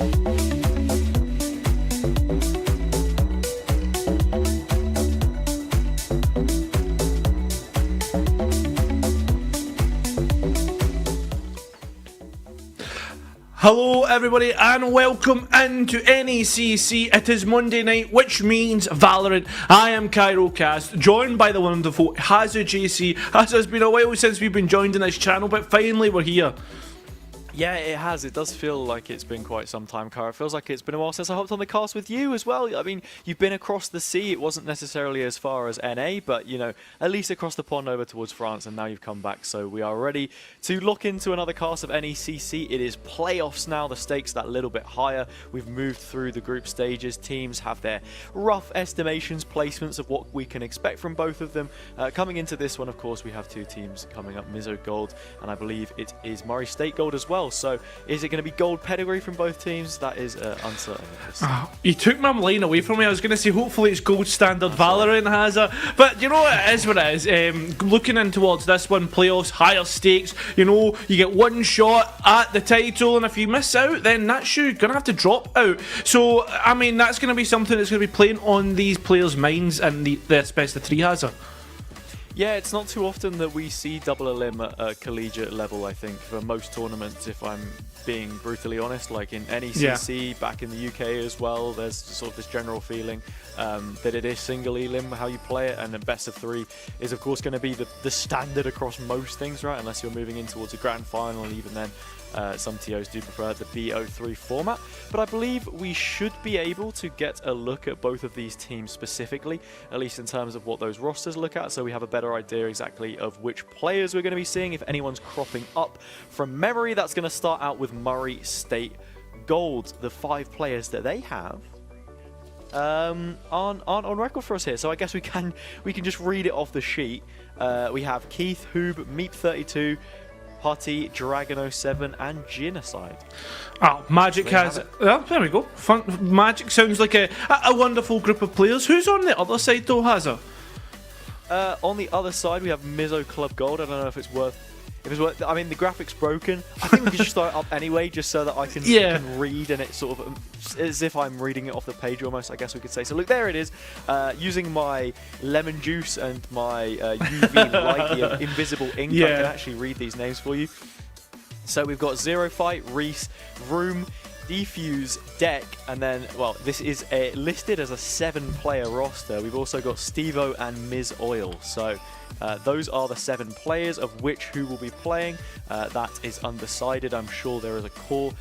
Hello everybody and welcome into NECC. It is Monday night, which means Valorant. I am KairoCast, joined by the wonderful Hazza JC. Hazza, it's been a while since we've been joined in this channel, but finally we're here. Yeah, it has. It does feel like it's been quite some time, Cara. It feels like it's been a while since I hopped on the cast with you as well. I mean, you've been across the sea. It wasn't necessarily as far as NA, but, you know, at least across the pond over towards France, and now you've come back. So we are ready to look into another cast of NECC. It is playoffs now. The stakes that little bit higher. We've moved through the group stages. Teams have their rough estimations, placements of what we can expect from both of them. Coming into this one, of course, we have two teams coming up, Mizzou Gold, and I believe it is Murray State Gold as well. So is it going to be gold pedigree from both teams? That is uncertain. You took my line away from me. I was going to say hopefully it's gold standard Valorant has a, but you know it is what it is. Looking in towards this one, playoffs, higher stakes, you know, you get one shot at the title, and if you miss out, then that's you going to have to drop out. So I mean, that's going to be something that's going to be playing on these players' minds, and the best of three has a. Yeah, it's not too often that we see double elim at a collegiate level, I think, for most tournaments, if I'm being brutally honest. Like in NECC, back in the UK as well, there's sort of this general feeling that it is single elim, how you play it, and then best of three is, of course, going to be the standard across most things, right? Unless you're moving in towards a grand final, and even then, some TOs do prefer the BO3 format. But I believe we should be able to get a look at both of these teams specifically, at least in terms of what those rosters look at, so we have a better idea exactly of which players we're going to be seeing, if anyone's cropping up from memory. That's going to start out with Murray State Gold. The 5 players that they have aren't on record for us here, so I guess we can just read it off the sheet. We have Keith, Hoob, Meep32, Putty, Dragon07, and Genocide. Oh, Magic has... Oh, there we go. Fun. Magic sounds like a wonderful group of players. Who's on the other side though, Hazza? On the other side, we have Mizzou Club Gold. I don't know if it's worth... I mean, the graphics broken. I think we can just start it up anyway, just so that I can read, and it's sort of as if I'm reading it off the page almost, I guess we could say. So look, there it is. Using my lemon juice and my UV light, the invisible ink, I can actually read these names for you. So we've got Zero Fight, Reese, Room, Defuse, Deck, and then, well, this is listed as a 7-player roster. We've also got Stevo and Ms. Oil. So those are the 7 players, of which who will be playing. That is undecided. I'm sure there is a core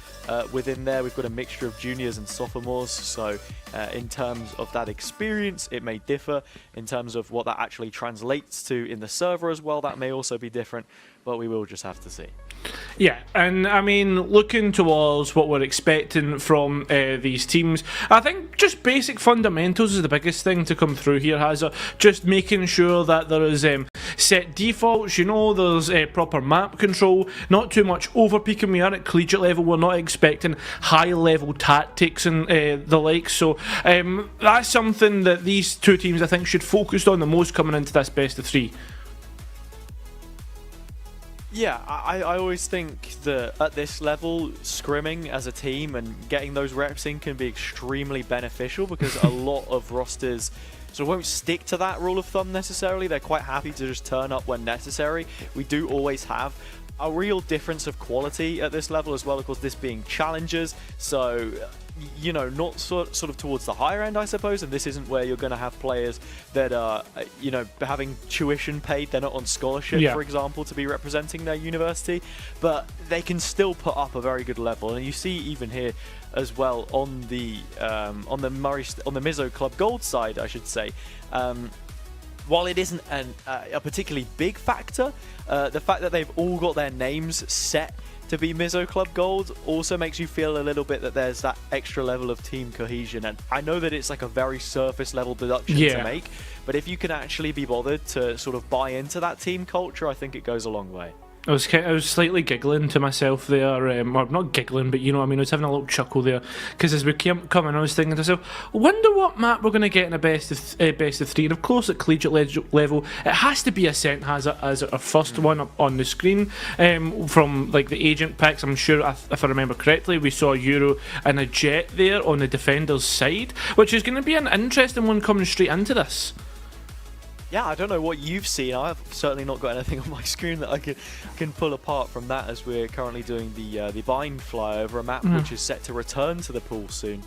within there. We've got a mixture of juniors and sophomores, so in terms of that experience, it may differ. In terms of what that actually translates to in the server as well, that may also be different, but we will just have to see. Yeah, and I mean, looking towards what we're expecting from these teams, I think just basic fundamentals is the biggest thing to come through here, Hazza. Just making sure that there is set defaults, you know, there's proper map control, not too much overpeaking. We are at collegiate level, we're not expecting high level tactics and the like, so that's something that these two teams I think should focus on the most coming into this best of 3. Yeah, I always think that at this level, scrimming as a team and getting those reps in can be extremely beneficial, because a lot of rosters sort of won't stick to that rule of thumb necessarily. They're quite happy to just turn up when necessary. We do always have a real difference of quality at this level as well, of course, this being challengers, so you know, not sort of towards the higher end, I suppose, and this isn't where you're going to have players that are, you know, having tuition paid. They're not on scholarship, for example, to be representing their university, but they can still put up a very good level. And you see even here as well on the Mizzou Club Gold side, I should say, while it isn't a particularly big factor, the fact that they've all got their names set to be Mizzou Club Gold also makes you feel a little bit that there's that extra level of team cohesion. And I know that it's like a very surface level deduction to make, but if you can actually be bothered to sort of buy into that team culture, I think it goes a long way. I was slightly giggling to myself there, or not giggling, but you know what I mean, I was having a little chuckle there, because as we came coming, I was thinking to myself, I wonder what map we're going to get in a best of three, and of course at collegiate level, it has to be Ascent has it as our first one up on the screen, from like the agent picks. I'm sure, if I remember correctly, we saw Euro and a Jet there on the defender's side, which is going to be an interesting one coming straight into this. Yeah, I don't know what you've seen. I've certainly not got anything on my screen that I can pull apart from that, as we're currently doing the bind flyover, a map which is set to return to the pool soon,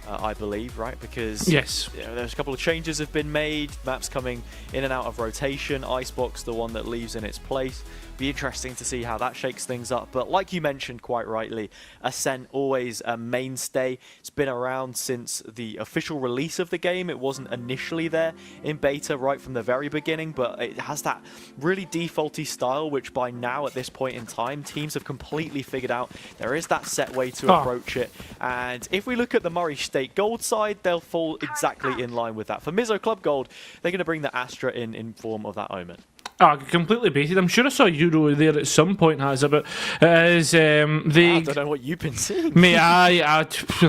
I believe, right? Because yes, you know, there's a couple of changes have been made. Maps coming in and out of rotation. Icebox, the one that leaves in its place. Be interesting to see how that shakes things up. But like you mentioned quite rightly, Ascent always a mainstay. It's been around since the official release of the game. It wasn't initially there in beta right from the very beginning, but it has that really defaulty style, which by now at this point in time, teams have completely figured out there is that set way to approach it. And if we look at the Murray State Gold side, they'll fall exactly in line with that. For Mizzou Club Gold, they're going to bring the Astra in form of that Omen. Oh, completely baited. I'm sure I saw Euro there at some point, has it? But as I don't know what you've been seeing. Mate, I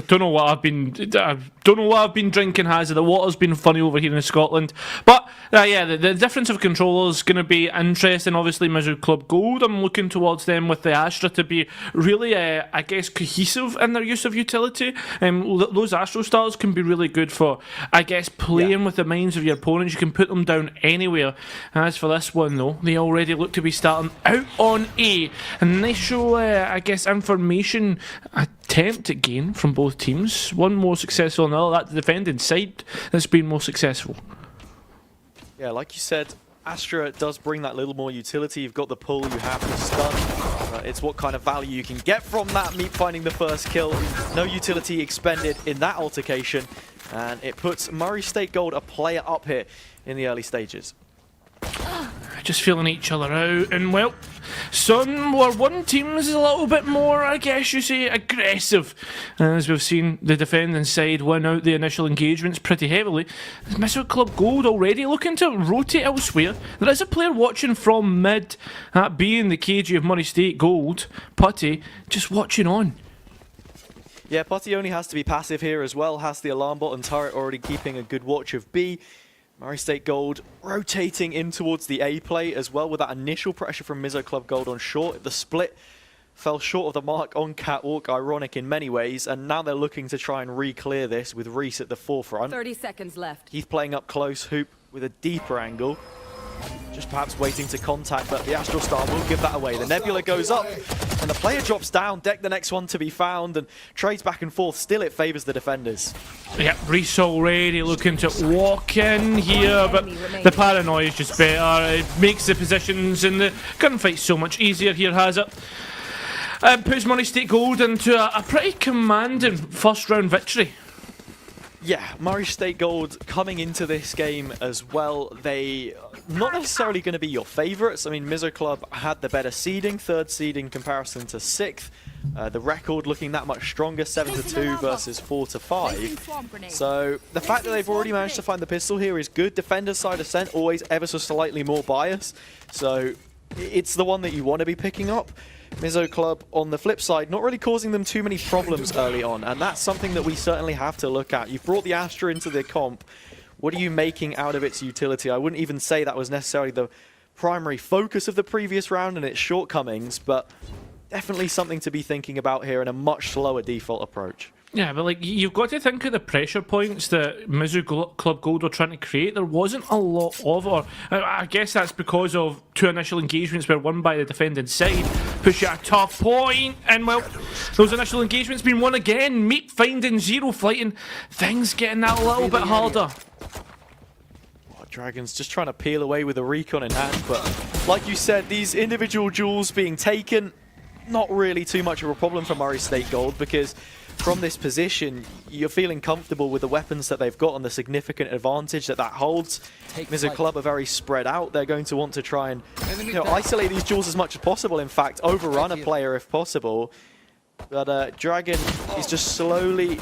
don't know what I've been. I don't know what I've been drinking. Has it? The water's been funny over here in Scotland. But yeah, the difference of controllers is going to be interesting. Obviously, Mizzou Club Gold, I'm looking towards them with the Astra to be really, I guess, cohesive in their use of utility. Those Astro styles can be really good for, I guess, playing with the minds of your opponents. You can put them down anywhere. As for this one, though, they already look to be starting out on A. A nice show, I guess, information attempt at gain from both teams. One more successful than the other. That the defending side has been more successful. Yeah, like you said, Astra does bring that little more utility. You've got the pull, you have the stun. It's what kind of value you can get from that. Meat finding the first kill. No utility expended in that altercation. And it puts Murray State Gold a player up here in the early stages. Just feeling each other out, and well, one team is a little bit more, I guess you say, aggressive. As we've seen the defending side win out the initial engagements pretty heavily. Mizzou Club Gold already looking to rotate elsewhere. There is a player watching from mid, that being the KG of Murray State Gold, Putty, just watching on. Yeah, Putty only has to be passive here as well, has the alarm bot and turret already keeping a good watch of B. Murray State Gold rotating in towards the A play as well with that initial pressure from Mizzou Club Gold on short. The split fell short of the mark on Catwalk, ironic in many ways, and now they're looking to try and re-clear this with Reese at the forefront. 30 seconds left. Heath playing up close, Hoop with a deeper angle. Just perhaps waiting to contact, but the Astral Star will give that away. The Nebula goes up, and the player drops down. Deck the next one to be found, and trades back and forth. Still, it favours the defenders. Yep, Reese already looking to walk in here, but the paranoia is just better. It makes the positions in the gunfight so much easier here, has it? Puts Murray State Gold into a pretty commanding first round victory. Yeah, Murray State Gold coming into this game as well. They not necessarily going to be your favourites. I mean, Mizzou Club had the better seeding, third seed in comparison to sixth. The record looking that much stronger, 7-2 versus 4-5. So the fact that they've already managed to find the pistol here is good. Defender side Ascent always ever so slightly more bias. So it's the one that you want to be picking up. Mizzou Club, on the flip side, not really causing them too many problems early on, and that's something that we certainly have to look at. You've brought the Astra into the comp. What are you making out of its utility? I wouldn't even say that was necessarily the primary focus of the previous round and its shortcomings, but definitely something to be thinking about here in a much slower default approach. Yeah, but like you've got to think of the pressure points that Mizzou Club Gold were trying to create. There wasn't a lot of, or I guess that's because of two initial engagements were won by the defending side. Push you at a tough point, and well, those initial engagements been won again. Meat finding, zero flighting, things getting that a little bit harder. Dragons just trying to peel away with a recon in hand, but like you said, these individual duels being taken, not really too much of a problem for Murray State Gold, because from this position, you're feeling comfortable with the weapons that they've got and the significant advantage that holds. Mizzou Club are very spread out. They're going to want to try and isolate these duels as much as possible. In fact, overrun a player if possible. But Dragon is just slowly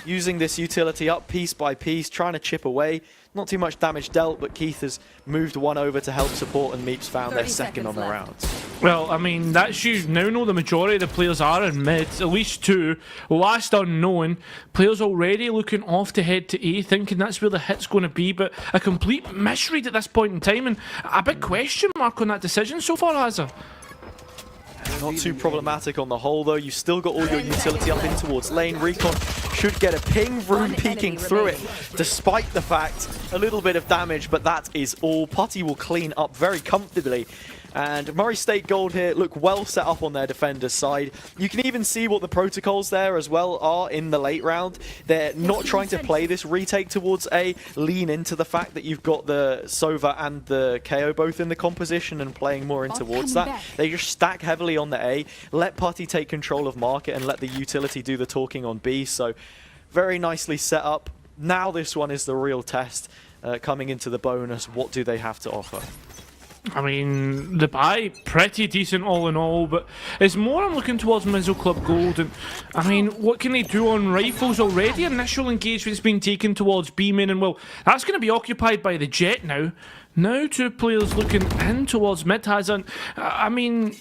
using this utility up piece by piece, trying to chip away. Not too much damage dealt, but Keith has moved one over to help support, and Meeps found their second on the round. Well, I mean, that's you now know the majority of the players are in mid, at least two. Last unknown, players already looking off to head to A, thinking that's where the hit's going to be, but a complete misread at this point in time, and a big question mark on that decision so far, has there? Not too problematic on the whole, though. You've still got all your utility up in towards lane. Recon should get a ping. Vroom peeking through it, despite the fact a little bit of damage, but that is all. Putty will clean up very comfortably. And Murray State Gold here look well set up on their defender's side. You can even see what the protocols there as well are in the late round. They're not trying to play this retake towards A, lean into the fact that you've got the Sova and the KO both in the composition and playing more in towards that. They just stack heavily on the A, let Putty take control of market and let the utility do the talking on B. So very nicely set up. Now this one is the real test. Coming into the bonus, what do they have to offer? I mean, the buy, pretty decent all in all, but it's more I'm looking towards Mizzou Club Gold, and I mean, what can they do on rifles already? Initial engagement's been taken towards B-main, and well, that's going to be occupied by the Jet now. Now two players looking in towards mid has, and I mean,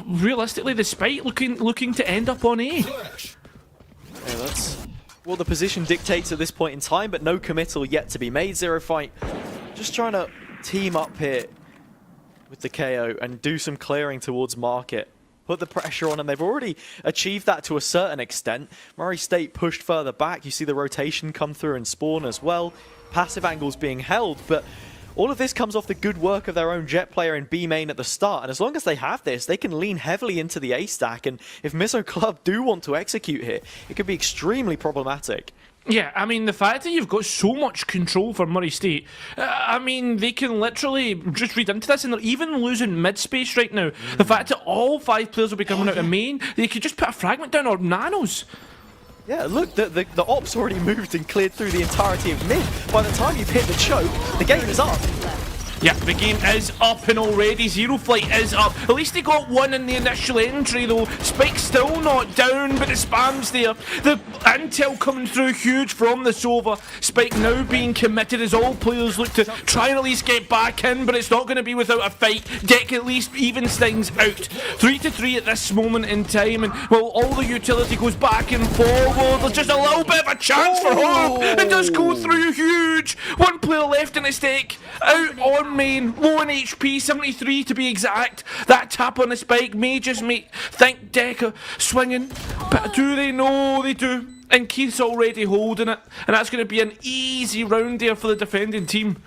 realistically, the Spike looking to end up on A. Yeah, that's what the position dictates at this point in time, but no committal yet to be made. Zero Fight just trying to team up here with the KO and do some clearing towards market. Put the pressure on, and they've already achieved that to a certain extent. Murray State pushed further back. You see the rotation come through and spawn as well. Passive angles being held, but all of this comes off the good work of their own Jet player in B main at the start, and as long as they have this, they can lean heavily into the A stack, and if Mizzou Club do want to execute here, it could be extremely problematic. Yeah, I mean, the fact that you've got so much control for Murray State, I mean, they can literally just read into this, and they're even losing mid-space right now. The fact that all 5 players will be coming out of main, they could just put a fragment down or nanos. Yeah, look, the ops already moved and cleared through the entirety of mid. By the time you've hit the choke, the game is up. Yeah, the game is up, and already Zero Flight is up. At least they got one in the initial entry though. Spike's still not down, but the spam's there. The intel coming through huge from the Sova. Spike now being committed as all players look to try and at least get back in, but it's not going to be without a fight. Deck at least evens things out. 3-3 at this moment in time, and well, all the utility goes back and forward. There's just a little bit of a chance for Hope. It does go through huge. One player left in the stake. Out on main, low in HP, 73 to be exact. That tap on the Spike may just make think Deca swinging, but do they know? They do. And Keith's already holding it, and that's going to be an easy round there for the defending team.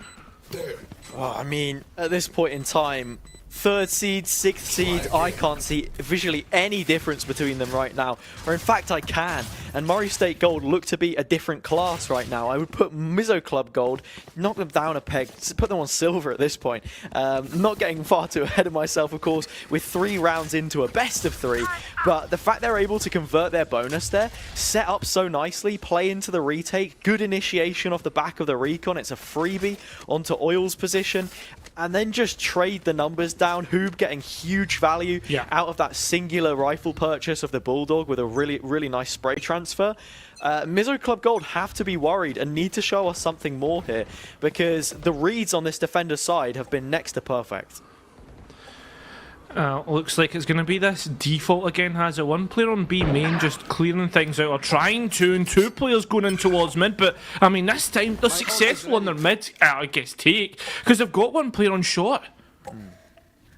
Well, I mean, at this point in time, 3rd seed, 6th seed, I can't see visually any difference between them right now. Or in fact, I can. And Murray State Gold look to be a different class right now. I would put Mizzou Club Gold, knock them down a peg, put them on silver at this point. Not getting far too ahead of myself, of course, with 3 rounds into a best of 3. But the fact they're able to convert their bonus there, set up so nicely, play into the retake, good initiation off the back of the recon. It's a freebie onto Oil's position. And then just trade the numbers down. Hoob getting huge value out of that singular rifle purchase of the Bulldog with a really nice spray transfer. Mizzou Club Gold have to be worried and need to show us something more here, because the reads on this defender's side have been next to perfect. Looks like it's going to be this default again. Has a 1 player on B main just clearing things out, or trying to, and 2 players going in towards mid. But I mean, this time they're successful on their mid, I guess, take, because they've got 1 player on short.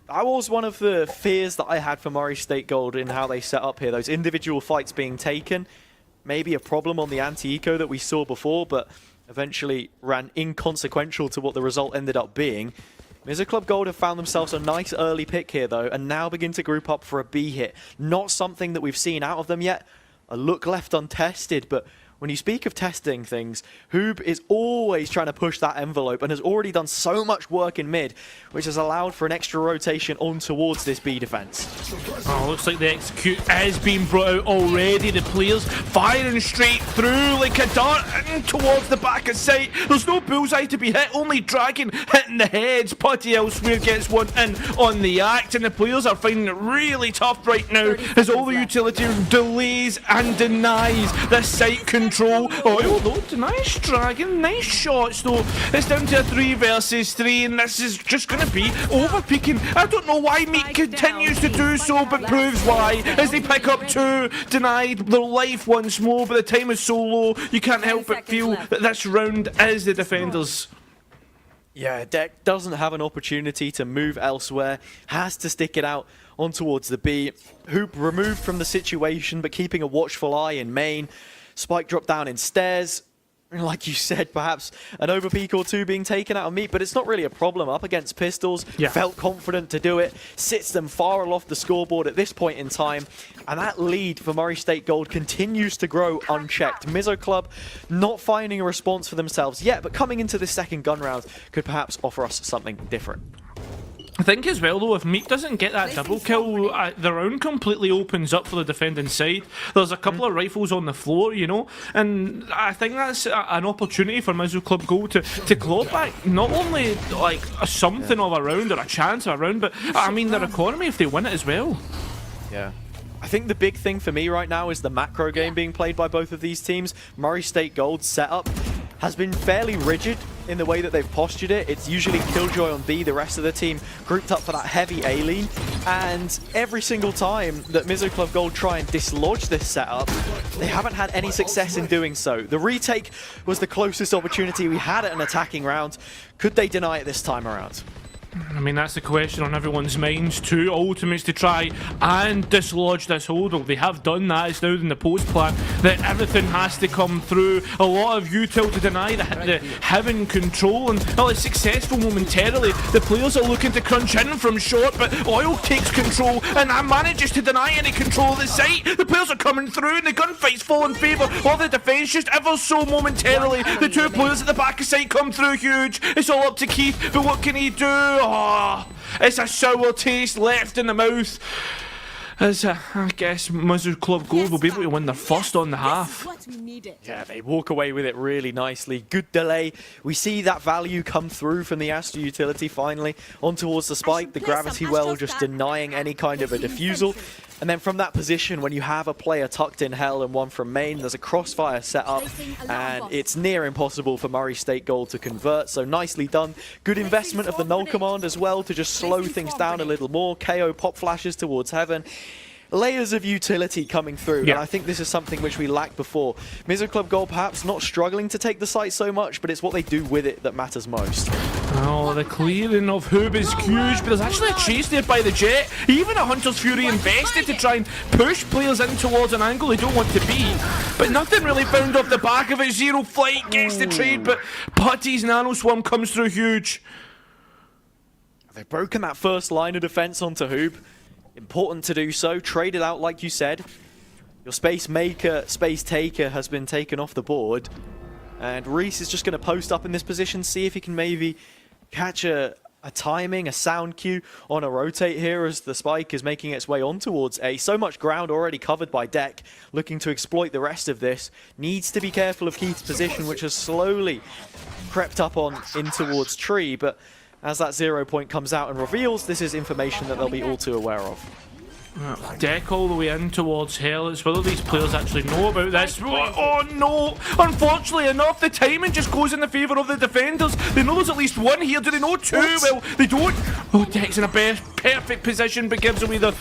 That was one of the fears that I had for Murray State Gold in how they set up here. Those individual fights being taken, maybe a problem on the anti-eco that we saw before, but eventually ran inconsequential to what the result ended up being. Mizzou Club Gold have found themselves a nice early pick here, though, and now begin to group up for a B hit. Not something that we've seen out of them yet. A look left untested, but when you speak of testing things, Hoob is always trying to push that envelope and has already done so much work in mid, which has allowed for an extra rotation on towards this B defense. Oh, looks like the execute is being brought out already. The players firing straight through like a dart and towards the back of sight. There's no bullseye to be hit, only Dragon hitting the heads. Putty elsewhere gets one in on the act, and the players are finding it really tough right now as all the utility delays and denies the sight control. control. Oil though, nice dragon, nice shots though. It's down to a 3 versus 3, and this is just going to be over-peaking. I don't know why Meat continues to do so, but proves why as they pick up 2, denied their life once more, but the time is so low, you can't help but feel that this round is the defenders. Yeah, Deck doesn't have an opportunity to move elsewhere, has to stick it out on towards the B. Hoop removed from the situation, but keeping a watchful eye in main. Spike dropped down in stairs. Like you said, perhaps an overpeak or 2 being taken out of Meat, but it's not really a problem up against Pistols. Yeah. Felt confident to do it, sits them far aloft the scoreboard at this point in time, and that lead for Murray State Gold continues to grow unchecked. Mizzou Club not finding a response for themselves yet, but coming into this second gun round could perhaps offer us something different. I think as well though, if Meat doesn't get that double kill, the round completely opens up for the defending side. There's a couple of rifles on the floor, you know, and I think that's an opportunity for Mizzou Club Gold to claw back not only like something of a round or a chance of a round, but I mean their economy if they win it as well. Yeah. I think the big thing for me right now is the macro game being played by both of these teams. Murray State Gold's setup has been fairly rigid in the way that they've postured it. It's usually Killjoy on B, the rest of the team grouped up for that heavy A-lean, and every single time that Mizzou Club Gold try and dislodge this setup, they haven't had any success in doing so. The retake was the closest opportunity we had at an attacking round. Could they deny it this time around? I mean, that's the question on everyone's minds. 2 ultimates to try and dislodge this hold. Well, they have done that. It's now in the post plan that everything has to come through. A lot of util to deny the Heaven control, and well, it's successful momentarily. The players are looking to crunch in from short, but Oil takes control and manages to deny any control of the site. The players are coming through and the gunfight's full in favour of the defence just ever so momentarily. The 2 players at the back of site come through huge. It's all up to Keith, but what can he do? Oh, it's a sour taste left in the mouth. As I guess Mizzou Club Gold will be able to win their first on the half. Yeah, they walk away with it really nicely. Good delay. We see that value come through from the Astro utility finally on towards the spike. The gravity well just denying any kind of a defusal. And then from that position, when you have a player tucked in hell and one from main, there's a crossfire set up, and it's near impossible for Murray State Gold to convert. So nicely done. Good investment of the null command as well to just slow things down a little more. KO pop flashes towards Heaven. Layers of utility coming through, and I think this is something which we lacked before. Mizzou Club Gold perhaps not struggling to take the site so much, but it's what they do with it that matters most. Oh, the clearing of Hoob is huge, but there's actually a chase there by the Jet. Even a Hunter's Fury invested to try and push players in towards an angle they don't want to be, but nothing really found off the back of it. Zero Flight gets the trade, but Putty's Nano Swarm comes through huge. They've broken that first line of defense onto Hoob. Important to do so. Trade it out like you said. Your space maker, space taker has been taken off the board. And Reese is just going to post up in this position, see if he can maybe catch a timing, a sound cue on a rotate here as the spike is making its way on towards A. So much ground already covered by Deck, looking to exploit the rest of this. Needs to be careful of Keith's position, which has slowly crept up on in towards Tree, but as that 0 point comes out and reveals, this is information that they'll be all too aware of. Deck all the way in towards Hell. It's whether these players actually know about this. Oh no! Unfortunately enough, the timing just goes in the favour of the defenders. They know there's at least one here. Do they know 2? Well, they don't. Oh, Deck's in a perfect position, but gives away the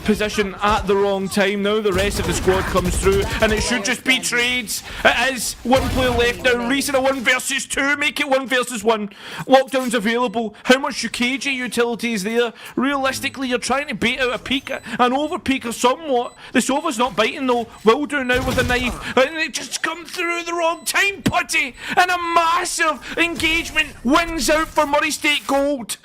position at the wrong time. Now the rest of the squad comes through, and it should just be trades. It is 1 player left now. Reese in a 1 versus 2. Make it 1 versus 1. Lockdown's available. How much Shukeiji utility is there? Realistically, you're trying to bait out a peak. An overpeaker somewhat. The Sova's not biting though. Will do now with a knife. And it just come through at the wrong time, Putty. And a massive engagement wins out for Murray State Gold.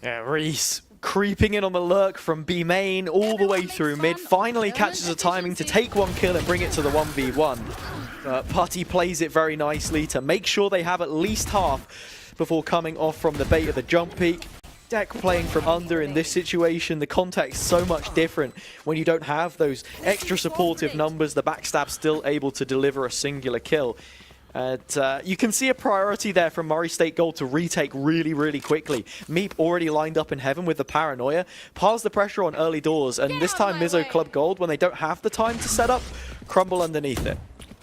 Yeah, Reese creeping in on the lurk from B main all the way through mid. Finally catches a timing to take 1 kill and bring it to the 1v1. Putty plays it very nicely to make sure they have at least half before coming off from the bait of the jump peak. Deck playing from under in this situation, the context so much different when you don't have those extra supportive numbers. The backstab still able to deliver a singular kill. And you can see a priority there from Murray State Gold to retake really, really quickly. Meep already lined up in Heaven with the paranoia, piles the pressure on early doors, and this time Mizzou Club Gold, when they don't have the time to set up, crumble underneath it.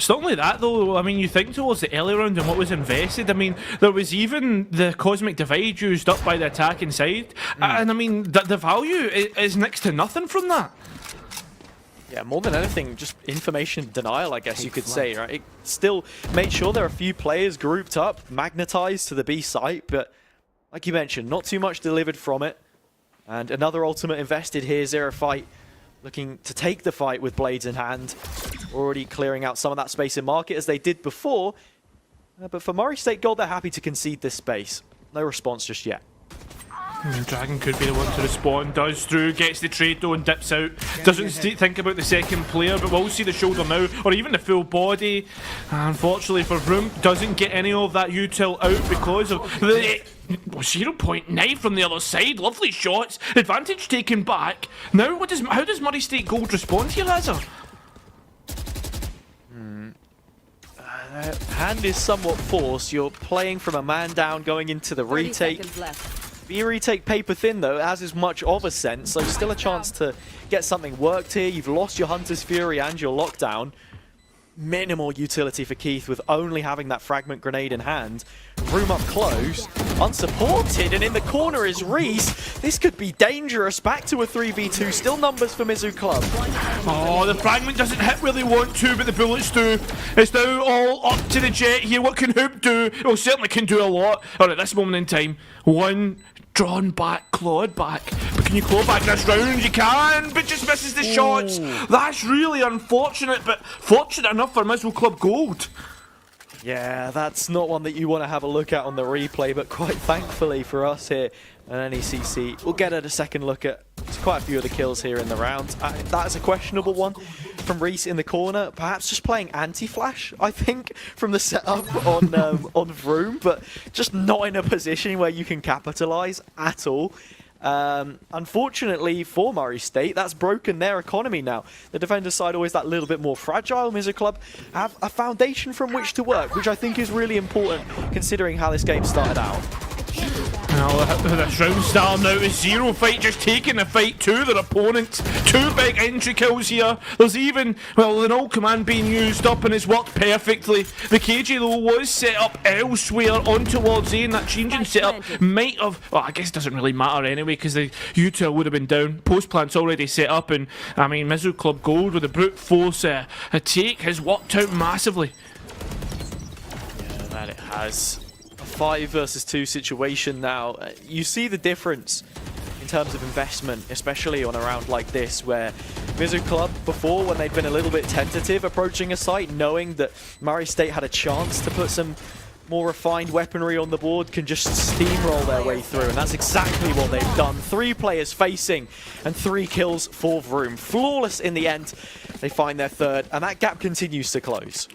It's not only that though, I mean, you think towards the early round and what was invested, I mean, there was even the Cosmic Divide used up by the attacking side, and I mean, the value is next to nothing from that. Yeah, more than anything, just information denial, I guess you could say, right? It still made sure there are a few players grouped up, magnetized to the B site, but like you mentioned, not too much delivered from it. And another ultimate invested here, Zero Fight, looking to take the fight with blades in hand, already clearing out some of that space in market as they did before. But for Murray State Gold, they're happy to concede this space. No response just yet. I mean, Dragon could be the one to respond, does through, gets the trade though and dips out. Doesn't think about the second player, but we'll see the shoulder now, or even the full body. Unfortunately for Vroom, doesn't get any of that util out because of the 0.9 from the other side. Lovely shots, advantage taken back. Now, how does Murray State Gold respond here, Azza? Hand is somewhat forced. You're playing from a man down, going into the retake. The retake paper thin though, as is much of a sense, so still a chance to get something worked here. You've lost your Hunter's Fury and your lockdown. Minimal utility for Keith with only having that fragment grenade in hand. Room up close, unsupported, and in the corner is Reese. This could be dangerous. Back to a 3v2, still numbers for Mizzou Club. Oh, the fragment doesn't hit where they want to, but the bullets do. It's now all up to the Jet here. What can Hoop do? Well, certainly can do a lot. Or at this moment in time, one drawn back, clawed back. But can you claw back this round? You can, but just misses the shots. That's really unfortunate, but fortunate enough for Mizzou Club Gold. Yeah, that's not one that you want to have a look at on the replay, but quite thankfully for us here at NECC, we'll get at a second look at quite a few of the kills here in the round. That's a questionable one from Reese in the corner, perhaps just playing anti-flash, I think, from the setup on Vroom, but just not in a position where you can capitalize at all. Unfortunately for Murray State, that's broken their economy now. The defender's side always that little bit more fragile. Mizzou Club have a foundation from which to work, which I think is really important considering how this game started out. Now, this round style now is Zero Fight just taking the fight to their opponents. Two big entry kills here. There's even, well, an old command being used up and it's worked perfectly. The KJ though was set up elsewhere on towards A, and that changing setup might have, well, I guess it doesn't really matter anyway because the util would have been down. Post plant's already set up, and I mean, Mizzou Club Gold with a brute force a take has worked out massively. Yeah, that it has. 5 versus 2 situation now. You see the difference in terms of investment, especially on a round like this, where Mizzou Club before, when they'd been a little bit tentative approaching a site, knowing that Murray State had a chance to put some more refined weaponry on the board, can just steamroll their way through, and that's exactly what they've done. 3 players facing and 3 kills for Vroom. Flawless in the end. They find their third, and that gap continues to close.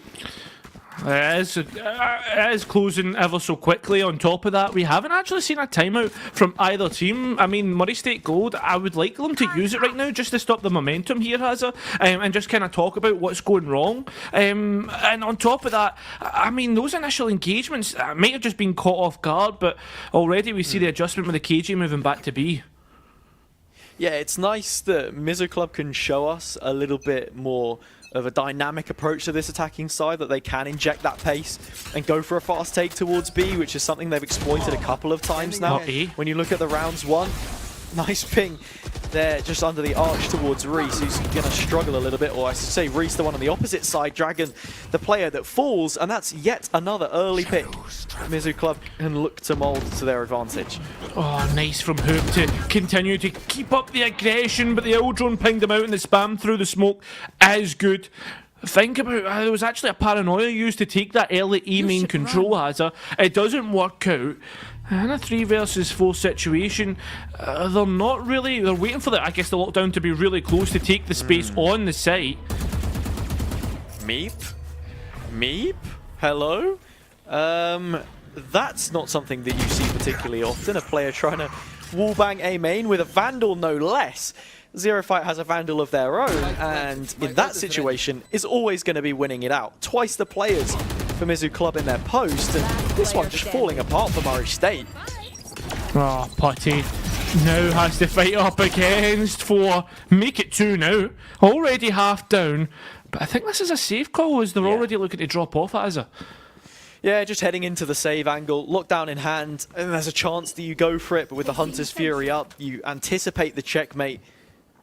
It is closing ever so quickly. On top of that, we haven't actually seen a timeout from either team. I mean, Murray State Gold, I would like them to use it right now just to stop the momentum here, Hazza, and just kind of talk about what's going wrong. And on top of that, I mean, those initial engagements might have just been caught off guard, but already we see the adjustment with the KG moving back to B. Yeah, it's nice that Mizzou Club can show us a little bit more of a dynamic approach to this attacking side, that they can inject that pace and go for a fast take towards B, which is something they've exploited a couple of times now. When you look at the rounds one, nice ping there just under the arch towards Reese, who's going to struggle a little bit, or I should say Reese, the one on the opposite side, Dragon, the player that falls, and that's yet another early pick. Mizzou Club can look to mold to their advantage. Oh, nice from Hoop to continue to keep up the aggression, but the L-drone pinged him out and the spam through the smoke is good. Think about there was actually a paranoia used to take that early E main control, Hazza. It doesn't work out. In a 3 versus 4 situation, they're not really, they're waiting for the, I guess, the lockdown to be really close to take the space on the site. Meep? Meep? Hello? That's not something that you see particularly often, a player trying to wallbang A main with a Vandal no less. Zero Fight has a Vandal of their own, and in that situation is always going to be winning it out. Twice the players for Mizzou Club in their post, and this one just falling apart for Murray State. Oh, Putty now has to fight up against 4. Make it 2 now. Already half down. But I think this is a safe call, as they're already looking to drop off as a... Yeah, just heading into the save angle, lockdown in hand, and there's a chance that you go for it, but with the Hunter's Fury up, you anticipate the checkmate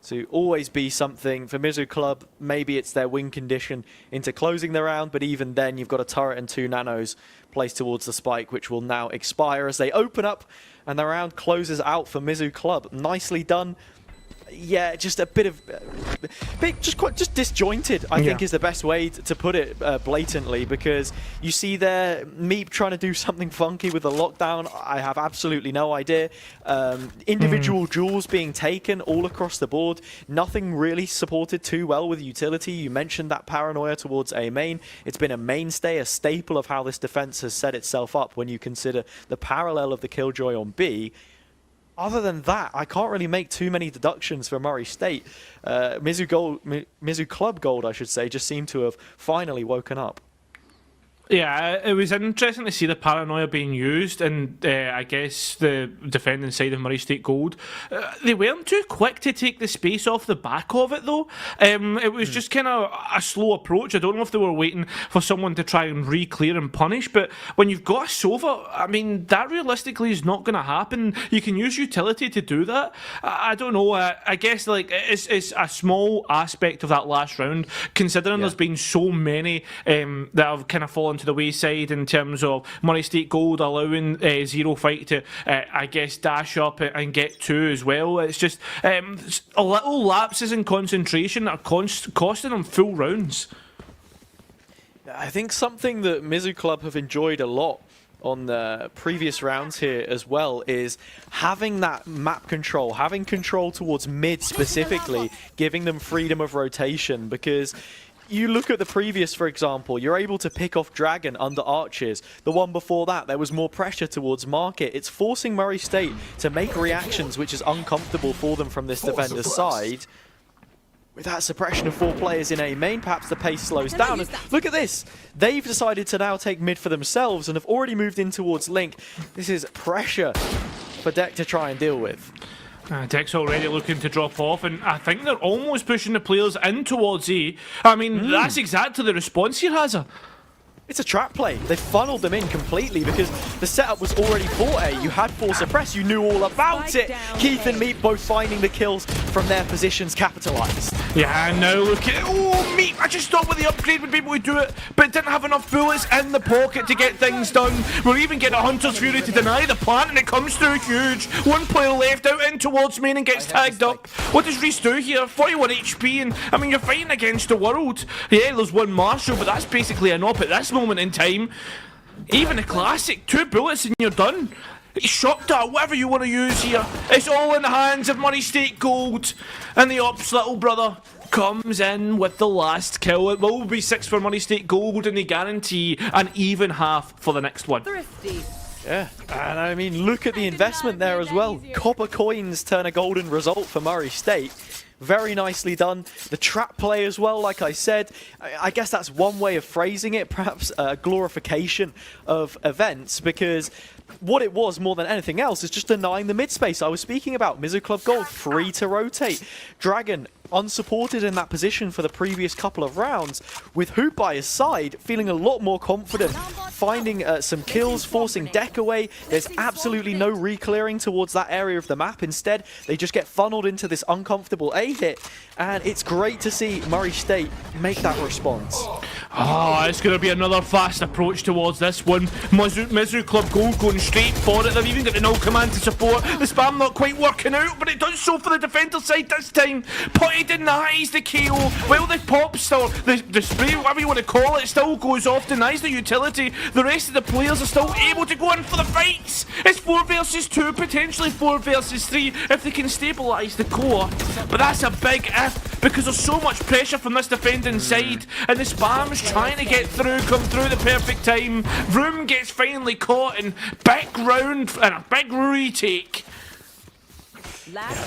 to always be something. For Mizzou Club, maybe it's their win condition into closing the round, but even then you've got a turret and 2 nanos placed towards the spike, which will now expire as they open up, and the round closes out for Mizzou Club. Nicely done. Yeah, just a bit of, just disjointed, I think is the best way to put it blatantly, because you see there Meep trying to do something funky with the lockdown. I have absolutely no idea. Individual duels being taken all across the board. Nothing really supported too well with utility. You mentioned that paranoia towards A main. It's been a mainstay, a staple of how this defense has set itself up when you consider the parallel of the Killjoy on B. Other than that, I can't really make too many deductions for Murray State. Mizzou Club Gold, I should say, just seemed to have finally woken up. Yeah, it was interesting to see the paranoia being used, and I guess the defending side of Murray State Gold, they weren't too quick to take the space off the back of it, though. It was just kind of a slow approach. I don't know if they were waiting for someone to try and re-clear and punish, but when you've got a Sova, I mean, that realistically is not going to happen. You can use utility to do that. I don't know. I guess like it's a small aspect of that last round, considering there's been so many that have kind of fallen to the wayside in terms of Murray State Gold allowing Zero Fight to, I guess, dash up and get 2 as well. It's just a little lapses in concentration that are costing them full rounds. I think something that Mizzou Club have enjoyed a lot on the previous rounds here as well is having that map control, having control towards mid specifically, giving them freedom of rotation, because you look at the previous, for example, you're able to pick off Dragon under Arches. The one before that, there was more pressure towards Market. It's forcing Murray State to make reactions which is uncomfortable for them from this defender's side. With that suppression of 4 players in A main, perhaps the pace slows down. And look at this. They've decided to now take mid for themselves and have already moved in towards Link. This is pressure for Deck to try and deal with. Deck's already looking to drop off, and I think they're almost pushing the players in towards E. I mean, that's exactly the response here, Hazza. It's a trap play. They funneled them in completely because the setup was already for A. You had 4 suppress, you knew all about it. Keith and Meep both finding the kills from their positions capitalized. Yeah, now look at... Oh, Meep, I just thought with the upgrade would be able to do it, but didn't have enough bullets in the pocket to get things done. We'll even get a Hunter's Fury to deny the plant, and it comes through huge. 1 player left out in towards main and gets tagged up. What does Reese do here? 41 HP, and I mean, you're fighting against the world. Yeah, there's 1 Marshal, but that's basically an op at this moment in time. Even a classic, 2 bullets and you're done. Shot dart, whatever you want to use here. It's all in the hands of Murray State Gold, and the Ops little brother comes in with the last kill. It will be 6 for Murray State Gold, and they guarantee an even half for the next one. Yeah, and I mean, look at the investment there as well. Copper coins turn a golden result for Murray State. Very nicely done. The trap play as well, like I said. I guess that's one way of phrasing it, perhaps a glorification of events, because what it was more than anything else is just denying the mid space I was speaking about. Mizzou Club Gold free to rotate. Dragon unsupported in that position for the previous couple of rounds, with Hoop by his side, feeling a lot more confident, finding some kills, forcing Deck away. There's absolutely no re-clearing towards that area of the map. Instead, they just get funneled into this uncomfortable A hit, and it's great to see Murray State make that response. Oh, it's going to be another fast approach towards this one. Mizzou Club Gold going straight for it. They've even got the null command to support. The spam not quite working out, but it does so for the defender side this time. Potty denies the KO. Well, the pop still, the spray, whatever you want to call it, still goes off, denies the utility. The rest of the players are still able to go in for the fights. It's 4 versus 2, potentially 4 versus 3 if they can stabilise the core. But that's a big if, because there's so much pressure from this defending side, and the spam's trying to get through, come through the perfect time. Vroom gets finally caught, and big round and a big retake.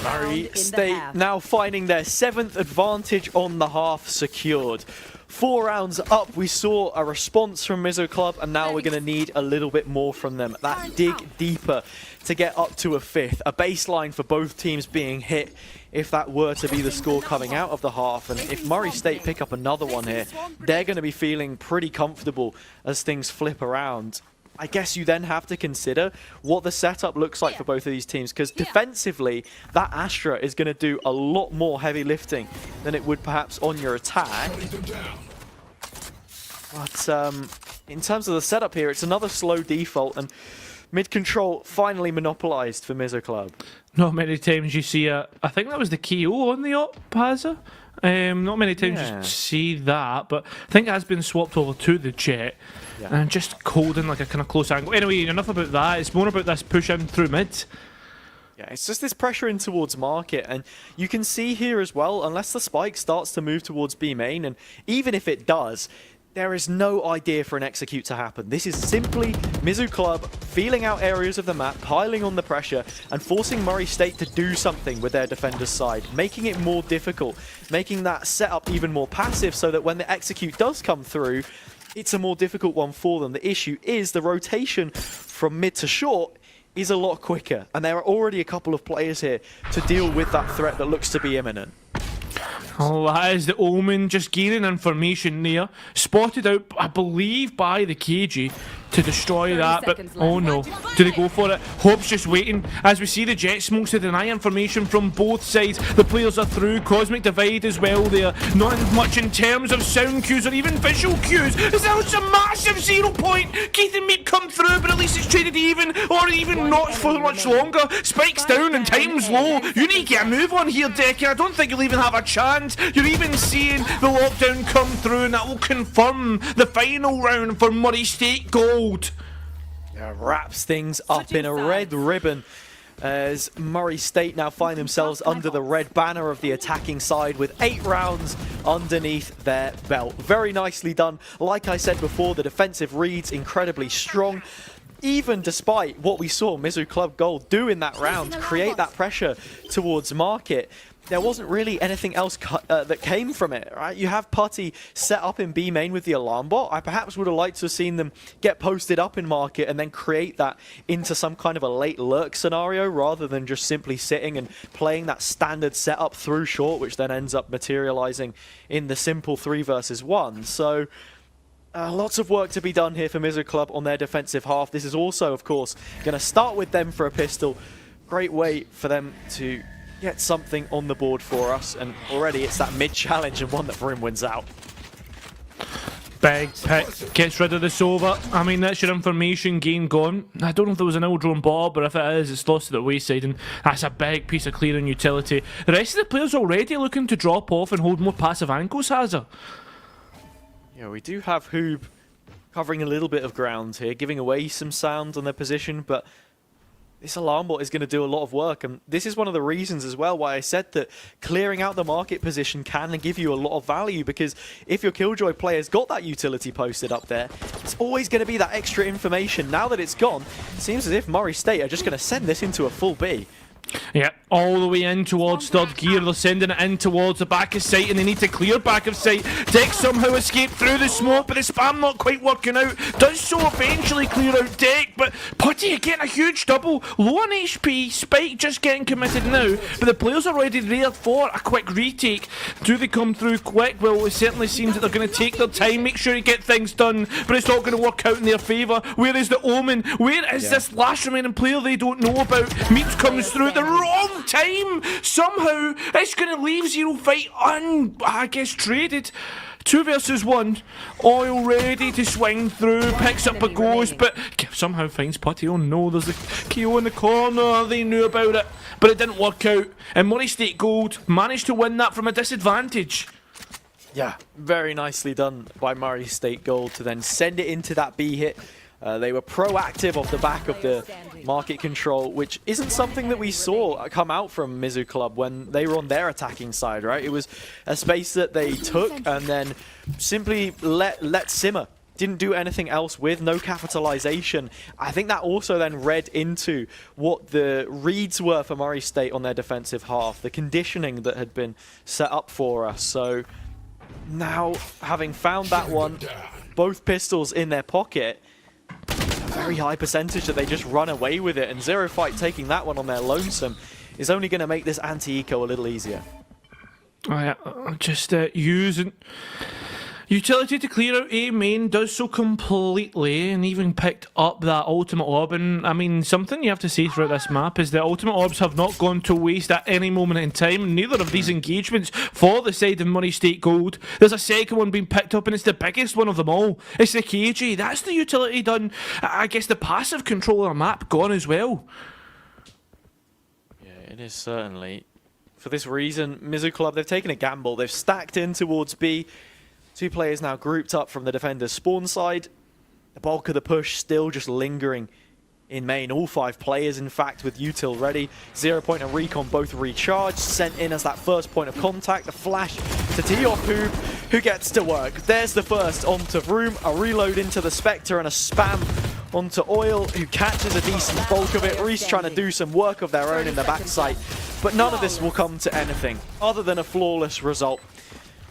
Murray State now finding their 7th advantage on the half secured. 4 rounds up, we saw a response from Mizzou Club, and now we're going to need a little bit more from them. That dig deeper to get up to a 5th, a baseline for both teams being hit if that were to be the score coming out of the half. And if Murray State pick up another one here, they're going to be feeling pretty comfortable as things flip around. I guess you then have to consider what the setup looks like for both of these teams, because defensively, that Astra is going to do a lot more heavy lifting than it would perhaps on your attack. But in terms of the setup here, it's another slow default, and mid-control finally monopolized for Mizzou Club. Not many times you see I think that was the KO on the op, Pazza. Not many times you see that, but I think it has been swapped over to the Jet. And just holding like a kind of close angle. Anyway, enough about that. It's more about this push in through mid. Yeah, it's just this pressure in towards market, and you can see here as well, unless the spike starts to move towards B main, and even if it does, there is no idea for an execute to happen. This is simply Mizzou Club feeling out areas of the map, piling on the pressure, and forcing Murray State to do something with their defender's side, making it more difficult, making that setup even more passive so that when the execute does come through, it's a more difficult one for them. The issue is the rotation from mid to short is a lot quicker, and there are already a couple of players here to deal with that threat that looks to be imminent. Oh, that is the Omen just gaining information there. Spotted out, I believe, by the KG to destroy that, but oh no. Do they go for it? Hope's just waiting. As we see the Jet smokes to deny information from both sides. The players are through. Cosmic Divide as well there. Not much in terms of sound cues or even visual cues. It's also a massive 0 point. Keith and Meat come through, but at least it's traded even, or even not for much longer. Spike's down and time's low. You need to get a move on here, Decky. I don't think you'll even have a chance. You're even seeing the lockdown come through, and that will confirm the final round for Murray State Gold. Yeah, wraps things up in a red ribbon as Murray State now find themselves under the red banner of the attacking side with 8 rounds underneath their belt. Very nicely done. Like I said before, the defensive reads incredibly strong. Even despite what we saw Mizzou Club Gold do in that round, create that pressure towards market, there wasn't really anything else that came from it, right? You have Putty set up in B main with the alarm bot. I perhaps would have liked to have seen them get posted up in market and then create that into some kind of a late lurk scenario rather than just simply sitting and playing that standard setup through short, which then ends up materializing in the simple 3 versus 1. So lots of work to be done here for Mizzou Club on their defensive half. This is also, of course, going to start with them for a pistol. Great way for them to get something on the board for us, and already it's that mid-challenge and one that Brim wins out. Big pick, gets rid of the Sova. I mean, that's your information gain gone. I don't know if there was an Eldrone ball, but if it is, it's lost at the wayside, and that's a big piece of clearing utility. The rest of the players already looking to drop off and hold more passive ankles, Hazard. Yeah, we do have Hoob covering a little bit of ground here, giving away some sound on their position, but this alarm bot is going to do a lot of work, and this is one of the reasons as well why I said that clearing out the market position can give you a lot of value, because if your Killjoy player's got that utility posted up there, it's always going to be that extra information. Now that it's gone, it seems as if Murray State are just going to send this into a full B. Yeah, all the way in towards third gear. They're sending it in towards the back of sight, and they need to clear back of sight. Deck somehow escaped through the smoke, but the spam not quite working out. Does so eventually clear out Deck, but Putty getting a huge double. Low on HP, Spike just getting committed now, but the players are already there for a quick retake. Do they come through quick? Well, it certainly seems that they're going to take their time, make sure you get things done, but it's not going to work out in their favour. Where is the Omen? Where is this last remaining player they don't know about? Meeps comes through at the wrong time. Somehow it's going to leave Zero Fight I guess traded. 2 versus 1. Oil ready to swing through, picks up a ghost, but somehow finds Putty. Oh no, there's a KO in the corner. They knew about it, but it didn't work out, and Murray State Gold managed to win that from a disadvantage. Yeah, very nicely done by Murray State Gold to then send it into that B hit. They were proactive off the back of the market control, which isn't something that we saw come out from Mizzou Club when they were on their attacking side, right? It was a space that they took and then simply let simmer. Didn't do anything else with, no capitalization. I think that also then read into what the reads were for Murray State on their defensive half, the conditioning that had been set up for us. So Now, having found that one, both pistols in their pocket, a very high percentage that they just run away with it, and Zero Fight taking that one on their lonesome is only going to make this anti-eco a little easier. Just using utility to clear out A main, does so completely, and even picked up that ultimate orb. And I mean, something you have to say throughout this map is the ultimate orbs have not gone to waste at any moment in time. Neither of these engagements for the side of Murray State Gold. There's a second one being picked up, and it's the biggest one of them all. It's the KJ. That's the utility done. I guess the passive control of the map gone as well. Yeah, it is certainly. For this reason, Mizzou Club, they've taken a gamble. They've stacked in towards B. Two players now grouped up from the defender's spawn side. The bulk of the push still just lingering in main. All 5 players, in fact, with util ready. 0 Point and Recon both recharged. Sent in as that first point of contact. A flash to T-Off who gets to work. There's the first onto Vroom. A reload into the Spectre and a spam onto Oil, who catches a decent bulk of it. Reese trying to do some work of their own in the backside. But none of this will come to anything other than a flawless result.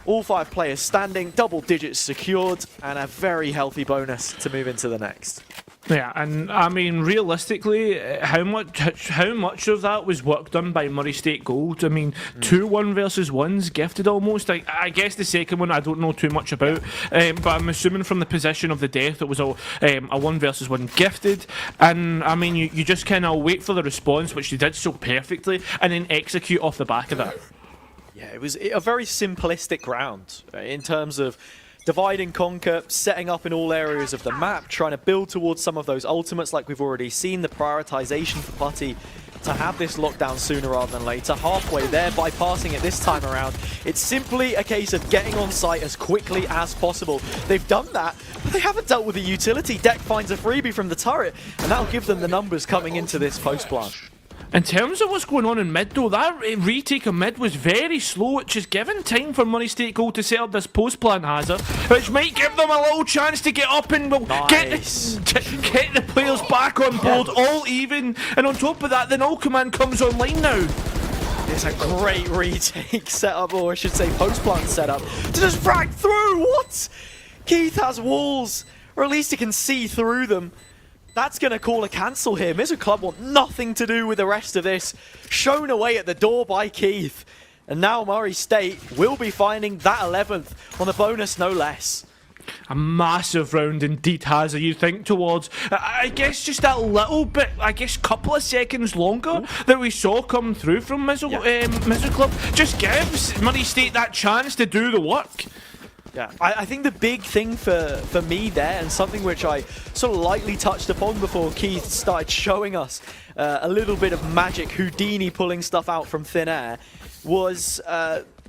All 5 players standing, double digits secured, and a very healthy bonus to move into the next. Yeah, and I mean, realistically, how much of that was work done by Murray State Gold? I mean, 2-1 versus 1's gifted almost. I guess the second one I don't know too much about, but I'm assuming from the position of the death it was a 1 versus 1 gifted. And I mean, you just kind of wait for the response, which they did so perfectly, and then execute off the back of that. Yeah, it was a very simplistic round in terms of divide and conquer, setting up in all areas of the map, trying to build towards some of those ultimates like we've already seen, the prioritization for Putty to have this lockdown sooner rather than later. Halfway there, bypassing it this time around. It's simply a case of getting on site as quickly as possible. They've done that, but they haven't dealt with the utility. Deck finds a freebie from the turret, and that'll give them the numbers coming into this post plant. In terms of what's going on in mid though, that retake of mid was very slow, which is giving time for Murray State Gold to set up this post plant hazard, which might give them a little chance to get up and get the players back on board, all even. And on top of that, the null command comes online now. It's a great retake setup, or I should say post plant setup, to just frag through. What? Keith has walls, or at least he can see through them. That's going to call a cancel here. Mizzou Club want nothing to do with the rest of this. Shown away at the door by Keith. And now Murray State will be finding that 11th on the bonus, no less. A massive round indeed, Hazard, you think, towards, I guess, just that little bit, I guess, couple of seconds longer that we saw come through from Mizzou Club. Just gives Murray State that chance to do the work. Yeah, I think the big thing for me there, and something which I sort of lightly touched upon before Keith started showing us a little bit of magic Houdini pulling stuff out from thin air, was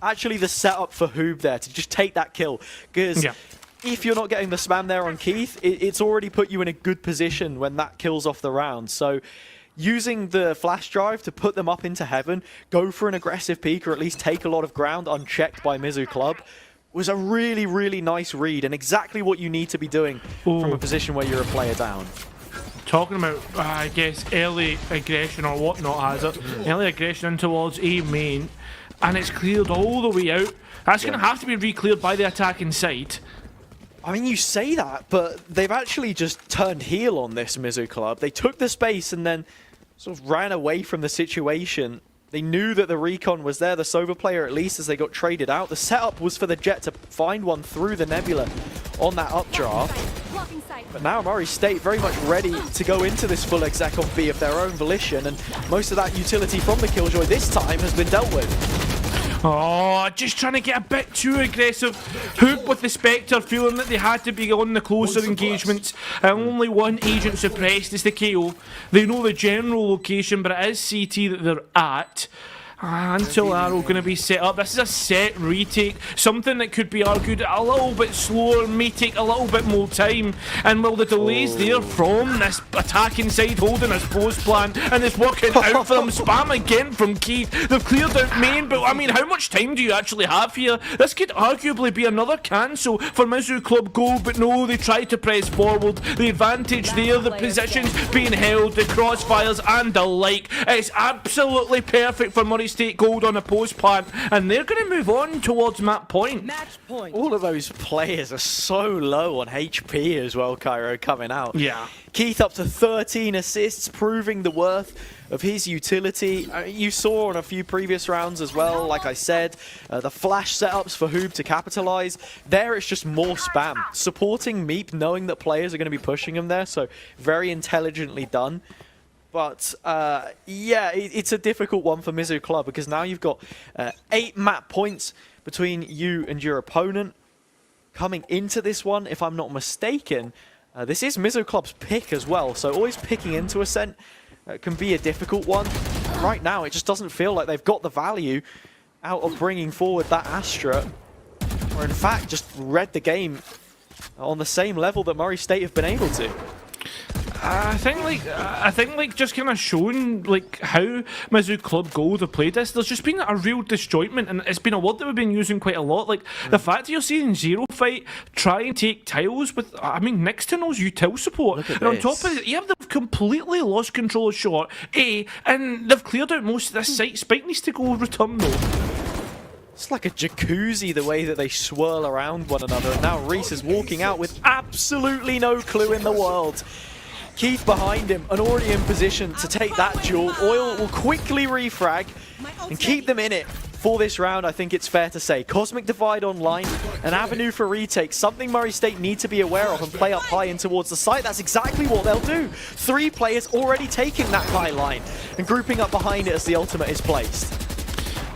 actually the setup for Hoob there to just take that kill. Because if you're not getting the spam there on Keith, it's already put you in a good position when that kills off the round. So using the flash drive to put them up into heaven, go for an aggressive peek, or at least take a lot of ground unchecked by Mizzou Club, was a really, really nice read, and exactly what you need to be doing from a position where you're a player down. Talking about, I guess, early aggression or whatnot, Hazard. Early aggression in towards A main, and it's cleared all the way out. That's going to have to be re-cleared by the attacking side. I mean, you say that, but they've actually just turned heel on this Mizzou Club. They took the space and then sort of ran away from the situation. They knew that the recon was there, the Sova player at least, as they got traded out. The setup was for the Jet to find one through the Nebula on that updraft. But now Murray State very much ready to go into this full exec on B of their own volition, and most of that utility from the Killjoy this time has been dealt with. Oh, just trying to get a bit too aggressive. Hoop with the Spectre, feeling that they had to be on the closer engagements. Only one agent suppressed is the KO. They know the general location, but it is CT that they're at. Until arrow going to be set up. This is a set retake, something that could be argued a little bit slower, may take a little bit more time. And while the delays there from this attacking side holding this post plan, and it's working out for them. Spam again from Keith. They've cleared out main, but I mean, how much time do you actually have here? This could arguably be another cancel for Mizzou Club Gold, but no, they try to press forward. The advantage there, the positions being held, the crossfires and the like. It's absolutely perfect for Murray State Gold on a post plant, and they're going to move on towards map point. Match point. All of those players are so low on HP as well, Cairo, coming out. Yeah. Keith up to 13 assists, proving the worth of his utility. You saw on a few previous rounds as well, like I said, the flash setups for Hoob to capitalize. There it's just more spam. Supporting Meep, knowing that players are going to be pushing him there, so very intelligently done. But yeah, it's a difficult one for Mizzou Club because now you've got 8 map points between you and your opponent. Coming into this one, if I'm not mistaken, this is Mizzou Club's pick as well, so always picking into Ascent can be a difficult one. Right now, it just doesn't feel like they've got the value out of bringing forward that Astra, or in fact, just read the game on the same level that Murray State have been able to. I think like just kind of showing like how Mizzou Club Gold have played this. There's just been a real disjointment, and it's been a word that we've been using quite a lot. Like the fact that you're seeing Zero Fight try and take tiles with, I mean, next to knows util support, and on top of it, yeah, they've completely lost control of short and they've cleared out most of this site. Spike needs to go return though. It's like a jacuzzi the way that they swirl around one another, and now Reese is walking out with absolutely no clue in the world. Keith behind him and already in position to take that duel. Oil will quickly refrag and keep them in it for this round, I think it's fair to say. Cosmic Divide online, an avenue for retake, something Murray State need to be aware of and play up high in towards the site. That's exactly what they'll do. 3 players already taking that high line and grouping up behind it as the ultimate is placed.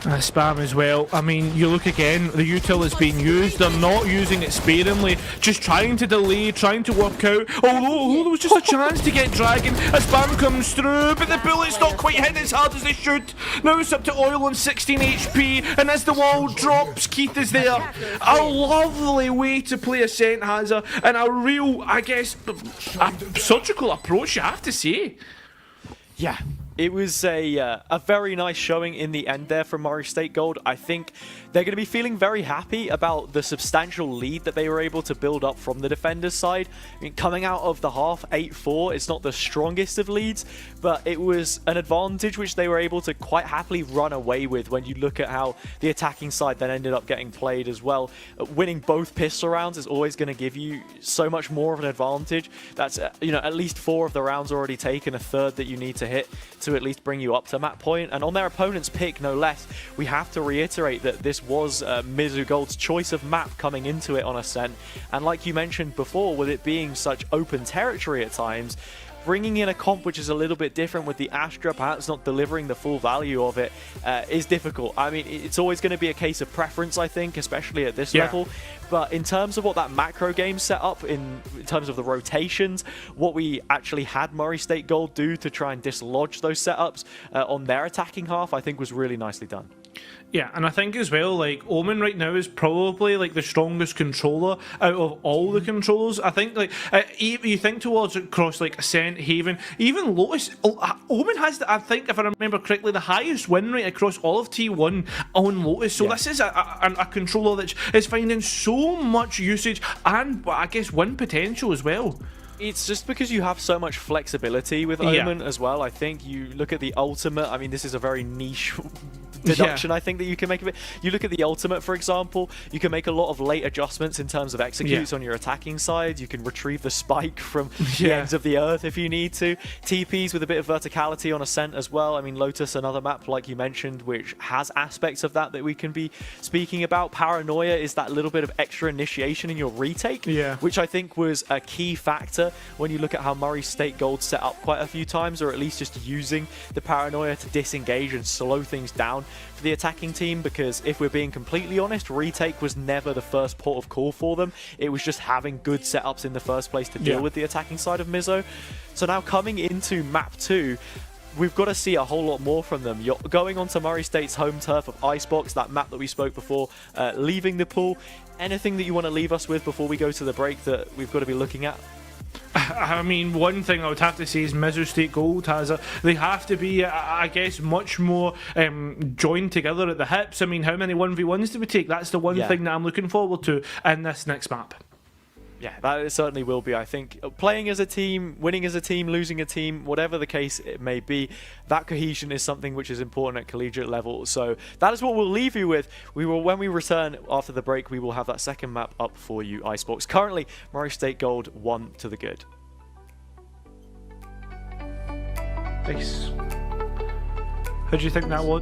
Spam as well. I mean, you look again, the util is being used. They're not using it sparingly, just trying to delay, trying to work out. Although there was just a chance to get Dragon. A spam comes through, but the bullet's not quite hitting as hard as they should. Now it's up to Oil on 16 HP, and as the wall drops, Keith is there. A lovely way to play Ascent, Hazza, and a real, I guess, a surgical approach, you have to say. Yeah. It was a very nice showing in the end there from Murray State Gold. I think they're going to be feeling very happy about the substantial lead that they were able to build up from the defenders' side. I mean, coming out of the half 8-4, it's not the strongest of leads, but it was an advantage which they were able to quite happily run away with when you look at how the attacking side then ended up getting played as well. Winning both pistol rounds is always going to give you so much more of an advantage. That's, you know, at least 4 of the rounds already taken, a third that you need to hit to at least bring you up to map point. And on their opponent's pick, no less, we have to reiterate that this was Mizzou Gold's choice of map coming into it on Ascent. And like you mentioned before, with it being such open territory at times, bringing in a comp which is a little bit different with the Astra, perhaps not delivering the full value of it, is difficult. I mean, it's always going to be a case of preference, I think, especially at this level. But in terms of what that macro game set up, in terms of the rotations, what we actually had Murray State Gold do to try and dislodge those setups on their attacking half, I think was really nicely done. Yeah, and I think as well, like, Omen right now is probably like the strongest controller out of all the controllers. I think, like, you think towards across like Ascent, Haven, even Lotus. Omen has, I think, if I remember correctly, the highest win rate across all of T1 on Lotus. So this is a controller that is finding so much usage and, I guess, win potential as well. It's just because you have so much flexibility with Omen as well. I think you look at the ultimate. I mean, this is a very niche deduction, I think, that you can make of it. You look at the ultimate, for example, you can make a lot of late adjustments in terms of executes on your attacking side. You can retrieve the spike from the ends of the earth if you need to. TPs with a bit of verticality on Ascent as well. I mean, Lotus, another map, like you mentioned, which has aspects of that we can be speaking about. Paranoia is that little bit of extra initiation in your retake, which I think was a key factor when you look at how Murray State Gold set up quite a few times, or at least just using the Paranoia to disengage and slow things down for the attacking team. Because if we're being completely honest, retake was never the first port of call for them. It was just having good setups in the first place to deal with the attacking side of Mizzou. So now coming into map 2, we've got to see a whole lot more from them. You're going onto Murray State's home turf of Icebox, that map that we spoke before, leaving the pool. Anything that you want to leave us with before we go to the break that we've got to be looking at? I mean, one thing I would have to say is Mizzou State Gold they have to be, I guess, much more joined together at the hips. I mean, how many 1v1s do we take? That's the one thing that I'm looking forward to in this next map. Yeah, that it certainly will be. I think playing as a team, winning as a team, losing a team, whatever the case it may be, that cohesion is something which is important at collegiate level. So that is what we'll leave you with. When we return after the break, we will have that second map up for you, Icebox. Currently, Murray State Gold 1 to the good. Nice. How do you think that was?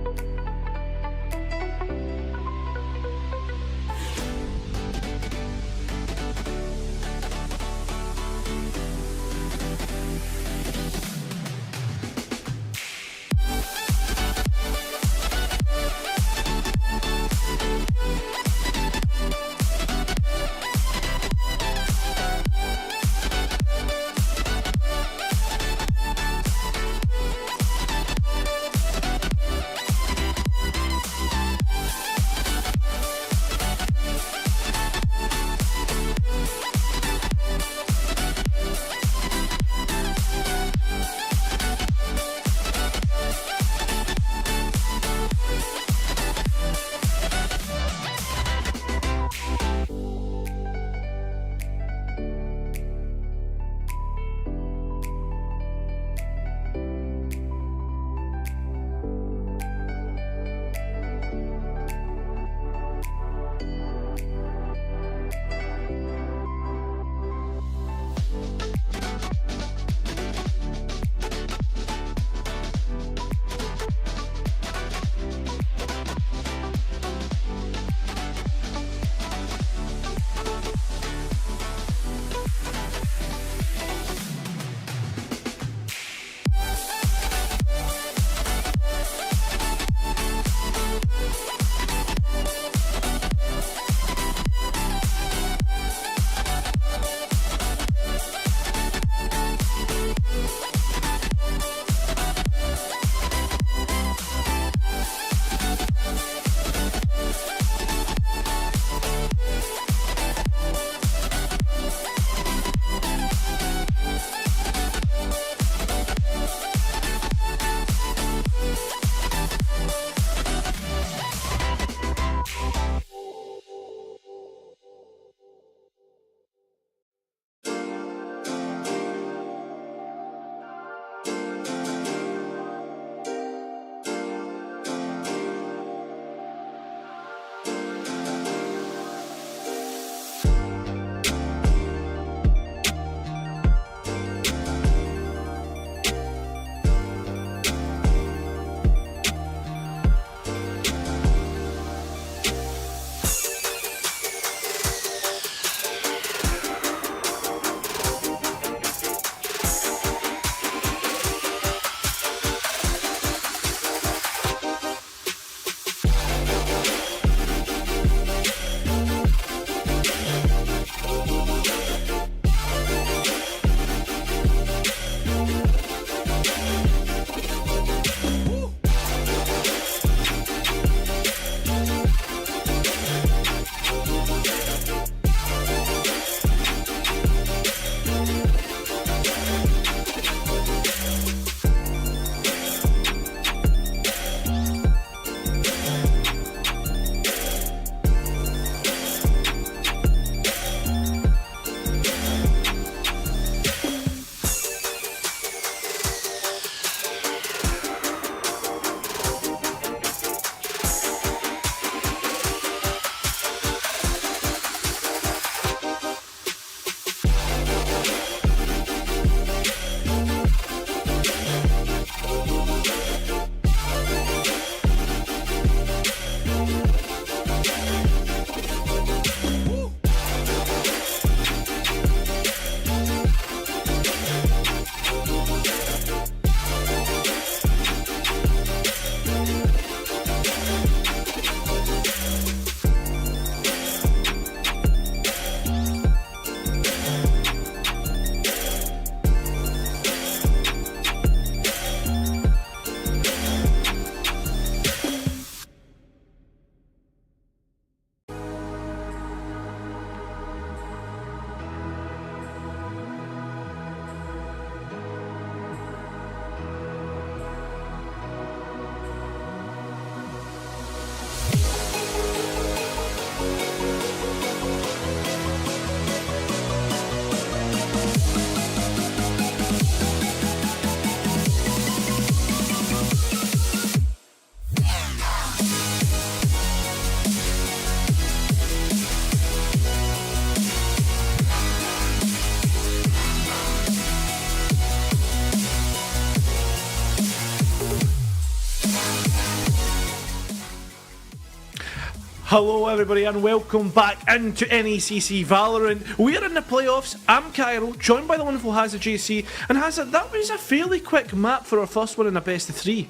Hello everybody and welcome back into NECC Valorant. We're in the playoffs. I'm Cairo, joined by the wonderful Hazza JC. And Hazza, that was a fairly quick map for our first one in a best of 3.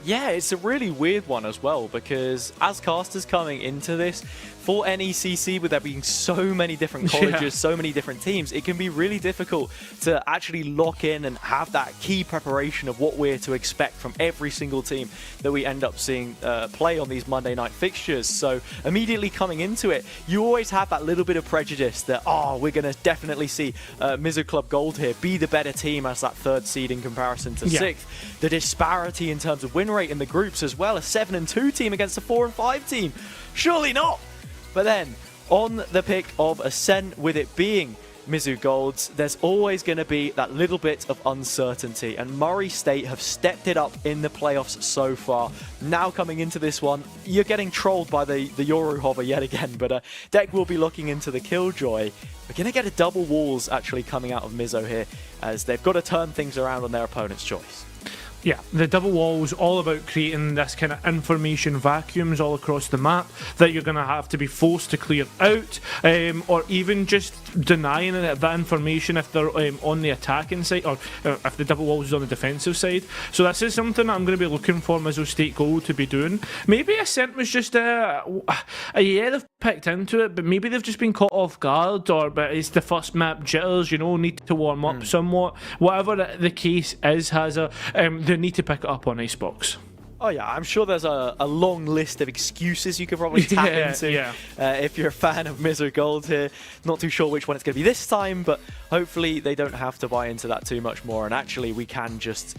Yeah, it's a really weird one as well, because as casters coming into this, for NECC, with there being so many different colleges, so many different teams, it can be really difficult to actually lock in and have that key preparation of what we're to expect from every single team that we end up seeing play on these Monday night fixtures. So immediately coming into it, you always have that little bit of prejudice that, we're going to definitely see Mizzou Club Gold here be the better team as that 3rd seed in comparison to 6th. The disparity in terms of win rate in the groups as well, a 7-2 team against a 4-5 team. Surely not! But then, on the pick of Ascent, with it being Mizzou Golds, there's always going to be that little bit of uncertainty, and Murray State have stepped it up in the playoffs so far. Now coming into this one, you're getting trolled by the Yoru hover yet again, but Deck will be looking into the Killjoy. We're going to get a double walls actually coming out of Mizzou here, as they've got to turn things around on their opponent's choice. Yeah, the double wall's all about creating this kind of information vacuums all across the map that you're going to have to be forced to clear out, or even just denying that information if they're on the attacking side, or if the double wall is on the defensive side. So this is something I'm going to be looking for Mizzou State Gold to be doing. Maybe Ascent was just yeah, they've picked into it, but maybe they've just been caught off guard, or but it's the first map jitters, you know, need to warm up somewhat. Whatever the case is, they need to pick it up on Icebox. Oh yeah, I'm sure there's a long list of excuses you could probably tap into if you're a fan of Mizzou Gold here. Not too sure which one it's going to be this time, but hopefully they don't have to buy into that too much more, and actually we can just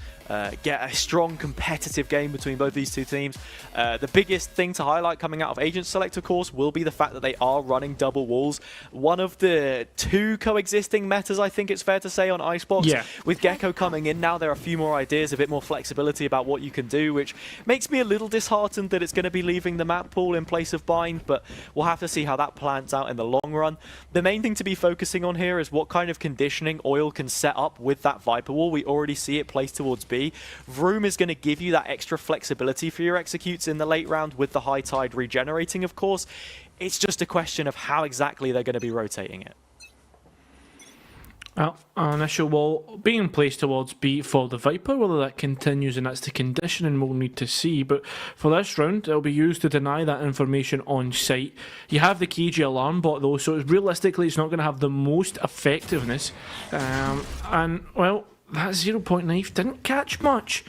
get a strong competitive game between both these two teams. The biggest thing to highlight coming out of Agent Select, of course, will be the fact that they are running double walls. One of the 2 coexisting metas, I think it's fair to say, on Icebox. Yeah. With Gecko coming in now, there are a few more ideas, a bit more flexibility about what you can do, which makes me a little disheartened that it's going to be leaving the map pool in place of Bind, but we'll have to see how that plans out in the long run. The main thing to be focusing on here is what kind of conditioning Oil can set up with that Viper Wall. We already see it placed towards B. Vroom is going to give you that extra flexibility for your executes in the late round, with the high tide regenerating, of course. It's just a question of how exactly they're going to be rotating it. Well, an initial wall being placed towards B for the Viper. Whether that continues, and that's the conditioning we'll need to see. But for this round, it'll be used to deny that information on site. You have the KG alarm bot though, so realistically it's not going to have the most effectiveness. And, well, that 0-point knife didn't catch much.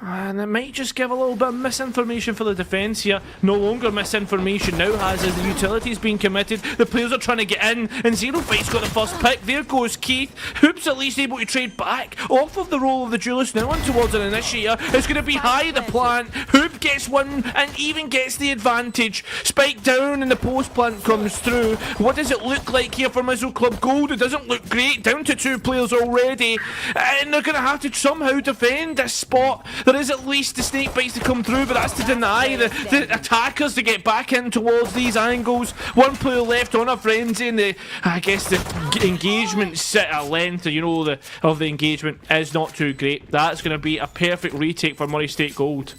And it might just give a little bit of misinformation for the defence here. No longer misinformation now, as the utility's been committed. The players are trying to get in, and Zero Fight's got the first pick. There goes Keith. Hoop's at least able to trade back off of the role of the duelist now on towards an initiator. It's going to be high the plant. Hoop gets one and even gets the advantage. Spike down and the post plant comes through. What does it look like here for Mizzou Club Gold? It doesn't look great. Down to 2 players already, and they're going to have to somehow defend this spot. There is at least the snake bites to come through, but that's to deny the attackers to get back in towards these angles. 1 player left on a frenzy, and I guess the engagement length, you know, of the engagement is not too great. That's going to be a perfect retake for Murray State Gold.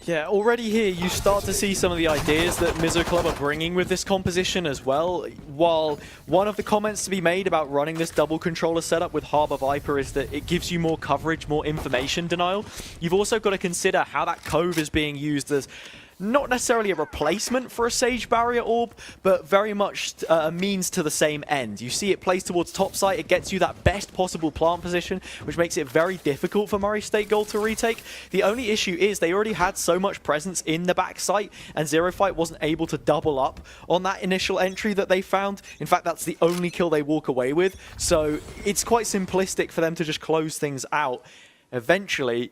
Yeah, already here you start to see some of the ideas that Mizzou Club are bringing with this composition as well. While one of the comments to be made about running this double controller setup with Harbor Viper is that it gives you more coverage, more information denial, you've also got to consider how that Cove is being used as not necessarily a replacement for a Sage Barrier Orb, but very much a means to the same end. You see it placed towards top site, it gets you that best possible plant position, which makes it very difficult for Murray State Gold to retake. The only issue is they already had so much presence in the back site, and Zero Fight wasn't able to double up on that initial entry that they found. In fact, that's the only kill they walk away with, so it's quite simplistic for them to just close things out eventually.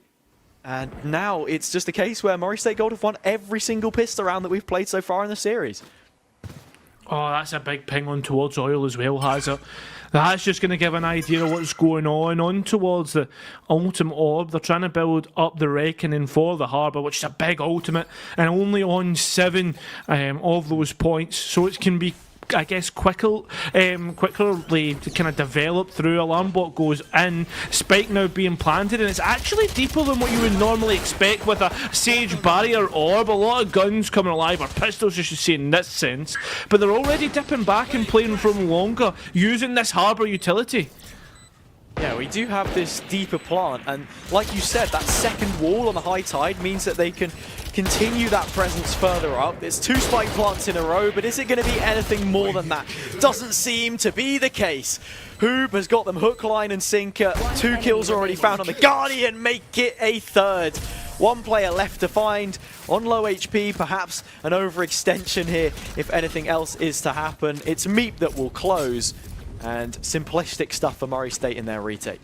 And now it's just a case where Murray State Gold have won every single pistol round that we've played so far in the series. Oh, that's a big ping on towards Oil as well, Hazza. That's just going to give an idea of what's going on towards the ultimate orb. They're trying to build up the reckoning for the Harbour, which is a big ultimate, and only on 7 of those points. So it can be I guess, quickly to kind of develop through. Alarm bot goes in, spike now being planted, and it's actually deeper than what you would normally expect with a Sage barrier orb. A lot of guns coming alive, or pistols I should say in this sense, but they're already dipping back and playing from longer, using this harbour utility. Yeah, we do have this deeper plant, and like you said, that second wall on the high tide means that they can continue that presence further up. It's 2 spike plants in a row, but is it going to be anything more than that? Doesn't seem to be the case. Hoob has got them hook, line, and sinker. 2 kills already found on the Guardian, make it a third. 1 player left to find on low HP, perhaps an overextension here if anything else is to happen. It's Meep that will close, and simplistic stuff for Murray State in their retake.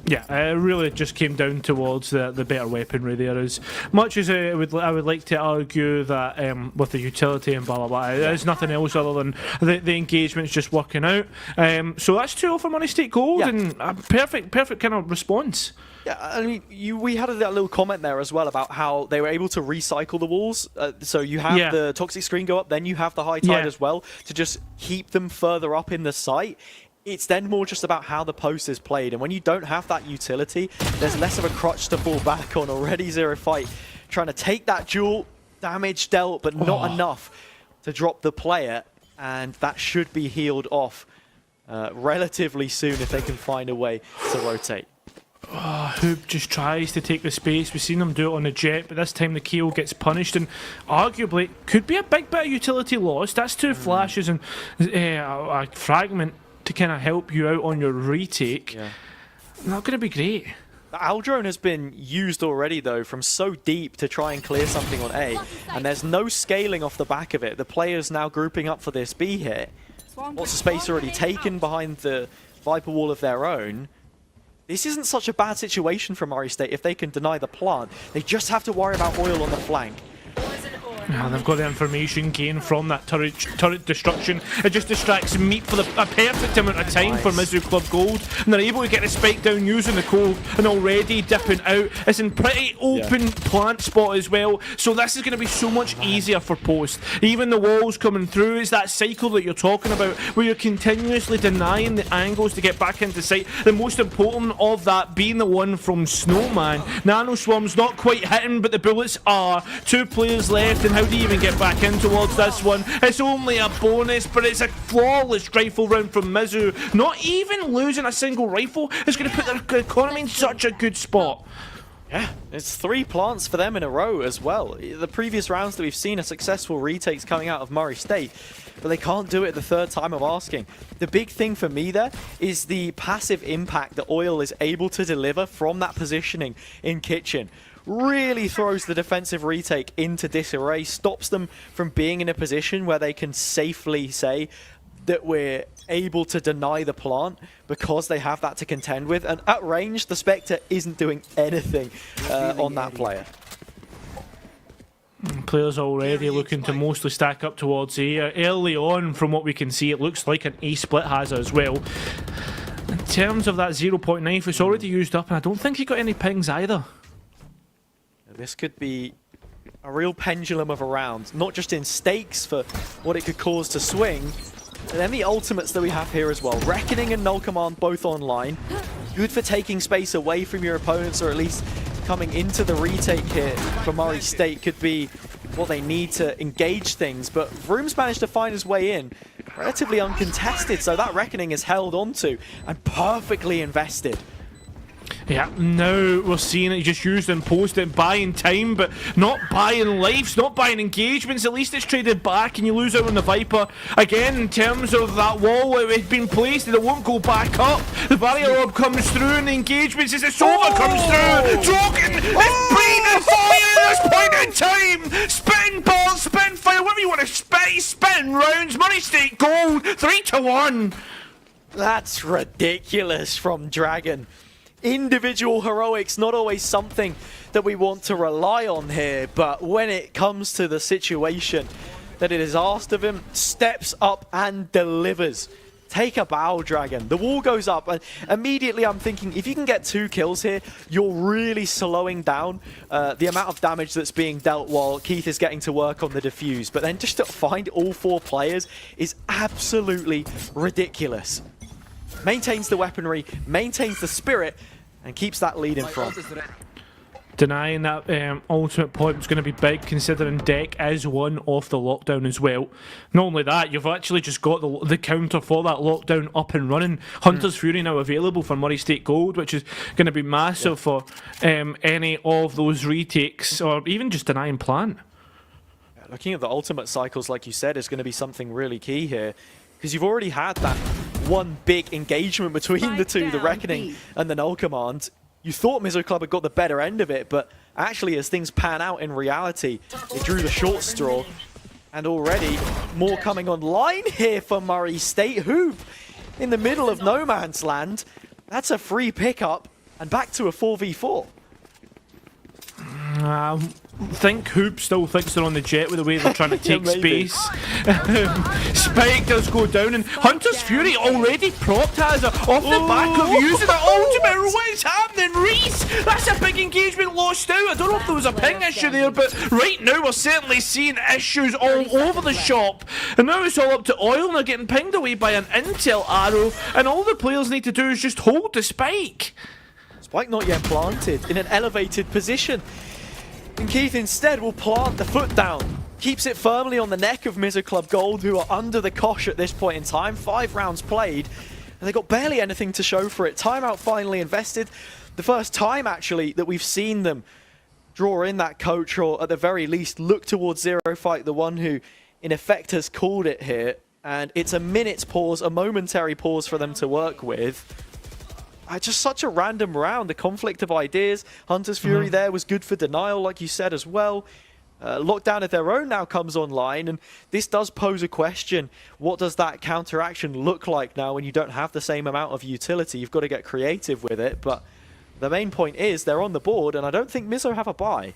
Yeah, it really just came down towards the better weaponry there. As much as I would like to argue that with the utility and blah blah blah, there's nothing else other than the engagement's just working out. So that's 2-0 for Murray State Gold, and a perfect kind of response. Yeah, I mean, we had that little comment there as well about how they were able to recycle the walls. So you have the toxic screen go up, then you have the high tide as well to just keep them further up in the site. It's then more just about how the post is played, and when you don't have that utility, there's less of a crutch to fall back on. Already Zero Fight trying to take that duel, damage dealt, but not enough to drop the player, and that should be healed off relatively soon if they can find a way to rotate. Hoob just tries to take the space. We've seen him do it on the jet, but this time the KO gets punished, and arguably could be a big bit of utility lost. That's 2 flashes and a fragment to kind of help you out on your retake. Not going to be great. The Aldrone has been used already, though, from so deep to try and clear something on A, and there's no scaling off the back of it. The players now grouping up for this B hit. Lots of space already taken behind the Viper wall of their own. This isn't such a bad situation for Murray State if they can deny the plant. They just have to worry about oil on the flank. They've got the information gained from that turret destruction. It just distracts Meat for a perfect amount of time for Mizzou Club Gold, and they're able to get the spike down using the cold and already dipping out. It's in pretty open plant spot as well, so this is going to be so much easier for post. Even the walls coming through, it's that cycle that you're talking about where you're continuously denying the angles to get back into sight. The most important of that being the one from Snowman. Nano Swarm's not quite hitting, but the bullets are. 2 players left, and how do you even get back in towards this one? It's only a bonus, but it's a flawless rifle round from Mizzou. Not even losing a single rifle is going to put their economy in such a good spot. Yeah, it's 3 plants for them in a row as well. The previous rounds that we've seen are successful retakes coming out of Murray State, but they can't do it the 3rd time of asking. The big thing for me there is the passive impact that Oil is able to deliver from that positioning in Kitchen. Really throws the defensive retake into disarray, stops them from being in a position where they can safely say that we're able to deny the plant because they have that to contend with. And at range, the Spectre isn't doing anything on that player. Players already looking to mostly stack up towards A. Early on, from what we can see, it looks like an A split has as well. In terms of that 0.9, knife, it's already used up, and I don't think he got any pings either. This could be a real pendulum of a round, not just in stakes for what it could cause to swing, but then the ultimates that we have here as well. Reckoning and Null Command both online. Good for taking space away from your opponents, or at least coming into the retake here for Murray State could be what they need to engage things. But Vroom's managed to find his way in, relatively uncontested, so that Reckoning is held onto and perfectly invested. Yeah, now we're seeing it just used and posted, buying time, but not buying lives, not buying engagements. At least it's traded back, and you lose out on the Viper. Again, in terms of that wall, it had been placed, and it won't go back up. The barrier orb comes through, and the engagements as the Sova comes through. Joking! It's breathing fire at this point in time! Spitting balls, spitting fire, whatever you want to spit, he's spitting rounds. Murray State Gold, 3-1. That's ridiculous from Dragon. Individual heroics, not always something that we want to rely on here, but when it comes to the situation that it is asked of him, steps up and delivers. Take a bow, Dragon. The wall goes up, and immediately I'm thinking, if you can get 2 kills here, you're really slowing down the amount of damage that's being dealt while Keith is getting to work on the defuse. But then just to find all 4 players is absolutely ridiculous. Maintains the weaponry, maintains the spirit, and keeps that lead in front. Denying that ultimate point was going to be big, considering Deck is one off the lockdown as well. Not only that, you've actually just got the counter for that lockdown up and running. Hunter's Fury now available for Murray State Gold, which is going to be massive for any of those retakes, or even just denying plant. Looking at the ultimate cycles, like you said, is going to be something really key here, because you've already had that one big engagement between the two, the Reckoning and the Null Command. You thought Mizzou Club had got the better end of it, but actually as things pan out in reality, it drew the short straw. And already more coming online here for Murray State. Hoop in the middle of no man's land. That's a free pickup and back to a 4v4. Think Hoop still thinks they're on the jet with the way they're trying to take space. Spike does go down, and Hunter's Fury already propped has off the back of using the ultimate. What's happening, Reese? That's a big engagement lost out. I don't know if there was a ping issue there, but right now we're certainly seeing issues all over the shop. And now it's all up to Oil, and they're getting pinged away by an intel arrow, and all the players need to do is just hold the spike. Spike not yet planted in an elevated position. And Keith instead will plant the foot down. Keeps it firmly on the neck of Mizzou Club Gold, who are under the cosh at this point in time. 5 rounds played, and they got barely anything to show for it. Timeout finally invested. The first time, actually, that we've seen them draw in that coach, or at the very least, look towards Zero Fight, the one who, in effect, has called it here. And it's a minute's pause, a momentary pause for them to work with. Just such a random round, the conflict of ideas. Hunter's Fury there was good for denial, like you said as well. Lockdown of their own now comes online, and this does pose a question. What does that counteraction look like now when you don't have the same amount of utility? You've got to get creative with it, but the main point is they're on the board, and I don't think Mizzou have a bye.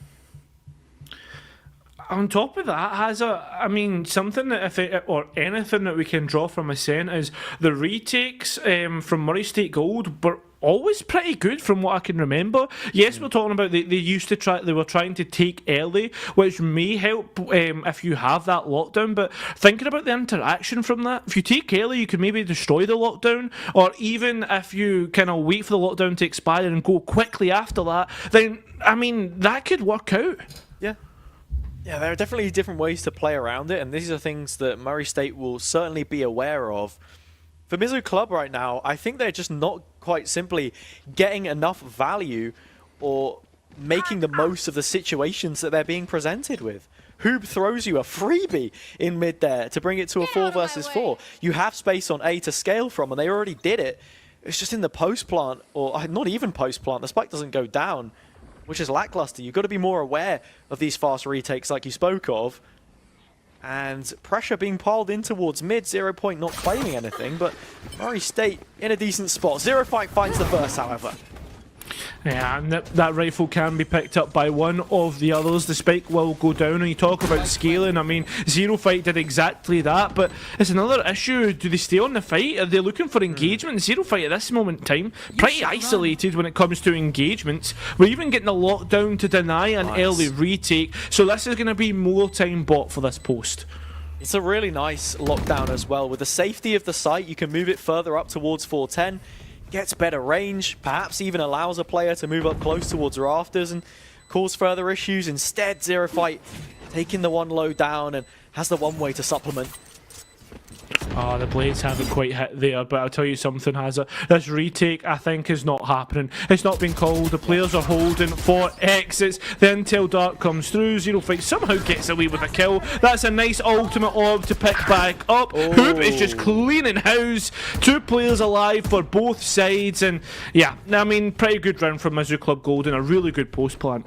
On top of that, something that or anything that we can draw from Ascent is the retakes from Murray State Gold were always pretty good from what I can remember. Yes, we're talking about they were trying to take early, which may help if you have that lockdown, but thinking about the interaction from that, if you take early, you could maybe destroy the lockdown, or even if you kind of wait for the lockdown to expire and go quickly after that, then, that could work out. Yeah, there are definitely different ways to play around it, and these are things that Murray State will certainly be aware of. For Mizzou Club right now, I think they're just not quite simply getting enough value or making the most of the situations that they're being presented with. Hoob throws you a freebie in mid there to bring it to a 4 versus 4. You have space on A to scale from, and they already did it. It's just in the post-plant, or not even post-plant, the spike doesn't go down, which is lackluster. You've got to be more aware of these fast retakes like you spoke of. And pressure being piled in towards mid. 0 Point not claiming anything, but Murray State in a decent spot. 0 Fight finds the burst, however. Yeah, and that rifle can be picked up by one of the others. The spike will go down, and you talk about scaling. Zero Fight did exactly that, but it's another issue. Do they stay on the fight? Are they looking for engagement? Zero Fight at this moment in time, pretty isolated when it comes to engagements. We're even getting a lockdown to deny an early retake, so this is going to be more time bought for this post. It's a really nice lockdown as well. With the safety of the site, you can move it further up towards 410. Gets better range, perhaps even allows a player to move up close towards rafters and cause further issues. Instead, Zero Fight taking the one low down and has the one way to supplement. Oh, the blades haven't quite hit there, but I'll tell you something, Hazza. This retake, I think, is not happening. It's not been called. The players are holding for exits. The intel dart comes through. Zero Fight somehow gets away with a kill. That's a nice ultimate orb to pick back up. Hoop is just cleaning house. 2 players alive for both sides. And yeah, pretty good round from Mizzou Club Gold and a really good post plant.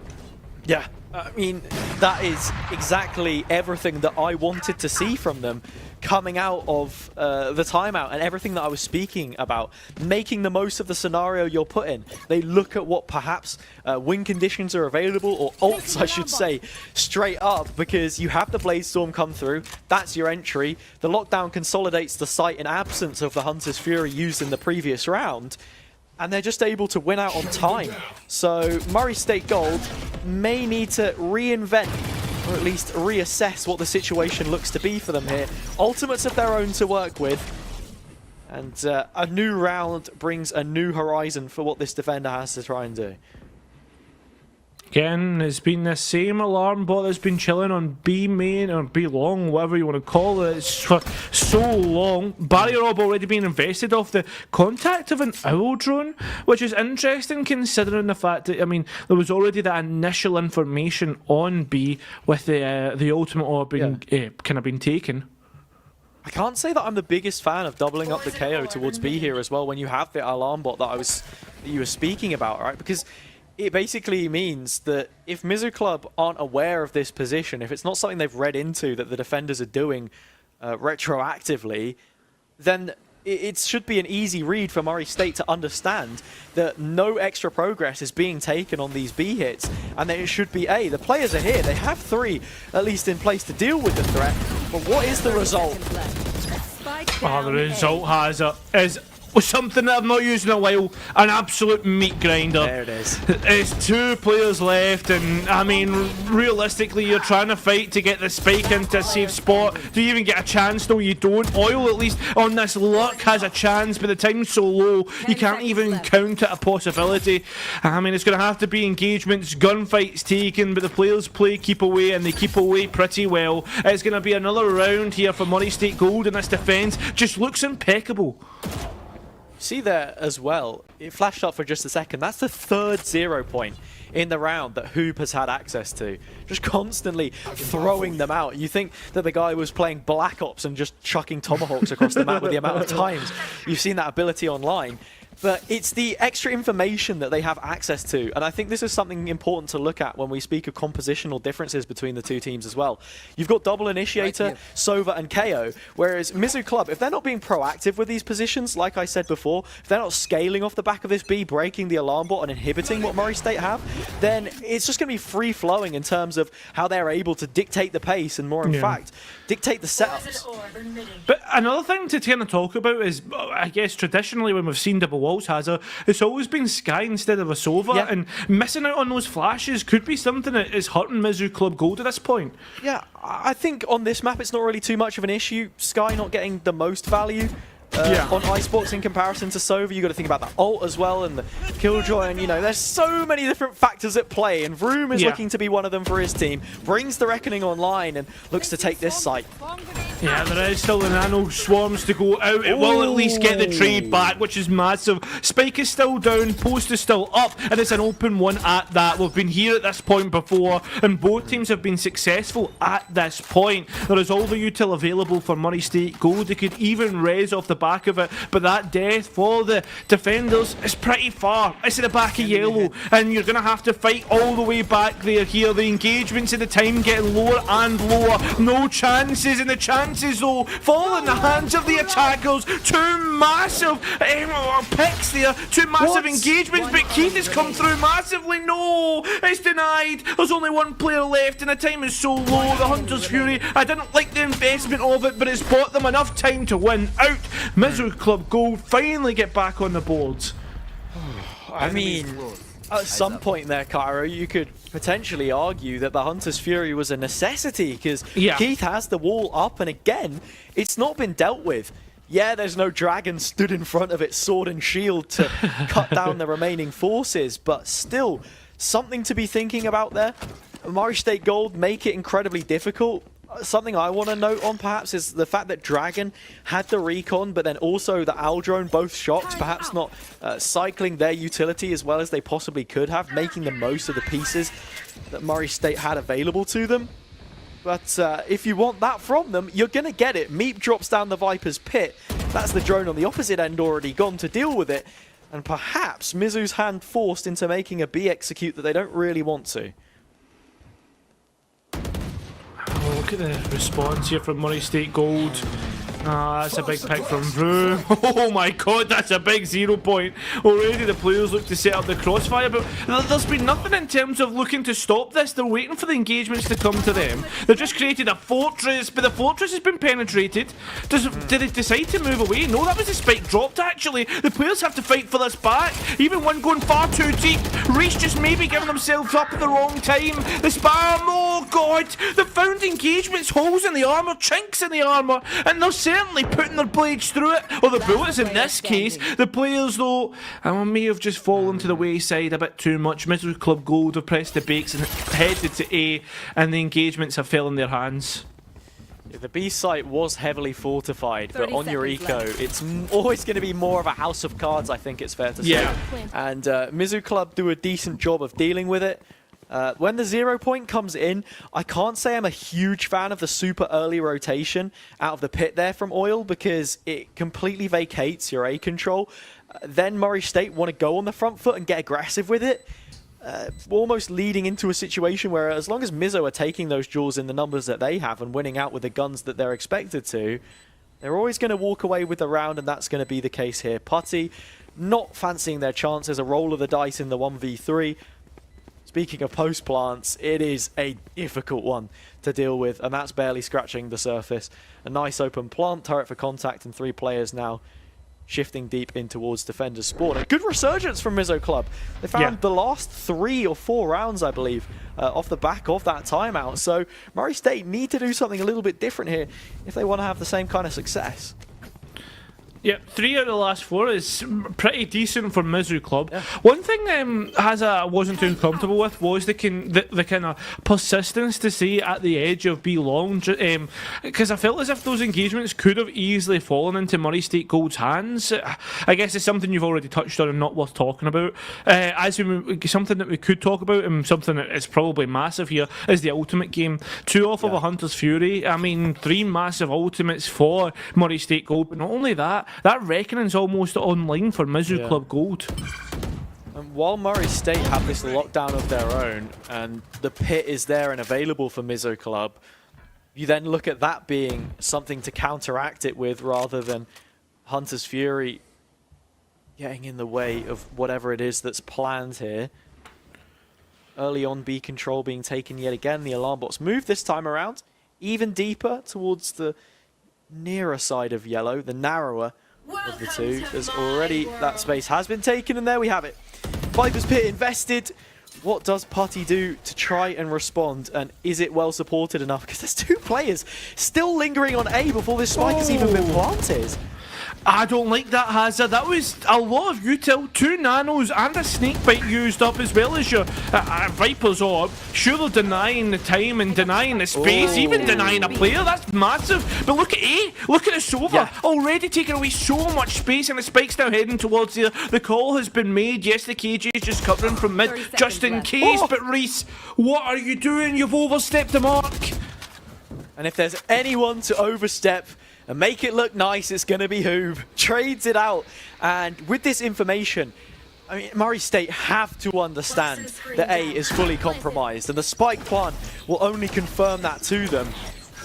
Yeah, I mean, that is exactly everything that I wanted to see from them coming out of the timeout, and everything that I was speaking about, making the most of the scenario you're put in. They look at what perhaps win conditions are available, or ults I should say, straight up, because you have the Blade Storm come through, that's your entry. The lockdown consolidates the site in absence of the Hunter's Fury used in the previous round, and they're just able to win out on time. So Murray State Gold may need to reinvent, or at least reassess what the situation looks to be for them here. Ultimates of their own to work with, and a new round brings a new horizon for what this defender has to try and do. Again, it's been the same alarm bot that's been chilling on B main, or B long, whatever you want to call it. It's for so long. Barrier orb already being invested off the contact of an owl drone, which is interesting considering the fact that, I mean, there was already that initial information on B with the ultimate orb being kind of been taken. I can't say that I'm the biggest fan of doubling up the KO towards B here as well when you have the alarm bot that you were speaking about, right? Because it basically means that if Mizzou Club aren't aware of this position, if it's not something they've read into that the defenders are doing retroactively, then it should be an easy read for Murray State to understand that no extra progress is being taken on these B hits, and that it should be the players are here, they have 3 at least in place to deal with the threat, but what is the result? Well, the result is something that I've not used in a while, an absolute meat grinder. There it is. It's 2 players left, and I mean, realistically, you're trying to fight to get the spike into a safe spot. Do you even get a chance? No, you don't. Oil, at least on this luck, has a chance, but the time's so low, you can't even count it a possibility. I mean, it's going to have to be engagements, gunfights taken, but the players keep away, and they keep away pretty well. It's going to be another round here for Murray State Gold, and this defense just looks impeccable. See there as well, it flashed up for just a second. That's the 3rd 0 point in the round that Hoop has had access to. Just constantly throwing them out. You think that the guy was playing Black Ops and just chucking tomahawks across the map with the amount of times you've seen that ability online. But it's the extra information that they have access to, and I think this is something important to look at when we speak of compositional differences between the 2 teams as well. You've got Double Initiator, Sova and KO, whereas Mizzou Club, if they're not being proactive with these positions, like I said before, if they're not scaling off the back of this B, breaking the alarm bot and inhibiting what Murray State have, then it's just going to be free-flowing in terms of how they're able to dictate the pace and more in fact, dictate the setups. But another thing to kind of talk about is, I guess traditionally when we've seen double walls Hazard, it's always been Sky instead of a Sova, and missing out on those flashes could be something that is hurting Mizzou Club Gold at this point. Yeah, I think on this map it's not really too much of an issue. Sky not getting the most value on Icebox in comparison to Sova. You got to think about the ult as well and the Killjoy, and you know, there's so many different factors at play, and Vroom is looking to be one of them for his team. Brings the Reckoning online and looks to take this site. Yeah, there is still the nano swarms to go out. It will at least get the trade back, which is massive. Spike is still down, post is still up, and it's an open one at that. We've been here at this point before, and both teams have been successful at this point. There is all the util available for Murray State Gold. They could even raise off the back of it, but that death for the defenders is pretty far. It's at the back of yellow, and you're going to have to fight all the way back there here. The engagements at the time getting lower and lower. No chances, and the chances though fall in the hands of the attackers. 2 massive picks there, 2 massive engagements, but Keith has come through massively. No, it's denied. There's only 1 player left, and the time is so low. The Hunter's Fury, I didn't like the investment of it, but it's bought them enough time to win out. Mizzou Club Gold finally get back on the boards. I mean, at some point there, Cairo, you could potentially argue that the Hunter's Fury was a necessity, because Keith has the wall up, and again, it's not been dealt with. Yeah, there's no dragon stood in front of it, sword and shield, to cut down the remaining forces, but still, something to be thinking about there. Murray State Gold make it incredibly difficult. Something I want to note on perhaps is the fact that Dragon had the recon, but then also the Owl Drone, both shocked, perhaps not cycling their utility as well as they possibly could have, making the most of the pieces that Murray State had available to them. But if you want that from them, you're going to get it. Meep drops down the Viper's pit. That's the drone on the opposite end already gone to deal with it. And perhaps Mizzou's hand forced into making a B execute that they don't really want to. look at the response here from Murray State Gold. That's a big pick from Vroom. Oh my god, that's a big 0 point. Already the players look to set up the crossfire, but there's been nothing in terms of looking to stop this. They're waiting for the engagements to come to them. They've just created a fortress, but the fortress has been penetrated. Did they decide to move away? No, that was the spike dropped actually. The players have to fight for this back. Even one going far too deep. Reese just maybe giving themselves up at the wrong time. The spam, oh god. They found engagements, holes in the armour, chinks in the armour, and they're certainly putting their blades through it, or the bullets in this case. The players though, may have just fallen to the wayside a bit too much. Mizzou Club Gold have pressed the brakes and headed to A, and the engagements have fell in their hands. The B site was heavily fortified, but on your eco, it's always going to be more of a house of cards, I think it's fair to say. Yeah. And Mizzou Club do a decent job of dealing with it. When the 0 point comes in, I can't say I'm a huge fan of the super early rotation out of the pit there from Oil, because it completely vacates your A control. Then Murray State want to go on the front foot and get aggressive with it. Almost leading into a situation where as long as Mizzou are taking those duels in the numbers that they have and winning out with the guns that they're expected to, they're always going to walk away with the round, and that's going to be the case here. Putty not fancying their chances, a roll of the dice in the 1v3. Speaking of post plants, it is a difficult one to deal with, and that's barely scratching the surface. A nice open plant, turret for contact, and 3 players now shifting deep in towards defender's spawn. A good resurgence from Mizzou Club. They found the last 3 or 4 rounds, I believe, off the back of that timeout. So Murray State need to do something a little bit different here if they want to have the same kind of success. Yeah, 3 out of the last 4 is pretty decent for Mizzou Club. Yeah. One thing I wasn't too comfortable with was the kind of persistence to stay at the edge of B long, because I felt as if those engagements could have easily fallen into Murray State Gold's hands. I guess it's something you've already touched on and not worth talking about. Something that we could talk about, and something that is probably massive here, is the ultimate game. 2 off of a Hunter's Fury. I mean, 3 massive ultimates for Murray State Gold, but not only that, that reckoning's almost online for Mizzou Club Gold. And while Murray State have this lockdown of their own, and the pit is there and available for Mizzou Club, you then look at that being something to counteract it with, rather than Hunter's Fury getting in the way of whatever it is that's planned here. Early on B control being taken yet again. The alarm bots move this time around, even deeper towards the nearer side of yellow, the narrower of the two. There's already, that space has been taken, and there we have it. Viper's Pit invested. What does Putty do to try and respond, and is it well supported enough? Because there's 2 players still lingering on A before this spike has even been planted. I don't like that, Hazard. That was a lot of util. 2 nanos and a snake bite used up, as well as your Viper's orb. Sure, they're denying the time and denying the space, even denying a player. That's massive. But look at A. Look at the Sova. Already taking away so much space, and the spike's now heading towards there. The call has been made. Yes, the KJ is just covering from mid, just in case. But Reese, what are you doing? You've overstepped the mark. And if there's anyone to overstep and make it look nice, it's going to be Hoob. Trades it out. And with this information, I mean, Murray State have to understand that A is fully compromised, and the spike plant will only confirm that to them.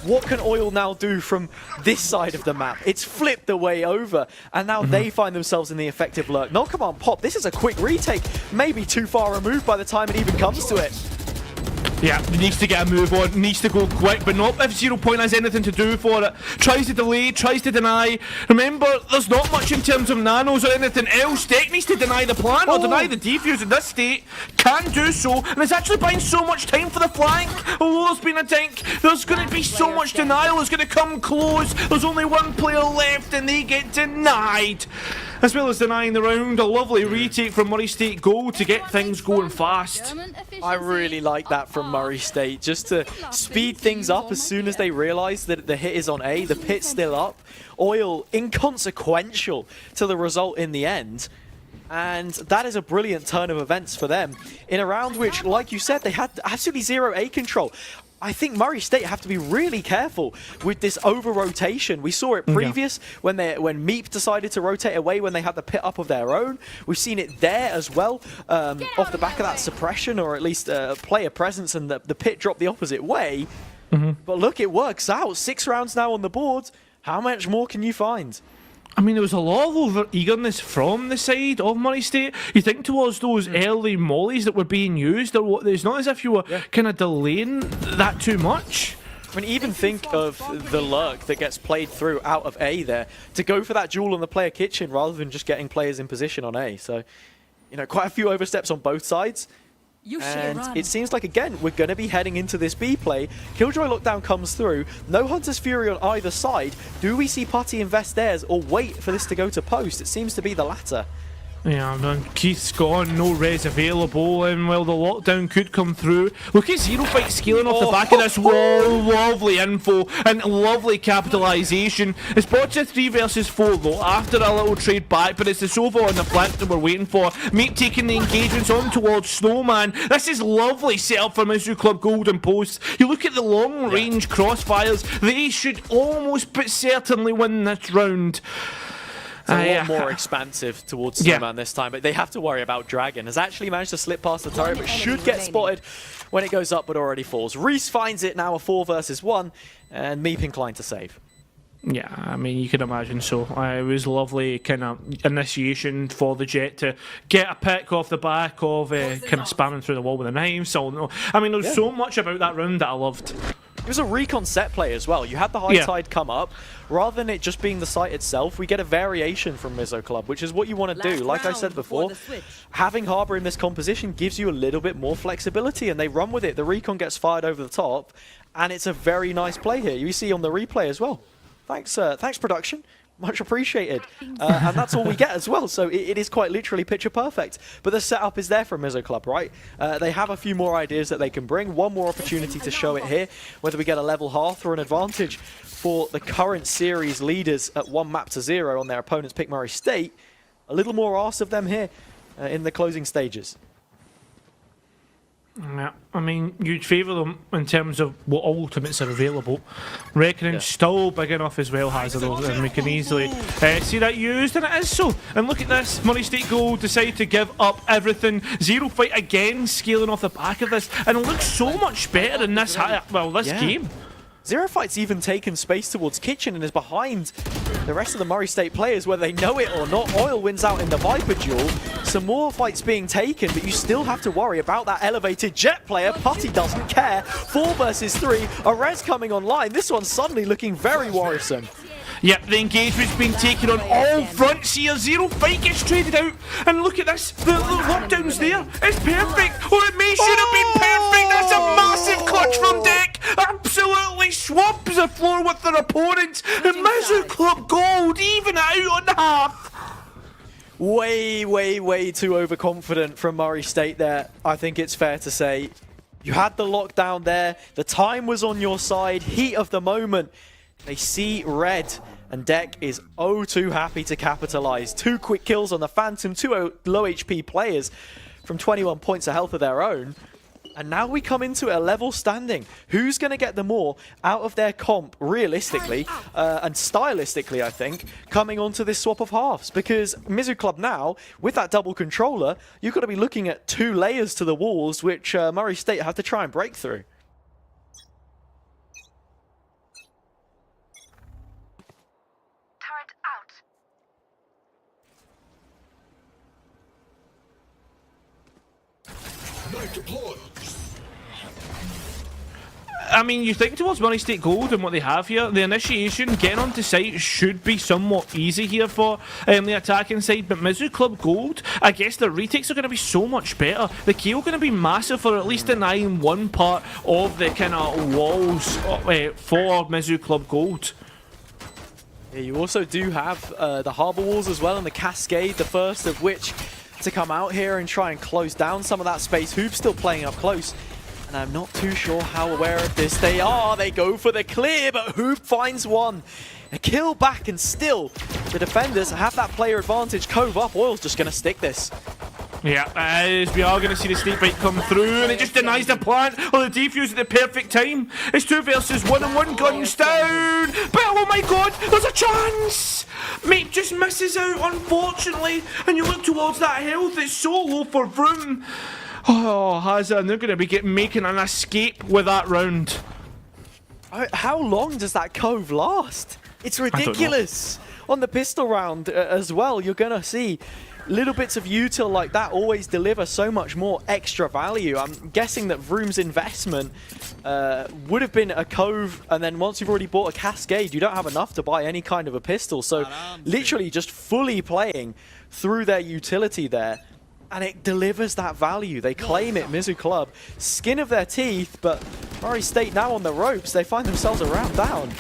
What can Oil now do from this side of the map? It's flipped the way over, and now they find themselves in the effective lurk. No, come on, Pop. This is a quick retake. Maybe too far removed by the time it even comes to it. Yeah, needs to get a move on, needs to go quick, but not if 0 point has anything to do for it. Tries to delay, tries to deny. Remember, there's not much in terms of nanos or anything else. Deck needs to deny the plant or deny the defuse in this state. Can do so, and it's actually buying so much time for the flank. Oh, there's been a dink. There's going to be so much denial. It's going to come close. There's only 1 player left, and they get denied. As well as denying the round, a lovely retake from Murray State Gold to get things going fast. I really like that from Murray State, just to speed things up as soon as they realise that the hit is on A, the pit's still up. Oil inconsequential to the result in the end. And that is a brilliant turn of events for them in a round which, like you said, they had absolutely 0 A control. I think Murray State have to be really careful with this over-rotation. We saw it previous when Meep decided to rotate away when they had the pit up of their own. We've seen it there as well, off the back of that suppression, or at least player presence, and the pit dropped the opposite way. But look, it works out. 6 rounds now on the board. How much more can you find? I mean, there was a lot of over-eagerness from the side of Murray State. You think towards those early mollies that were being used, it's not as if you were kind of delaying that too much. I mean, even think of the lurk that gets played through out of A there to go for that duel on the player kitchen rather than just getting players in position on A. So, you know, quite a few oversteps on both sides. And it seems like, again, we're going to be heading into this B play. Killjoy Lockdown comes through. No Hunter's Fury on either side. Do we see Putty invest theirs or wait for this to go to post? It seems to be the latter. Yeah, man, Keith's gone, no res available, and well, the lockdown could come through. Look at Zero Fight scaling off the back of this wall. Lovely info and lovely capitalisation. It's Botcha 3 versus 4 though, after a little trade back, but it's the Sova on the flank that we're waiting for. Mate taking the engagements on towards Snowman. This is lovely setup for Mizzou Club Golden Posts. You look at the long range crossfires, they should almost but certainly win this round. It's a lot more expansive towards Snowman this time, but they have to worry about Dragon. Has actually managed to slip past the turret, but should get spotted when it goes up, but already falls. Reese finds it now, a 4 versus 1, and Meep inclined to save. Yeah, I mean, you can imagine so. It was lovely kind of initiation for the Jet to get a pick off the back of kind of spamming through the wall with a knife. So, I mean, there's so much about that round that I loved. It was a recon set play as well. You had the high tide come up. Rather than it just being the site itself, we get a variation from Mizzou Club, which is what you want to do. Like I said before, having Harbor in this composition gives you a little bit more flexibility, and they run with it. The recon gets fired over the top, and it's a very nice play here. You see on the replay as well. Thanks, thanks production. Much appreciated. And that's all we get as well, so it is quite literally picture perfect. But the setup is there for Mizzou Club, right? They have a few more ideas that they can bring, one more opportunity to show it here, whether we get a level half or an advantage for the current series leaders at 1-0 on their opponent's pick Murray State. A little more arse of them here in the closing stages. Yeah, I mean, you'd favour them in terms of what ultimates are available. Reckoning's still big enough as well, Hazard, and we can easily see that used, and it is so. And look at this, Murray State Gold decide to give up everything. Zero Fight again scaling off the back of this, and it looks so much better in this, this game. Zero Fight's even taken space towards Kitchen and is behind the rest of the Murray State players, whether they know it or not. Oil wins out in the Viper duel. Some more fights being taken, but you still have to worry about that elevated Jet player. Putty doesn't care. 4 versus 3. A res coming online. This one's suddenly looking very worrisome. Yep, the engagement's been taken on all fronts here. Zero Fight gets traded out. And look at this. The lockdown's there. It's perfect. Or it may should have been perfect. That's a massive clutch from Deck. Absolutely swabs the floor with their opponents. And Mizzou Club Gold even out on half. Way too overconfident from Murray State there. I think it's fair to say. You had the lockdown there. The time was on your side. Heat of the moment. They see red, and Deck is oh too happy to capitalize. 2 quick kills on the Phantom, 2 low HP players from 21 points of health of their own. And now we come into a level standing. Who's going to get the more out of their comp, realistically, and stylistically, I think, coming onto this swap of halves? Because Mizzou Club now, with that double controller, you've got to be looking at 2 layers to the walls, which Murray State have to try and break through. I mean, you think towards Murray State Gold and what they have here, the initiation, getting onto site should be somewhat easy here for the attacking side, but Mizzou Club Gold, I guess the retakes are going to be so much better. The KO going to be massive for at least denying one part of the kind of walls for Mizzou Club Gold. Yeah, you also do have the Harbour Walls as well, and the Cascade, the first of which to come out here and try and close down some of that space. Hoop's still playing up close, and I'm not too sure how aware of this they are. They go for the clear, but Hoop finds one. A kill back, and still the defenders have that player advantage. Cove up, Oil's just going to stick this. Yeah, as we are going to see the snake bite come through, and it just denies the plant or the defuse at the perfect time. It's 2 versus 1, and 1 guns down. But oh my god, there's a chance! Mate just misses out, unfortunately, and you look towards that health, it's so low for Vroom. Oh, Hazard, they're going to be making an escape with that round. How long does that cove last? It's ridiculous. On the pistol round as well, you're going to see little bits of util like that always deliver so much more extra value. I'm guessing that Vroom's investment would have been a cove, and then once you've already bought a cascade, you don't have enough to buy any kind of a pistol. So literally just fully playing through their utility there, and it delivers that value. They claim it, Mizzou Club. Skin of their teeth, but Murray State now on the ropes. They find themselves around down.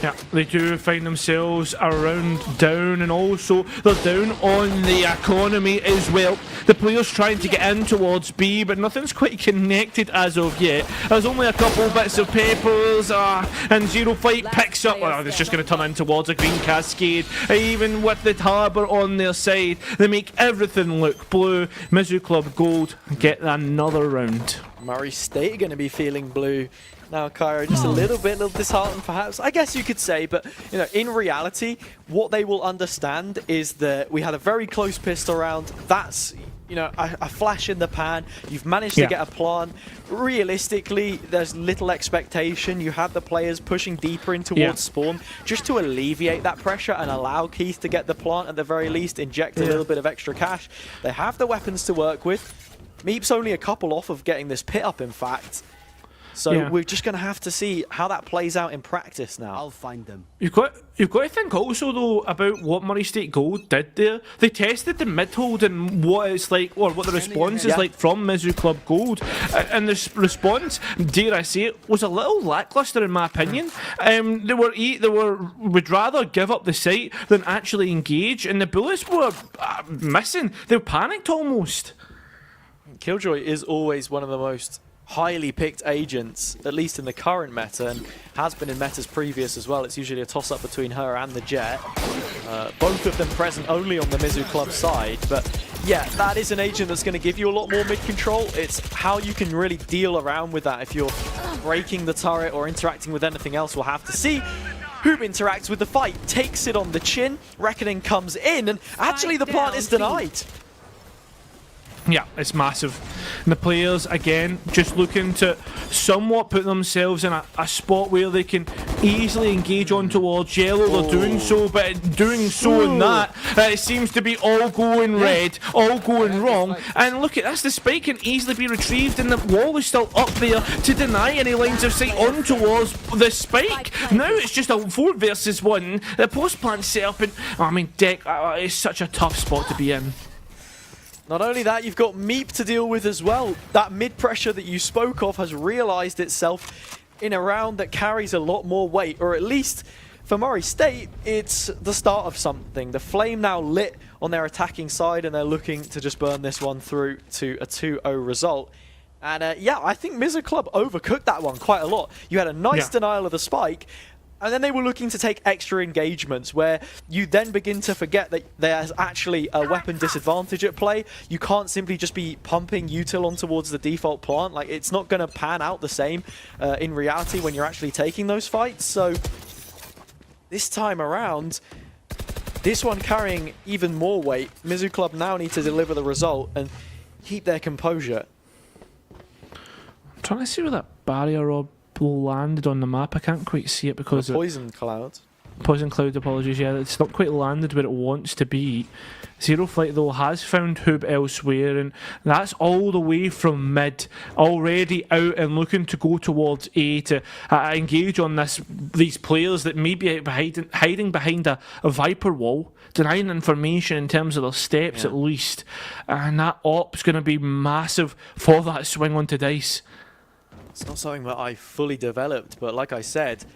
Yeah, they do find themselves around down, and also they're down on the economy as well. The players trying to get in towards B, but nothing's quite connected as of yet. There's only a couple bits of papers, and Zero Flight picks up. Oh, it's just going to turn in towards a green cascade. Even with the Harbour on their side, they make everything look blue. Mizzou Club Gold get another round. Murray State are going to be feeling blue. Now, Cairo, just a little disheartened perhaps, I guess you could say, but you know, in reality, what they will understand is that we had a very close pistol round. That's, you know, a flash in the pan. You've managed to get a plant. Realistically, there's little expectation. You have the players pushing deeper in towards spawn just to alleviate that pressure and allow Keith to get the plant at the very least, inject a little bit of extra cash. They have the weapons to work with. Meep's only a couple off of getting this pit up, in fact. So we're just going to have to see how that plays out in practice now. I'll find them. You've got to think also though about what Murray State Gold did there. They tested the mid hold and what it's like, or what the response is like from Mizzou Club Gold, and the response, dare I say it, was a little lackluster in my opinion. Would rather give up the site than actually engage, and the bullets were missing. They were panicked almost. Killjoy is always one of the most highly picked agents, at least in the current meta, and has been in metas previous as well. It's usually a toss-up between her and the Jet. Both of them present only on the Mizzou Club side, but yeah, that is an agent that's going to give you a lot more mid-control. It's how you can really deal around with that. If you're breaking the turret or interacting with anything else, we'll have to see. Who interacts with the fight, takes it on the chin, Reckoning comes in, and actually the plant is denied. Yeah, it's massive. And the players, again, just looking to somewhat put themselves in a spot where they can easily engage on towards yellow. They're doing so, but doing so in that, it seems to be all going red, all going wrong. And look at this, the spike can easily be retrieved, and the wall is still up there to deny any lines of sight on towards the spike. Now it's just a 4 versus 1. The post plant set up, and I mean, Deck, it's such a tough spot to be in. Not only that, you've got Meep to deal with as well. That mid-pressure that you spoke of has realized itself in a round that carries a lot more weight, or at least for Murray State, it's the start of something. The flame now lit on their attacking side, and they're looking to just burn this one through to a 2-0 result. And yeah, I think Mizzou Club overcooked that one quite a lot. You had a nice denial of the spike, and then they were looking to take extra engagements where you then begin to forget that there's actually a weapon disadvantage at play. You can't simply just be pumping util on towards the default plant. Like, it's not going to pan out the same in reality when you're actually taking those fights. So this time around, this one carrying even more weight, Mizzou Club now need to deliver the result and keep their composure. I'm trying to see where that barrier orb landed on the map. I can't quite see it because poison cloud. Poison cloud, apologies. Yeah, it's not quite landed where it wants to be. Zero Flight though has found Hoob elsewhere, and that's all the way from mid, already out and looking to go towards A to engage on these players that may be hiding behind a Viper wall, denying information in terms of their steps at least, and that op's going to be massive for that swing onto dice. It's not something that I fully developed, but like I said,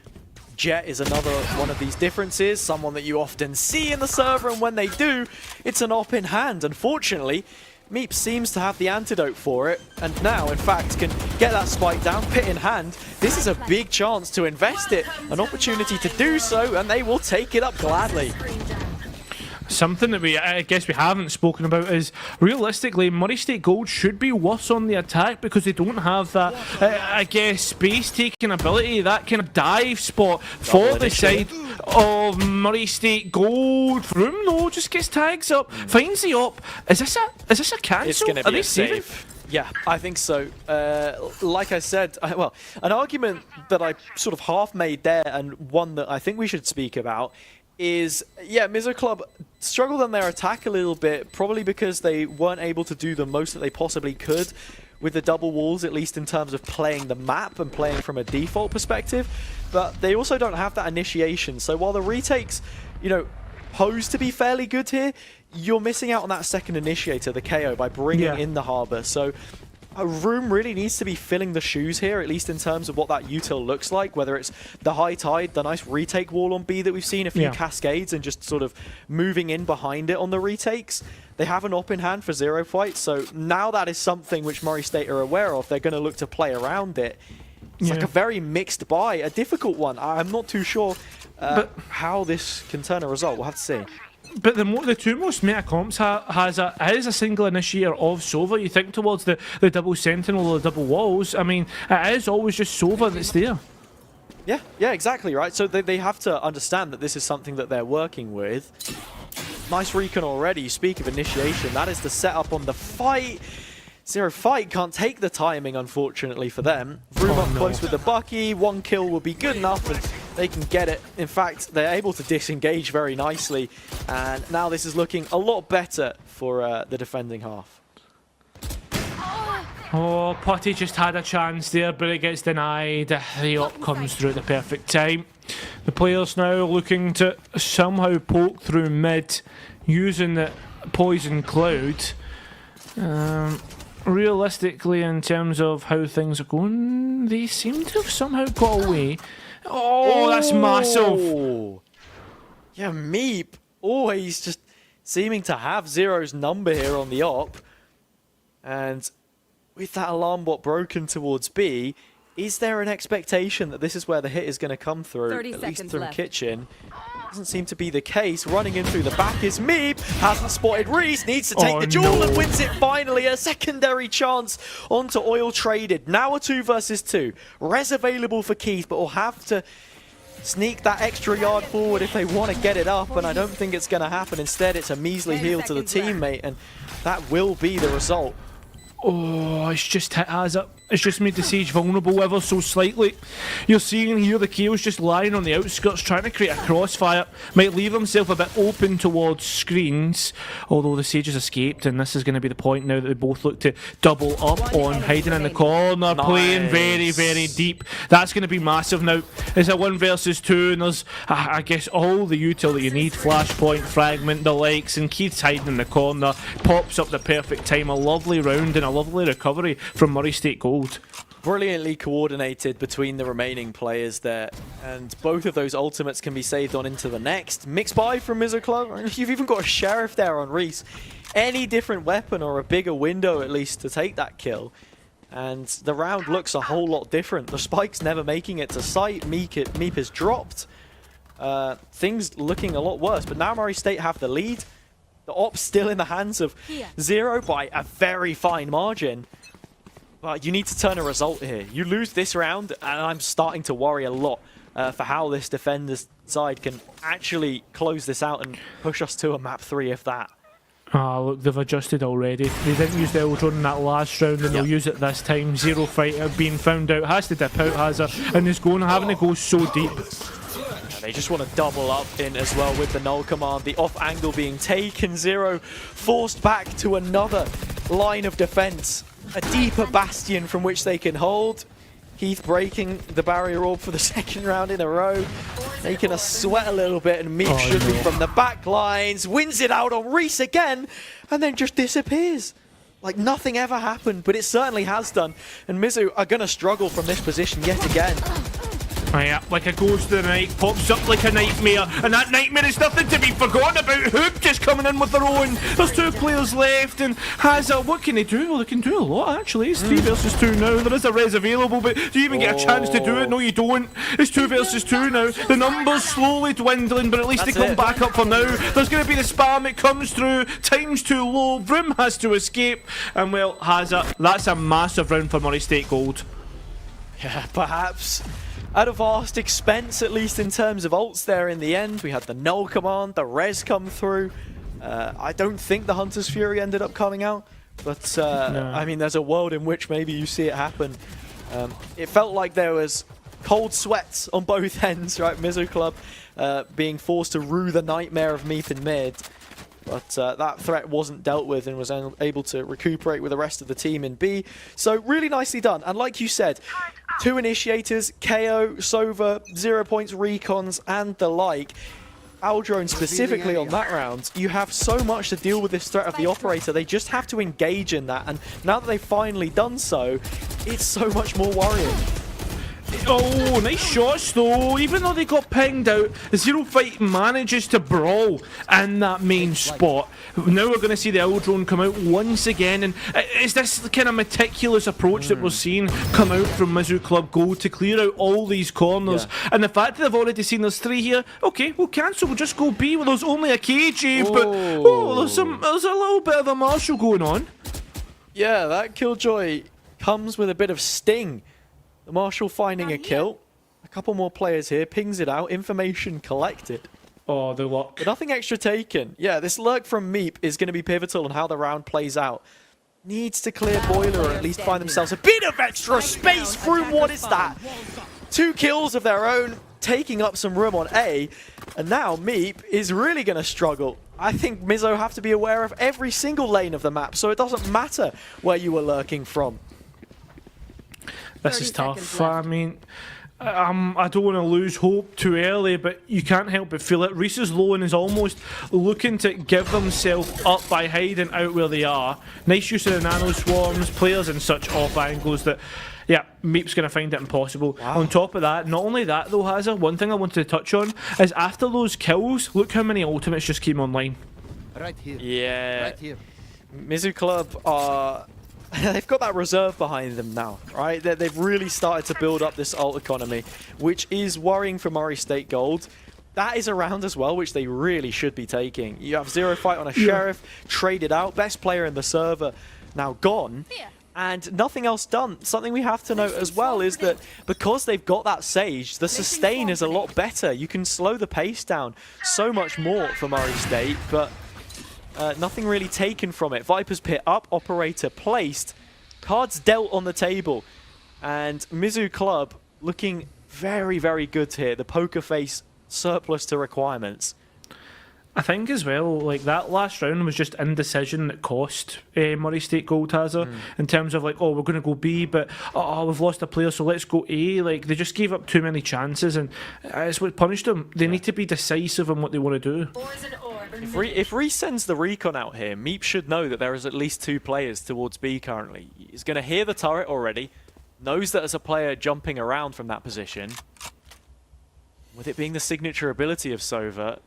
Jet is another one of these differences, someone that you often see in the server, and when they do, it's an op in hand. Unfortunately, Meep seems to have the antidote for it, and now, in fact, can get that spike down, pit in hand. This is a big chance to invest it, an opportunity to do so, and they will take it up gladly. Something that I guess we haven't spoken about is, realistically, Murray State Gold should be worse on the attack because they don't have that, I guess, space-taking ability, that kind of dive spot for the side of Murray State Gold. Vroom, though, just gets tags up, finds the op. Is this a cancel? It's going to be a save. Yeah, I think so. Like I said, well, an argument that I sort of half made there, and one that I think we should speak about, is, yeah, Mizzou Club struggled on their attack a little bit, probably because they weren't able to do the most that they possibly could with the double walls, at least in terms of playing the map and playing from a default perspective. But they also don't have that initiation. So while the retakes, you know, pose to be fairly good here, you're missing out on that second initiator, the KO, by bringing in the Harbor. So a room really needs to be filling the shoes here, at least in terms of what that util looks like, whether it's the high tide, the nice retake wall on B that we've seen, a few cascades, and just sort of moving in behind it on the retakes. They have an op in hand for zero fights, so now that is something which Murray State are aware of. They're going to look to play around it. It's like a very mixed buy, a difficult one. I'm not too sure how this can turn a result. We'll have to see. But the two most meta comps is a single initiator of Sova. You think towards the double sentinel or the double walls. I mean, it is always just Sova that's there. Yeah, exactly, right? So they have to understand that this is something that they're working with. Nice recon already. You speak of initiation. That is the setup on the fight. Zero fight can't take the timing, unfortunately, for them. Vroom up close with the Bucky. One kill will be good enough, and they can get it. In fact, they're able to disengage very nicely. And now this is looking a lot better for the defending half. Oh, Putty just had a chance there, but it gets denied. The op comes through at the perfect time. The players now looking to somehow poke through mid using the poison cloud. Realistically, in terms of how things are going, they seem to have somehow got away. Oh, that's massive. Yeah, Meep always just seeming to have Zero's number here on the op. And with that alarm bot broken towards B, is there an expectation that this is where the hit is going to come through, at least from Kitchen? Doesn't seem to be the case. Running in through the back is Meep. Hasn't spotted Reese. Needs to take the duel and wins it finally. A secondary chance onto Oil Traded. Now a 2 versus 2. Res available for Keith, but will have to sneak that extra yard forward if they want to get it up. And I don't think it's going to happen. Instead, it's a measly heal to the teammate. And that will be the result. Oh, it's just hit Hazard. It's just made the Sage vulnerable ever so slightly. You're seeing here the Chaos just lying on the outskirts trying to create a crossfire. Might leave himself a bit open towards screens, although the Sage has escaped, and this is going to be the point now that they both look to double up on hiding in the corner, playing very, very deep. That's going to be massive now. It's a 1 versus 2, and there's, I guess, all the util that you need. Flashpoint, fragment, the likes, and Keith's hiding in the corner. Pops up the perfect time. A lovely round and a lovely recovery from Murray State Gold. Brilliantly coordinated between the remaining players there, and both of those ultimates can be saved on into the next. Mixed buy from Mizzou Club. You've even got a Sheriff there on Reese. Any different weapon or a bigger window at least to take that kill, and the round looks a whole lot different. The spike's never making it to sight. Meep is dropped. Things looking a lot worse, but now Murray State have the lead. The op's still in the hands of Zero by a very fine margin. But you need to turn a result here. You lose this round, and I'm starting to worry a lot for how this defender's side can actually close this out and push us to a map 3 if that. Ah, look, they've adjusted already. They didn't use the Eldron in that last round, and they'll use it this time. Zero fighter being found out, has to dip out, Hazard, and is having to go so deep. They just want to double up in as well with the null command. The off angle being taken. Zero forced back to another line of defense. A deeper bastion from which they can hold. Keith breaking the barrier orb for the second round in a row. Making us sweat a little bit, and Meep should be from the back lines. Wins it out on Reese again, and then just disappears. Like nothing ever happened, but it certainly has done. And Mizzou are going to struggle from this position yet again. Oh yeah, like a ghost of the night, pops up like a nightmare, and that nightmare is nothing to be forgotten about. Hoop just coming in with their own. There's 2 players left, and Hazard, what can they do? Well, they can do a lot, actually. It's 3 versus 2 now. There is a res available, but do you even get a chance to do it? No, you don't. It's 2 versus 2 now. The numbers slowly dwindling, but at least they come back up for now. There's going to be the spam, it comes through. Time's too low. Vroom has to escape, and well, Hazard, that's a massive round for Murray State Gold. Yeah, perhaps at a vast expense, at least in terms of ults there in the end. We had the null command, the res come through. I don't think the Hunter's Fury ended up coming out, But, No. I mean, there's a world in which maybe you see it happen. It felt like there was cold sweats on both ends, right? Mizzou Club being forced to rue the nightmare of Meep in mid. But that threat wasn't dealt with and was able to recuperate with the rest of the team in B. So really nicely done. And like you said, 2 initiators, KO, Sova, 0 points, recons, and the like. Aldrone specifically on that round, you have so much to deal with this threat of the operator. They just have to engage in that. And now that they've finally done so, it's so much more worrying. Oh, nice shots though. Even though they got pinged out, Zero Fight manages to brawl in that main spot. Now we're going to see the Eldrone come out once again, and is this the kind of meticulous approach that we're seeing come out from Mizzou Club Gold to clear out all these corners? And the fact that they've already seen there's 3 here, okay, we'll cancel, we'll just go B. Well, there's only a KJ, but there's a little bit of a Marshall going on. Yeah, that Killjoy comes with a bit of sting. The Marshall finding a kill. A couple more players here, pings it out, information collected. Oh, the luck. But nothing extra taken. Yeah, this lurk from Meep is going to be pivotal on how the round plays out. Needs to clear Boiler or at least find themselves a bit of extra space. Froome, what is that? 2 kills of their own, taking up some room on A. And now Meep is really going to struggle. I think Mizzou have to be aware of every single lane of the map, so it doesn't matter where you were lurking from. This is tough. I mean, I don't want to lose hope too early, but you can't help but feel it. Reese's Lowen is almost looking to give themselves up by hiding out where they are. Nice use of the nano swarms, players in such off angles that, yeah, Meep's going to find it impossible. Wow. On top of that, not only that though, Hazza, one thing I wanted to touch on is after those kills, look how many ultimates just came online. Right here. Yeah. Right here. Mizzou Club are... they've got that reserve behind them now, right? They've really started to build up this ult economy, which is worrying for Murray State Gold. That is a round as well, which they really should be taking. You have Zero Fight on a Sheriff, traded out, best player in the server, now gone, and nothing else done. Something we have to note as well is that because they've got that Sage, the sustain is a lot better. You can slow the pace down so much more for Murray State, but nothing really taken from it. Viper's Pit up, operator placed, cards dealt on the table, and Mizzou Club looking very, very good here. The poker face surplus to requirements. I think as well, like that last round was just indecision that cost Murray State Gold Hazard in terms of like, oh, we're going to go B, but oh, we've lost a player, so let's go A. Like they just gave up too many chances, and it's what punished them. They need to be decisive in what they want to do. If Reese sends the recon out here, Meep should know that there is at least 2 players towards B currently. He's going to hear the turret already, knows that there's a player jumping around from that position. With it being the signature ability of Sova,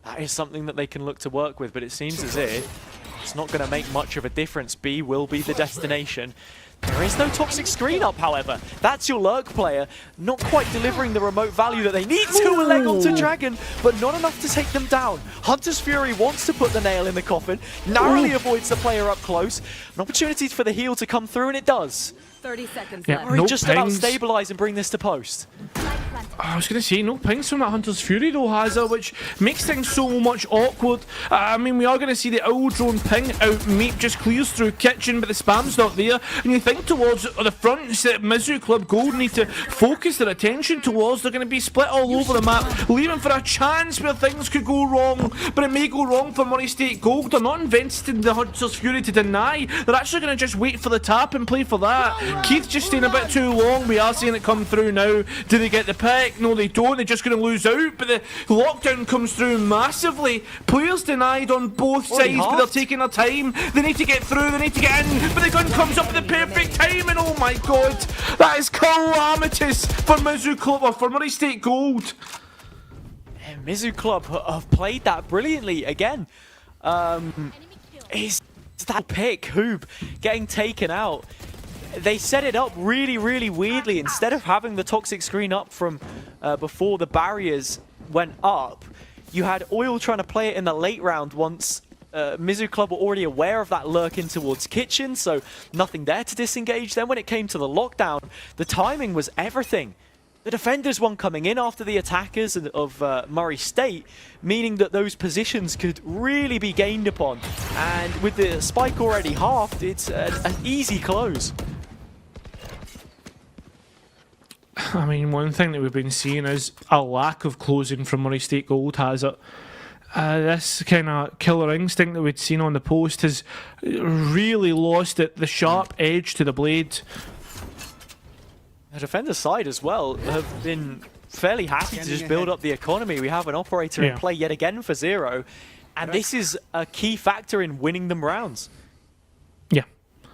that is something that they can look to work with, but it seems as if it's not going to make much of a difference. B will be the destination. There is no toxic screen up, however. That's your lurk player, not quite delivering the remote value that they need to. A leg onto Dragon, but not enough to take them down. Hunter's Fury wants to put the nail in the coffin, narrowly avoids the player up close. An opportunity for the heal to come through, and it does. 30 seconds Yeah, left. Murray no just about pings. stabilize and bring this to post. I was going to say, no pings from that Hunter's Fury though, Hazza, which makes things so much awkward. I mean, we are going to see the Eldrone ping out. Meep just clears through Kitchen, but the spam's not there. And you think towards the fronts that Mizzou Club Gold need to focus their attention towards. They're going to be split all over the map, leaving for a chance where things could go wrong. But it may go wrong for Murray State Gold. They're not invested in the Hunter's Fury to deny. They're actually going to just wait for the tap and play for that. Keith's just staying a bit too long. We are seeing it come through now. Do they get the pick? No, they don't. They're just going to lose out. But the lockdown comes through massively. Players denied on both sides, but they're taking their time. They need to get through. They need to get in. But the gun comes up at the perfect time. And oh my god, that is calamitous for Mizzou Club, or for Murray State Gold. And Mizzou Club have played that brilliantly again. Is that pick, Hoob, getting taken out? They set it up really, really weirdly. Instead of having the toxic screen up from before the barriers went up, you had Oil trying to play it in the late round once Mizzou Club were already aware of that lurk in towards Kitchen, so nothing there to disengage. Then when it came to the lockdown, the timing was everything. The defenders one coming in after the attackers of Murray State, meaning that those positions could really be gained upon. And with the spike already halved, it's an easy close. I mean, one thing that we've been seeing is a lack of closing from Murray State Gold, has it? This kind of killer instinct that we'd seen on the post has really lost it, the sharp edge to the blade. The defender side as well have been fairly happy to just build up the economy. We have an operator in play yet again for 0, and this is a key factor in winning them rounds. Yeah.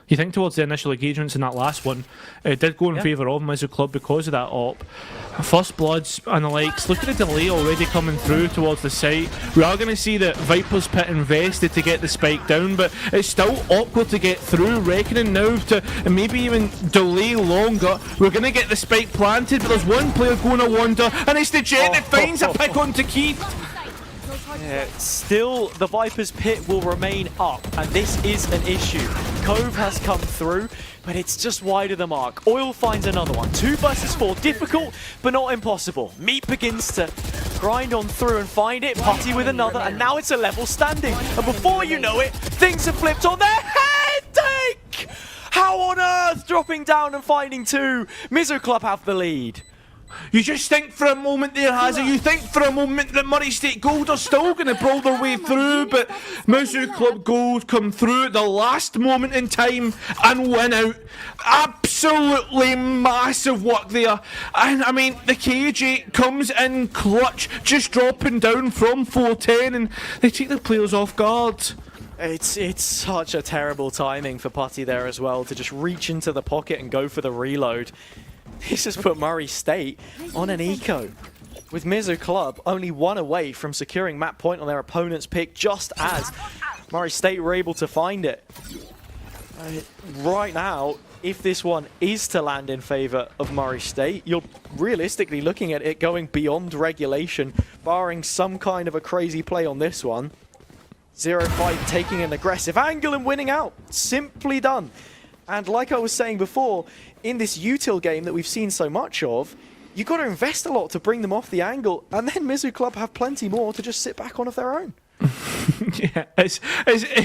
You think towards the initial engagements in that last one, it did go in favour of Mizzou Club because of that op. First bloods and the likes. Look at the delay already coming through towards the site. We are going to see that Viper's Pit invested to get the spike down, but it's still awkward to get through. Reckoning now to maybe even delay longer. We're going to get the spike planted, but there's one player going to wander, and it's the Jet that finds a pick onto Keith. Yeah, still, the Viper's Pit will remain up, and this is an issue. Cove has come through, but it's just wide of the mark. Oil finds another one. 2 versus 4, difficult, but not impossible. Meat begins to grind on through and find it. Putty with another, and now it's a level standing. And before you know it, things have flipped on their head. Take! How on earth, dropping down and finding 2. Mizzou Club have the lead. You just think for a moment there, Hazard, you think for a moment that Murray State Gold are still going to brawl their way through, but Mizzou Club Gold come through at the last moment in time and win out. Absolutely massive work there. And I mean, the KJ comes in clutch, just dropping down from 410, and they take the players off guard. It's such a terrible timing for Putty there as well, to just reach into the pocket and go for the reload. This has put Murray State on an eco, with Mizzou Club only 1 away from securing map point on their opponent's pick, just as Murray State were able to find it. Right now, if this one is to land in favour of Murray State, you're realistically looking at it going beyond regulation, barring some kind of a crazy play on this one. 0-5 taking an aggressive angle and winning out. Simply done. And like I was saying before, in this util game that we've seen so much of, you've got to invest a lot to bring them off the angle, and then Mizzou Club have plenty more to just sit back on of their own. Yeah, it's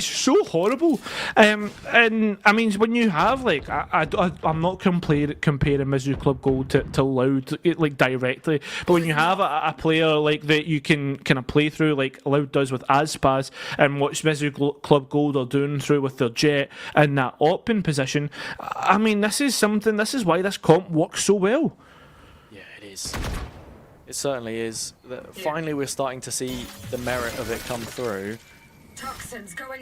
so horrible. And I mean, when you have, like, I'm not comparing Mizzou Club Gold to Loud, like, directly, but when you have a player like that you can kind of play through, like Loud does with Azpaz, and what Mizzou Club Gold are doing through with their Jet and that open position, I mean, this is why this comp works so well. Yeah, it is. It certainly is. Finally, we're starting to see the merit of it come through.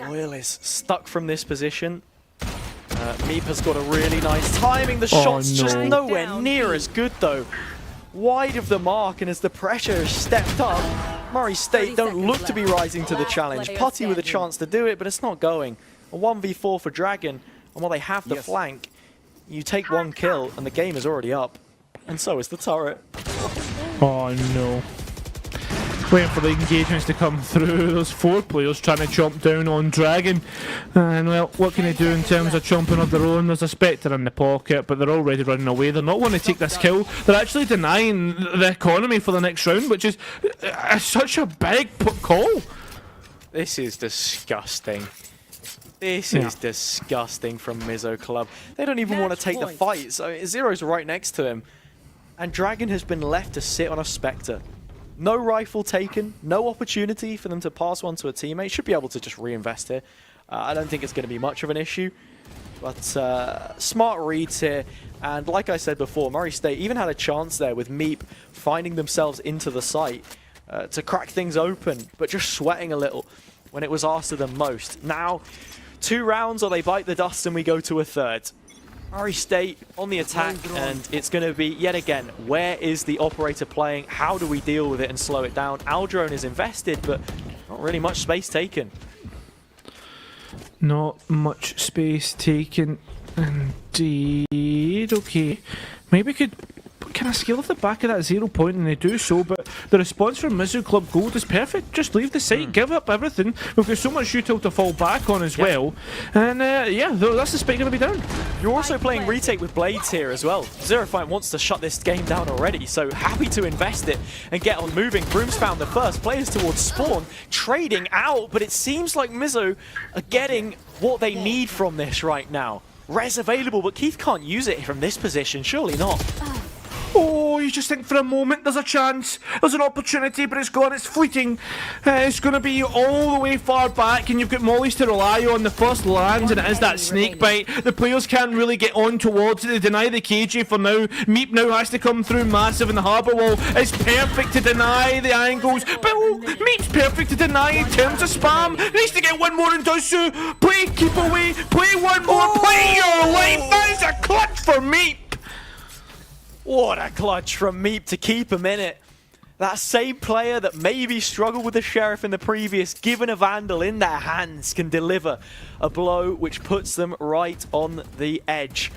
Oil is stuck from this position. Meep has got a really nice timing. The shot's just nowhere near as good, though. Wide of the mark, and as the pressure has stepped up, Murray State don't look to be rising to the challenge. Putty with a chance to do it, but it's not going. A 1v4 for Dragon, and while they have the flank, you take 1 kill, and the game is already up. And so is the turret. Oh no. Waiting for the engagements to come through. There's 4 players trying to chomp down on Dragon. And well, what can they do in terms of chomping of their own? There's a Spectre in the pocket, but they're already running away. They're not wanting to take this kill. They're actually denying the economy for the next round, which is such a big call. This is disgusting. This is disgusting from Mizzou Club. They don't even want to take the fight. So Zero's right next to him. And Dragon has been left to sit on a Spectre. No rifle taken, no opportunity for them to pass one to a teammate. Should be able to just reinvest here. I don't think it's going to be much of an issue. But smart reads here. And like I said before, Murray State even had a chance there with Meep finding themselves into the site to crack things open, but just sweating a little when it was asked of them most. Now, 2 rounds or they bite the dust and we go to a 3rd. Murray State on the attack, and it's going to be, yet again, where is the operator playing? How do we deal with it and slow it down? Aldrone is invested, but not really much space taken. Not much space taken, indeed. Okay, maybe we could kind of scale off the back of that 0 point, and they do so, but the response from Mizzou Club Gold is perfect. Just leave the site, give up everything. We've got so much util to fall back on as well, and yeah, that's the spike going to be down. You're also playing retake with Blades here as well. Zero Fight wants to shut this game down already, so happy to invest it and get on moving. Broom's found the first, players towards spawn, trading out, but it seems like Mizzou are getting what they need from this right now. Res available, but Keith can't use it from this position, surely not. Oh, you just think for a moment there's a chance, there's an opportunity, but it's gone, it's fleeting. It's going to be all the way far back, and you've got mollies to rely on. The first lands, and it is that snake bite. The players can't really get on towards it. They deny the KJ for now. Meep now has to come through massive, and the harbour wall is perfect to deny the angles. But Meep's perfect to deny in terms of spam. Needs to get one more and does so. Play, keep away, play one more, play your life. That is a clutch for Meep. What a clutch from Meep to keep him in it. That same player that maybe struggled with the Sheriff in the previous, given a Vandal in their hands, can deliver a blow which puts them right on the edge.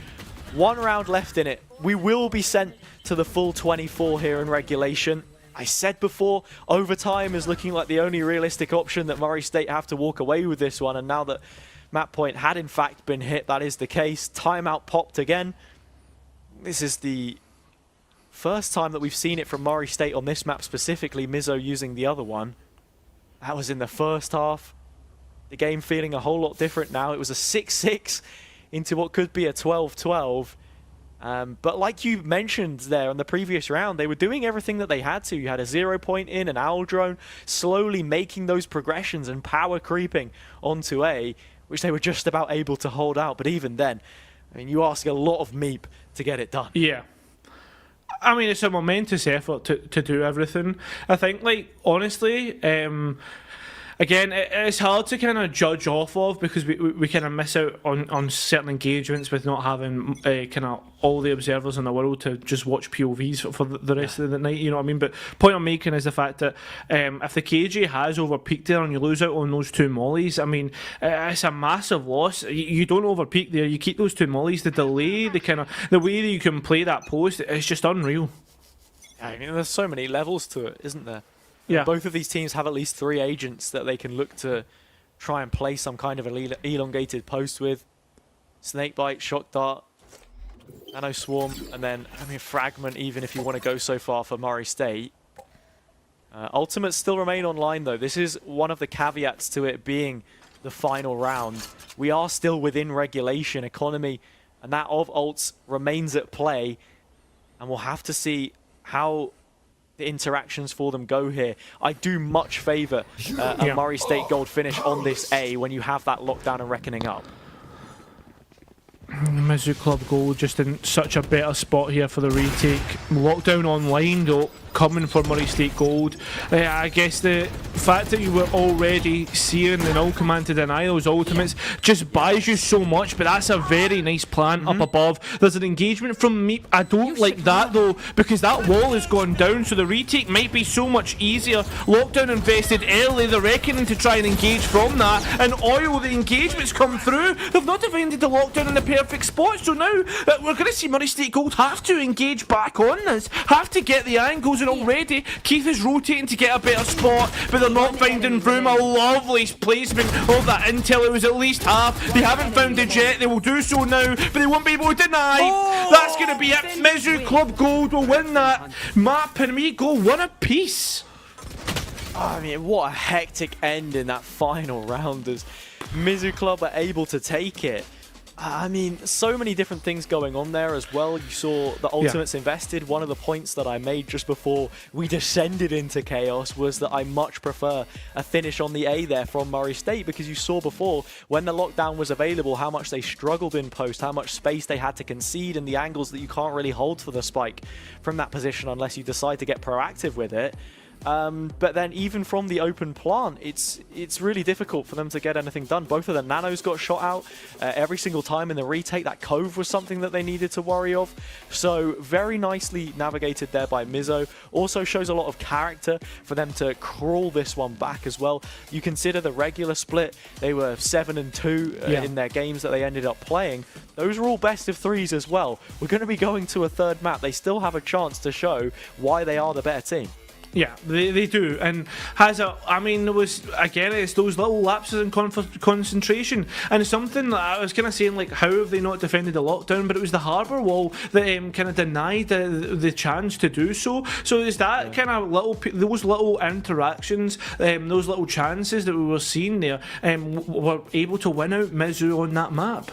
1 round left in it. We will be sent to the full 24 here in regulation. I said before, overtime is looking like the only realistic option that Murray State have to walk away with this one, and now that Map Point had in fact been hit, that is the case. Timeout popped again. This is the first time that we've seen it from Murray State on this map specifically, Mizzou using the other one. That was in the first half. The game feeling a whole lot different now. It was a 6-6 into what could be a 12-12. But like you mentioned there on the previous round, they were doing everything that they had to. You had a 0 point in, an owl drone, slowly making those progressions and power creeping onto A, which they were just about able to hold out. But even then, I mean, you ask a lot of Meep to get it done. Yeah. I mean, it's a momentous effort to do everything. I think, like, honestly, again, it's hard to kind of judge off of because we kind of miss out on certain engagements with not having kind of all the observers in the world to just watch POVs for the rest of the night, you know what I mean? But point I'm making is the fact that if the KJ has overpeaked there and you lose out on those 2 mollies, I mean, it's a massive loss. You don't overpeak there, you keep those 2 mollies. The delay, the way that you can play that post, it's just unreal. I mean, there's so many levels to it, isn't there? Yeah. Both of these teams have at least 3 agents that they can look to try and play some kind of elongated post with. Snakebite, Shock Dart, Nano Swarm, and then, I mean, Fragment, even if you want to go so far for Murray State. Ultimates still remain online, though. This is one of the caveats to it being the final round. We are still within regulation. Economy and that of ults remains at play, and we'll have to see how the interactions for them go here. I do much favour a Murray State gold finish on this A when you have that lockdown and reckoning up. Mizzou Club Gold just in such a better spot here for the retake. Lockdown online though, coming for Murray State Gold. I guess the fact that you were already seeing the null command to deny those ultimates just buys you so much, but that's a very nice plan up above. There's an engagement from Meep. I don't like that though, because that wall has gone down, so the retake might be so much easier. Lockdown invested early, the reckoning to try and engage from that, and Oil, the engagements come through. They've not defended the lockdown in the perfect spot, so now we're going to see Murray State Gold have to engage back on this, have to get the angles, and already Keith is rotating to get a better spot, but they're not finding room. A lovely placement of that intel. It was at least half. They haven't found the jet. They will do so now, but they won't be able to deny. That's going to be it. Mizzou Club Gold will win that map, and we go 1 apiece. I mean, what a hectic end in that final round as Mizzou Club are able to take it. I mean, so many different things going on there as well. You saw the ultimates invested. One of the points that I made just before we descended into chaos was that I much prefer a finish on the A there from Murray State, because you saw before when the lockdown was available how much they struggled in post, how much space they had to concede, and the angles that you can't really hold for the spike from that position unless you decide to get proactive with it. But then even from the open plant, it's really difficult for them to get anything done. Both of the nanos got shot out every single time in the retake. That cove was something that they needed to worry of. So very nicely navigated there by Mizzou. Also shows a lot of character for them to crawl this one back as well. You consider the regular split, they were 7-2 in their games that they ended up playing. Those are all best of threes as well. We're going to be going to a third map. They still have a chance to show why they are the better team. Yeah, they do, and I mean, there was, again, it's those little lapses in concentration, and it's something that I was kind of saying, like, how have they not defended the lockdown, but it was the harbour wall that kind of denied the chance to do so. So is that kind of those little interactions, those little chances that we were seeing there, were able to win out Mizzou on that map.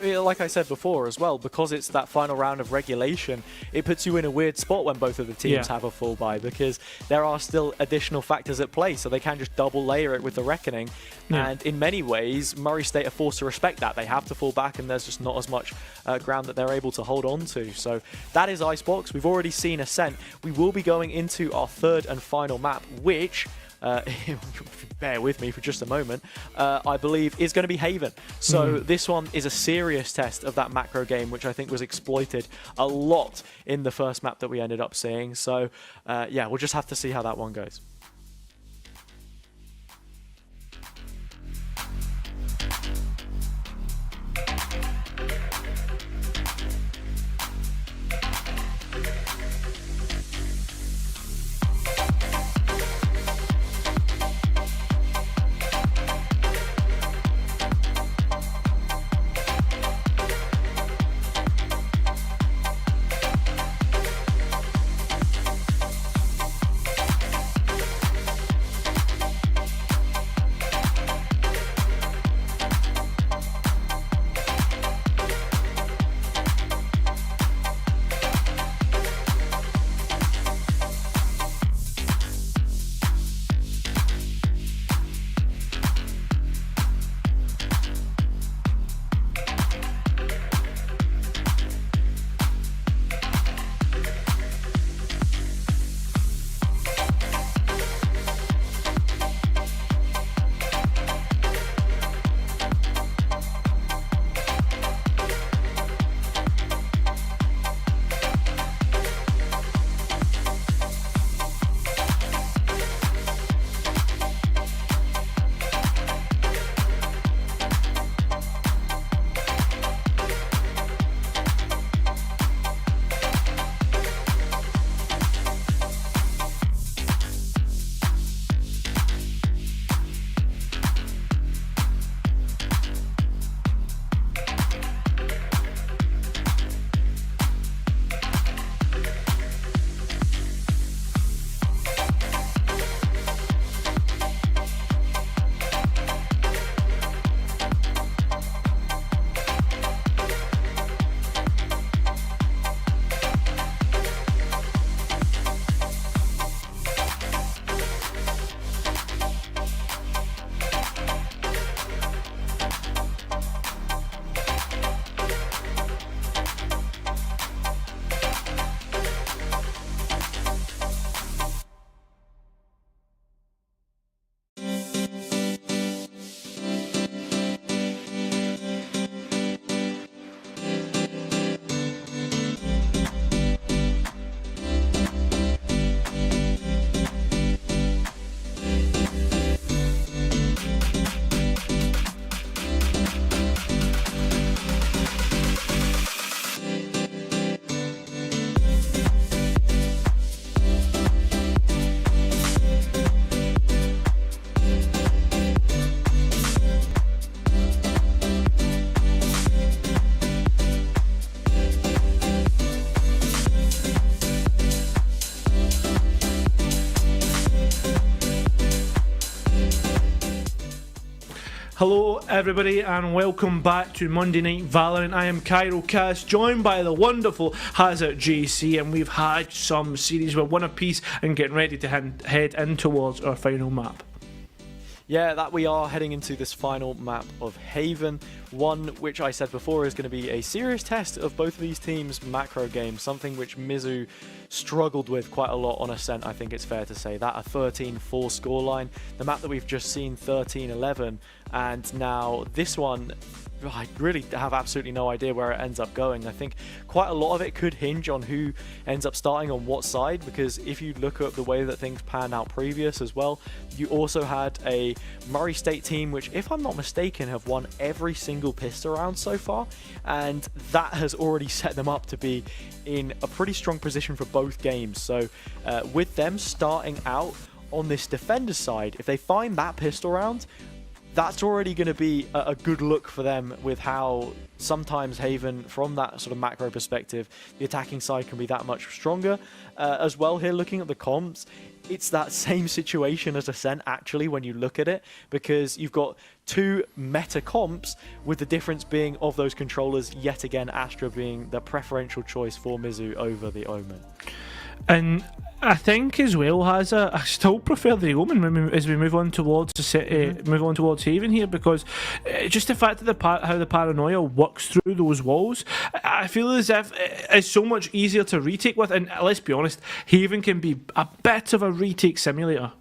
Like I said before as well, because it's that final round of regulation, it puts you in a weird spot when both of the teams have a full buy, because there are still additional factors at play, so they can just double layer it with the Reckoning. And in many ways, Murray State are forced to respect that. They have to fall back, and there's just not as much ground that they're able to hold on to. So that is Icebox. We've already seen Ascent. We will be going into our third and final map, which... bear with me for just a moment, I believe is going to be Haven. So this one is a serious test of that macro game, which I think was exploited a lot in the first map that we ended up seeing. So yeah, we'll just have to see how that one goes. Hello everybody and welcome back to Monday Night Valorant. I am Cairo Cass, joined by the wonderful Hazard JC, and we've had some series. We're one apiece and getting ready to head in towards our final map. Yeah, that we are heading into this final map of Haven. one which I said before is going to be a serious test of both of these teams' macro games, something which Mizzou struggled with quite a lot on Ascent, I think it's fair to say. That a 13-4 scoreline, the map that we've just seen 13-11, and now this one, I really have absolutely no idea where it ends up going. I think quite a lot of it could hinge on who ends up starting on what side, because if you look at the way that things panned out previous as well, you also had a Murray State team which, if I'm not mistaken, have won every single pistol round so far, and that has already set them up to be in a pretty strong position for both games. So with them starting out on this defender side, if they find that pistol round, that's already going to be a good look for them, with how sometimes Haven, from that sort of macro perspective, the attacking side can be that much stronger. As well, here looking at the comps, it's that same situation as Ascent actually when you look at it, because you've got two meta comps, with the difference being of those controllers, yet again Astra being the preferential choice for Mizzou over the Omen. And I think as well, I still prefer the Omen as we move on towards the city, move on towards Haven here, because just the fact that how the paranoia works through those walls, I feel as if it's so much easier to retake with. And let's be honest, Haven can be a bit of a retake simulator.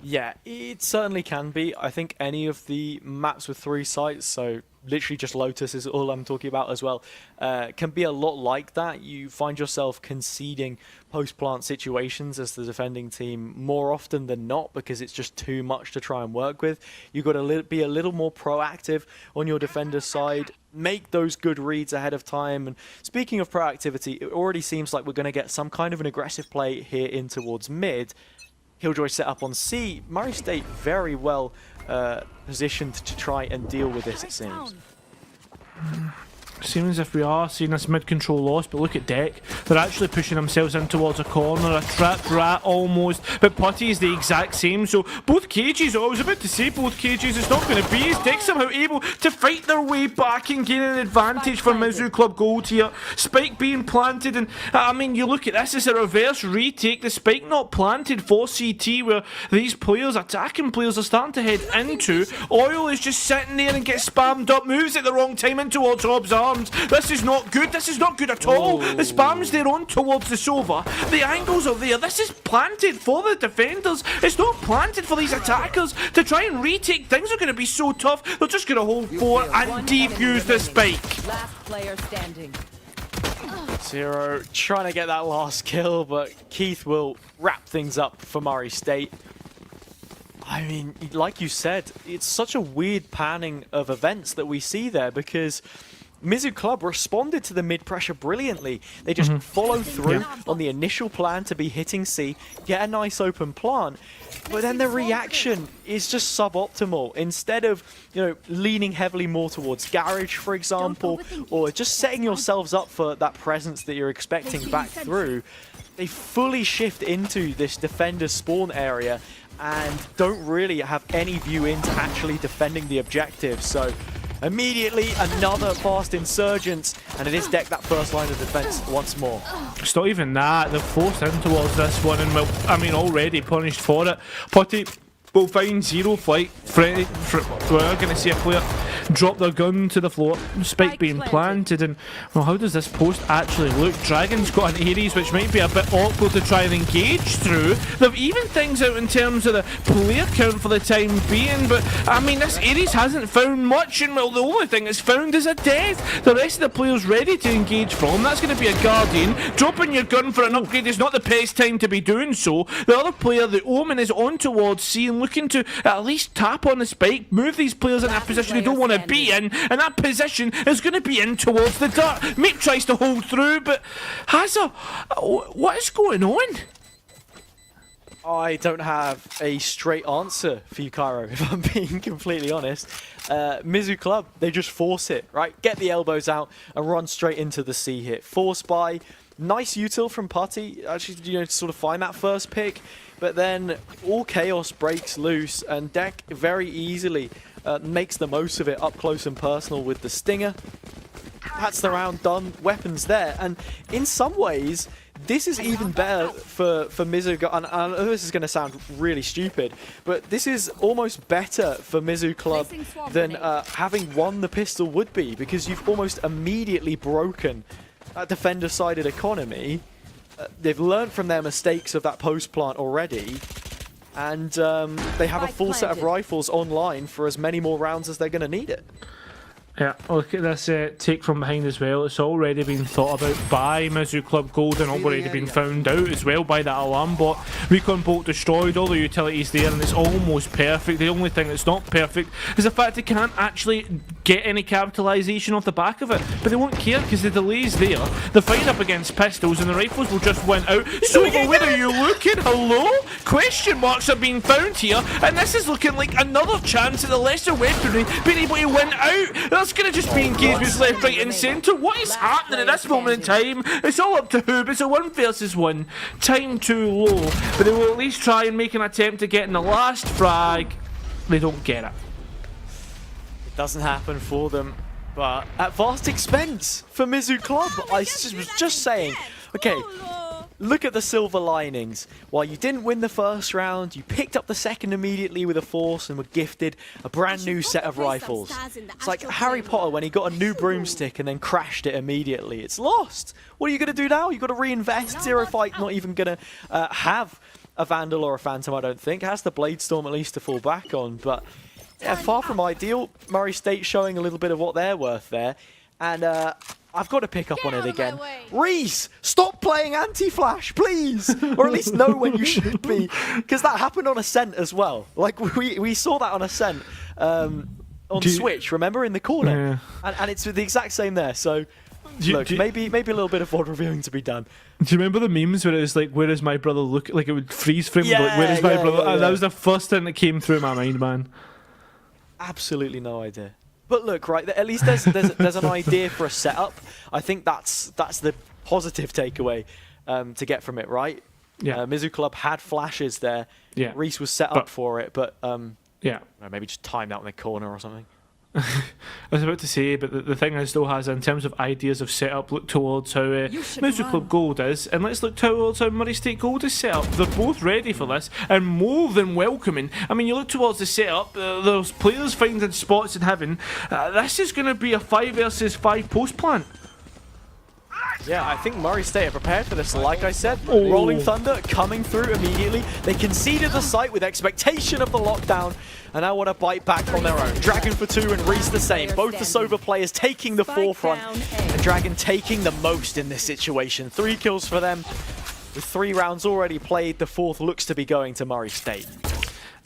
Yeah, it certainly can be. I think any of the maps with 3 sites, so literally just Lotus is all I'm talking about as well, can be a lot like that. You find yourself conceding post-plant situations as the defending team more often than not, because it's just too much to try and work with. You've got to be a little more proactive on your defender's side, make those good reads ahead of time. And speaking of proactivity, it already seems like we're going to get some kind of an aggressive play here in towards mid. Killjoy set up on C. Murray State very well positioned to try and deal with this, it seems. Seems as if we are seeing this mid-control loss, but look at Deck. They're actually pushing themselves in towards a corner, a trapped rat almost, but Putty is the exact same. So both cages, I was about to say both cages, it's not going to be. Is Deck somehow able to fight their way back and gain an advantage for Mizzou Club Gold here? Spike being planted, and I mean, you look at this as a reverse retake. The spike not planted for CT, where these players, attacking players, are starting to head into. Oil is just sitting there and gets spammed up, moves at the wrong time in towards Hobbs' arms. This is not good. This is not good at all. The spam's there on towards the Sova. The angles are there. This is planted for the defenders. It's not planted for these attackers. To try and retake, things are going to be so tough. They're just going to hold 4 and defuse the spike. Last player standing. Zero trying to get that last kill, but Keith will wrap things up for Murray State. I mean, like you said, it's such a weird panning of events that we see there, because Mizzou Club responded to the mid-pressure brilliantly. They just follow through on the initial plan to be hitting C, get a nice open plant, but then the reaction is just suboptimal. Instead of, leaning heavily more towards Garage, for example, or just setting yourselves up for that presence that you're expecting back through, they fully shift into this defender spawn area and don't really have any view into actually defending the objective. So immediately another fast insurgents, and it is Deck that first line of defense once more. It's not even that. They're forced in towards this one, and already punished for it. Putty will find Zero Flight. We're going to see a player drop their gun to the floor. Spike being planted, and well, how does this post actually look? Dragon's got an Ares, which might be a bit awkward to try and engage through. They've evened things out in terms of the player count for the time being, but I mean, this Ares hasn't found much, and well, the only thing it's found is a death. The rest of the players ready to engage from. That's going to be a Guardian. Dropping your gun for an upgrade is not the best time to be doing so. The other player, the Omen, is on towards C and looking to at least tap on the spike, move these players in a position they don't want to be in, and that position is going to be in towards the dirt. Mate tries to hold through, but Hazza, what is going on? I don't have a straight answer for you, Cairo, if I'm being completely honest. Mizzou Club, they just force it, right? Get the elbows out and run straight into the C hit. Force buy, nice util from Putty, actually, to sort of find that first pick. But then all chaos breaks loose, and Deck very easily makes the most of it up close and personal with the Stinger. That's the round done, weapons there, and in some ways, this is even better for Mizzou. And I know this is going to sound really stupid, but this is almost better for Mizzou Club than having won the pistol would be, because you've almost immediately broken that defender-sided economy. They've learned from their mistakes of that post plant already, and they have a full set of rifles online for as many more rounds as they're going to need it. Yeah, look at this take from behind as well. It's already been thought about by Mizzou Club Gold and already been found out as well by that alarm bot. Recon bolt destroyed, all the utilities there, and it's almost perfect. The only thing that's not perfect is the fact they can't actually get any capitalisation off the back of it. But they won't care because the delay's there. The fight up against pistols and the rifles will just win out. So where are you looking? Hello? Question marks are being found here, and this is looking like another chance at the lesser weaponry being able to win out. That's going to just be engagements left, right and centre. What is happening at this moment in time? It's all up to Hoob. It's a 1 versus 1. Time too low. But they will at least try and make an attempt to get in the last frag. They don't get it. It doesn't happen for them, but at vast expense for Mizzou Club. I was just saying, okay, look at the silver linings. While you didn't win the first round, you picked up the second immediately with a force and were gifted a brand new set of rifles. It's like Harry Potter when he got a new broomstick and then crashed it immediately. It's lost. What are you going to do now? You've got to reinvest. Zero Fight not even going to have a Vandal or a Phantom, I don't think. It has the Bladestorm at least to fall back on, but yeah, far from ideal. Murray State showing a little bit of what they're worth there. And I've got to pick up on it again. Reese, stop playing anti-flash, please! Or at least know when you should be. Because that happened on Ascent as well. Like, we saw that on Ascent on Switch, remember, in the corner? Yeah. And it's the exact same there, so look, maybe a little bit of VOD reviewing to be done. Do you remember the memes where it was like, where is my brother look? Like, it would freeze frame, like, where is my brother? Yeah. That was the first thing that came through my mind, man. Absolutely no idea. But look, right, at least there's an idea for a setup. I think that's the positive takeaway to get from it, right? Yeah. Mizzou Club had flashes there. Yeah. Reese was set up for it, but yeah, maybe just timed out in the corner or something. I was about to say, but the thing is, though, has in terms of ideas of setup, look towards how Mizzou Club Gold is, and let's look towards how Murray State Gold is set up. They're both ready for this and more than welcoming. I mean, you look towards the setup, there's players finding spots in heaven. This is going to be a 5 versus 5 post plant. Yeah, I think Murray State are prepared for this. Like I said, Rolling Thunder coming through immediately. They conceded the site with expectation of the lockdown, and now want to bite back on their own. Dragon for 2 and Reese the same. Both the Sova players taking the forefront, and Dragon taking the most in this situation. 3 kills for them. With 3 rounds already played, the 4th looks to be going to Murray State.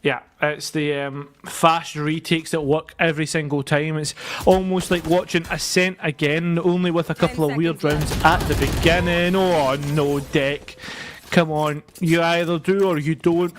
Yeah, it's the fast retakes that work every single time. It's almost like watching Ascent again, only with a couple of weird rounds at the beginning. Oh no, Deck. Come on, you either do or you don't.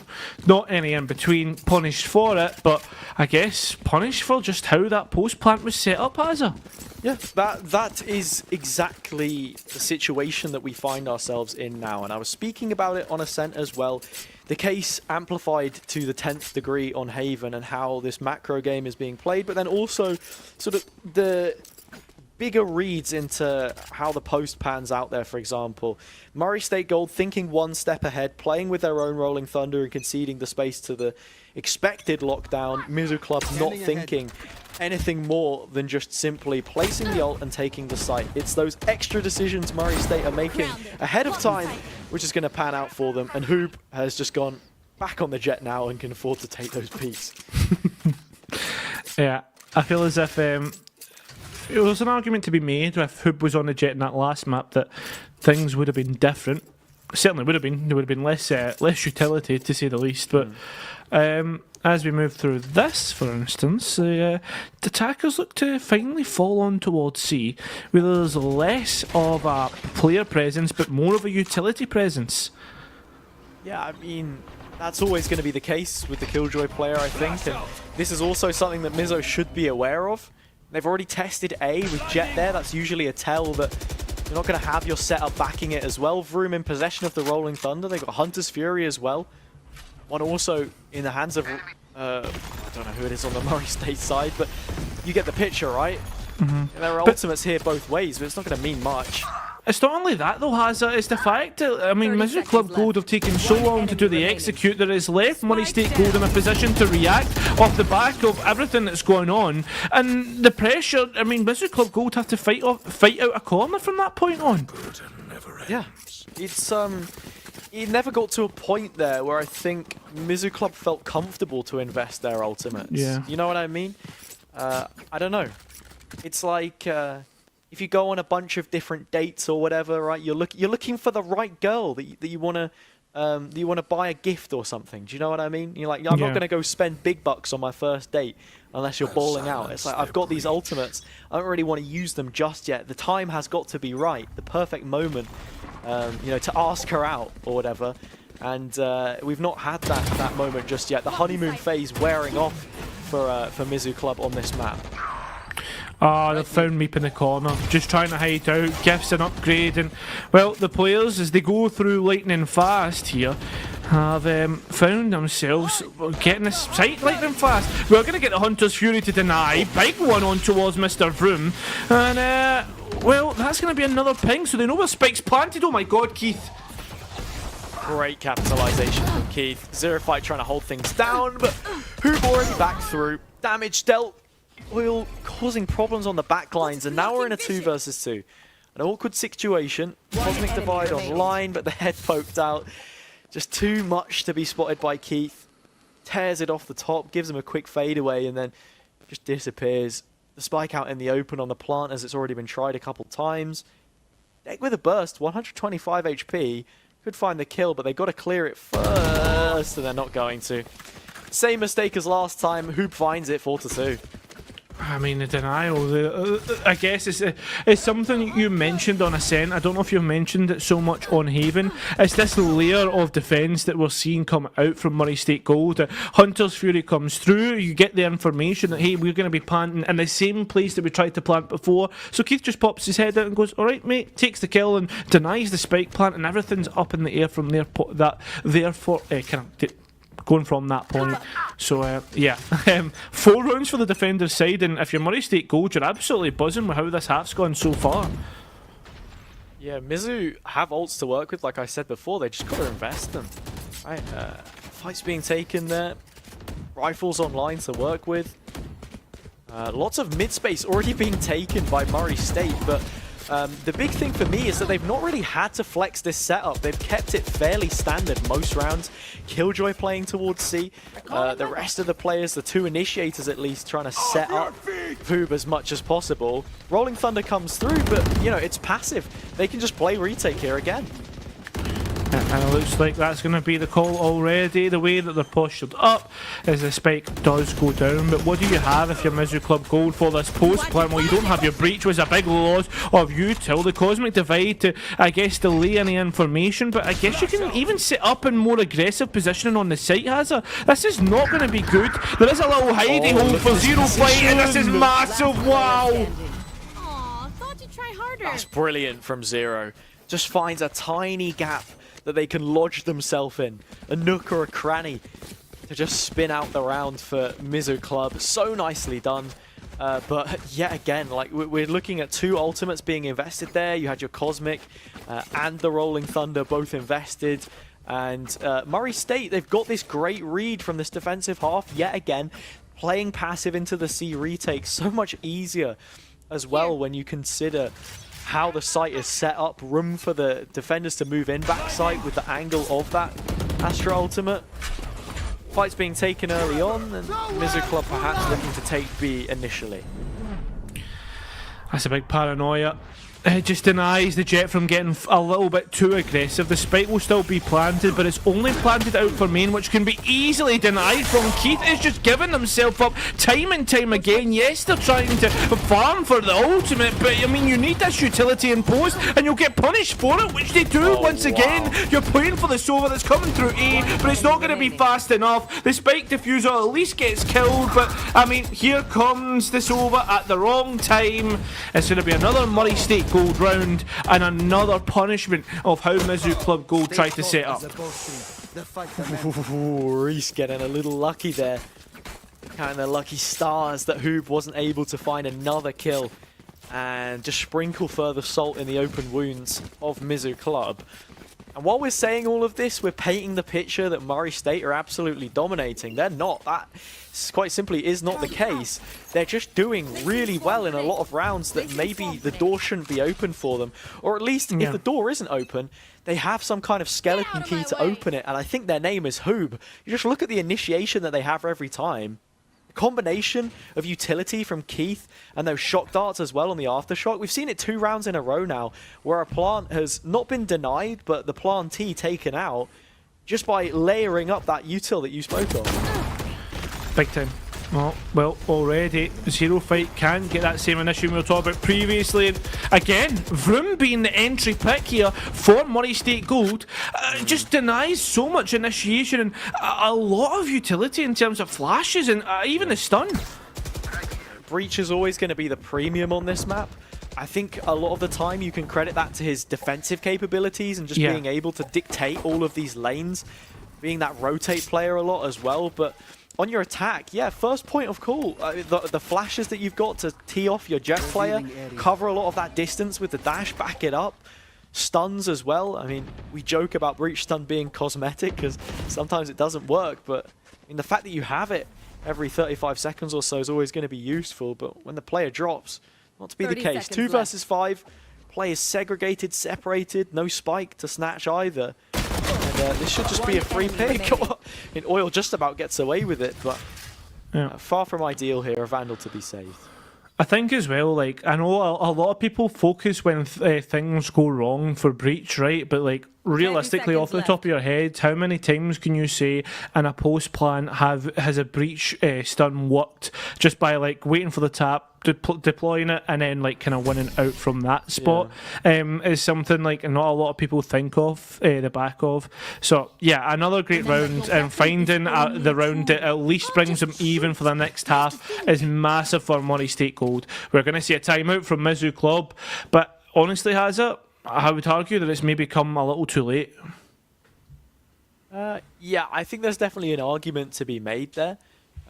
Not any in between. Punished for it, but I guess punished for just how that post plant was set up, Hazza. Yeah, that is exactly the situation that we find ourselves in now. And I was speaking about it on Ascent as well. The case amplified to the 10th degree on Haven and how this macro game is being played, but then also sort of the bigger reads into how the post pans out there, for example. Murray State Gold thinking 1 step ahead, playing with their own Rolling Thunder and conceding the space to the expected lockdown. Mizzou Club not thinking anything more than just simply placing the ult and taking the site. It's those extra decisions Murray State are making ahead of time, which is going to pan out for them. And Hoob has just gone back on the jet now and can afford to take those peaks. Yeah, I feel as if there was an argument to be made if Hoob was on the jet in that last map that things would have been different. Certainly would have been. There would have been less utility, to say the least. But as we move through this, for instance, the attackers look to finally fall on towards C, where there's less of a player presence, but more of a utility presence. Yeah, I mean, that's always going to be the case with the Killjoy player, I think. And this is also something that Mizzou should be aware of. They've already tested A with Jet there. That's usually a tell that you're not going to have your setup backing it as well. Vroom in possession of the Rolling Thunder. They've got Hunter's Fury as well. One also in the hands of, I don't know who it is on the Murray State side, but you get the picture, right? There are ultimates here both ways, but it's not going to mean much. It's not only that though, Hazza, it's the fact that, I mean, Mizzou Club Gold have taken so long to do the execute that has left Murray State Gold in a position to react off the back of everything that's going on. And the pressure, I mean, Mizzou Club Gold have to fight out a corner from that point on. Yeah, it's it never got to a point there where I think Mizzou Club felt comfortable to invest their ultimates. Yeah. You know what I mean? I don't know. It's like if you go on a bunch of different dates or whatever, right? You're looking for the right girl that you want to buy a gift or something. Do you know what I mean? You're like, I'm not going to go spend big bucks on my first date unless you're balling out. It's like, I've got these ultimates. I don't really want to use them just yet. The time has got to be right, the perfect moment, you know, to ask her out or whatever. And we've not had that moment just yet. The honeymoon phase wearing off for Mizzou Club on this map. Ah, they've found Meep in the corner, just trying to hide out, gifts an upgrade, and, well, the players, as they go through lightning fast here, have found themselves getting this site lightning fast. We're going to get the Hunter's Fury to deny, big one on towards Mr. Vroom, and, well, that's going to be another ping, so they know where Spike's planted. Oh my god, Keith. Great capitalization from Keith. Zero Fight trying to hold things down, but Hoob already back through. Damage dealt. Oil causing problems on the back lines, and now we're in a 2 versus 2. An awkward situation. Cosmic Divide online, but the head poked out. Just too much to be spotted by Keith. Tears it off the top, gives him a quick fadeaway, and then just disappears. The spike out in the open on the plant, as it's already been tried a couple times. Deck with a burst, 125 HP. Could find the kill, but they've got to clear it first, and they're not going to. Same mistake as last time. Hoob finds it, 4-2. I mean, the denial, I guess it's something you mentioned on Ascent. I don't know if you've mentioned it so much on Haven. It's this layer of defence that we're seeing come out from Murray State Gold. Hunter's Fury comes through, you get the information that, hey, we're going to be planting in the same place that we tried to plant before. So Keith just pops his head out and goes, alright mate, takes the kill and denies the spike plant, and everything's up in the air from there. Going from that point. So, yeah. 4 rounds for the defender's side, and if you're Murray State Gold, you're absolutely buzzing with how this half's gone so far. Yeah, Mizzou have ults to work with, like I said before. They just got to invest them. Right, fights being taken there. Rifles online to work with. Lots of mid-space already being taken by Murray State, but the big thing for me is that they've not really had to flex this setup. They've kept it fairly standard most rounds. Killjoy playing towards C. The rest of the players, the 2 initiators at least, trying to set up Hoob as much as possible. Rolling Thunder comes through, but, you know, it's passive. They can just play retake here again. And it looks like that's going to be the call already. The way that they're postured up as the spike does go down. But what do you have if you're Mizzou Club Gold for this post plan? Well, you don't have your breach, was a big loss of you till the Cosmic Divide to, I guess, delay any information. But I guess you can even set up in more aggressive positioning on the site, Hazza. This is not going to be good. There is a little hidey hole for Zero Fight, and this is massive. Wow. Aw, thought you'd try harder. That's brilliant from Zero. Just finds a tiny gap that they can lodge themselves in, a nook or a cranny, to just spin out the round for Mizzou Club. So nicely done. But yet again, like we're looking at 2 ultimates being invested there. You had your Cosmic and the Rolling Thunder both invested. And Murray State, they've got this great read from this defensive half yet again. Playing passive into the C retake, so much easier as well when you consider how the site is set up, room for the defenders to move in backside with the angle of that Astra ultimate. Fight's being taken early on, and Mizzou Club perhaps looking to take B initially. That's a big paranoia. It just denies the Jet from getting a little bit too aggressive. The spike will still be planted, but it's only planted out for main, which can be easily denied from Keith. Is just giving himself up time and time again. Yes, they're trying to farm for the ultimate, but I mean, you need this utility in post, and you'll get punished for it, which they do once again. You're playing for the Sova that's coming through A, but it's not going to be fast enough. The spike diffuser at least gets killed, but I mean, here comes the Sova at the wrong time. It's going to be another Murray State Gold round and another punishment of how Mizzou Club Gold tried to set up. Reese getting a little lucky there. Kind of lucky stars that Hoob wasn't able to find another kill and just sprinkle further salt in the open wounds of Mizzou Club. And while we're saying all of this, we're painting the picture that Murray State are absolutely dominating. They're not. That, quite simply, is not the case. They're just doing really well in a lot of rounds that maybe the door shouldn't be open for them. Or at least, if the door isn't open, they have some kind of skeleton key to open it. And I think their name is Hoob. You just look at the initiation that they have every time. Combination of utility from Keith and those shock darts as well on the aftershock. We've seen it 2 rounds in a row now where a plant has not been denied, but the plantee taken out just by layering up that util that you spoke of. Big time. Oh, well, already, Zero Fight can get that same initiative we were talking about previously. And again, Vroom being the entry pick here for Murray State Gold just denies so much initiation and a lot of utility in terms of flashes and even a stun. Breach is always going to be the premium on this map. I think a lot of the time you can credit that to his defensive capabilities and just being able to dictate all of these lanes, being that rotate player a lot as well, but on your attack, first point of call. The flashes that you've got to tee off your jet player, cover a lot of that distance with the dash, back it up. Stuns as well. I mean, we joke about Breach stun being cosmetic because sometimes it doesn't work, but I mean, the fact that you have it every 35 seconds or so is always going to be useful, but when the player drops, not to be the case. 2 versus 5, players segregated, separated, no spike to snatch either. And this should just be a free pick. And Oil just about gets away with it, but far from ideal here, a Vandal to be saved. I think as well, like, I know a lot of people focus when things go wrong for Breach, right? But like, realistically, off the top of your head, how many times can you say in a post plan has a Breach stun worked just by like waiting for the tap, deploying it, and then like kind of winning out from that spot? Is something like not a lot of people think of the back of. So yeah, another great round, and finding the round that at least brings them even for the next half is massive for Murray State Gold. We're going to see a timeout from Mizzou Club, but honestly, has it? I would argue that it's maybe come a little too late. Yeah, I think there's definitely an argument to be made there.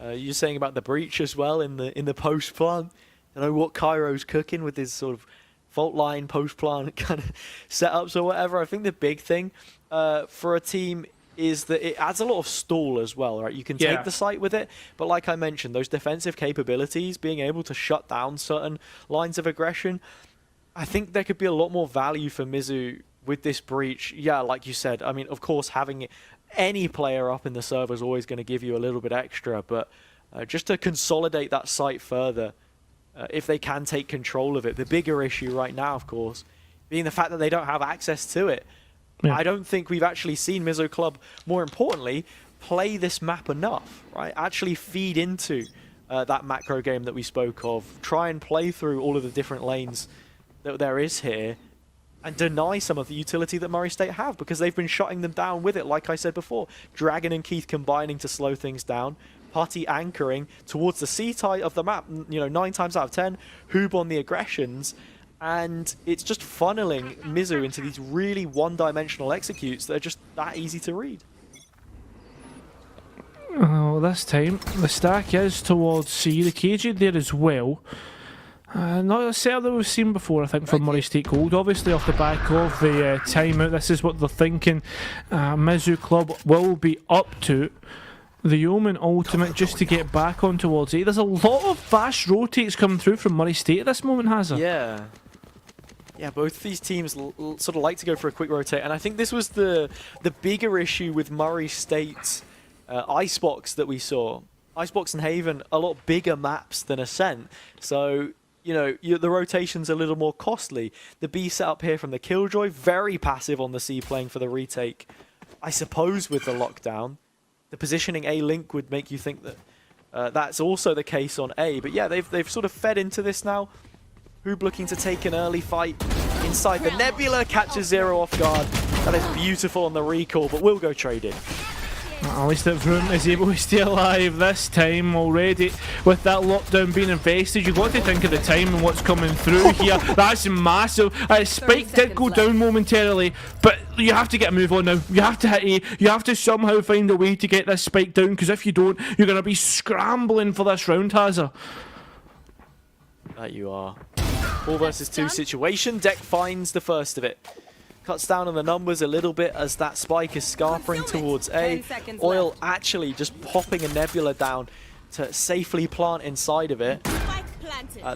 You're saying about the Breach as well in the post plan. I know what Cairo's cooking with his sort of fault line post plan kind of setups or whatever. I think the big thing for a team is that it adds a lot of stall as well, right? You can take the site with it, but like I mentioned, those defensive capabilities, being able to shut down certain lines of aggression, I think there could be a lot more value for Mizzou with this Breach. Yeah, like you said, I mean, of course, having any player up in the server is always going to give you a little bit extra, but just to consolidate that site further, if they can take control of it. The bigger issue right now, of course, being the fact that they don't have access to it. Yeah. I don't think we've actually seen Mizzou Club, more importantly, play this map enough, right? Actually feed into that macro game that we spoke of. Try and play through all of the different lanes that there is here and deny some of the utility that Murray State have, because they've been shutting them down with it, like I said before. Dragon and Keith combining to slow things down. Putty anchoring towards the C-tie of the map, 9 times out of 10. Hoob on the aggressions. And it's just funneling Mizzou into these really one-dimensional executes that are just that easy to read. Oh, this time the stack is towards C. The KJ there as well. Not a setup that we've seen before, I think, from Murray State Gold. Obviously, off the back of the timeout, this is what they're thinking. Mizzou Club will be up to the Omen ultimate just to get back on towards A. There's a lot of fast rotates coming through from Murray State at this moment, has there? Yeah, both these teams sort of like to go for a quick rotate, and I think this was the bigger issue with Murray State's Icebox that we saw. Icebox and Haven, a lot bigger maps than Ascent, so the rotation's a little more costly. The B setup here from the Killjoy, very passive on the C, playing for the retake. I suppose with the lockdown, the positioning A link would make you think that that's also the case on A. But yeah, they've sort of fed into this now. Hoob looking to take an early fight inside the Nebula, catches Zero off guard. That is beautiful on the recall, but will go trading. At least that Vroom is able to stay alive this time already. With that lockdown being invested, you've got to think of the time and what's coming through here. That's massive. Spike did go down momentarily, but you have to get a move on now. You have to hit A. You have to somehow find a way to get this Spike down, because if you don't, you're going to be scrambling for this round, Hazza. That you are. 4 versus 2 situation. Deck finds the first of it. Cuts down on the numbers a little bit as that spike is scarpering towards A. Oil actually just popping a Nebula down to safely plant inside of it.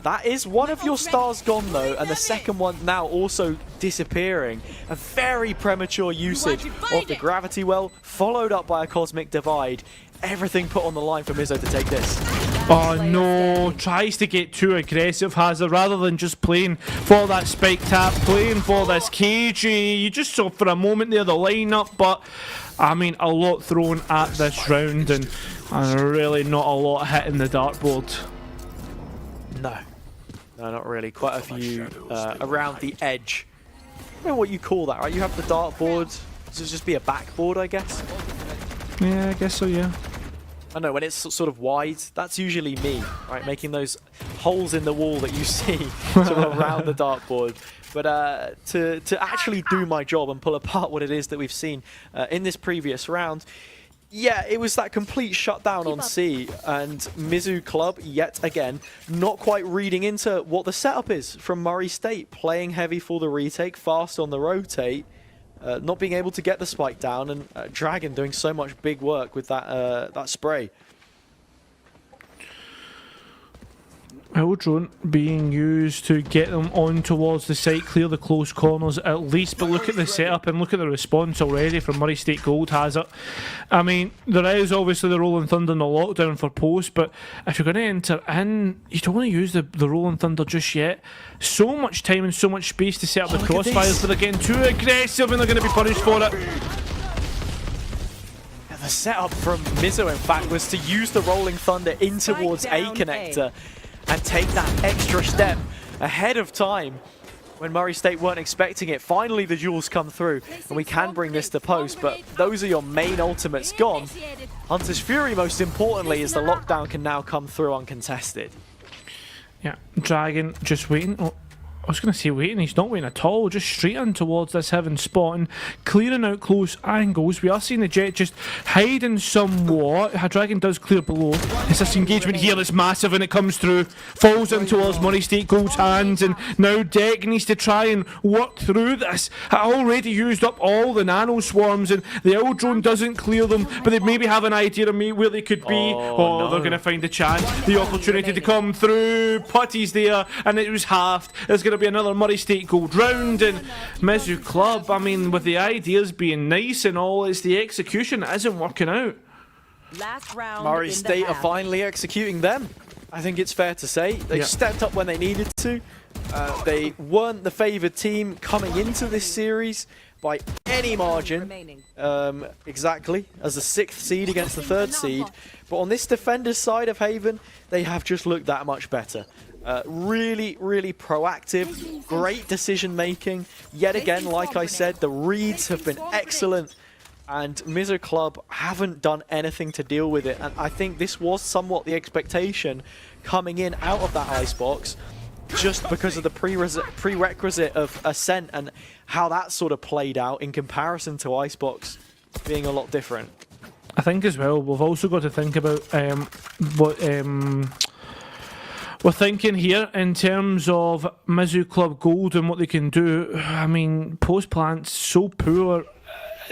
That is one of your stars gone though, and the second one now also disappearing. A very premature usage of the Gravity Well, followed up by a Cosmic Divide. Everything put on the line for Mizzou to take this. Oh no, tries to get too aggressive, Hazard, rather than just playing for that spike tap, playing for this KG. You just saw for a moment there the lineup, but I mean, a lot thrown at this round and really not a lot hitting the dartboard. No, not really. Quite a few around the edge. I don't know what you call that, right? You have the dartboard. Does it just be a backboard, I guess? Yeah, I guess so, yeah. I know, when it's sort of wide, that's usually me, right? Making those holes in the wall that you see sort of around the dartboard. But to actually do my job and pull apart what it is that we've seen in this previous round, yeah, it was that complete shutdown on C, and Mizzou Club, yet again, not quite reading into what the setup is from Murray State, playing heavy for the retake, fast on the rotate, not being able to get the spike down, and Dragon doing so much big work with that that spray. Drone being used to get them on towards the site, clear the close corners at least, but look at the setup and look at the response already from Murray State Gold has it. I mean, there is obviously the Rolling Thunder and the lockdown for post, but if you're going to enter in, you don't want to use the Rolling Thunder just yet. So much time and so much space to set up the crossfires, but they're getting too aggressive and they're going to be punished for it. The setup from Mizzou, in fact, was to use the Rolling Thunder in towards A connector and take that extra step ahead of time when Murray State weren't expecting it. Finally, the duels come through, and we can bring this to post, but those are your main ultimates gone. Hunter's Fury, most importantly, as the lockdown can now come through uncontested. Yeah, Dragon just waiting. Oh, I was going to say waiting, he's not waiting at all, just straight in towards this heaven spot and clearing out close angles. We are seeing the Jet just hiding somewhat. Dragon does clear below. It's this engagement here that's massive and it comes through, falls in towards Murray State Gold's hands, and now Deck needs to try and work through this. Already used up all the nano swarms and the Drone doesn't clear them, but they maybe have an idea of where they could be. Oh, no. They're going to find a chance, the opportunity to come through. Putty's there and it was halved. There's going to be another Murray State Gold round, and Mizzou Club, I mean, with the ideas being nice and all, it's the execution that isn't working out. Last round. Murray State are finally executing them. I think it's fair to say. They stepped up when they needed to. They weren't the favoured team coming into this series by any margin, exactly, as the 6th seed against the 3rd seed. But on this defender's side of Haven, they have just looked that much better. Really, really proactive, great decision making. Yet again, like I said, the reads have been excellent, and Mizzou Club haven't done anything to deal with it. And I think this was somewhat the expectation coming in out of that icebox, just because of the prerequisite of Ascent and how that sort of played out in comparison to icebox being a lot different. I think as well, we've also got to think about what we're thinking here in terms of Mizzou Club Gold and what they can do. I mean, post plant's so poor.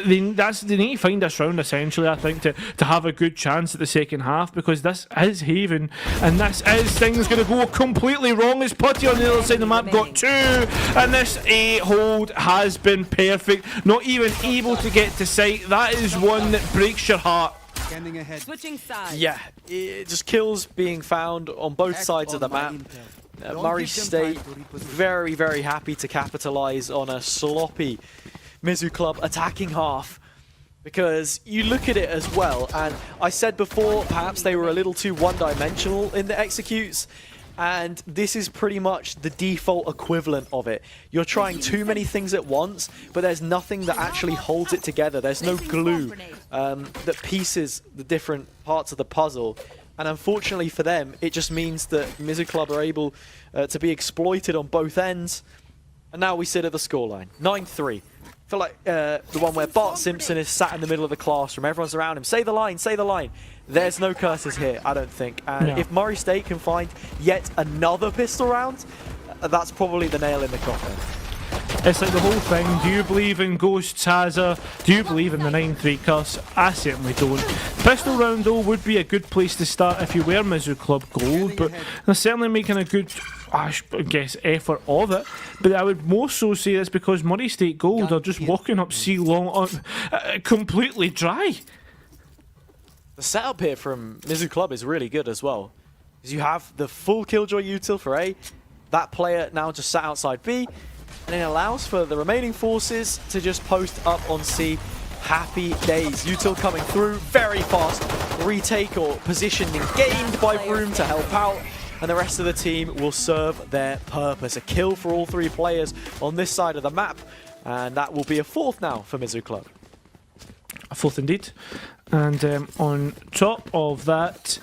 They need to find this round essentially, I think, to have a good chance at the second half, because this is Haven and this is things going to go completely wrong. As Putty on the other side of the map got 2, and this A hold has been perfect, not even able to get to sight. That is one that breaks your heart. Switching sides. Yeah, it just kills being found on both sides of the map. Murray State very, very happy to capitalize on a sloppy Mizzou Club attacking half, because you look at it as well, and I said before perhaps they were a little too one-dimensional in the executes, and this is pretty much the default equivalent of it. You're trying too many things at once, but there's nothing that actually holds it together. There's no glue that pieces the different parts of the puzzle. And unfortunately for them, it just means that Mizzou Club are able to be exploited on both ends. And now we sit at the scoreline, 9-3. I feel like the one where Bart Simpson is sat in the middle of the classroom, everyone's around him, say the line, say the line. There's no curses here, I don't think. And if Murray State can find yet another pistol round, that's probably the nail in the coffin. It's like the whole thing. Do you believe in ghosts, Hazza? Do you believe in the 9-3 curse? I certainly don't. Pistol round though would be a good place to start if you were Mizzou Club Gold, but they're certainly making a good, I guess, effort of it. But I would more so say it's because Murray State Gold are just walking up C-Long completely dry. The setup here from Mizzou Club is really good as well. Because you have the full Killjoy util for A, that player now just sat outside B, and it allows for the remaining forces to just post up on C. Happy days. Util coming through very fast. Retake or positioning gained by Vroom to help out. And the rest of the team will serve their purpose. A kill for all 3 players on this side of the map. And that will be a 4th now for Mizzou Club. A 4th indeed. And on top of that,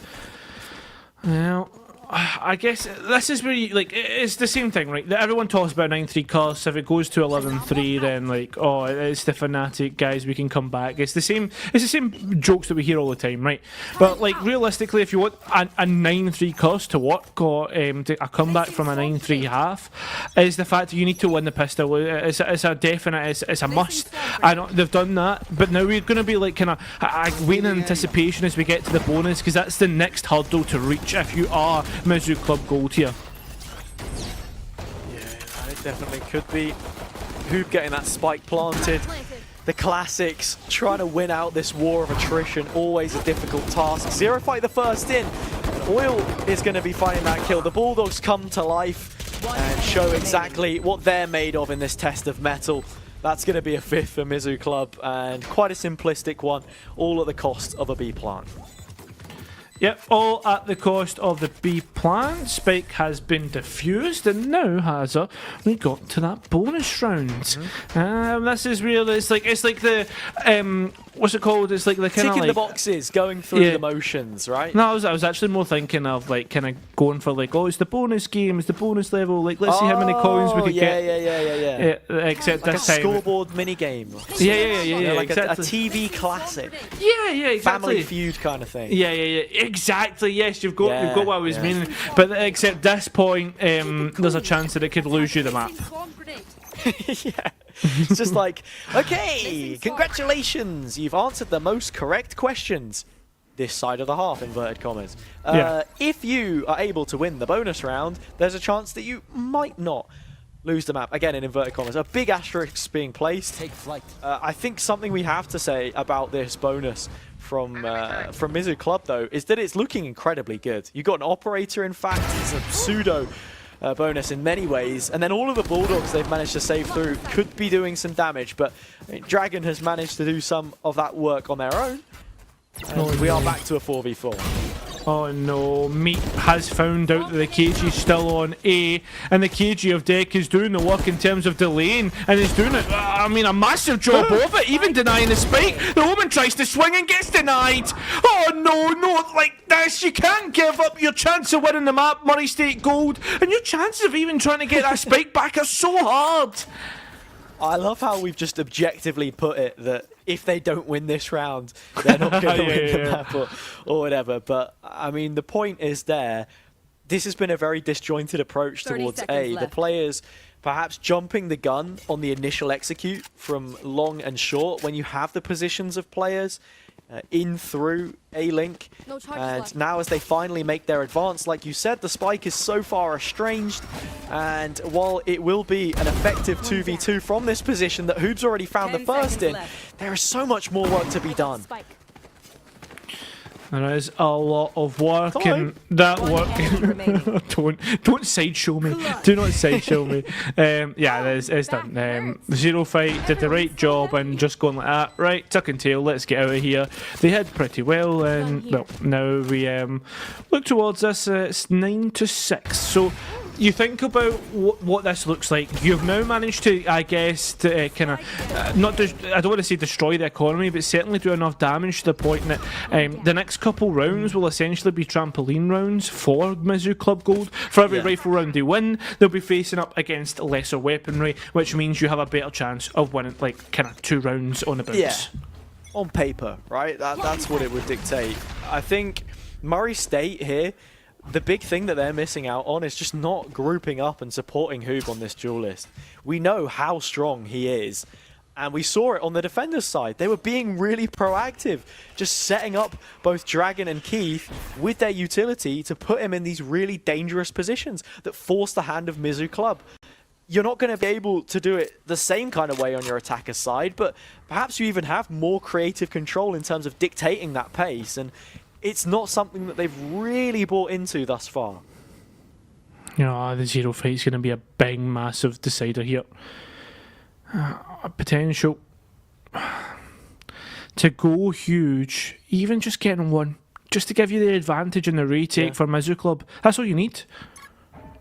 well, I guess this is where you, like, it's the same thing, right? Everyone talks about 9-3 curse. If it goes to 11-3, then like, oh, it's the Fnatic guys. We can come back. It's the same jokes that we hear all the time, right? But like realistically, if you want a 9-3 curse to work, or a comeback from a 9-3 half, is the fact that you need to win the pistol. It's a definite. It's a must. I know they've done that, but now we're going to be like kind of waiting in anticipation as we get to the bonus, because that's the next hurdle to reach if you are Mizzou Club Gold here. Yeah, it definitely could be. Hoop getting that spike planted. The classics, trying to win out this war of attrition, always a difficult task. Zero fight the first in. Oil is going to be finding that kill. The Bulldogs come to life and show exactly what they're made of in this test of metal. That's going to be a 5th for Mizzou Club, and quite a simplistic one, all at the cost of a B plant. Yep, all at the cost of the B plant. Spike has been diffused, and now Hazza, we got to that bonus round. This is real. It's like the what's it called? It's like the kind of ticking like the boxes, going through the motions, right? No, I was actually more thinking of like kind of going for like, oh, it's the bonus game, it's the bonus level. Like, let's see how many coins we could get. Yeah. Except like this a time, scoreboard mini game. Yeah. Like exactly. a TV classic. Yeah, exactly. Family Feud kind of thing. Yeah. Exactly. Yes, you've got what I was meaning. But except this point, there's a chance that it could lose you the map. Yeah. It's just like, okay, congratulations, you've answered the most correct questions this side of the half, inverted commas. If you are able to win the bonus round, there's a chance that you might not lose the map. Again, in inverted commas. A big asterisk being placed. Take flight. I think something we have to say about this bonus from Mizzou Club, though, is that it's looking incredibly good. You got an operator, in fact. It's a pseudo bonus in many ways, and then all of the Bulldogs they've managed to save through could be doing some damage, but I mean, Dragon has managed to do some of that work on their own, and we are back to a 4v4. Oh no, Meat has found out that the KG is still on A, and the KG of Deck is doing the work in terms of delaying, and he's doing it, I mean, a massive job of it, even denying the spike. The woman tries to swing and gets denied. Oh no, like this, you can't give up your chance of winning the map, Murray State Gold, and your chances of even trying to get that spike back are so hard. I love how we've just objectively put it that if they don't win this round, they're not going to win the map or whatever. But, I mean, the point is there. This has been a very disjointed approach towards A. The players perhaps jumping the gun on the initial execute from long and short when you have the positions of players in through A-Link. And now as they finally make their advance, like you said, the spike is so far estranged. And while it will be an effective 2v2 from this position that Hoob's already found the first in, there is so much more work to be done. There is a lot of work, and that work. don't sideshow me. Do not sideshow me. Yeah, it's done. Zero Fight did the right job and just going like that. Right, tuck and tail. Let's get out of here. They had pretty well, and well, now we look towards this. It's 9-6. So you think about what this looks like. You've now managed to, I guess, to kind of not. I don't want to say destroy the economy, but certainly do enough damage to the point that the next couple rounds will essentially be trampoline rounds for Mizzou Club Gold. For every rifle round they win, they'll be facing up against lesser weaponry, which means you have a better chance of winning, like, kind of 2 rounds on the bounce. Yeah, on paper, right? That's what it would dictate. I think Murray State here the big thing that they're missing out on is just not grouping up and supporting Hoob on this duel list. We know how strong he is, and we saw it on the defenders' side. They were being really proactive, just setting up both Dragon and Keith with their utility to put him in these really dangerous positions that force the hand of Mizzou Club. You're not going to be able to do it the same kind of way on your attacker side, but perhaps you even have more creative control in terms of dictating that pace, and it's not something that they've really bought into thus far. You know, the zero fight's going to be a big, massive decider here. A potential to go huge, even just getting one, just to give you the advantage in the retake for Mizzou Club. That's all you need.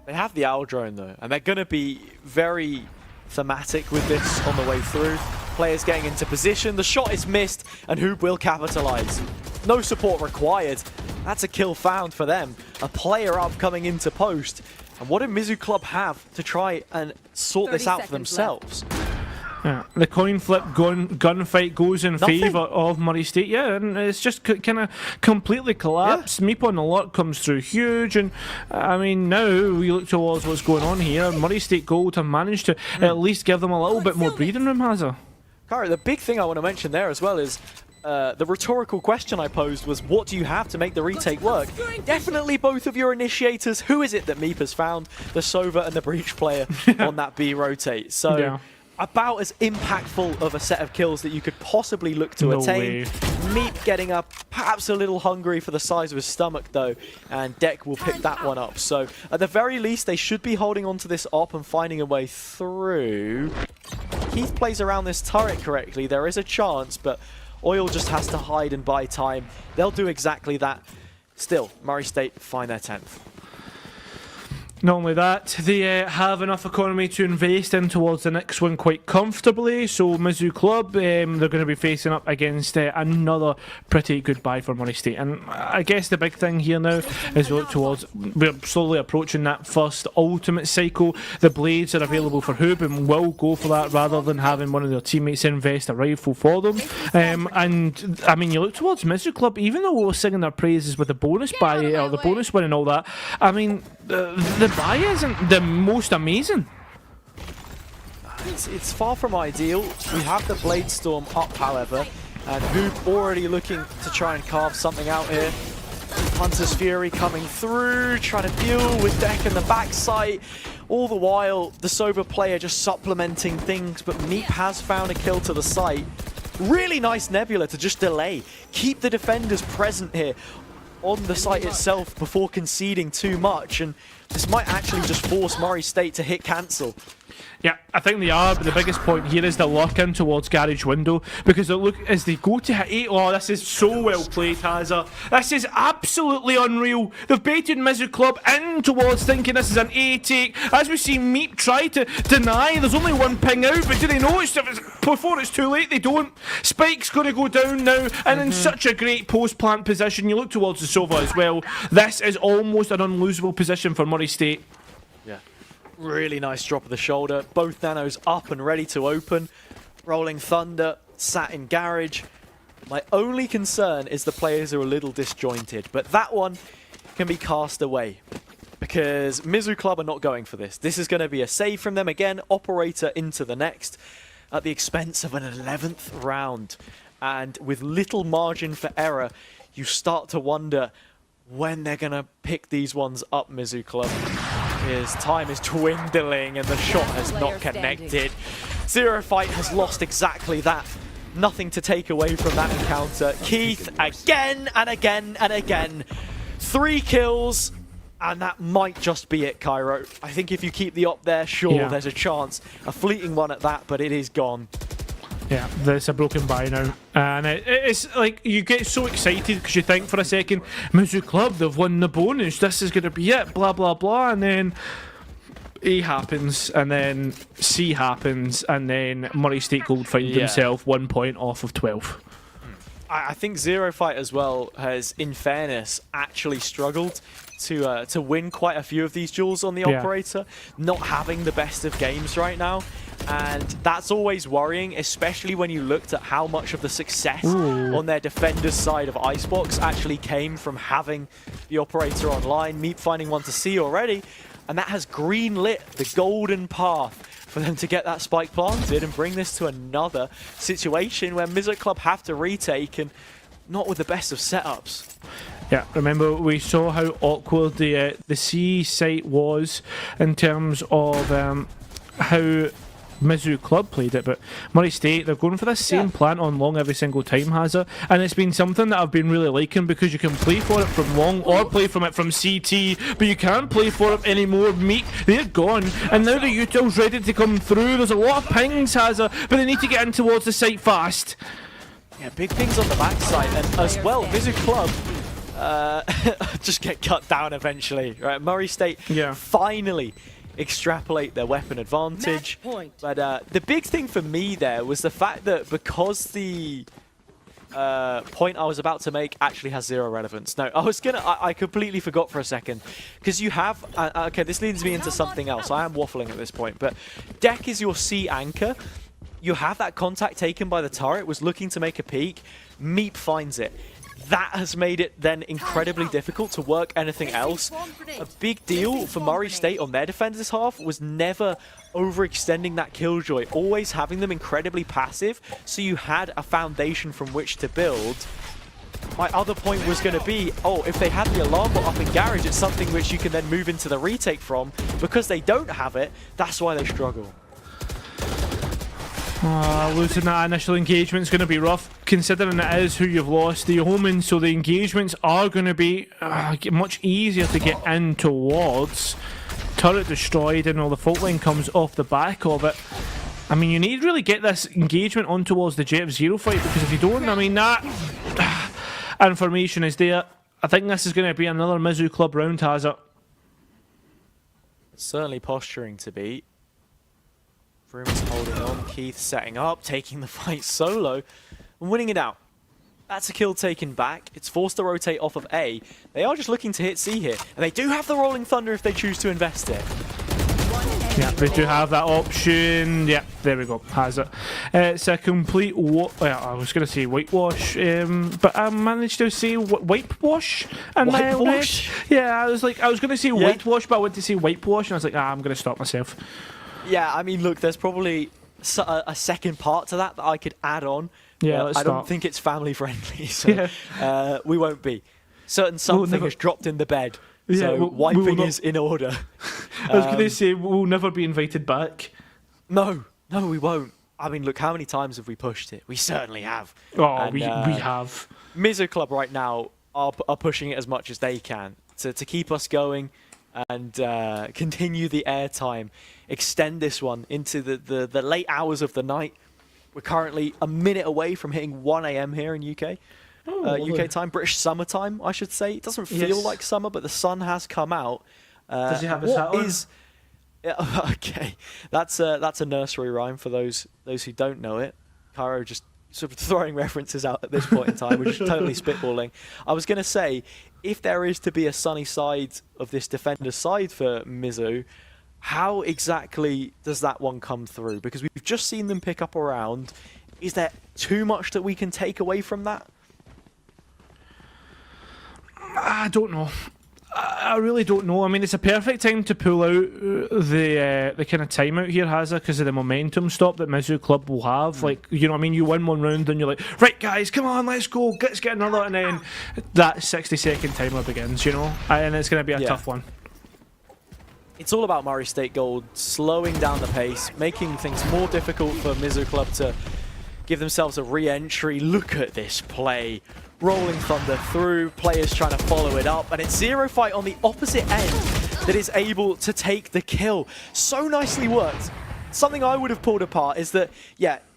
They have the Owl Drone though, and they're going to be very thematic with this on the way through. Players getting into position, the shot is missed, and Hoob will capitalize. No support required. That's a kill found for them. A player up coming into post. And what do Mizzou Club have to try and sort this out for themselves? Yeah, the coin flip gunfight goes in favour of Murray State. Yeah, and it's just kind of completely collapsed. Meep on the luck comes through huge, and I mean, now we look towards what's going on here. Murray State Gold have managed to at least give them a little bit more breathing room, has it? Kara, the big thing I want to mention there as well is the rhetorical question I posed was, what do you have to make the retake work? Definitely both of your initiators. Who is it that Meep has found? The Sova and the Breach player on that B rotate. So. Yeah. About as impactful of a set of kills that you could possibly look to attain. Meep getting up, perhaps a little hungry for the size of his stomach though, and Deck will pick that one up. So at the very least, they should be holding on to this op and finding a way through. Keith plays around this turret correctly. There is a chance, but Oil just has to hide and buy time. They'll do exactly that. Still, Murray State find their 10th. Not only that, they have enough economy to invest in towards the next one quite comfortably. So Mizzou Club, they're going to be facing up against another pretty good buy for Murray State. And I guess the big thing here now is we look towards, we're slowly approaching that first ultimate cycle. The blades are available for Hoob and will go for that rather than having one of their teammates invest a rifle for them. And I mean, you look towards Mizzou Club, even though we're singing their praises with the bonus buy, or the bonus win and all that, I mean, the buy isn't the most amazing. It's far from ideal. We have the Blade Storm up, however, and Hoob already looking to try and carve something out here. Hunter's Fury coming through, trying to deal with Deck in the backside. All the while, the Sober player just supplementing things, but Meep has found a kill to the site. Really nice Nebula to just delay. Keep the defenders present here on the site itself before conceding too much, and this might actually just force Murray State to hit cancel. Yeah, I think they are, but the biggest point here is the lock-in towards Garage Window, because look, as they go to hit 8, oh, this is so well played, Hazza. This is absolutely unreal. They've baited Mizzou Club in towards thinking this is an A take. As we see Meep try to deny, there's only one ping out, but do they know it's before it's too late? They don't. Spike's going to go down now, and in such a great post-plant position. You look towards the Sova as well. This is almost an unlosable position for Murray State. Yeah. Really nice drop of the shoulder. Both nanos up and ready to open. Rolling Thunder, sat in Garage. My only concern is the players are a little disjointed, but that one can be cast away because Mizzou Club are not going for this. This is going to be a save from them again. Operator into the next at the expense of an 11th round. And with little margin for error, you start to wonder when they're going to pick these ones up, Mizzou Club. His time is dwindling and the shot has not connected. Zero Fight has lost exactly that. Nothing to take away from that encounter. Keith again and again and again. 3 kills, and that might just be it, Cairo. I think if you keep the op there, sure, there's a chance. A fleeting one at that, but it is gone. Yeah, there's a broken buy now. And it's like, you get so excited because you think for a second, Mizzou Club, they've won the bonus, this is going to be it, blah, blah, blah. And then A happens, and then C happens, and then Murray State Gold find themselves 1 point off of 12. I think Zero Fight as well has, in fairness, actually struggled to win quite a few of these duels on the Operator. Not having the best of games right now. And that's always worrying, especially when you looked at how much of the success on their defender's side of Icebox actually came from having the operator online, Meep finding one to see already, and that has green-lit the golden path for them to get that spike planted and bring this to another situation where Mizzou Club have to retake, and not with the best of setups. Yeah, remember we saw how awkward the C site was in terms of how Mizzou Club played it, but Murray State, they're going for this same plant on long every single time, Hazza, and it's been something that I've been really liking because you can play for it from long or play from it from CT, but you can't play for it anymore. Meek, they're gone, and now the util's ready to come through. There's a lot of pings, Hazza, but they need to get in towards the site fast. Yeah, big things on the backside, and as well, Mizzou Club just get cut down eventually. Right, Murray State finally extrapolate their weapon advantage. But the big thing for me there was the fact that because the point I was about to make actually has zero relevance. No, I completely forgot for a second. Because you have, okay, this leads me into something else. I am waffling at this point, but Deck is your C anchor. You have that contact taken by the turret, was looking to make a peek. Meep finds it. That has made it then incredibly difficult to work anything else. A big deal for Murray State on their defender's half was never overextending that Killjoy, always having them incredibly passive, so you had a foundation from which to build. My other point was going to be, if they had the alarm bot up in Garage, it's something which you can then move into the retake from. Because they don't have it, that's why they struggle. Losing that initial engagement is going to be rough, considering it is who you've lost, the Omen, so the engagements are going to be much easier to get in towards. Turret destroyed and all the fault line comes off the back of it. I mean, you need to really get this engagement on towards the JF0 fight, because if you don't, I mean, that information is there. I think this is going to be another Mizzou Club round, has it? Certainly posturing to beat. Vroom's holding on, Keith setting up, taking the fight solo, and winning it out. That's a kill taken back. It's forced to rotate off of A. They are just looking to hit C here, and they do have the Rolling Thunder if they choose to invest it. Yeah, they do have that option. Yeah, there we go. Has it. It's a complete. I was going to say whitewash, but I managed to say whitewash. And whitewash? Yeah, I was going to say whitewash, but I went to say whitewash, and I was like, I'm going to stop myself. Yeah, I mean, look, there's probably a second part to that I could add on. Yeah, let's I don't think it's family friendly, so we won't be. Something is dropped in the bed, so wiping is in order. I was going to say, we'll never be invited back. No, we won't. I mean, look, how many times have we pushed it? We certainly have. We have. Mizzou Club right now are pushing it as much as they can to keep us going and continue the airtime. Extend this one into the late hours of the night. We're currently a minute away from hitting 1 AM here in UK. UK time, British summertime, I should say. It doesn't feel like summer, but the sun has come out. Does he have his hat on? Okay, that's a nursery rhyme for those who don't know it. Cairo just sort of throwing references out at this point in time. We're just totally spitballing. I was going to say, if there is to be a sunny side of this defender's side for Mizzou, how exactly does that one come through? Because we've just seen them pick up a round. Is there too much that we can take away from that? I don't know. I really don't know. I mean, it's a perfect time to pull out the kind of timeout here, Hazza, because of the momentum stop that Mizzou Club will have. Like, you know what I mean? You win one round and you're like, right, guys, come on, let's go, let's get another. And then that 60-second timer begins, you know? And it's going to be a tough one. It's all about Murray State Gold slowing down the pace, making things more difficult for Mizzou Club to give themselves a re-entry. Look at this play. Rolling Thunder through, players trying to follow it up, and it's Zero Fight on the opposite end that is able to take the kill. So nicely worked. Something I would have pulled apart is that,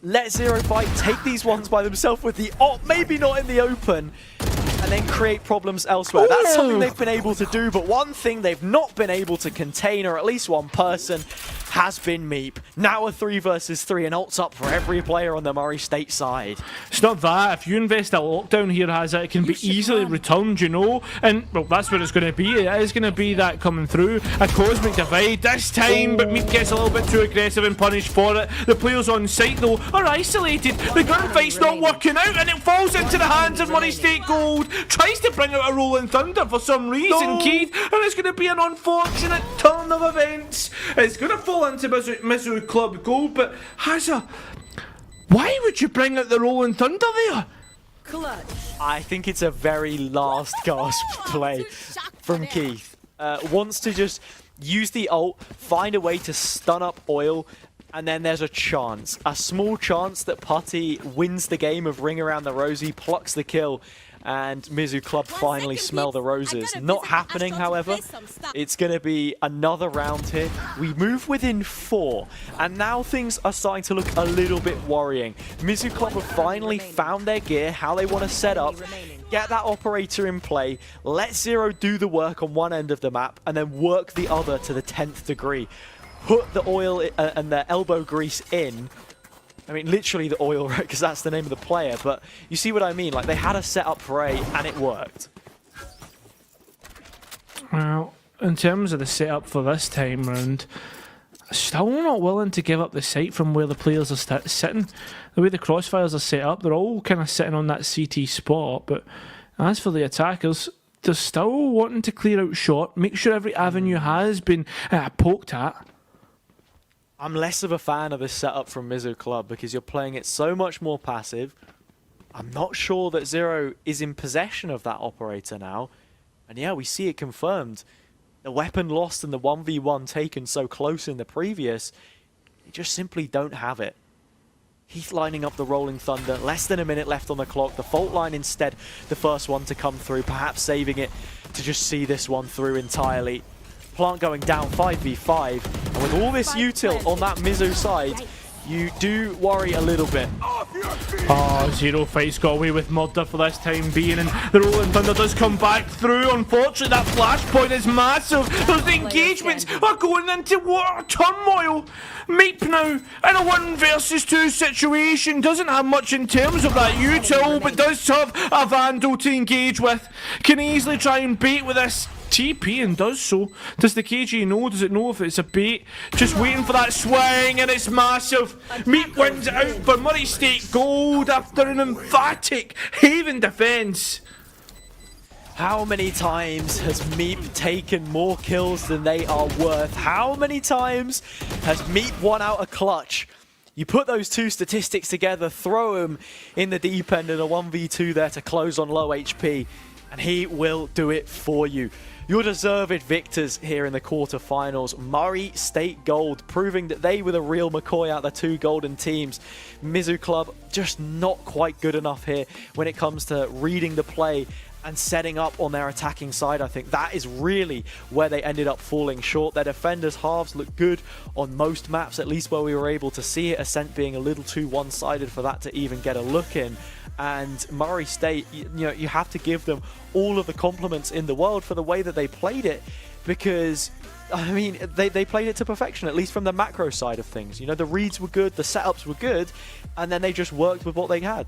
let Zero Fight take these ones by themselves with the op, maybe not in the open, and then create problems elsewhere. That's something they've been able to do, but one thing they've not been able to contain, or at least one person, has been Meep. Now a 3 versus 3 and ults up for every player on the Murray State side. It's not that. If you invest a lockdown here, it can be easily returned, you know? And, well, that's what it's going to be. It is going to be that coming through. A cosmic divide this time, but Meep gets a little bit too aggressive and punished for it. The players on site, though, are isolated. The gunfight's not working out, and it falls into the hands of Murray State Gold. Tries to bring out a Rolling Thunder for some reason, Keith, and it's going to be an unfortunate turn of events. It's going to fall into Mizzou Club Gold, but Hazza, why would you bring out the Rolling Thunder there? Clutch. I think it's a very last gasp play from Keith. Wants to just use the ult, find a way to stun up Oil, and then there's a small chance that Putty wins the game of Ring Around the Rosie, plucks the kill, and Mizzou Club finally smell the roses. Not happening, however. It's going to be another round here. We move within 4, and now things are starting to look a little bit worrying. Mizzou Club have finally found their gear, how they want to set up, get that operator in play, let Zero do the work on one end of the map, and then work the other to the 10th degree. Put the oil and the elbow grease in. I mean, literally the oil, right? Because that's the name of the player. But you see what I mean? Like, they had a setup for A, and it worked. Well, in terms of the setup for this time round, still not willing to give up the site from where the players are sitting. The way the crossfires are set up, they're all kind of sitting on that CT spot. But as for the attackers, they're still wanting to clear out short, make sure every avenue has been poked at. I'm less of a fan of this setup from Mizzou Club because you're playing it so much more passive. I'm not sure that Zero is in possession of that operator now. And yeah, we see it confirmed. The weapon lost and the 1v1 taken so close in the previous, they just simply don't have it. Heath lining up the Rolling Thunder, less than a minute left on the clock. The fault line instead, the first one to come through, perhaps saving it to just see this one through entirely. Plant going down 5v5, and with all this util on that Mizzou side, you do worry a little bit. Oh, Zero Fight's got away with murder for this time being, and the Rolling Thunder does come back through. Unfortunately, that flashpoint is massive. Those engagements are going into water turmoil. Meep now in a 1 versus 2 situation. Doesn't have much in terms of that util, but does have a Vandal to engage with. Can easily try and bait with this TP and does so. Does the KG know? Does it know if it's a bait? Just waiting for that swing, and it's massive. Meep wins it out for Murray State Gold after an emphatic Haven defence. How many times has Meep taken more kills than they are worth? How many times has Meep won out a clutch? You put those two statistics together, throw him in the deep end in a 1v2 there to close on low HP, and he will do it for you. Your deserved victors here in the quarterfinals. Murray State Gold, proving that they were the real McCoy out of the 2 golden teams. Mizzou Club just not quite good enough here when it comes to reading the play and setting up on their attacking side. I think that is really where they ended up falling short. Their defenders' halves look good on most maps, at least where we were able to see it. Ascent being a little too one-sided for that to even get a look in. And Murray State, you know, you have to give them all of the compliments in the world for the way that they played it, because I mean, they played it to perfection, at least from the macro side of things. You know, the reads were good, the setups were good, and then they just worked with what they had.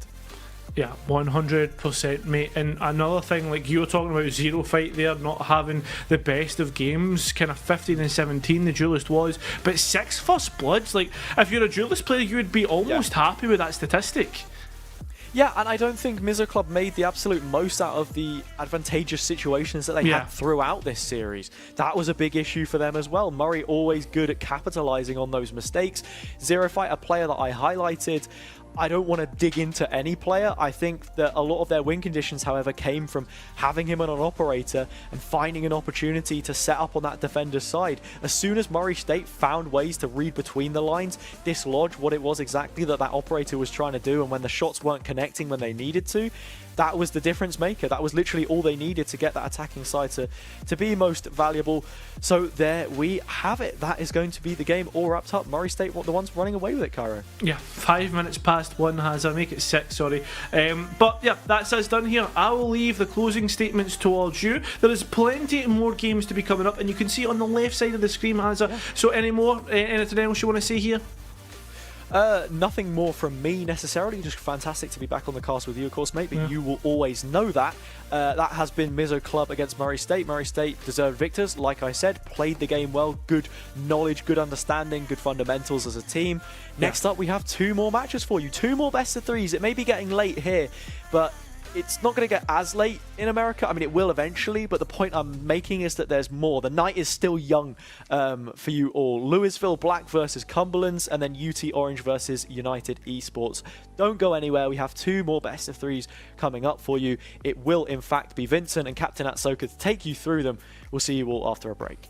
Yeah, 100%, mate. And another thing, like you were talking about Zero Fight there, not having the best of games, kind of 15 and 17 the duelist was, but 6 first bloods. Like, if you're a duelist player, you would be almost happy with that statistic. Yeah, and I don't think Mizzou Club made the absolute most out of the advantageous situations that they had throughout this series. That was a big issue for them as well. Murray always good at capitalizing on those mistakes. Zero Fight, a player that I highlighted. I don't want to dig into any player. I think that a lot of their win conditions, however, came from having him on an operator and finding an opportunity to set up on that defender's side. As soon as Murray State found ways to read between the lines, dislodge what it was exactly that operator was trying to do, and when the shots weren't connecting when they needed to, that was the difference maker. That was literally all they needed to get that attacking side to be most valuable. So there we have it. That is going to be the game all wrapped up. Murray State, the ones running away with it, Cairo. Yeah, 5 minutes past 1 has, I'll make it 6, sorry. But yeah, that's us done here. I will leave the closing statements towards you. There is plenty more games to be coming up, and you can see on the left side of the screen, Hazza. Yeah. So anything else you want to say here? Nothing more from me necessarily, just fantastic to be back on the cast with you, of course, mate, but you will always know that. That has been Mizzou Club against Murray State. Murray State deserved victors, like I said, played the game well, good knowledge, good understanding, good fundamentals as a team. Next up, we have 2 more matches for you, 2 more best of 3s. It may be getting late here, but it's not going to get as late in America. I mean, it will eventually, but the point I'm making is that there's more. The night is still young for you all. Louisville Black versus Cumberland's, and then UT Orange versus United Esports. Don't go anywhere. We have 2 more best of 3s coming up for you. It will, in fact, be Vincent and Captain Atsoka to take you through them. We'll see you all after a break.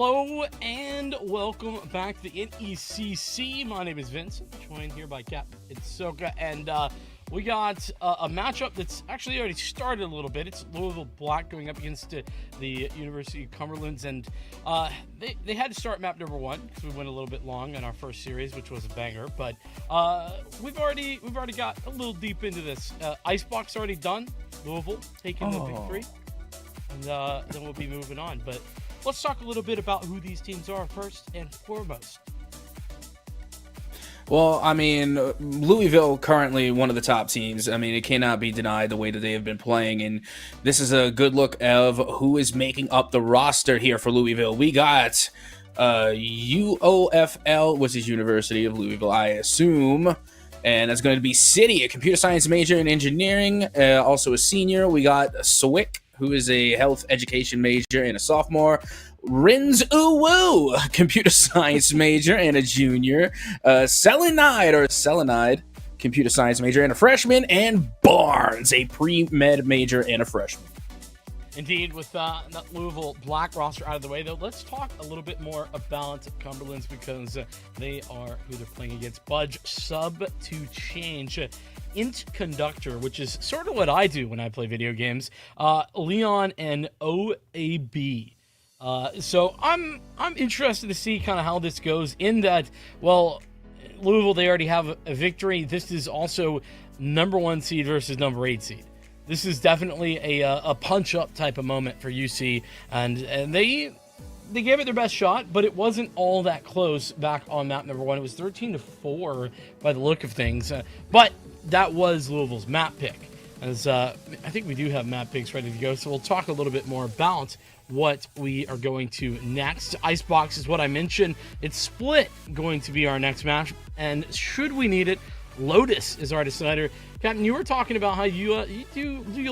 Hello and welcome back to the NECC. My name is Vincent, joined here by Captain Soka, and we got a matchup that's actually already started a little bit. It's Louisville Black going up against the University of Cumberlands, and they had to start map number 1 because we went a little bit long in our first series, which was a banger. But we've already got a little deep into this. Icebox already done. Louisville taking the victory, and then we'll be moving on. But let's talk a little bit about who these teams are first and foremost. Well, I mean, Louisville currently one of the top teams. I mean, it cannot be denied the way that they have been playing, and this is a good look of who is making up the roster here for Louisville. We got UOFL, which is University of Louisville, I assume, and that's going to be City, a computer science major in engineering, also a senior. We got Swick, who is a health education major and a sophomore. Rins Uwu, computer science major and a junior. Selenide, computer science major and a freshman. And Barnes, a pre-med major and a freshman. Indeed, with that Louisville Black roster out of the way, though, let's talk a little bit more about Cumberlands because they are who they're playing against. Budge sub to change. Int Conductor, which is sort of what I do when I play video games. Leon and OAB. So I'm interested to see kind of how this goes in that, well, Louisville, they already have a victory. This is also number 1 seed versus number 8 seed. This is definitely a punch-up type of moment for UC, and they gave it their best shot, but it wasn't all that close back on map number 1. It was 13-4 by the look of things, but that was Louisville's map pick. As I think we do have map picks ready to go, so we'll talk a little bit more about what we are going to next. Icebox is what I mentioned. It's Split going to be our next match, and should we need it, Lotus is our decider. Captain, you were talking about how you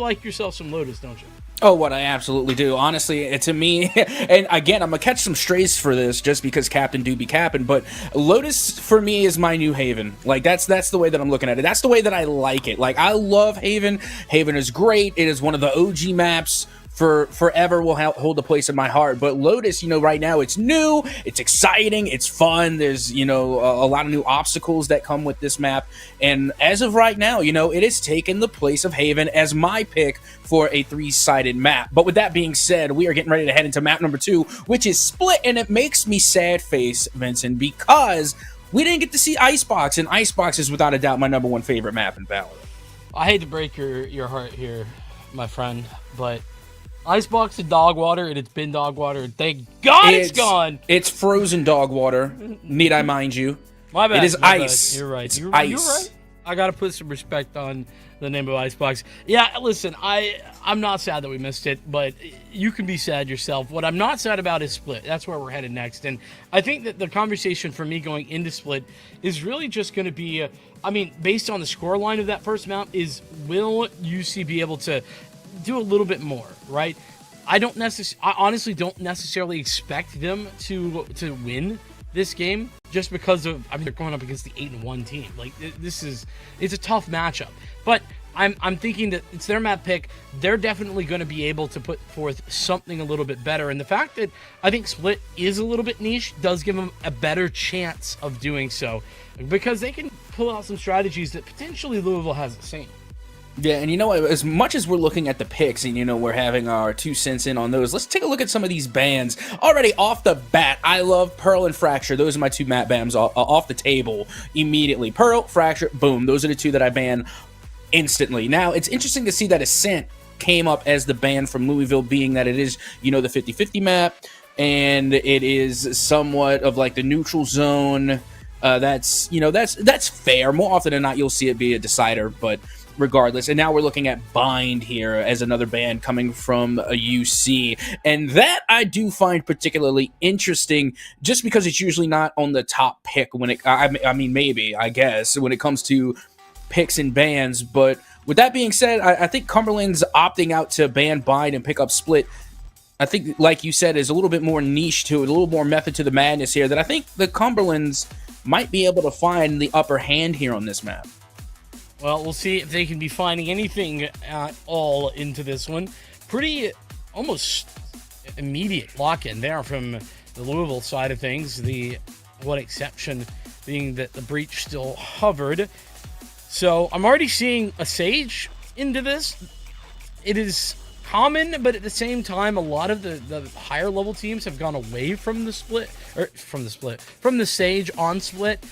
like yourself some Lotus, don't you? Oh, what I absolutely do. Honestly, to me, and again, I'm going to catch some strays for this just because Captain do be capping, but Lotus for me is my new Haven. Like, that's the way that I'm looking at it. That's the way that I like it. Like, I love Haven. Haven is great. It is one of the OG maps. For forever will hold a place in my heart. But Lotus, right now it's new, it's exciting, it's fun. There's, a lot of new obstacles that come with this map. And as of right now, it has taken the place of Haven as my pick for a 3-sided map. But with that being said, we are getting ready to head into map number 2, which is Split. And it makes me sad face, Vincent, because we didn't get to see Icebox. And Icebox is without a doubt my number 1 favorite map in VALORANT. I hate to break your heart here, my friend, but Icebox is dog water, and it's been dog water. Thank God it's gone. It's frozen dog water, need I mind you. My bad. It is ice. Bad. You're right. You're ice. right. I got to put some respect on the name of Icebox. Yeah, listen, I'm not sad that we missed it, but you can be sad yourself. What I'm not sad about is Split. That's where we're headed next. And I think that the conversation for me going into Split is really just going to be, based on the scoreline of that first map, is will UC be able to do a little bit more, right? I honestly don't necessarily expect them to win this game just because of, they're going up against the 8-1 team. Like, it's a tough matchup. But I'm thinking that it's their map pick. They're definitely going to be able to put forth something a little bit better. And the fact that I think Split is a little bit niche does give them a better chance of doing so, because they can pull out some strategies that potentially Louisville hasn't seen. Yeah, and as much as we're looking at the picks and, we're having our 2 cents in on those, let's take a look at some of these bans. Already off the bat, I love Pearl and Fracture. Those are my 2 map bans off the table immediately. Pearl, Fracture, boom. Those are the 2 that I ban instantly. Now, it's interesting to see that Ascent came up as the ban from Louisville, being that it is, the 50-50 map, and it is somewhat of like the neutral zone. That's fair. More often than not, you'll see it be a decider, but regardless. And now we're looking at Bind here as another band coming from a UC, and that I do find particularly interesting just because it's usually not on the top pick when it maybe I guess when it comes to picks and bans. But with that being said, I think Cumberland's opting out to ban Bind and pick up Split, I think, like you said, is a little bit more niche to it, a little more method to the madness here, that I think the Cumberlands might be able to find the upper hand here on this map. Well, we'll see if they can be finding anything at all into this one. Pretty almost immediate lock-in there from the Louisville side of things. The one exception being that the breach still hovered. So I'm already seeing a Sage into this. It is common, but at the same time, a lot of the higher level teams have gone away from the from the Sage on split,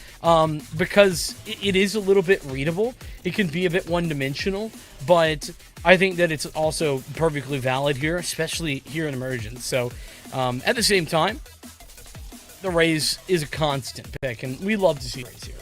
because it is a little bit readable. It can be a bit one-dimensional, but I think that it's also perfectly valid here, especially here in Emergence. So at the same time, the Raze is a constant pick, and we love to see Raze here.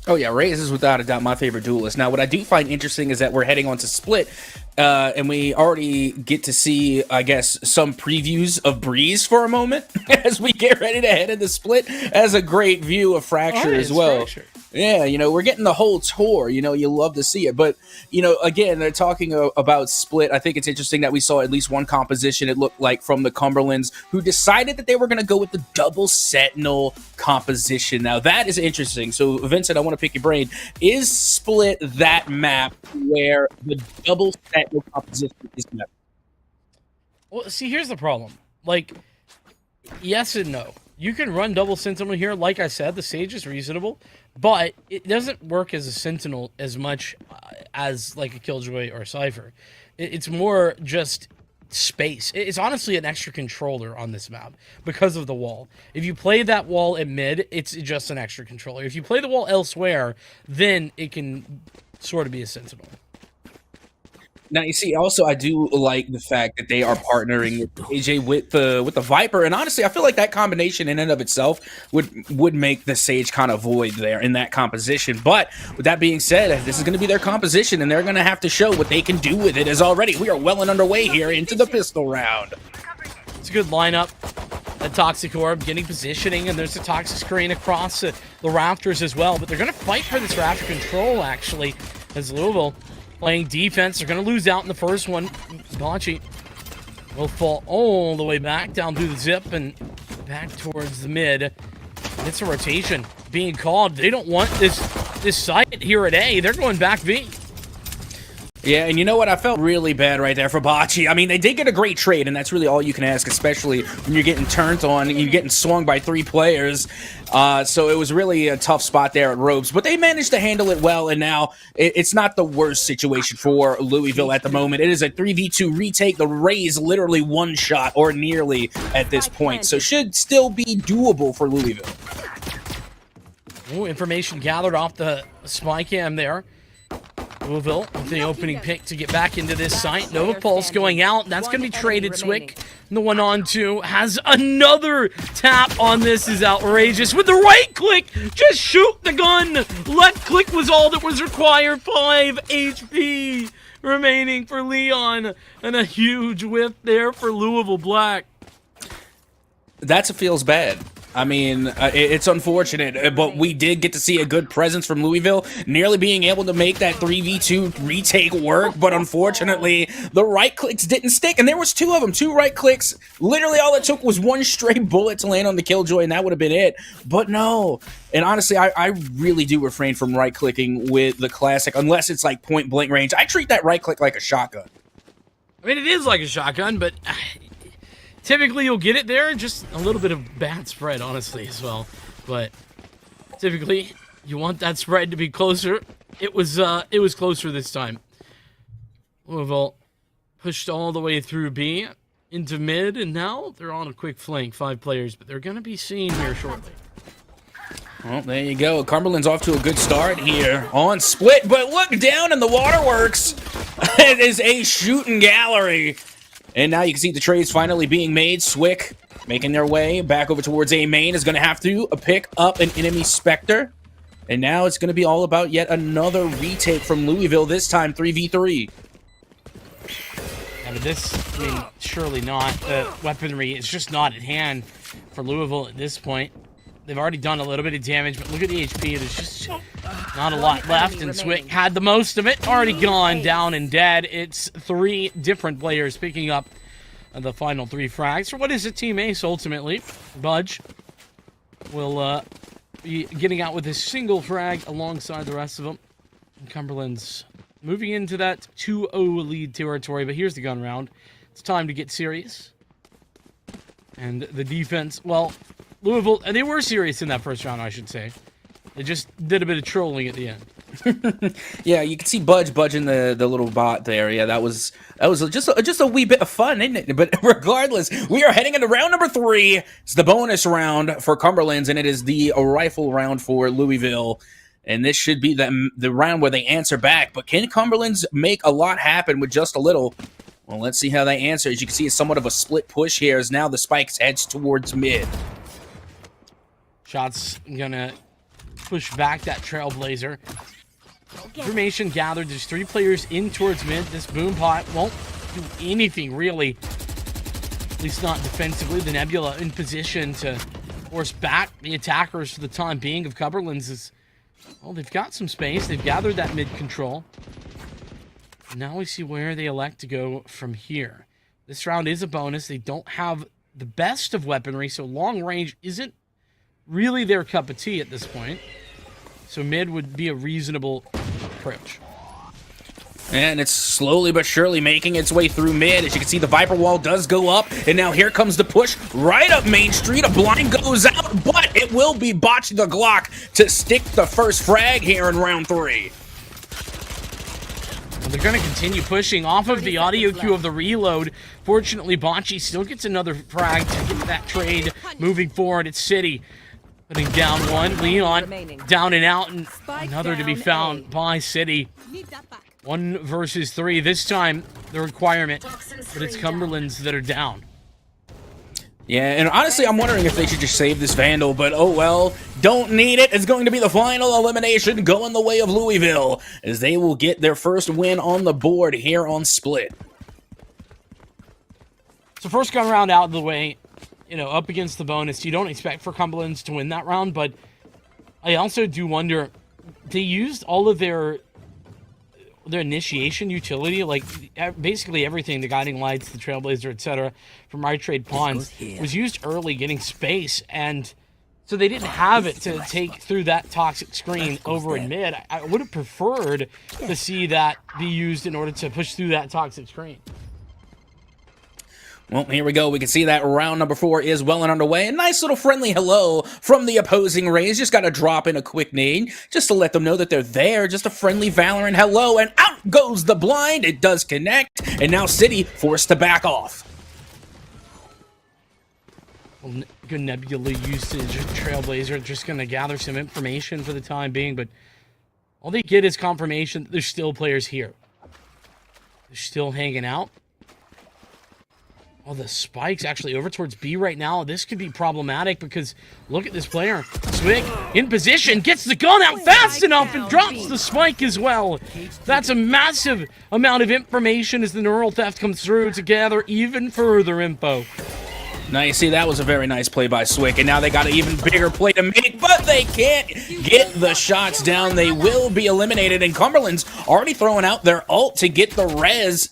Oh yeah, Raze is without a doubt my favorite duelist. Now, what I do find interesting is that we're heading on to Split, and we already get to see, I guess, some previews of Breeze for a moment as we get ready to head into Split. As a great view of Fracture as well. Fracture. Yeah, you know, we're getting the whole tour. You know, you love to see it. But, you know, again, they're talking about Split. I think it's interesting that we saw at least one composition, it looked like, from the Cumberlands, who decided that they were going to go with the double Sentinel composition. Now, that is interesting. So, Vincent, I want to pick your brain. Is Split that map where the double Sentinel composition is met? Well, see, here's the problem. Like, yes and no. You can run double Sentinel here. Like I said, the Sage is reasonable, but it doesn't work as a Sentinel as much as like a Killjoy or a Cypher. It's more just space. It's honestly an extra controller on this map because of the wall. If you play that wall at mid, it's just an extra controller. If you play the wall elsewhere, then it can sort of be a Sentinel. Now, you see, also, I do like the fact that they are partnering with AJ with the Viper, and honestly, I feel like that combination in and of itself would make the Sage kind of void there in that composition. But with that being said, this is going to be their composition, and they're going to have to show what they can do with it. As already, we are well and underway here into the pistol round. It's a good lineup. A Toxic Orb getting positioning, and there's a Toxic Screen across the Raptors as well. But they're going to fight for this Raptor control, actually, as Louisville playing defense. They're going to lose out in the first one. Bocce will fall all the way back down through the zip and back towards the mid. It's a rotation being called. They don't want this site here at A. They're going back B. Yeah, and you know what? I felt really bad right there for Bocce. I mean, they did get a great trade, and that's really all you can ask, especially when you're getting turned on and you're getting swung by 3 players. So it was really a tough spot there at Robes, but they managed to handle it well, and now it's not the worst situation for Louisville at the moment. It is a 3v2 retake. The Rays literally one shot or nearly at this point, so should still be doable for Louisville. Ooh, information gathered off the spy cam there. Louisville with the opening pick to get back into this site. Nova Pulse going out. That's going to be traded. Swick, the 1-on-2, has another tap on this. Is outrageous. With the right click, just shoot the gun. Left click was all that was required. 5 HP remaining for Leon. And a huge whiff there for Louisville Black. That's a feels bad. I mean, it's unfortunate, but we did get to see a good presence from Louisville, nearly being able to make that 3v2 retake work, but unfortunately, the right clicks didn't stick, and there was 2 of them, 2 right clicks. Literally, all it took was 1 straight bullet to land on the Killjoy, and that would have been it. But no, and honestly, I really do refrain from right-clicking with the Classic, unless it's like point-blank range. I treat that right-click like a shotgun. I mean, it is like a shotgun, but typically you'll get it there, just a little bit of bad spread, honestly, as well. But typically, you want that spread to be closer. It was closer this time. Louisville pushed all the way through B into mid, and now they're on a quick flank, 5 players, but they're going to be seen here shortly. Well, there you go. Cumberland's off to a good start here on Split, but look down in the waterworks. It is a shooting gallery. And now you can see the trades finally being made. Swick making their way back over towards A main is going to have to pick up an enemy Spectre. And now it's going to be all about yet another retake from Louisville, this time 3v3. Yeah, but this, I mean, surely not. Weaponry is just not at hand for Louisville at this point. They've already done a little bit of damage, but look at the HP. There's just not a lot left, and Swick had the most of it. Already gone, down and dead. It's 3 different players picking up the final 3 frags for what is a team ace, ultimately. Budge will be getting out with a single frag alongside the rest of them. And Cumberland's moving into that 2-0 lead territory, but here's the gun round. It's time to get serious. And the defense, well, Louisville, they were serious in that first round, I should say. They just did a bit of trolling at the end. Yeah, you can see Budge budging the little bot there. Yeah, that was just a wee bit of fun, isn't it? But regardless, we are heading into round number 3. It's the bonus round for Cumberland's, and it is the rifle round for Louisville. And this should be the round where they answer back. But can Cumberland's make a lot happen with just a little? Well, let's see how they answer. As you can see, it's somewhat of a split push here as now the Spikes heads towards mid. Shots gonna push back that Trailblazer. Information gathered. There's 3 players in towards mid. This boom pot won't do anything, really. At least not defensively. The Nebula in position to force back the attackers for the time being of Cumberland's. Is, well, they've got some space. They've gathered that mid control. Now we see where they elect to go from here. This round is a bonus. They don't have the best of weaponry, so long range isn't really their cup of tea at this point. So mid would be a reasonable approach. And it's slowly but surely making its way through mid. As you can see, the Viper wall does go up. And now here comes the push right up Main Street. A blind goes out, but it will be Botch the Glock to stick the first frag here in round 3. Well, they're going to continue pushing off of the audio cue of the reload. Fortunately, Bocce still gets another frag to get that trade moving forward. It's City putting down one. Leon down and out, and another to be found by City. 1 versus 3. This time, the requirement, but it's Cumberland's that are down. Yeah, and honestly, I'm wondering if they should just save this Vandal, but oh well, don't need it. It's going to be the final elimination going the way of Louisville, as they will get their first win on the board here on Split. So first gun round out of the way, you know, up against the bonus. You don't expect for Cumberland's to win that round, but I also do wonder, they used all of their initiation utility, like basically everything, the guiding lights, the Trailblazer, etc., from Right Trade Pawns, was used early, getting space, and so they didn't have it to take through that toxic screen over in mid. I would have preferred to see that be used in order to push through that toxic screen. Well, here we go. We can see that round number 4 is well and underway. A nice little friendly hello from the opposing Rays. Just got to drop in a quick nade just to let them know that they're there. Just a friendly Valorant hello, and out goes the blind. It does connect, and now City forced to back off. Well, good Nebula usage. Trailblazer just going to gather some information for the time being, but all they get is confirmation that there's still players here. They're still hanging out. Oh, the Spike's actually over towards B right now. This could be problematic because look at this player. Swig in position, gets the gun out fast enough and drops the Spike as well. That's a massive amount of information as the neural theft comes through to gather even further info. Now you see that was a very nice play by Swick, and now they got an even bigger play to make, but they can't get the shots down. They will be eliminated, and Cumberland's already throwing out their ult to get the res.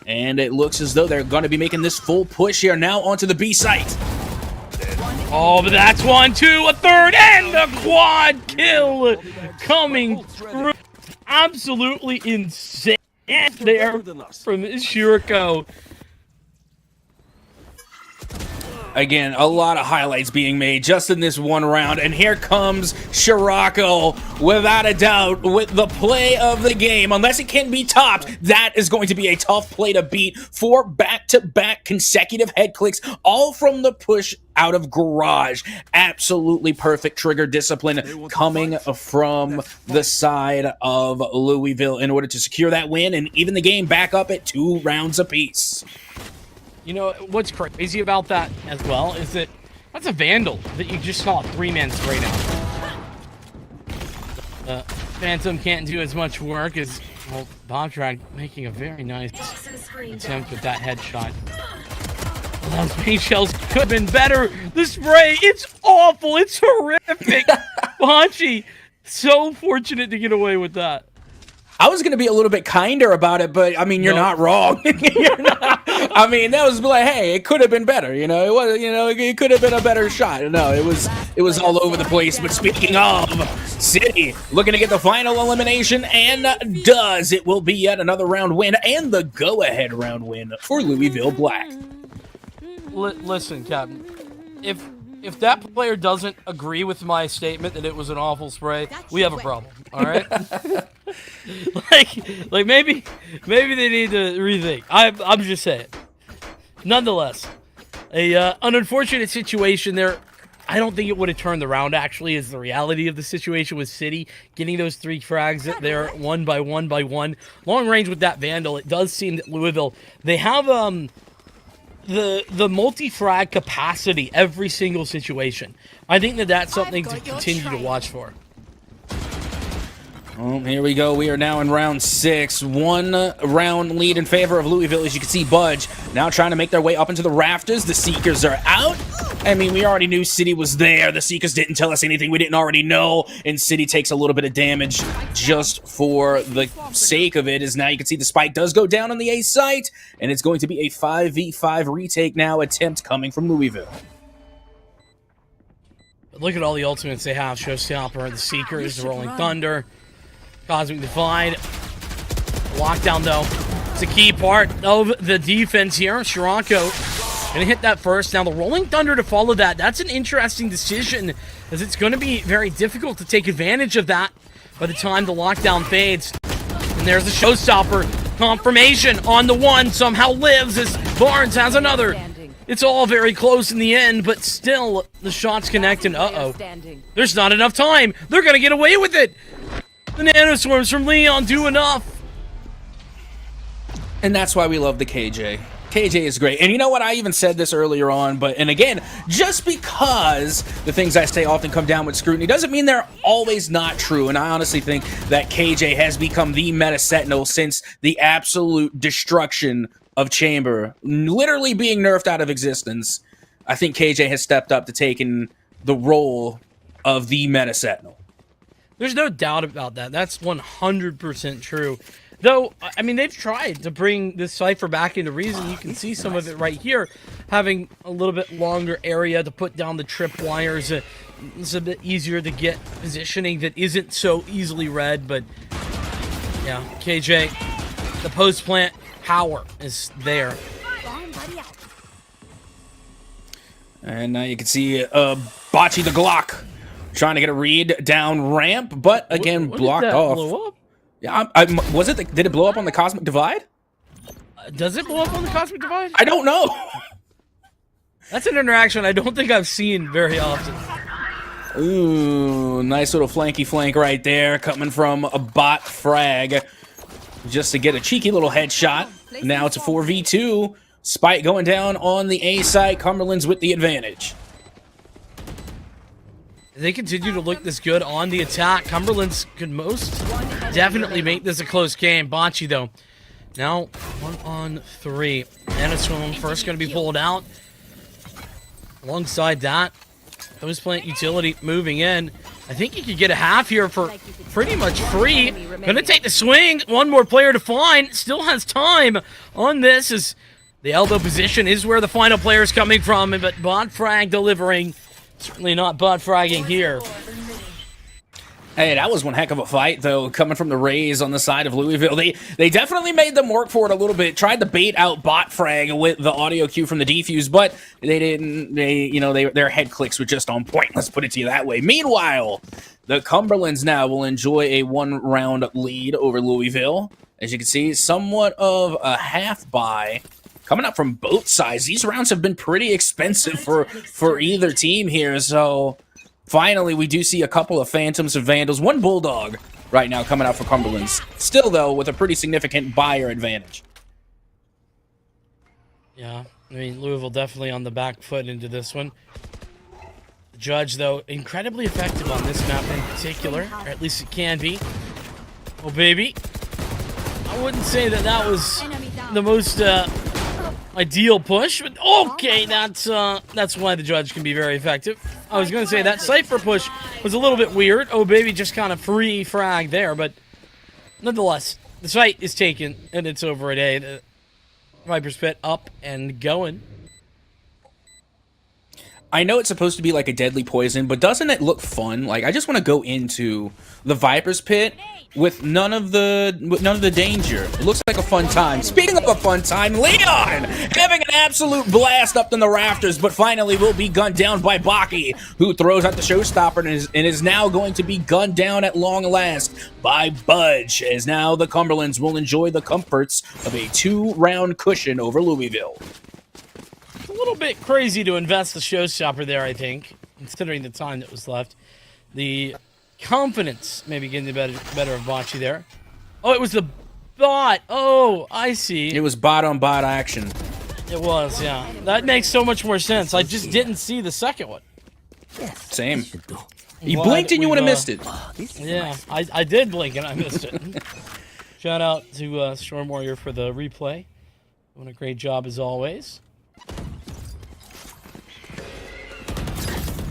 And it looks as though they're going to be making this full push here now onto the B site. Oh, but that's 1, 2, a third, and a quad kill coming through. Absolutely insane there from Shiriko. Again, a lot of highlights being made just in this one round. And here comes Shirako, without a doubt, with the play of the game. Unless it can be topped, that is going to be a tough play to beat. 4 back-to-back consecutive head clicks, all from the push out of Garage. Absolutely perfect trigger discipline coming from the side of Louisville in order to secure that win and even the game back up at 2 rounds apiece. You know, what's crazy about that as well is that that's a Vandal that you just saw 3-man spray down. Phantom can't do as much work as, well, Bobtrag making a very nice attempt with that headshot. Those paint shells could have been better. The spray, it's awful. It's horrific. Bocce, so fortunate to get away with that. I was going to be a little bit kinder about it, but I mean, you're not wrong. You're not. I mean, that was like, hey, it could have been better. You know, it was. You know, it could have been a better shot. No, it was all over the place. But speaking of, City looking to get the final elimination, and does. It will be yet another round win and the go-ahead round win for Louisville Black. listen, Captain. If that player doesn't agree with my statement that it was an awful spray, we have a problem. All right. like maybe they need to rethink. I'm just saying. Nonetheless, an unfortunate situation there. I don't think it would have turned the round, actually, is the reality of the situation with City. Getting those 3 frags there one by one. Long range with that Vandal, it does seem that Louisville, they have the multi-frag capacity every single situation. I think that that's something to continue to watch for. Here we go. We are now in round 6. 1 round lead in favor of Louisville. As you can see, Budge now trying to make their way up into the rafters. The Seekers are out. I mean, we already knew City was there. The Seekers didn't tell us anything we didn't already know. And City takes a little bit of damage just for the sake of it. As now you can see the spike does go down on the A site. And it's going to be a 5v5 retake now attempt coming from Louisville. But look at all the ultimates they have. Showstopper, the Seekers, the Rolling Thunder. Cosmic Divide. Lockdown, though. It's a key part of the defense here. Shiranko gonna hit that first. Now, the Rolling Thunder to follow that. That's an interesting decision, as it's going to be very difficult to take advantage of that by the time the lockdown fades. And there's the Showstopper. Confirmation on the one. Somehow lives as Barnes has another. It's all very close in the end, but still, the shots connect, and uh-oh. There's not enough time. They're gonna get away with it. The Nanoswarms from Leon do enough. And that's why we love the KJ. KJ is great. And you know what? I even said this earlier on, and again, just because the things I say often come down with scrutiny doesn't mean they're always not true. And I honestly think that KJ has become the meta sentinel since the absolute destruction of Chamber literally being nerfed out of existence. I think KJ has stepped up to taking the role of the meta sentinel. There's no doubt about that. That's 100% true. Though, I mean, they've tried to bring this Cypher back into reason. You can see some of it right here, having a little bit longer area to put down the trip wires. It's a bit easier to get positioning that isn't so easily read, but yeah, KJ, the post-plant power is there. And now you can see Bocce the Glock trying to get a read down ramp, but again, what blocked did that off. blow up? Yeah, was it? Did it blow up on the Cosmic Divide? Does it blow up on the Cosmic Divide? I don't know. That's an interaction I don't think I've seen very often. Ooh, nice little flanky flank right there, coming from a bot frag, just to get a cheeky little headshot. Now it's a 4v2. Spike going down on the A side. Cumberland's with the advantage. They continue to look this good on the attack. Cumberland's could most definitely make this a close game. Bocce, though, now 1-on-3. Nanoswarm first going to be pulled out. Alongside that, post-plant utility moving in. I think you could get a half here for pretty much free. Gonna take the swing. One more player to find. Still has time on this, as the elbow position is where the final player is coming from, but bot frag delivering. Certainly not bot fragging here. Hey, that was one heck of a fight, though, coming from the Rays on the side of Louisville. They definitely made them work for it a little bit. Tried to bait out bot frag with the audio cue from the defuse, but they didn't. Their head clicks were just on point. Let's put it to you that way. Meanwhile, the Cumberlands now will enjoy a 1-round lead over Louisville. As you can see, somewhat of a half buy coming up from both sides. These rounds have been pretty expensive for either team here, so finally we do see a couple of Phantoms and Vandals. One Bulldog right now coming out for Cumberland's. Still, though, with a pretty significant buyer advantage. Yeah, I mean, Louisville definitely on the back foot into this one. The Judge, though, incredibly effective on this map in particular, or at least it can be. Oh, baby. I wouldn't say that was the most ideal push, but okay, that's why the Judge can be very effective. I was going to say that Cypher push was a little bit weird. Oh, baby, just kind of free frag there, but nonetheless, the site is taken, and it's over at A. The Viper's Pit up and going. I know it's supposed to be like a deadly poison, but doesn't it look fun? Like, I just want to go into the Viper's Pit with none of the danger. It looks like a fun time. Speaking of a fun time, Leon having an absolute blast up in the rafters, but finally will be gunned down by Baki, who throws out the showstopper and is now going to be gunned down at long last by Budge, as now the Cumberlands will enjoy the comforts of a 2-round cushion over Louisville. A little bit crazy to invest the showstopper there, I think, considering the time that was left. The confidence maybe getting the better of Bocce there. Oh, it was the bot. Oh, I see. It was bot on bot action. It was, yeah. That makes so much more sense. I just didn't see the second one. Same. You blinked and you would have missed it. Yeah, I did blink and I missed it. Shout out to Storm Warrior for the replay. Doing a great job as always.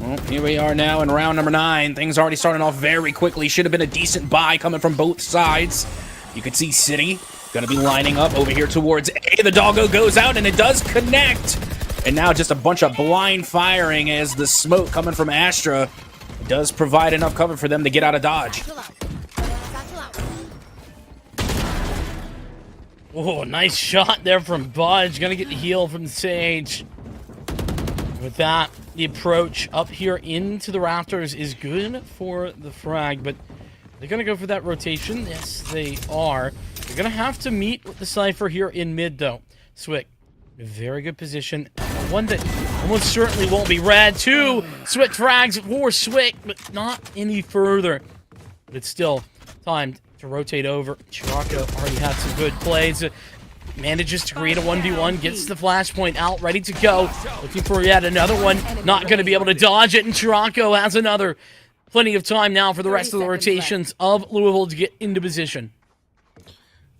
Well, here we are now in round number 9. Things already starting off very quickly. Should have been a decent buy coming from both sides. You can see City going to be lining up over here towards A. The doggo goes out and it does connect. And now just a bunch of blind firing as the smoke coming from Astra does provide enough cover for them to get out of dodge. Oh, nice shot there from Budge. Gonna get the heal from Sage. With that, the approach up here into the rafters is good for the frag, but they're going to go for that rotation. Yes, they are. They're going to have to meet with the Cypher here in mid, though. Swick, in a very good position. One that almost certainly won't be red. 2 Swick frags for Swick, but not any further. But it's still timed to rotate over. Chirocco already had some good plays. Manages to create a 1v1, gets the flashpoint out, ready to go. Looking for yet another one. Not going to be able to dodge it, and Chirocco has another. Plenty of time now for the rest of the rotations of Louisville to get into position.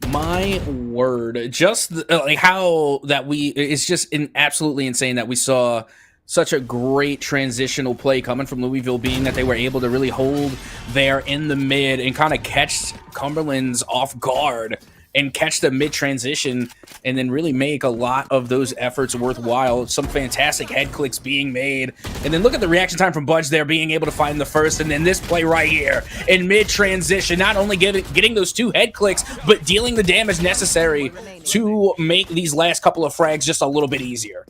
My word, just like how that it's just absolutely insane that we saw such a great transitional play coming from Louisville, being that they were able to really hold there in the mid and kind of catch Cumberland's off guard and catch the mid-transition and then really make a lot of those efforts worthwhile. Some fantastic head clicks being made. And then look at the reaction time from Budge there, being able to find the first, and then this play right here in mid-transition, not only getting those 2 head clicks, but dealing the damage necessary to make these last couple of frags just a little bit easier.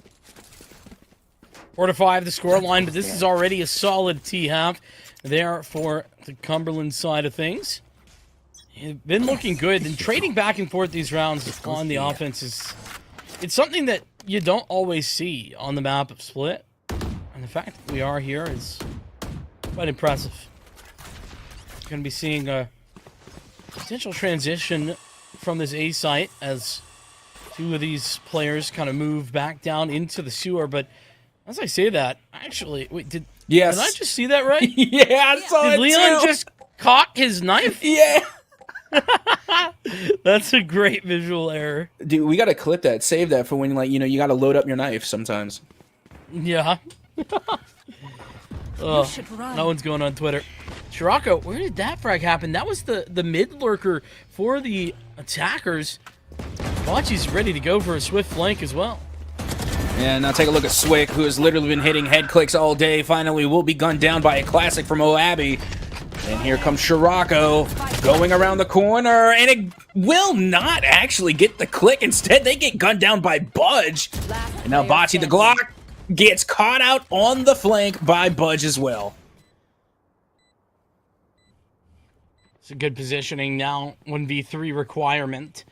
4-5 the scoreline, but this is already a solid T-half there for the Cumberland side of things. Been looking good, and trading back and forth these rounds on the offense it's something that you don't always see on the map of Split, and the fact that we are here is quite impressive. Going to be seeing a potential transition from this A site as 2 of these players kind of move back down into the sewer, but as I say that, actually, wait, did I just see that right? Yeah, I saw it Did Leon too. just cock his knife? Yeah. That's a great visual error. Dude, we gotta clip that, save that for when, like, you know, you gotta load up your knife sometimes. Yeah. No one's going on Twitter. Chirocco, where did that frag happen? That was the mid lurker for the attackers. Bocce's ready to go for a swift flank as well. Yeah, now take a look at Swick, who has literally been hitting head clicks all day. Finally will be gunned down by a classic from Oabi. And here comes Chirocco going around the corner, and it will not actually get the click. Instead, they get gunned down by Budge. And now Bocce the Glock gets caught out on the flank by Budge as well. It's a good positioning now, 1v3 requirement.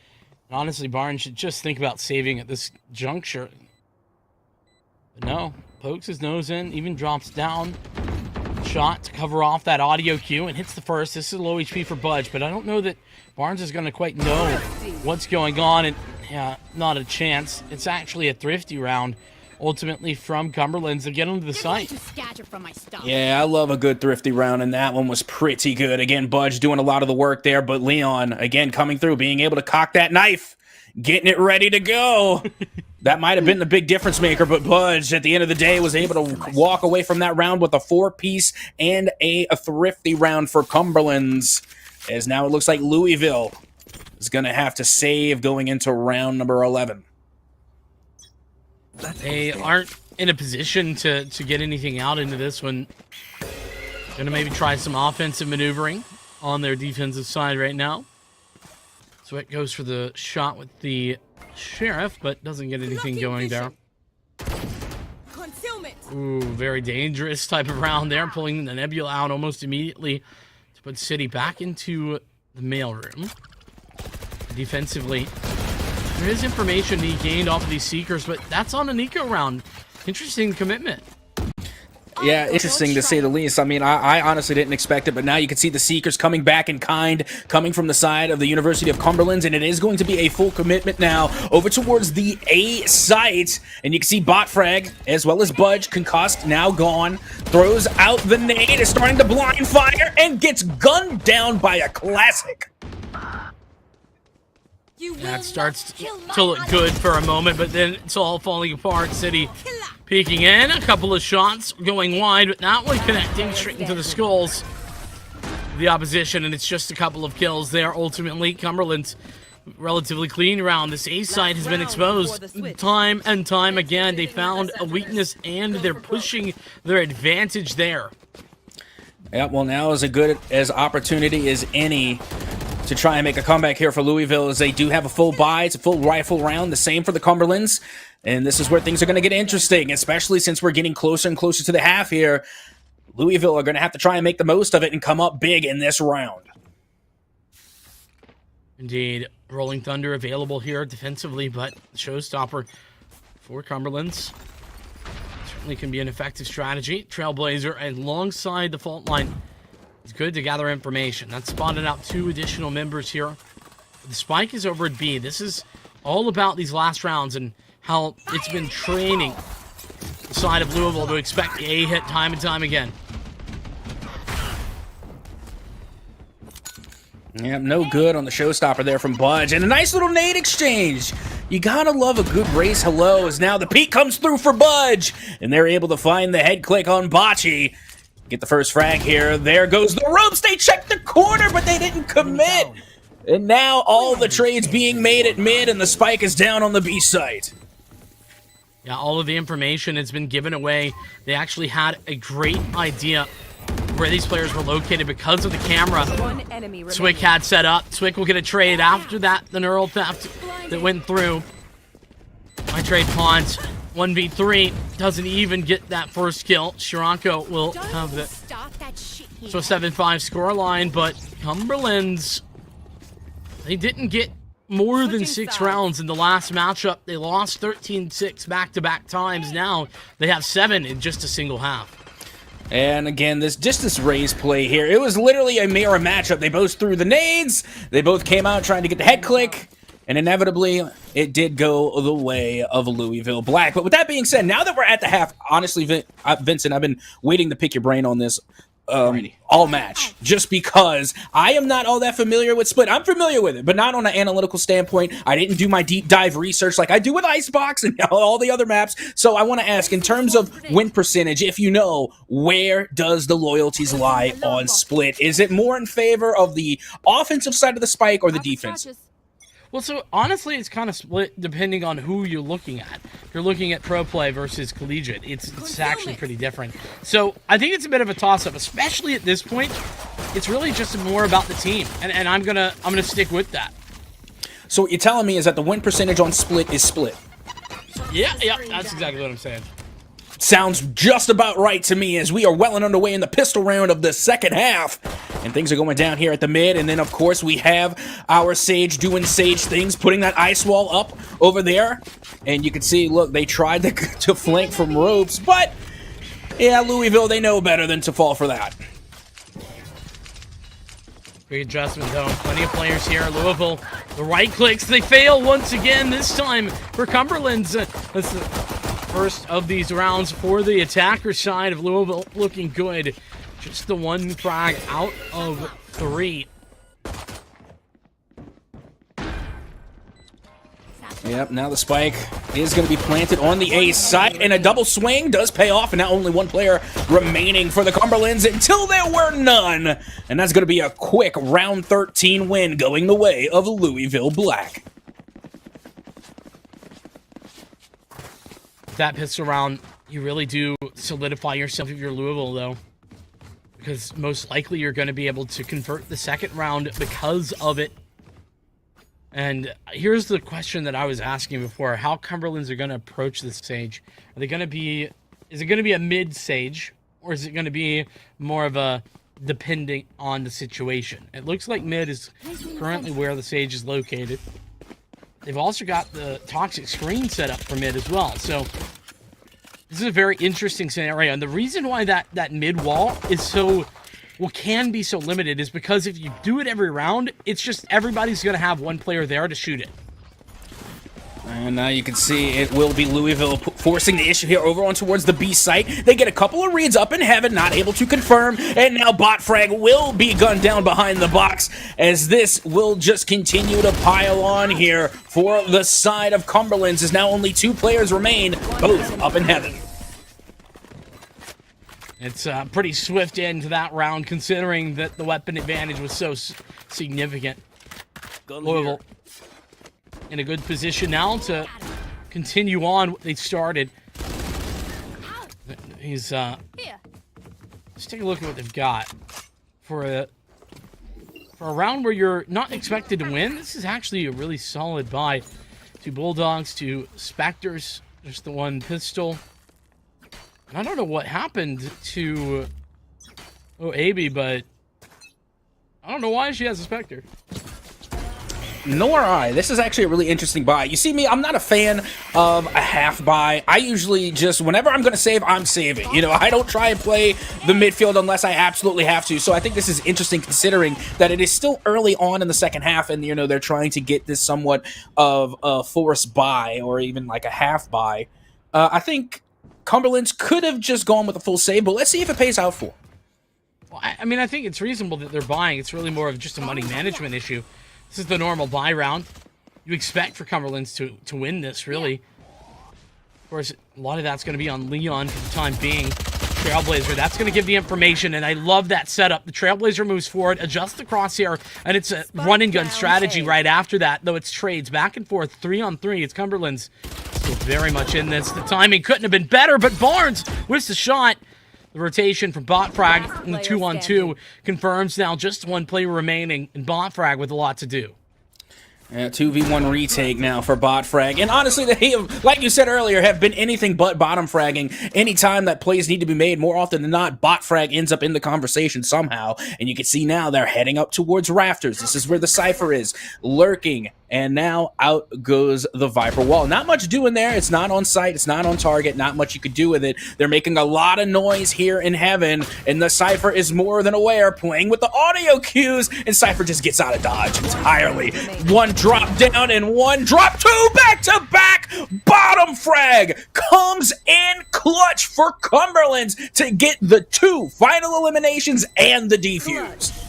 And honestly, Barnes should just think about saving at this juncture. But no, pokes his nose in, even drops down. Shot to cover off that audio cue and hits the first. This is low HP for Budge, but I don't know that Barnes is going to quite know what's going on. And yeah, not a chance. It's actually a thrifty round, ultimately from Cumberland's to get him to the site. Yeah, I love a good thrifty round, and that one was pretty good. Again, Budge doing a lot of the work there, but Leon, again, coming through, being able to cock that knife, getting it ready to go. That might have been the big difference maker, but Budge, at the end of the day, was able to walk away from that round with a 4-piece and a thrifty round for Cumberland's. As now it looks like Louisville is going to have to save going into round number 11. They aren't in a position to get anything out into this one. Gonna maybe try some offensive maneuvering on their defensive side right now. So it goes for the shot with the Sheriff, but doesn't get anything going there. Ooh, very dangerous type of round there, pulling the Nebula out almost immediately to put City back into the mailroom. Defensively, there is information he gained off of these Seekers, but that's on a Nico round. Interesting commitment. Yeah, interesting to say the least. I mean, I honestly didn't expect it, but now you can see the Seekers coming back in kind, coming from the side of the University of Cumberland, and it is going to be a full commitment now over towards the A site. And you can see Bot Frag, as well as Budge, concussed, now gone, throws out the nade, is starting to blind fire, and gets gunned down by a classic. That starts to look good for a moment, but then it's all falling apart. City peeking in, a couple of shots going wide, but that one connecting straight into the skulls of the opposition, and it's just a couple of kills there. Ultimately, Cumberland's relatively clean round. This A side has been exposed time and time again. They found a weakness, and they're pushing their advantage there. Yeah, well, now is as good as opportunity as any to try and make a comeback here for Louisville, as they do have a full buy. It's a full rifle round, the same for the Cumberlands. And this is where things are going to get interesting, especially since we're getting closer and closer to the half here. Louisville are going to have to try and make the most of it and come up big in this round. Indeed. Rolling Thunder available here defensively, but showstopper for Cumberlands certainly can be an effective strategy. Trailblazer alongside the fault line. It's good to gather information. That's spotted out 2 additional members here. The spike is over at B. This is all about these last rounds and how it's been training the side of Louisville to expect the A hit time and time again. Yep, no good on the showstopper there from Budge. And a nice little nade exchange. You gotta love a good race hello, as now the peek comes through for Budge. And they're able to find the head click on Bocce. Get the first frag here. There goes the ropes. They checked the corner, but they didn't commit. And now all the trades being made at mid, and the spike is down on the B site. Yeah, all of the information has been given away. They actually had a great idea where these players were located because of the camera Swick had set up. Swick will get a trade after that, the neural theft that went through. My trade pawns. 1v3 doesn't even get that first kill. Shiranko will have the 7-5 scoreline, but Cumberland's, they didn't get more than 6 rounds in the last matchup. They lost 13-6 back-to-back times. Now they have 7 in just a single half. And again, this raise play here, it was literally a mirror matchup. They both threw the nades, they both came out trying to get the head click, and inevitably, it did go the way of Louisville Black. But with that being said, now that we're at the half, honestly, Vincent, I've been waiting to pick your brain on this all match, just because I am not all that familiar with Split. I'm familiar with it, but not on an analytical standpoint. I didn't do my deep dive research like I do with Icebox and all the other maps. So I want to ask, in terms of win percentage, if you know, where does the loyalties lie on Split? Is it more in favor of the offensive side of the spike or the defensive? Well, so honestly, it's kind of split depending on who you're looking at. If you're looking at pro play versus collegiate, it's actually pretty different. So I think it's a bit of a toss-up, especially at this point. It's really just more about the team, and I'm gonna stick with that. So what you're telling me is that the win percentage on Split is split? Yeah, that's exactly what I'm saying. Sounds just about right to me, as we are well and underway in the pistol round of the second half. And things are going down here at the mid. And then, of course, we have our Sage doing Sage things, putting that ice wall up over there. And you can see, look, they tried to flank from ropes. But, yeah, Louisville, they know better than to fall for that. Great adjustment, though. Plenty of players here. Louisville, the right clicks, they fail once again, this time for Cumberland's. That's the first of these rounds for the attacker side of Louisville, looking good. Just the 1 frag out of 3. Yep, now the spike is going to be planted on the A site, and a double swing does pay off, and now only 1 player remaining for the Cumberlands until there were none. And that's going to be a quick round 13 win going the way of Louisville Black. That pistol round you really do solidify yourself if you're Louisville, though. Because most likely you're going to be able to convert the second round because of it. And here's the question that I was asking before. How Cumberlands are going to approach this stage. Are they going to be... Is it going to be a mid-sage? Or is it going to be more of a depending on the situation? It looks like mid is currently where the sage is located. They've also got the toxic screen set up for mid as well. So this is a very interesting scenario. And the reason why that mid wall is so... Well, can be so limited is because if you do it every round, it's just everybody's going to have one player there to shoot it. And now you can see it will be Louisville forcing the issue here over on towards the B site. They get a couple of reads up in heaven, not able to confirm. And now bot frag will be gunned down behind the box as this will just continue to pile on here for the side of Cumberlands as now only 2 players remain, both up in heaven. It's a pretty swift end to that round, considering that the weapon advantage was so significant. Louisville in a good position now to continue on what they started. Let's take a look at what they've got. For a round where you're not expected to win, this is actually a really solid buy. 2 Bulldogs, 2 Spectres, just the 1 pistol. And I don't know what happened to AB, but I don't know why she has a Spectre. Nor I. This is actually a really interesting buy. You see me, I'm not a fan of a half buy. I usually just, whenever I'm going to save, I'm saving. You know, I don't try and play the midfield unless I absolutely have to. So I think this is interesting considering that it is still early on in the second half and, you know, they're trying to get this somewhat of a forced buy or even like a half buy. I think Cumberlands could have just gone with a full save, but let's see if it pays out for them. Well, I mean, I think it's reasonable that they're buying. It's really more of just a money management issue. This is the normal buy round. You expect for Cumberlands to win this, really. Of course, a lot of that's going to be on Leon for the time being. Trailblazer, that's going to give the information, and I love that setup. The Trailblazer moves forward, adjusts the crosshair, and it's a run-and-gun strategy right after that, though it's trades back and forth, 3-on-3. It's Cumberlands still very much in this. The timing couldn't have been better, but Barnes with the shot. The rotation from Botfrag in the 2-on-2 confirms now just 1 player remaining, and Botfrag with a lot to do. 2v1 retake now for bot frag. And honestly, they have, like you said earlier, have been anything but bottom fragging. Anytime that plays need to be made, more often than not, bot frag ends up in the conversation somehow. And you can see now they're heading up towards Rafters. This is where the Cypher is, lurking. And now out goes the Viper wall. Not much doing there. It's not on site. It's not on target. Not much you could do with it. They're making a lot of noise here in heaven. And the Cypher is more than aware, playing with the audio cues. And Cypher just gets out of dodge entirely. 1 drop down and 1 drop. 2 back-to-back. Bottom frag comes in clutch for Cumberlands to get the 2 final eliminations and the defuse.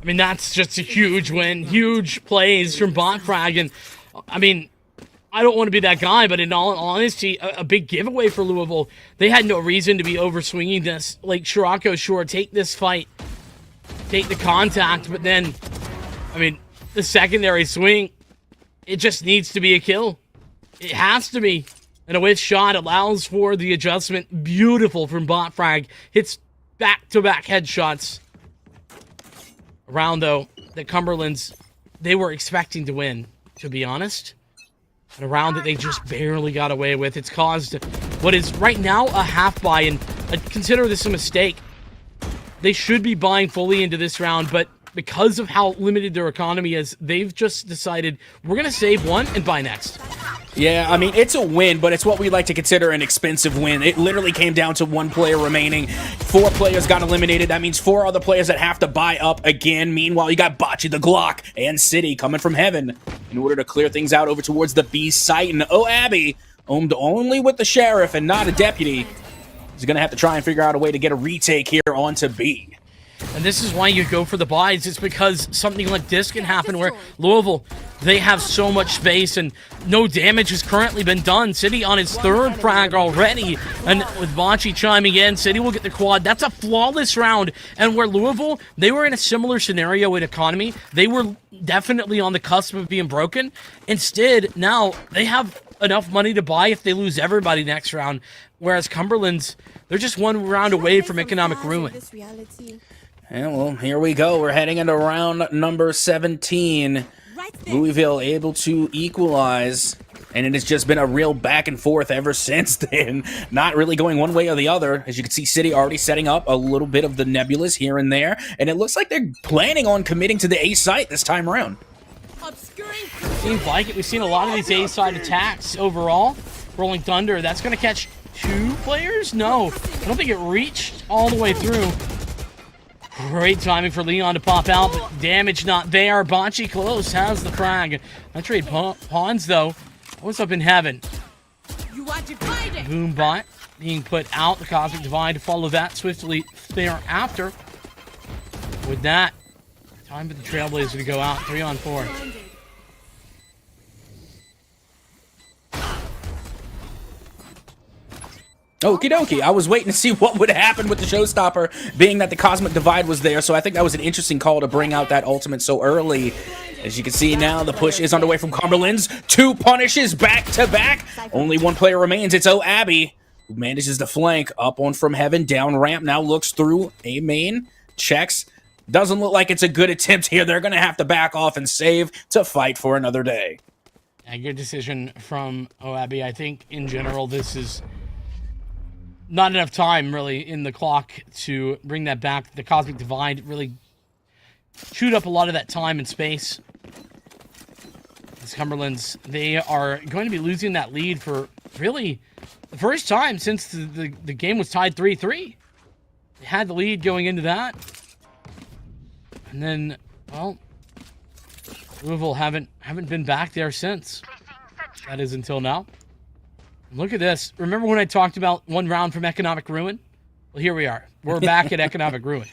I mean, that's just a huge win. Huge plays from Botfrag. And, I mean, I don't want to be that guy, but in all honesty, a big giveaway for Louisville. They had no reason to be overswinging this. Like, Shirako, sure, take this fight. Take the contact, but then, I mean, the secondary swing, it just needs to be a kill. It has to be. And a whiff shot allows for the adjustment. Beautiful from Botfrag. Hits back-to-back headshots. A round, though, that Cumberlands, they were expecting to win, to be honest. And a round that they just barely got away with. It's caused what is right now a half buy, and I'd consider this a mistake. They should be buying fully into this round, but because of how limited their economy is, they've just decided, we're going to save 1 and buy next. Yeah, I mean, it's a win, but it's what we like to consider an expensive win. It literally came down to 1 player remaining. 4 players got eliminated. That means 4 other players that have to buy up again. Meanwhile, you got Bocce the Glock and City coming from heaven in order to clear things out over towards the B site. And Abby, owned only with the sheriff and not a deputy, is going to have to try and figure out a way to get a retake here onto B. And this is why you go for the buys. It's because something like this can happen where Louisville, they have so much space and no damage has currently been done. City on his 3rd frag already. And with Bocce chiming in, City will get the quad. That's a flawless round. And where Louisville, they were in a similar scenario with economy. They were definitely on the cusp of being broken. Instead, now they have enough money to buy if they lose everybody next round. Whereas Cumberland's, they're just one round away from economic ruin. And well, here we go. We're heading into round number 17. Louisville able to equalize, and it has just been a real back and forth ever since then. Not really going one way or the other. As you can see, City already setting up a little bit of the nebulas here and there, and it looks like they're planning on committing to the A site this time around. Seems like it. We've seen a lot of these A side attacks overall. Rolling Thunder, that's going to catch 2 players? No, I don't think it reached all the way through. Great timing for Leon to pop out, but damage not there. Bocce close, has the frag. I trade pawns, though. What's up in heaven? Boombot being put out. The Cosmic Divide to follow that swiftly thereafter. With that, time for the Trailblazer to go out. 3 on 4. Okie dokie. I was waiting to see what would happen with the showstopper, being that the Cosmic Divide was there, so I think that was an interesting call to bring out that ultimate so early. As you can see now, the push is underway from Cumberland's. 2 punishes back-to-back. Only 1 player remains. It's Abby, who manages to flank up on from heaven. Down ramp now looks through A main. Checks. Doesn't look like it's a good attempt here. They're going to have to back off and save to fight for another day. A good decision from Abby. I think, in general, this is not enough time, really, in the clock to bring that back. The Cosmic Divide really chewed up a lot of that time and space. As Cumberland's, they are going to be losing that lead for really the first time since the game was tied 3-3. They had the lead going into that. And then, well, Louisville haven't been back there since. That is until now. Look at this. Remember when I talked about 1 round from economic ruin? Well, here we are. We're back at economic ruin.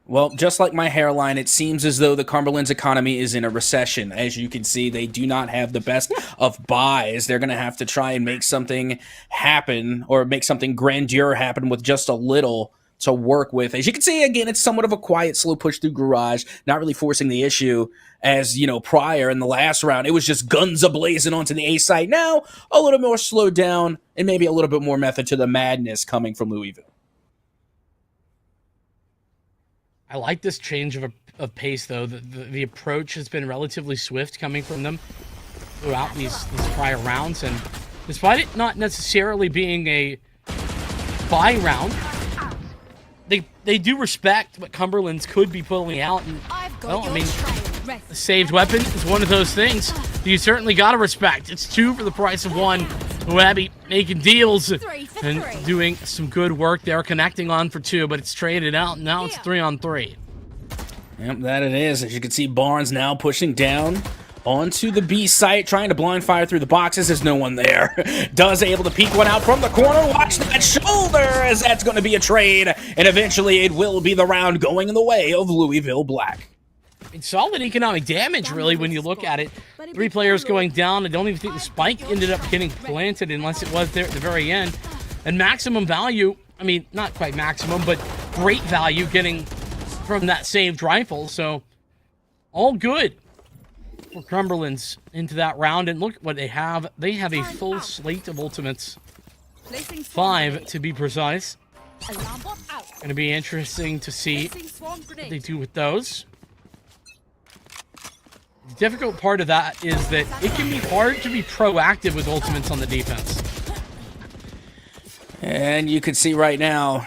Well, just like my hairline, it seems as though the Cumberland's economy is in a recession. As you can see, they do not have the best of buys. They're going to have to try and make something happen, or make something grandeur happen with just a little to work with. As you can see, again, it's somewhat of a quiet, slow push through Garage, not really forcing the issue. As, you know, prior in the last round, it was just guns a-blazing onto the A site. Now, a little more slowed down, and maybe a little bit more method to the madness coming from Louisville. I like this change of pace, though. The approach has been relatively swift coming from them throughout these prior rounds, and despite it not necessarily being a buy round, they do respect what Cumberland's could be pulling out. And, well, I mean, the saved weapon is one of those things you certainly got to respect. It's 2 for the price of 1. Wabby making deals and doing some good work there, connecting on for 2, but it's traded out. Now it's 3 on 3. Yep, that it is. As you can see, Barnes now pushing down onto the B site, trying to blind fire through the boxes. There's no one there. Does able to peek one out from the corner. Watch that shoulder, as that's going to be a trade. And eventually it will be the round going in the way of Louisville Black. It's solid economic damage, really, when you look at it. 3 players going down. I don't even think the spike ended up getting planted unless it was there at the very end. And maximum value, I mean, not quite maximum, but great value getting from that saved rifle. So, all good for Cumberland's into that round. And look what they have. They have a full slate of ultimates. 5, to be precise. Going to be interesting to see what they do with those. The difficult part of that is that it can be hard to be proactive with ultimates on the defense. And you can see right now,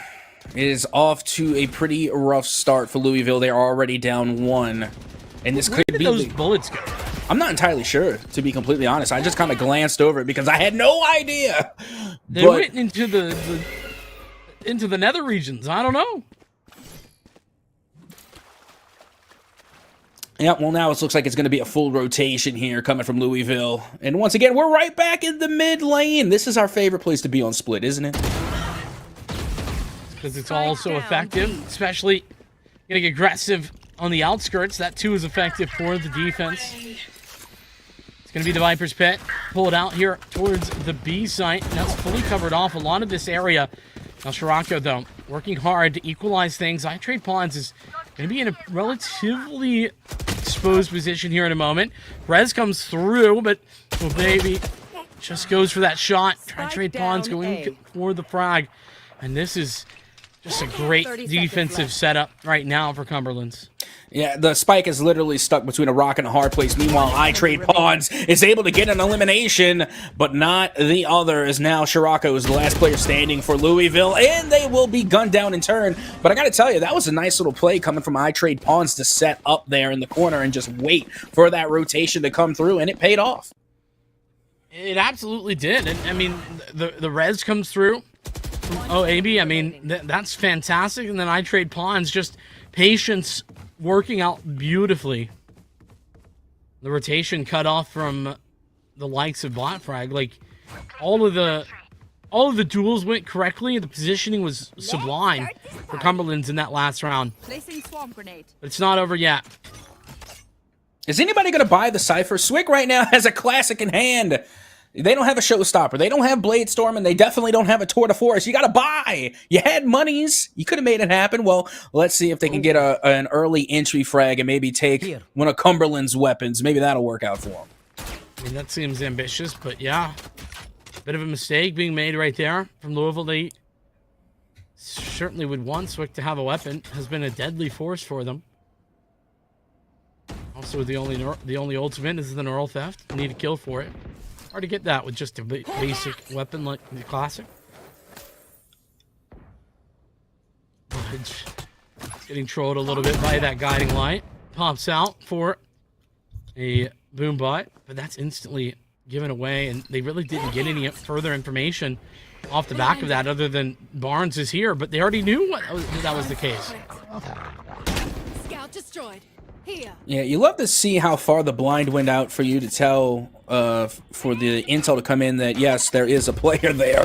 it is off to a pretty rough start for Louisville. They're already down 1. And this could be... Where did those bullets go? I'm not entirely sure, to be completely honest. I just kind of glanced over it because I had no idea. They went into the nether regions. I don't know. Yeah, well, now it looks like it's going to be a full rotation here coming from Louisville. And once again, we're right back in the mid lane. This is our favorite place to be on Split, isn't it? Because it's all so effective, especially getting aggressive on the outskirts. That too is effective for the defense. It's going to be the Viper's Pit. Pull it out here towards the B site. That's fully covered off a lot of this area. Now Scirocco, though, working hard to equalize things. I Trade Pawns is going to be in a relatively exposed position here in a moment. Rez comes through, but will maybe just goes for that shot. Trade down Pawns going A. for the frag. And this is just a great 30 seconds defensive left. setup right now for Cumberland's. Yeah, the Spike is literally stuck between a rock and a hard place. Meanwhile, iTradePawns is able to get an elimination, but not the other, as now Scirocco is the last player standing for Louisville, and they will be gunned down in turn. But I gotta tell you, that was a nice little play coming from iTradePawns to set up there in the corner and just wait for that rotation to come through, and it paid off. It absolutely did. And I mean, the res comes through from OAB. I mean, that's fantastic. And then iTradePawns, just patience working out beautifully. The rotation cut off from the likes of Botfrag. Like, all of the duels went correctly. The positioning was sublime for Cumberland's in that last round. Placing swarm grenade. But it's not over yet. Is anybody going to buy the Cypher? Swick right now has a classic in hand. They don't have a showstopper. They don't have Blade Storm, and they definitely don't have a Tour de Force. You got to buy. You had monies. You could have made it happen. Well, let's see if they can get an early entry frag and maybe take one of Cumberland's weapons. Maybe that'll work out for them. I mean, that seems ambitious, but yeah. Bit of a mistake being made right there from Louisville. They certainly would want Swick to have a weapon. Has been a deadly force for them. Also, the only ultimate is the Neural Theft. Need a kill for it. Hard to get that with just a basic weapon like the classic. Budge getting trolled a little bit by that guiding light. Pops out for a boom bot, but that's instantly given away, and they really didn't get any further information off the back of that other than Barnes is here, but they already knew that was the case. Scout destroyed. Here. Yeah, you love to see how far the blind went out for you to tell, for the intel to come in that, yes, there is a player there.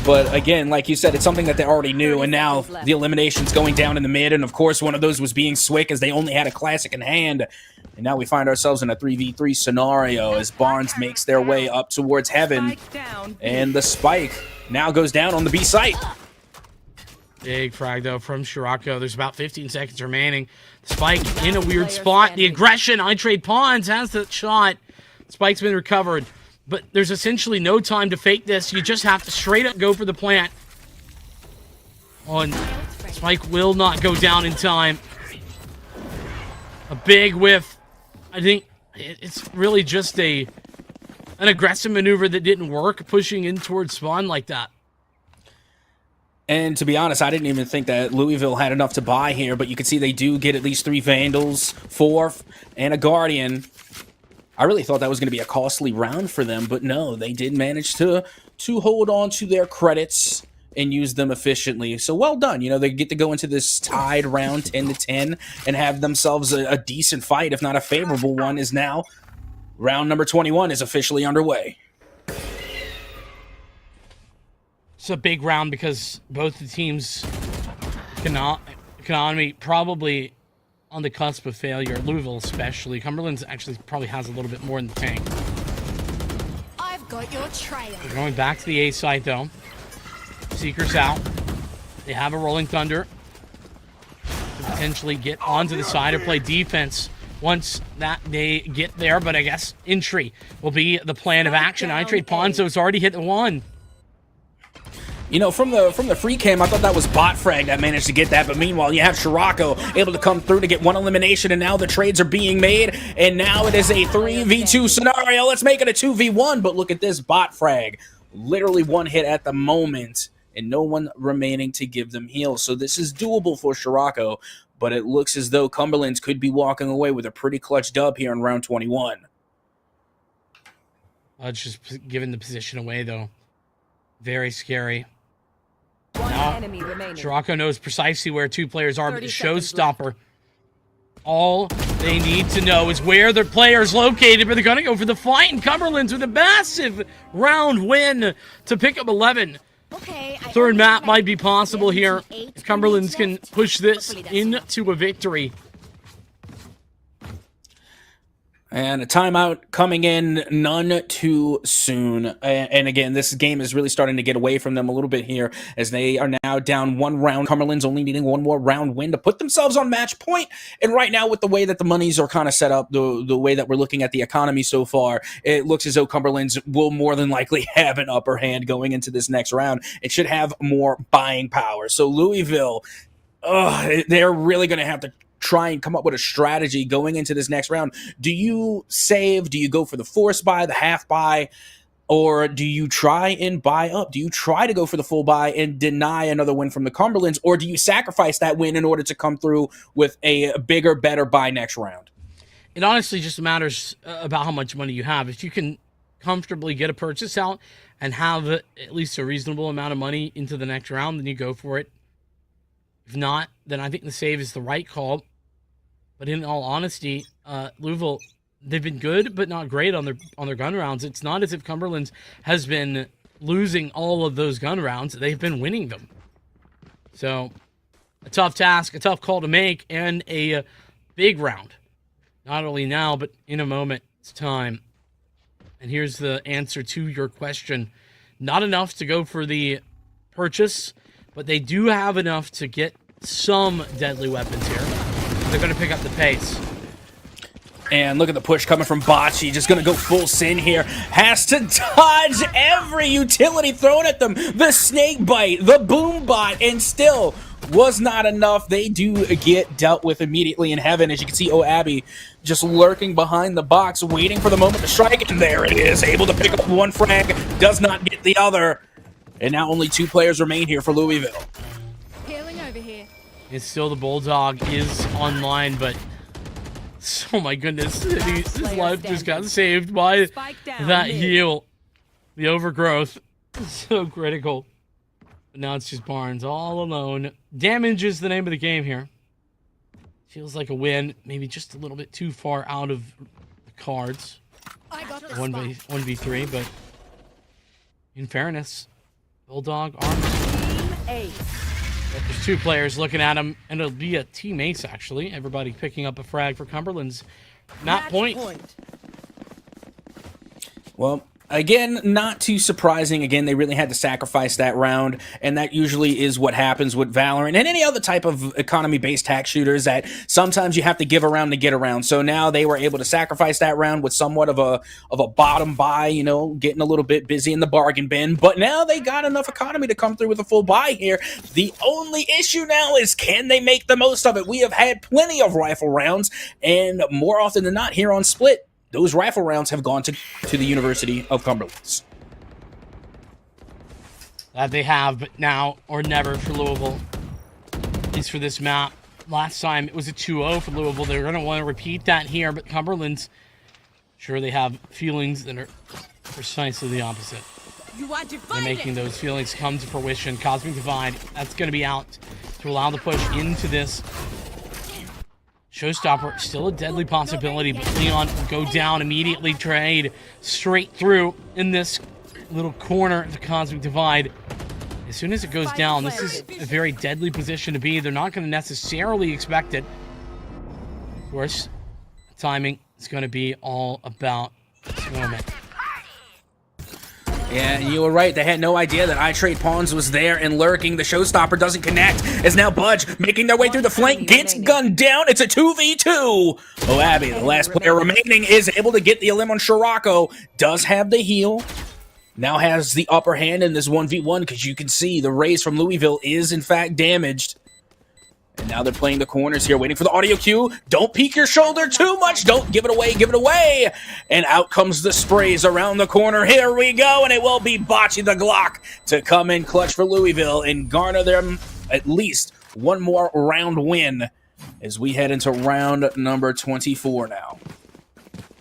But again, like you said, it's something that they already knew, and now the elimination's going down in the mid, and of course one of those was being Swick as they only had a classic in hand. And now we find ourselves in a 3v3 scenario as Barnes makes their way up towards heaven, and the Spike now goes down on the B site. Big frag, though, from Scirocco. There's about 15 seconds remaining. Spike in a weird spot. The aggression. iTradePawns has the shot. Spike's been recovered. But there's essentially no time to fake this. You just have to straight up go for the plant. Oh, and Spike will not go down in time. A big whiff. I think it's really just an aggressive maneuver that didn't work, pushing in towards spawn like that. And to be honest, I didn't even think that Louisville had enough to buy here, but you can see they do get at least 3 Vandals, 4, and a Guardian. I really thought that was going to be a costly round for them, but no, they did manage to hold on to their credits and use them efficiently. So well done. You know, they get to go into this tied round 10-10 and have themselves a decent fight, if not a favorable one, is now round number 21 is officially underway. It's a big round because both the teams' economy probably on the cusp of failure. Louisville especially. Cumberland's actually probably has a little bit more in the tank. I've got your trail. We're going back to the A site, though. Seeker's out. They have a Rolling Thunder to potentially get onto the side or play defense once that they get there. But I guess entry will be the plan of action. iTradePawns has already hit the 1. You know, from the free cam, I thought that was Botfrag that managed to get that, but meanwhile, you have Scirocco able to come through to get 1 elimination, and now the trades are being made, and now it is a 3v2 scenario. Let's make it a 2v1, but look at this Botfrag. Literally 1 hit at the moment, and no one remaining to give them heals. So this is doable for Scirocco, but it looks as though Cumberland's could be walking away with a pretty clutch dub here in round 21. It's just giving the position away, though. Very scary. One Now, enemy remaining. Scirocco knows precisely where 2 players are, but the 30 seconds showstopper. All they need to know is where their player's located, but they're going to go for the fight, and Cumberland's with a massive round win to pick up 11. Okay, Third map might be possible here if Cumberland's can push this into a victory. And a timeout coming in none too soon. And again, this game is really starting to get away from them a little bit here as they are now down 1 round. Cumberland's only needing 1 more round win to put themselves on match point. And right now, with the way that the monies are kind of set up, the way that we're looking at the economy so far, it looks as though Cumberland's will more than likely have an upper hand going into this next round. It should have more buying power. So Louisville, they're really going to have to try and come up with a strategy going into this next round. Do you save? Do you go for the force buy, the half buy, or do you try and buy up? Do you try to go for the full buy and deny another win from the Cumberlands, or do you sacrifice that win in order to come through with a bigger, better buy next round? It honestly just matters about how much money you have. If you can comfortably get a purchase out and have at least a reasonable amount of money into the next round, then you go for it. If not, then I think the save is the right call. But in all honesty, Louisville, they've been good but not great on their gun rounds. It's not as if Cumberland's has been losing all of those gun rounds. They've been winning them. So, a tough task, a tough call to make, and a big round. Not only now, but in a moment's time. And here's the answer to your question. Not enough to go for the purchase, but they do have enough to get some deadly weapons here. They're going to pick up the pace. And look at the push coming from Bocce. Just going to go full sin here. Has to dodge every utility thrown at them. The snake bite, the boom bot, and still was not enough. They do get dealt with immediately in heaven. As you can see, Abby just lurking behind the box, waiting for the moment to strike. And there it is. Able to pick up 1 frag. Does not get the other. And now only 2 players remain here for Louisville. Healing over here. And still the Bulldog is online, but oh my goodness, his life just got saved by that heal. The overgrowth is so critical. But now it's just Barnes all alone. Damage is the name of the game here. Feels like a win, maybe just a little bit too far out of the cards. I got the 1v3, but in fairness, Bulldog arms. There's 2 players looking at him, and it'll be a team ace, actually. Everybody picking up a frag for Cumberland's match point. Well, again, not too surprising. Again, they really had to sacrifice that round, and that usually is what happens with Valorant and any other type of economy-based hack shooters, that sometimes you have to give around to get around. So now they were able to sacrifice that round with somewhat of a bottom buy, you know, getting a little bit busy in the bargain bin. But now they got enough economy to come through with a full buy here. The only issue now is, can they make the most of it? We have had plenty of rifle rounds, and more often than not here on Split, those rifle rounds have gone to the University of Cumberland. That they have, but now or never for Louisville. At least for this map. Last time it was a 2-0 for Louisville. They're going to want to repeat that here, but Cumberland's, sure, they have feelings that are precisely the opposite. They're making those feelings come to fruition. Cosmic Divide, that's going to be out to allow the push into this. Showstopper, still a deadly possibility, but Leon will go down immediately, trade straight through in this little corner of the Cosmic Divide. As soon as it goes down, this is a very deadly position to be. They're not going to necessarily expect it. Of course, timing is going to be all about this moment. Yeah, you were right. They had no idea that iTrade Pawns was there and lurking. The Showstopper doesn't connect. As now Budge making their way through the flank, gets gunned down. It's a 2v2. Abby, the last player remaining, is able to get the elim on Scirocco. Does have the heal. Now has the upper hand in this 1v1, because you can see the raise from Louisville is in fact damaged. And now they're playing the corners here, waiting for the audio cue. Don't peek your shoulder too much. Don't give it away, give it away. And out comes the sprays around the corner. Here we go, and it will be Bocce the Glock to come in clutch for Louisville and garner them at least 1 more round win as we head into round number 24 now.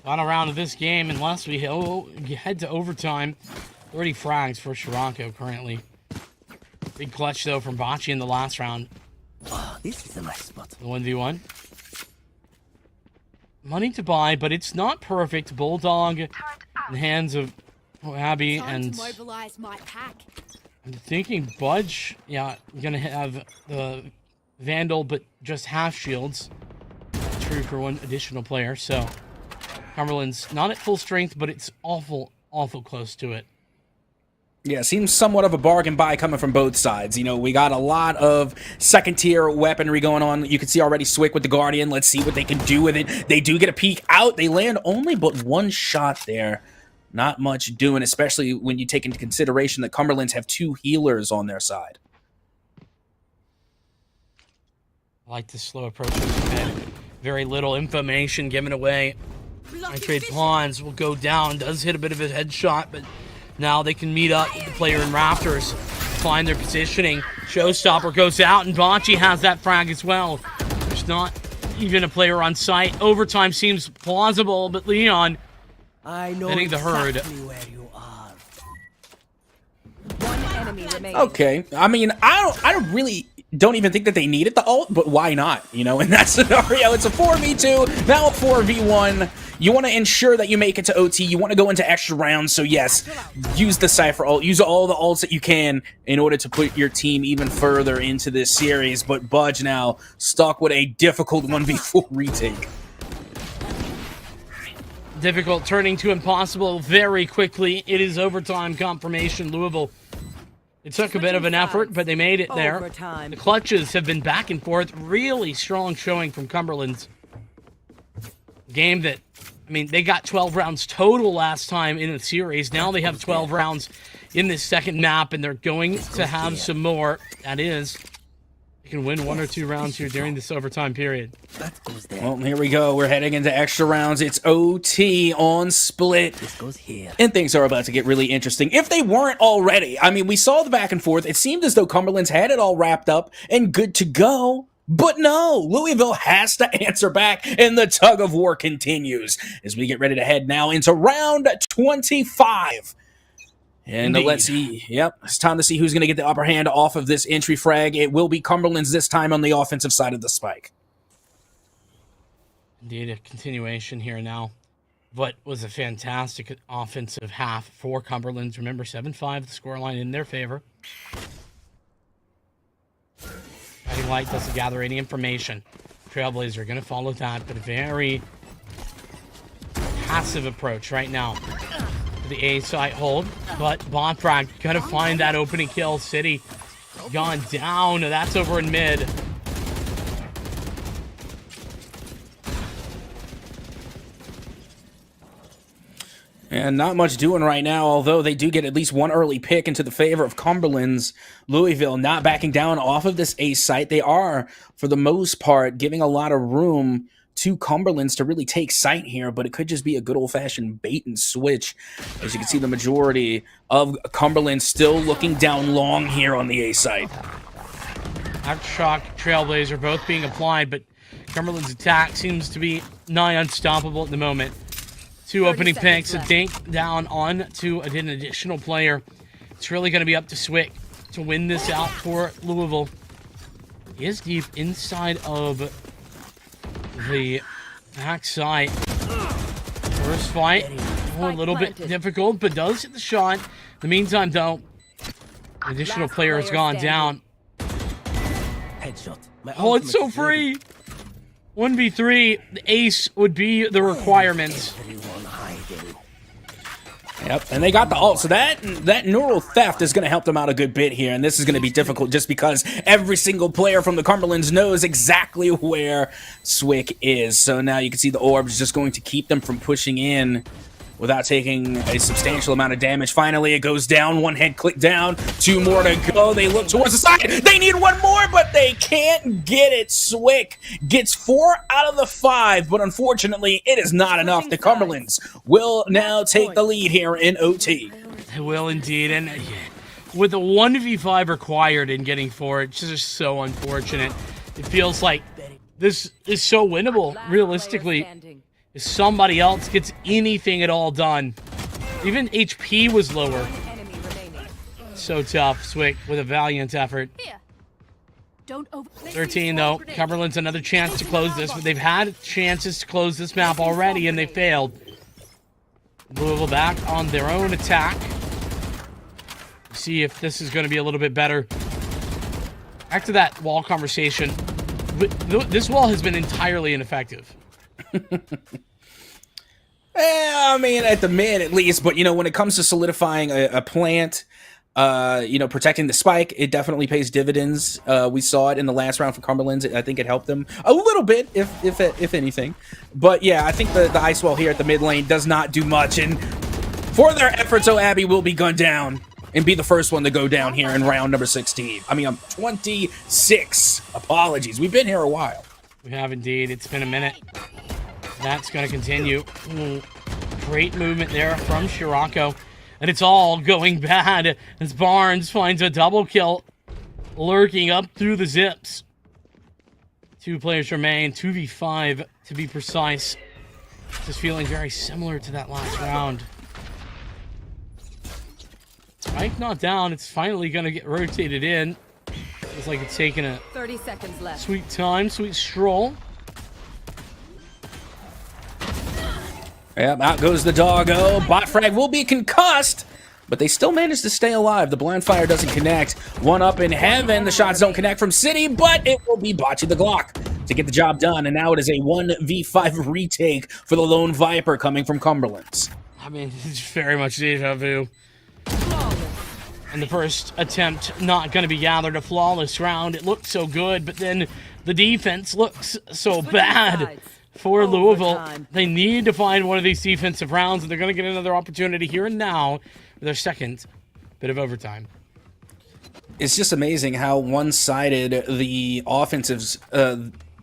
Final round of this game, unless we head to overtime. 30 frags for Scirocco currently. Big clutch, though, from Bocce in the last round. Oh, this is a nice spot. The 1v1. Money to buy, but it's not perfect. Bulldog in the hands of Abby, and to mobilize my pack. I'm thinking Budge, yeah, gonna have the Vandal, but just half shields. True for 1 additional player, so Cumberland's not at full strength, but it's awful close to it. Yeah, seems somewhat of a bargain buy coming from both sides. You know, we got a lot of second-tier weaponry going on. You can see already Swick with the Guardian. Let's see what they can do with it. They do get a peek out. They land only but one shot there. Not much doing, especially when you take into consideration that Cumberlands have 2 healers on their side. I like the slow approach. Very little information given away. My trade pawns will go down. Does hit a bit of a headshot, but now they can meet up with the player in Raptors, find their positioning. Showstopper goes out, and Bocce has that frag as well. There's not even a player on site. Overtime seems plausible, but Leon hitting the herd. Where you are. One enemy remaining. Okay, I mean, I don't even think that they needed the ult, but why not? You know, in that scenario, it's a 4v2, now a 4v1. You want to ensure that you make it to OT. You want to go into extra rounds. So yes, use the Cypher ult. Use all the ults that you can in order to put your team even further into this series. But Budge now stuck with a difficult 1v4 retake. Difficult turning to impossible very quickly. It is overtime confirmation. Louisville. It took a bit of an effort, but they made it there. Overtime. The clutches have been back and forth. Really strong showing from Cumberland's. Game that, I mean, they got 12 rounds total last time in the series. Now they have 12 rounds in this second map, and they're going to have some more. That is, they can win 1 or 2 rounds here during this overtime period. That goes there. Well, here we go. We're heading into extra rounds. It's OT on split. This goes here. And things are about to get really interesting. If they weren't already, I mean, we saw the back and forth. It seemed as though Cumberland's had it all wrapped up and good to go. But no, Louisville has to answer back, and the tug of war continues as we get ready to head now into round 25. And let's see. Yep, it's time to see who's going to get the upper hand off of this entry frag. It will be Cumberland's this time on the offensive side of the spike. Indeed, a continuation here now. What was a fantastic offensive half for Cumberland's. Remember, 7-5, the scoreline in their favor. Guiding Light doesn't gather any information. Trailblazer are going to follow that, but a very passive approach right now to the A site hold. But Bonfrag going to find that opening kill. City gone down. That's over in mid. And not much doing right now, although they do get at least one early pick into the favor of Cumberland's. Louisville not backing down off of this A site. They are, for the most part, giving a lot of room to Cumberland's to really take site here, but it could just be a good old-fashioned bait and switch. As you can see, the majority of Cumberland still looking down long here on the A site. Aftershock, Trailblazer both being applied, but Cumberland's attack seems to be nigh unstoppable at the moment. 2 opening picks, a dink down on to an additional player. It's really going to be up to Swick to win this out for Louisville. He is deep inside of the backside. First fight, a little bit difficult, but does hit the shot. In the meantime, though, the additional player has gone down. Headshot. Oh, it's so free! 1v3, the ace would be the requirement. Yep, and they got the ult, so that neural theft is going to help them out a good bit here, and this is going to be difficult just because every single player from the Cumberlands knows exactly where Swick is. So now you can see the orbs just going to keep them from pushing in without taking a substantial amount of damage. Finally, it goes down. 1 head click down. 2 more to go. They look towards the side. They need 1 more, but they can't get it. Swick gets 4 out of the 5, but unfortunately, it is not enough. The Cumberlands will now take the lead here in OT. They will indeed, and with the 1v5 required in getting 4, it's just so unfortunate. It feels like this is so winnable, realistically. If somebody else gets anything at all done. Even HP was lower. So tough, Swick with a valiant effort. 13 though, Cumberland's another chance to close this, but they've had chances to close this map already and they failed. Louisville back on their own attack. See if this is going to be a little bit better. Back to that wall conversation. This wall has been entirely ineffective. I mean, at the mid at least, but you know, when it comes to solidifying a plant, you know, protecting the spike, it definitely pays dividends. We saw it in the last round for Cumberland's. I think it helped them a little bit, if anything. But yeah, I think the ice wall here at the mid lane does not do much, and for their efforts, Abby will be gunned down and be the first one to go down here in round number 16. I mean, I'm 26. Apologies. We've been here a while. We have indeed. It's been a minute. That's going to continue. Great movement there from Shirako. And it's all going bad as Barnes finds a double kill lurking up through the zips. 2 players remain, 2v5 to be precise. Just feeling very similar to that last round. Spike not down. It's finally going to get rotated in. Looks like it's taking a 30 seconds left. sweet time, sweet stroll. Yep, out goes the doggo. Bot frag will be concussed, but they still manage to stay alive. The blind fire doesn't connect. One up in heaven. The shots don't connect from City, but it will be Bocce the Glock to get the job done. And now it is a 1v5 retake for the Lone Viper coming from Cumberland's. I mean, it's very much deja vu. And the first attempt not going to be gathered. A flawless round. It looked so good, but then the defense looks so bad for Louisville. They need to find one of these defensive rounds, and they're going to get another opportunity here and now with their second bit of overtime. It's just amazing how one-sided the offensives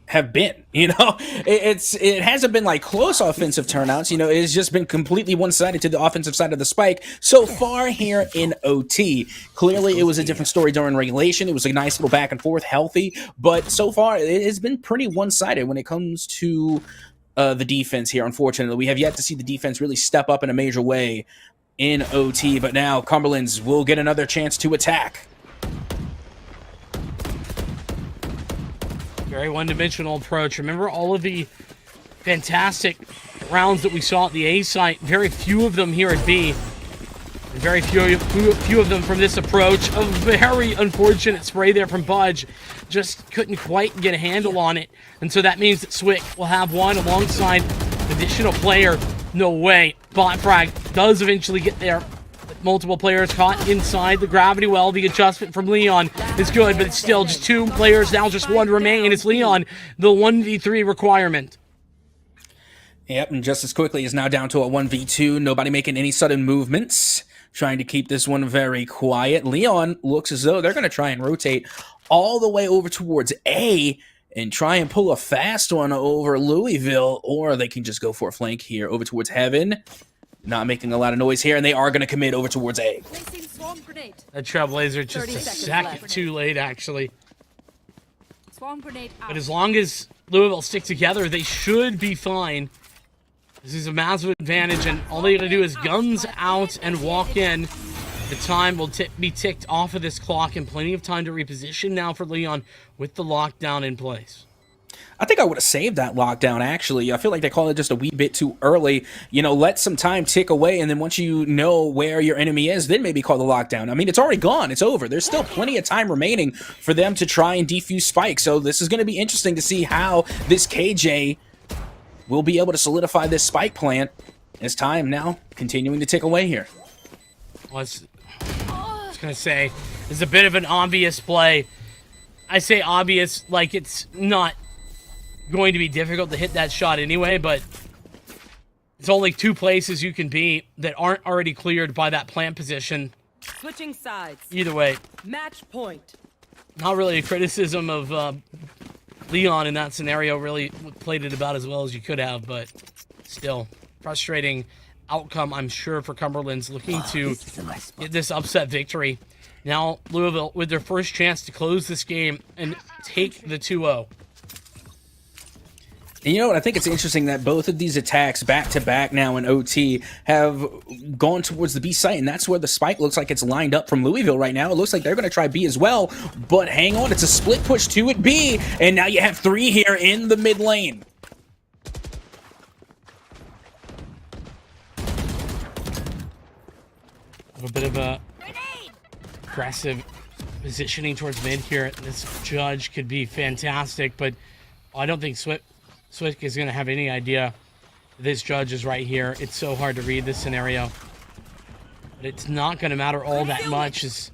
have been. You know, it hasn't been like close offensive turnouts. You know, it's just been completely one-sided to the offensive side of the spike so far here in OT. Clearly, it was a different story during regulation. It was a nice little back and forth, healthy, but so far it has been pretty one-sided when it comes to the defense here. Unfortunately, we have yet to see the defense really step up in a major way in OT, but now Cumberland's will get another chance to attack. Very one-dimensional approach. Remember all of the fantastic rounds that we saw at the A site? Very few of them here at B. And very few of them from this approach. A very unfortunate spray there from Budge. Just couldn't quite get a handle on it. And so that means that Swick will have one alongside additional player. No way. Bot frag does eventually get there. Multiple players caught inside the gravity well. The adjustment from Leon is good, but it's still just 2 players. Now just 1 remain. It's Leon, the 1v3 requirement. Yep, and just as quickly is now down to a 1v2. Nobody making any sudden movements. Trying to keep this one very quiet. Leon looks as though they're going to try and rotate all the way over towards A and try and pull a fast one over Louisville, or they can just go for a flank here over towards Heaven. Not making a lot of noise here, and they are going to commit over towards A. That Trailblazer just a second too late, actually. Swarm grenade out. But as long as Louisville stick together, they should be fine. This is a massive advantage, and all they got to do is guns out and walk in. The time will be ticked off of this clock, and plenty of time to reposition now for Leon with the lockdown in place. I think I would have saved that lockdown, actually. I feel like they called it just a wee bit too early. You know, let some time tick away, and then once you know where your enemy is, then maybe call the lockdown. I mean, it's already gone. It's over. There's still plenty of time remaining for them to try and defuse Spike, so this is going to be interesting to see how this KJ will be able to solidify this Spike plant as time now continuing to tick away here. Well, I was going to say, it's a bit of an obvious play. I say obvious like it's not going to be difficult to hit that shot anyway, but it's only 2 places you can be that aren't already cleared by that plant position. Switching sides. Either way, Match point. not really a criticism of Leon in that scenario. Really played it about as well as you could have, but still frustrating outcome, I'm sure, for Cumberland's looking to get this upset victory. Now Louisville with their first chance to close this game and take the 2-0. And you know what? I think it's interesting that both of these attacks back-to-back now in OT have gone towards the B site, and that's where the spike looks like it's lined up from Louisville right now. It looks like they're going to try B as well, but hang on, it's a split push to it B, and now you have 3 here in the mid lane. A bit of a aggressive positioning towards mid here. This judge could be fantastic, but I don't think Swick is going to have any idea this judge is right here. It's so hard to read this scenario. But it's not going to matter all that much, as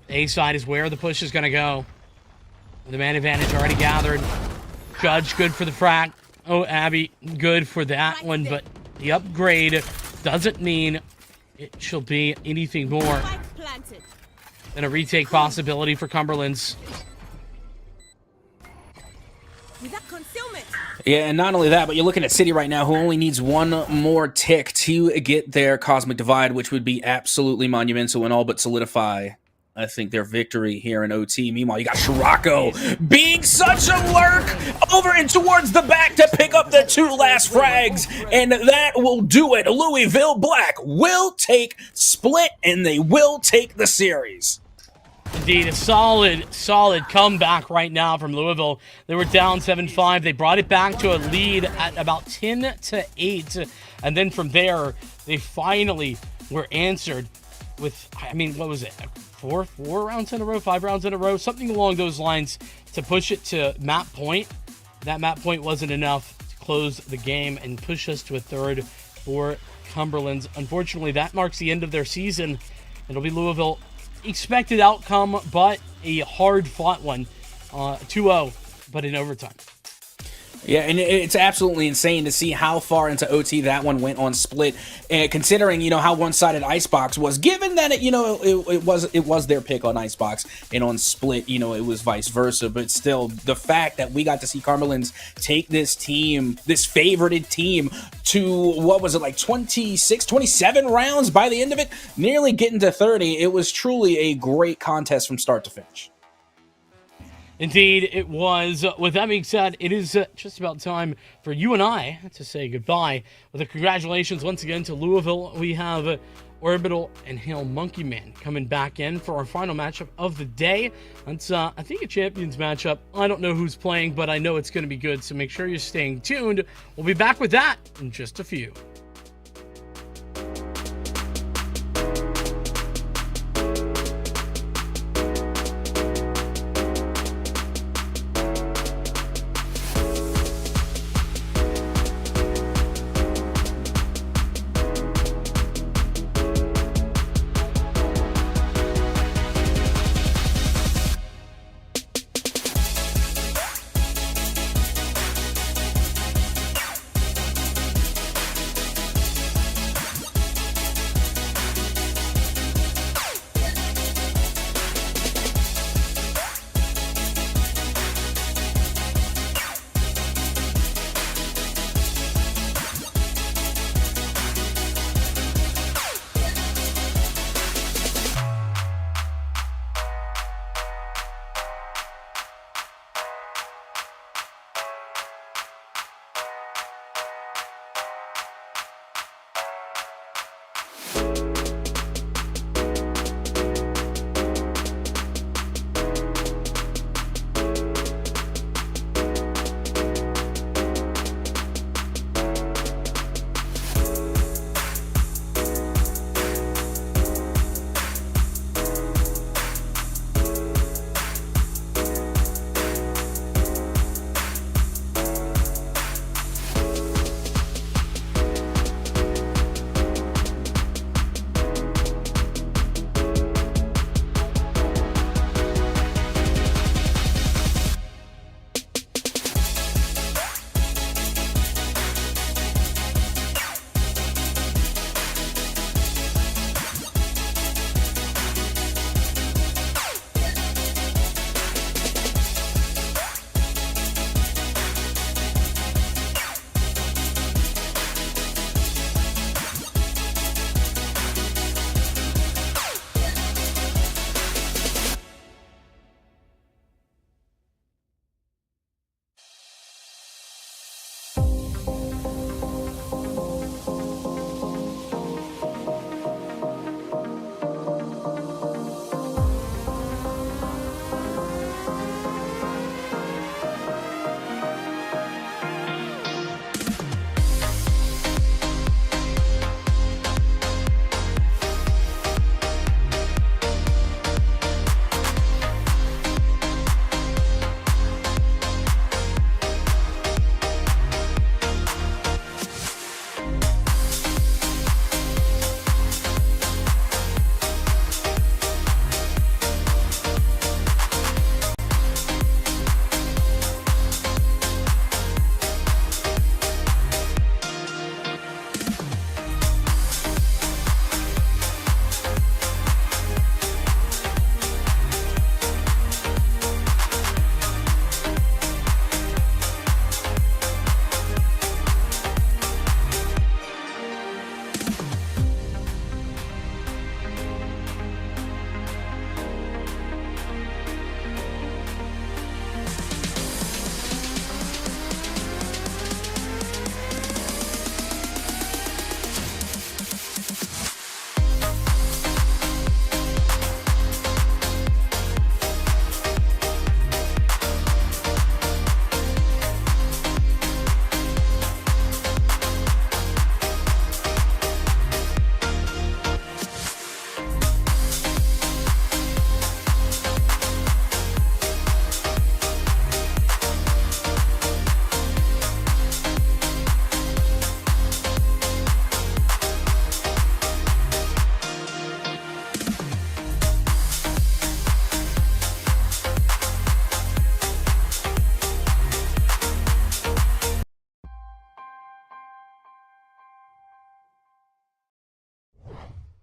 A side is where the push is going to go. The man advantage already gathered. Judge, good for the frag. Oh, Abby, good for that one, but the upgrade doesn't mean it shall be anything more than a retake possibility for Cumberland's. Yeah, and not only that, but you're looking at City right now, who only needs one more tick to get their Cosmic Divide, which would be absolutely monumental and all but solidify, I think, their victory here in OT. Meanwhile, you got Scirocco being such a lurk over and towards the back to pick up the 2 last frags, and that will do it. Louisville Black will take Split, and they will take the series. Indeed, a solid comeback right now from Louisville. They were down 7-5. They brought it back to a lead at about 10-8. And then from there, they finally were answered with, I mean, what was it? Four rounds in a row, 5 rounds in a row, something along those lines to push it to map point. That map point wasn't enough to close the game and push us to a third for Cumberland's. Unfortunately, that marks the end of their season. It'll be Louisville. Expected outcome, but a hard-fought one. 2-0, but in overtime. Yeah, and it's absolutely insane to see how far into OT that one went on Split, and considering, you know, how one-sided Icebox was, given that it was their pick on Icebox, and on Split, you know, it was vice versa. But still, the fact that we got to see Cumberland's take this team, this favorited team, to, what was it, like 26, 27 rounds by the end of it, nearly getting to 30, it was truly a great contest from start to finish. Indeed, it was. With that being said, it is just about time for you and I to say goodbye. With a congratulations once again to Louisville. We have Orbital and Hail Monkey Man coming back in for our final matchup of the day. It's, I think, a Champions matchup. I don't know who's playing, but I know it's going to be good, so make sure you're staying tuned. We'll be back with that in just a few.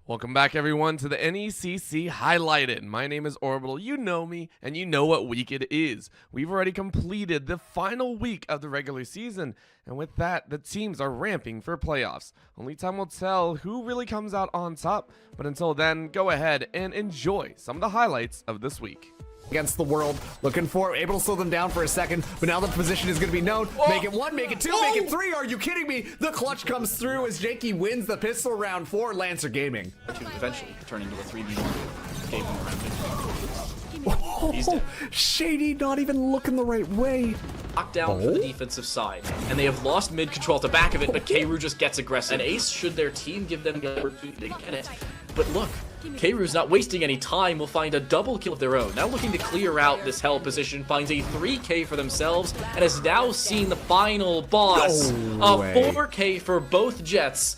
Welcome back, everyone, to the NECC Highlighted. My name is Orbital. You know me, and you know what week it is. We've already completed the final week of the regular season, and with that, the teams are ramping for playoffs. Only time will tell who really comes out on top, but until then, go ahead and enjoy some of the highlights of this week. Against the world, looking for, able to slow them down for a second, but now the position is going to be known. Make it 1, make it 2, make it 3. Are you kidding me? The clutch comes through as Jakey wins the pistol round for Lancer Gaming. To eventually turn into a 3v1. Gave him Oh, Shady not even looking the right way. Lockdown for the defensive side, and they have lost mid control at the back of it, but K-Roo just gets aggressive. An ace should their team give them the opportunity to get it. But look, K-Roo's not wasting any time, will find a double kill of their own. Now looking to clear out this hell position, finds a 3K for themselves, and has now seen the final boss. No way. 4K for both Jets.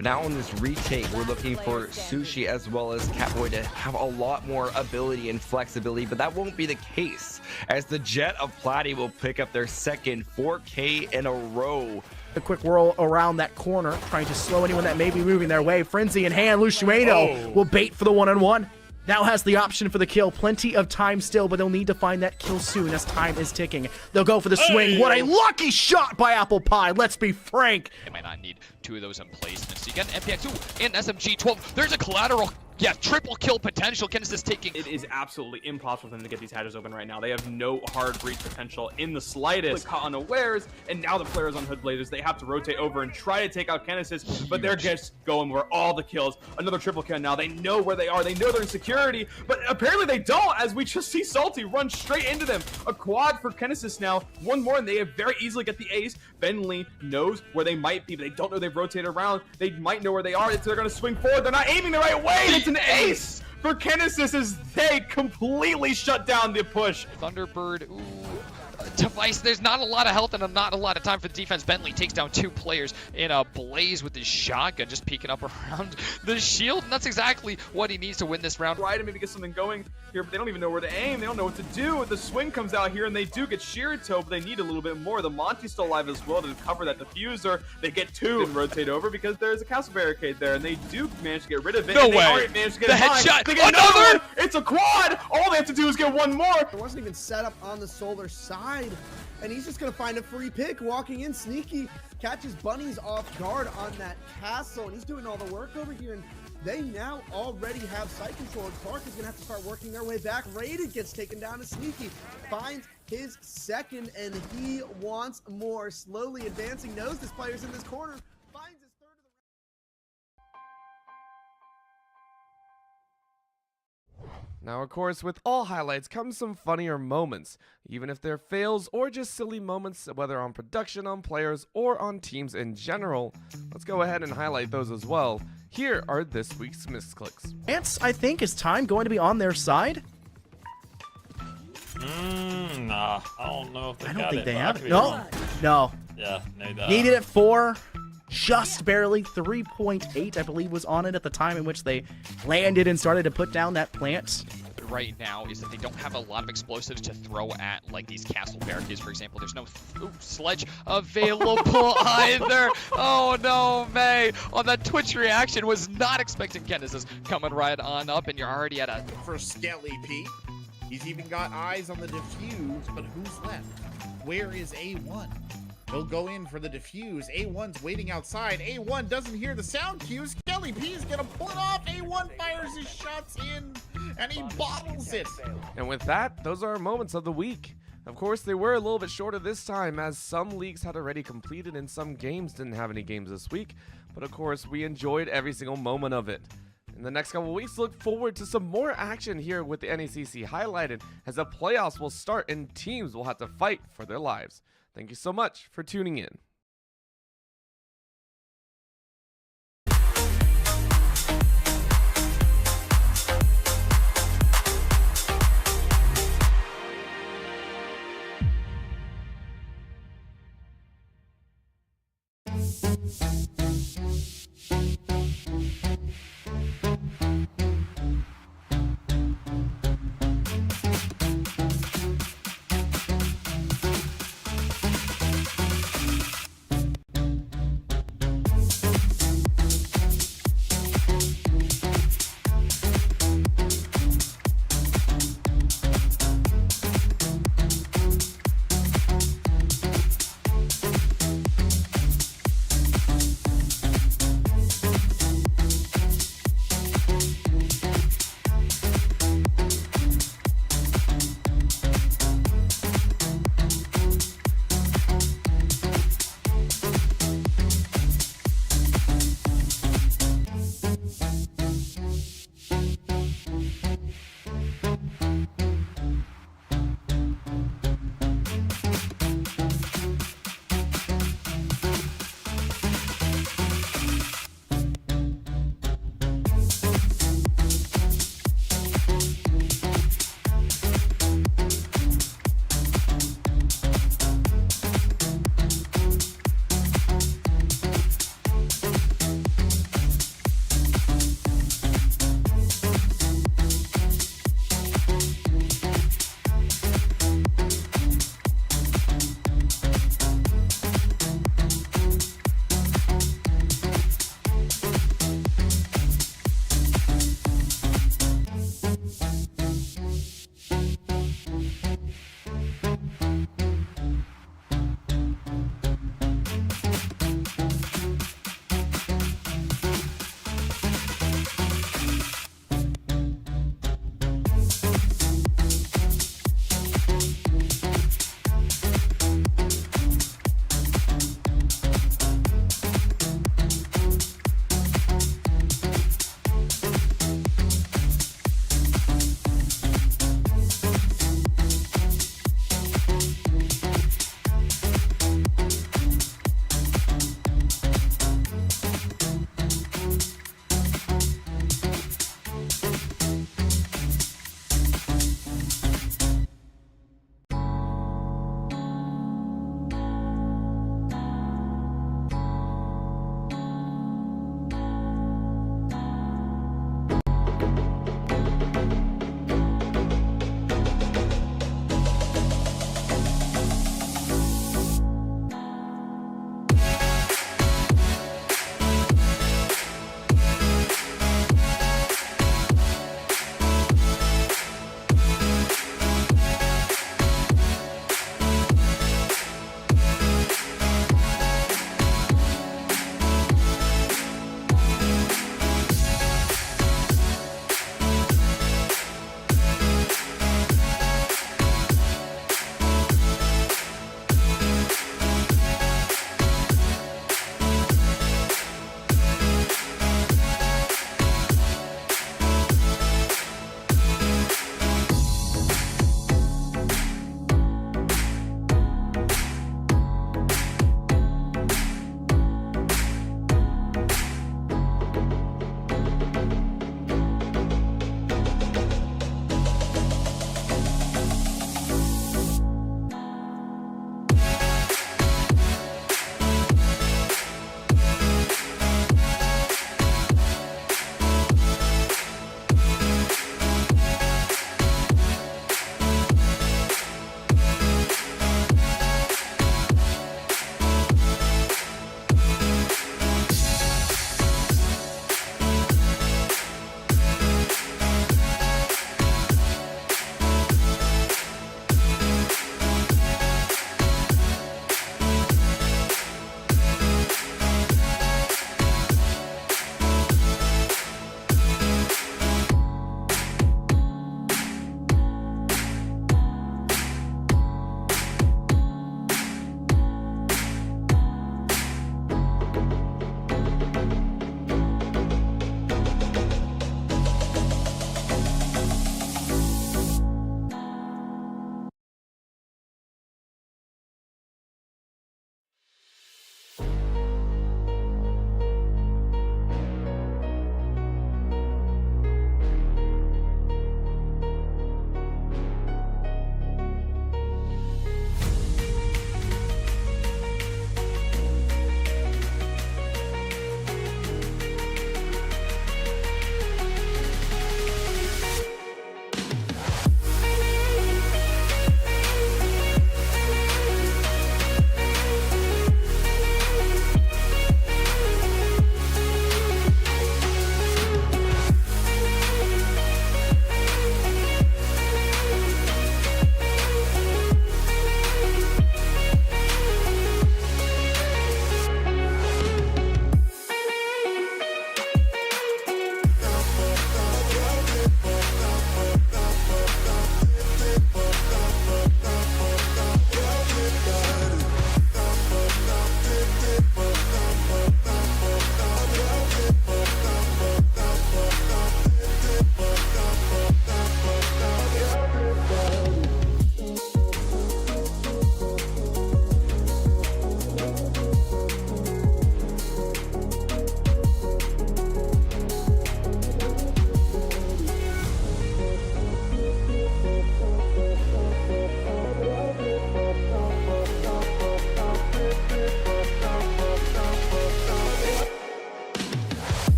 Now on this retake, we're looking for Sushi as well as Catboy to have a lot more ability and flexibility, but that won't be the case, as the Jet of Platy will pick up their second 4K in a row. A quick whirl around that corner, trying to slow anyone that may be moving their way. Frenzy in hand, Luciano will bait for the one-on-one. Now has the option for the kill. Plenty of time still, but they'll need to find that kill soon as time is ticking. They'll go for the swing. What a lucky shot by Apple Pie. Let's be frank. They might not need 2 of those in place. And so you get an MPX2 and SMG12. There's a collateral. Yeah, triple kill potential. Kennis is taking. It is absolutely impossible for them to get these hatches open right now. They have no hard breach potential in the slightest. Caught unawares, and now the players on Hood Blazers, they have to rotate over and try to take out Genesis, but they're just going where all the kills. Another triple kill now. They know where they are. They know they're in security, but apparently they don't, as we just see Salty run straight into them. A quad for Genesis now. One more, and they very easily get the ace. Bentley knows where they might be, but they don't know they've rotated around. They might know where they are. They're going to swing forward. They're not aiming the right way. It's an ace for Genesis as they completely shut down the push. Thunderbird, device. There's not a lot of health and not a lot of time for the defense. Bentley takes down 2 players in a blaze with his shotgun, just peeking up around the shield, and that's exactly what he needs to win this round. Try to maybe get something going here, but they don't even know where to aim. They don't know what to do. The swing comes out here, and they do get Shirito, but they need a little bit more. The Monty's still alive as well to cover that diffuser. They get 2 and rotate over because there's a castle barricade there, and they do manage to get rid of it. No and way! They managed to get The it headshot! They get another one! It's a quad! All they have to do is get 1 more! It wasn't even set up on the solar side. And he's just going to find a free pick, walking in sneaky, catches bunnies off guard on that castle, and he's doing all the work over here, and they now already have site control, and Clark is going to have to start working their way back. Rated gets taken down to Sneaky, finds his second, and he wants more. Slowly advancing, knows this player's in this corner, finds his third of the round. Now, of course, with all highlights comes some funnier moments, even if they're fails or just silly moments, whether on production, on players, or on teams in general. Let's go ahead and highlight those as well. Here are this week's misclicks. Ants, I think, is time going to be on their side? Nah, I don't know if they got it. I don't think they but have I it. could be No, wrong. no. Yeah, no. Needed it 4. Just barely 3.8, I believe, was on it at the time in which they landed and started to put down that plant. Right now is that they don't have a lot of explosives to throw at, like these castle barricades, for example. There's no sledge available either. Oh no, May on that Twitch reaction was not expecting Genesis coming right on up, and you're already at a for Skelly P. He's even got eyes on the defuse, but who's left? Where is A1? He'll go in for the defuse. A1's waiting outside. A1 doesn't hear the sound cues. Skelly P's gonna pull it off. A1 fires his shots in, and he bottles it. And with that, those are our moments of the week. Of course, they were a little bit shorter this time, as some leagues had already completed and some games didn't have any games this week. But of course, we enjoyed every single moment of it. In the next couple of weeks, look forward to some more action here with the NECC highlighted, as the playoffs will start and teams will have to fight for their lives. Thank you so much for tuning in.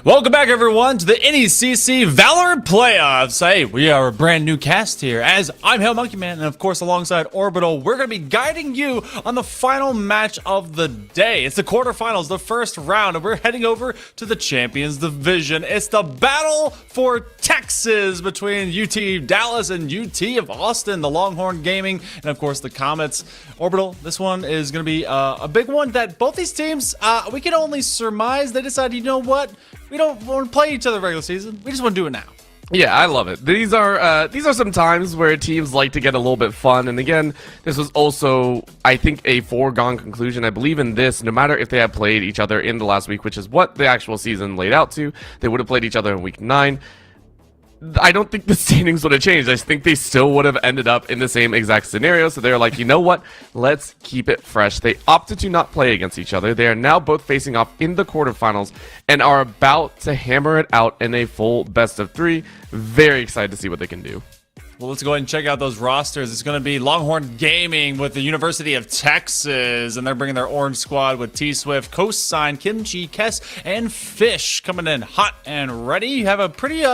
Welcome back, everyone, to the NECC Valorant Playoffs. Hey, we are a brand new cast here, as I'm Hail Monkey Man, and of course, alongside Orbital, we're going to be guiding you on the final match of the day. It's the quarterfinals, the first round, and we're heading over to the Champions Division. It's the battle for Texas between UT Dallas and UT of Austin, the Longhorn Gaming, and of course, the Comets. Orbital, this one is going to be a big one that both these teams, we can only surmise. They decided, you know what? We don't want to play each other regular season. We just want to do it now. Yeah, I love it. These are some times where teams like to get a little bit fun. And again, this was also, I think, a foregone conclusion. I believe in this, no matter if they had played each other in the last week, which is what the actual season laid out to, they would have played each other in week 9. I don't think the standings would have changed. I think they still would have ended up in the same exact scenario. So they're like, you know what? Let's keep it fresh. They opted to not play against each other. They are now both facing off in the quarterfinals and are about to hammer it out in a full best of 3. Very excited to see what they can do. Well, let's go ahead and check out those rosters. It's going to be Longhorn Gaming with the University of Texas, and they're bringing their orange squad with T-Swift, Cosign, Kimchi, Kess, and Fish coming in hot and ready. You have a pretty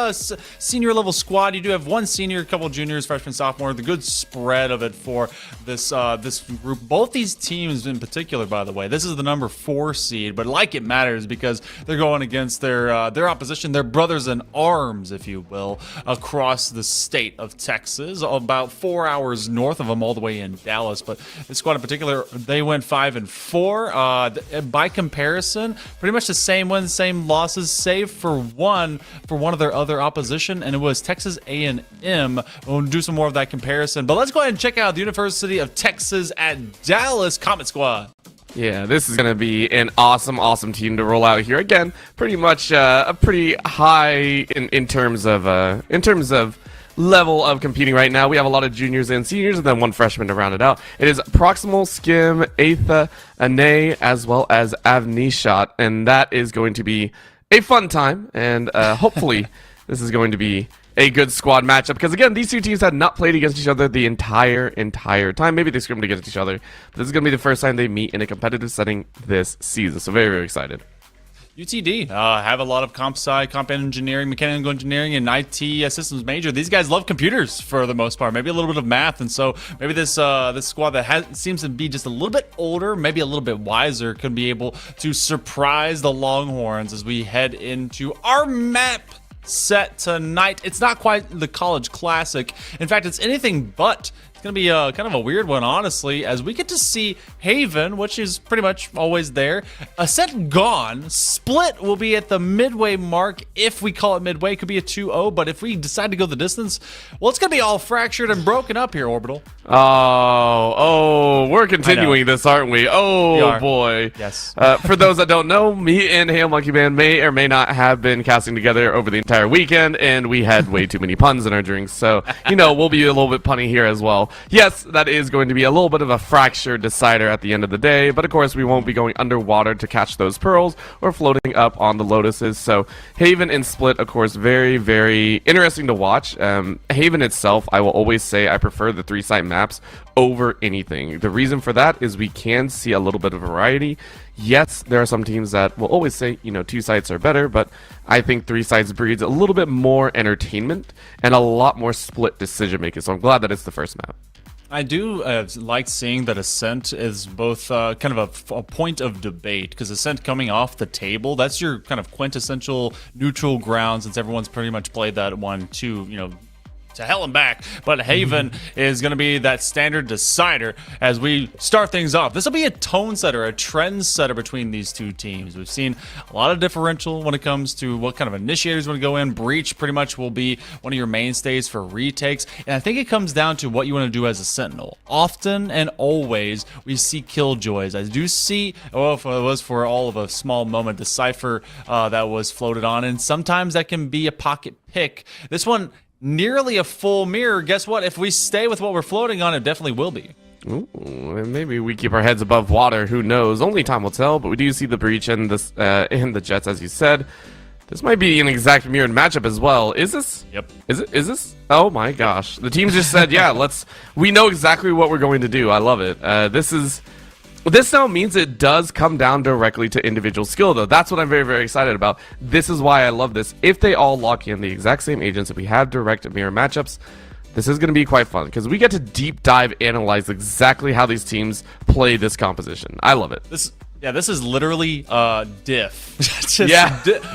senior-level squad. You do have one senior, a couple juniors, freshman, sophomore. The good spread of it for this this group. Both these teams in particular, by the way, this is the number 4 seed, but like it matters because they're going against their opposition, their brothers in arms, if you will, across the state of Texas. About 4 hours north of them, all the way in Dallas. But this squad in particular, they went 5-4. By comparison, pretty much the same wins, same losses, save for one of their other opposition, and it was Texas A&M. We'll do some more of that comparison. But let's go ahead and check out the University of Texas at Dallas Comet Squad. Yeah, this is going to be an awesome team to roll out here. Again, pretty much a pretty high in terms of level of competing right now. We have a lot of juniors and seniors, and then one freshman to round it out. It is Proximal, Skim, Aetha, Ane, as well as Avnishot, and that is going to be a fun time, and hopefully this is going to be a good squad matchup, because again, these two teams had not played against each other the entire time. Maybe they scrimmed against each other, but this is going to be the first time they meet in a competitive setting this season, so very excited. UTD have a lot of comp sci, comp engineering, mechanical engineering, and IT systems major. These guys love computers for the most part, maybe a little bit of math, and so maybe this this squad that seems to be just a little bit older, maybe a little bit wiser, could be able to surprise the Longhorns as we head into our map set tonight. It's not quite the College Classic. In fact, it's anything but. Going to be kind of a weird one, honestly, as we get to see Haven, which is pretty much always there. Ascent gone. Split will be at the midway mark. If we call it midway, could be a 2-0, but if we decide to go the distance, well, it's going to be all fractured and broken up here, Orbital. Oh, we're continuing this, aren't we? Oh, boy. Yes. For those that don't know, me and Hail Monkey Man may or may not have been casting together over the entire weekend, and we had way too many puns in our drinks, so, you know, we'll be a little bit punny here as well. Yes, that is going to be a little bit of a fractured decider at the end of the day, but of course we won't be going underwater to catch those pearls or floating up on the lotuses. So Haven and Split, of course, very interesting to watch. Haven itself, I will always say I prefer the 3-site maps over anything. The reason for that is we can see a little bit of variety. Yes, there are some teams that will always say, you know, 2 sites are better, but I think 3 sites breeds a little bit more entertainment and a lot more split decision making. So I'm glad that it's the first map. I do like seeing that Ascent is both kind of a point of debate, because Ascent coming off the table, that's your kind of quintessential neutral ground, since everyone's pretty much played that one too, you know, to hell and back. But Haven is going to be that standard decider as we start things off. This will be a tone setter, a trend setter between these two teams. We've seen a lot of differential when it comes to what kind of initiators want to go in. Breach pretty much will be one of your mainstays for retakes, and I think it comes down to what you want to do as a sentinel. Often and always we see killjoys. I do see, well, if it was for all of a small moment, the Cypher that was floated on, and sometimes that can be a pocket pick. This one, nearly a full mirror. Guess what? If we stay with what we're floating on, it definitely will be. Ooh, and maybe we keep our heads above water. Who knows? Only time will tell. But we do see the Breach and the Jets, as you said. This might be an exact mirrored matchup as well. Is this? Yep. Is this? Oh my gosh! The team just said, "Yeah, let's." We know exactly what we're going to do. I love it. This is This now means it does come down directly to individual skill, though. That's what I'm very, very excited about. This is why I love this. If they all lock in the exact same agents, if we have direct mirror matchups, this is going to be quite fun because we get to deep dive analyze exactly how these teams play this composition. I love it. This is literally diff.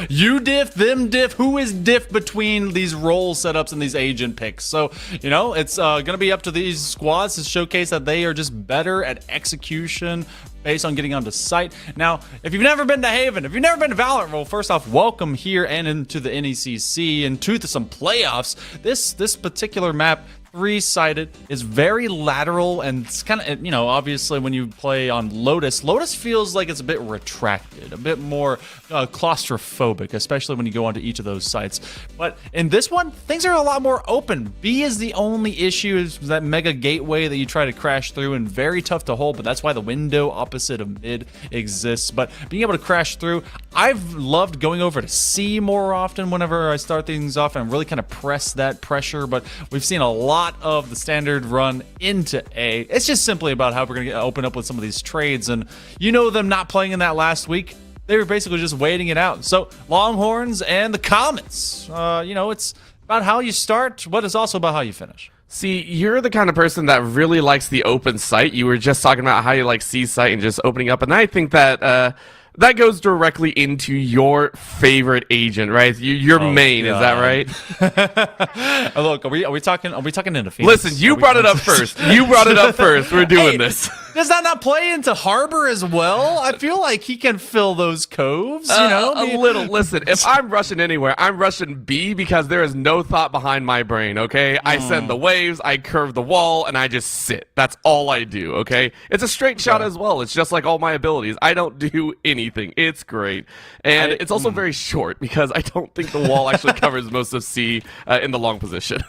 You diff, them diff. Who is diff between these role setups and these agent picks? So, you know, it's going to be up to these squads to showcase that they are just better at execution based on getting onto site. Now, if you've never been to Haven, if you've never been to VALORANT, well, first off, welcome here and into the NECC and to some playoffs. This particular map, 3-sided, is very lateral, and it's kind of, you know, obviously when you play on Lotus feels like it's a bit retracted, a bit more claustrophobic, especially when you go onto each of those sites. But in this one, things are a lot more open. B is the only issue, is that mega gateway that you try to crash through, and very tough to hold, but that's why the window opposite of mid exists. But being able to crash through, I've loved going over to C more often whenever I start things off and really kind of press that pressure, but we've seen a lot of the standard run into A. It's just simply about how we're going to open up with some of these trades, and you know them not playing in that last week. They were basically just waiting it out. So Longhorns and the Comets, you know, it's about how you start, but it's also about how you finish. See, you're the kind of person that really likes the open site. You were just talking about how you like C site and just opening up, and I think that that goes directly into your favorite agent, right? Your main, God. Is that right? Look, are we talking into Phoenix? Listen, you brought it up first. You brought it up first. We're doing this. Does that not play into Harbor as well? I feel like he can fill those coves, you know? A little. Listen, if I'm rushing anywhere, I'm rushing B because there is no thought behind my brain, okay? I send the waves, I curve the wall, and I just sit. That's all I do, okay? It's a straight shot as well. It's just like all my abilities. I don't do anything. It's great. And it's also very short because I don't think the wall actually covers most of C in the long position.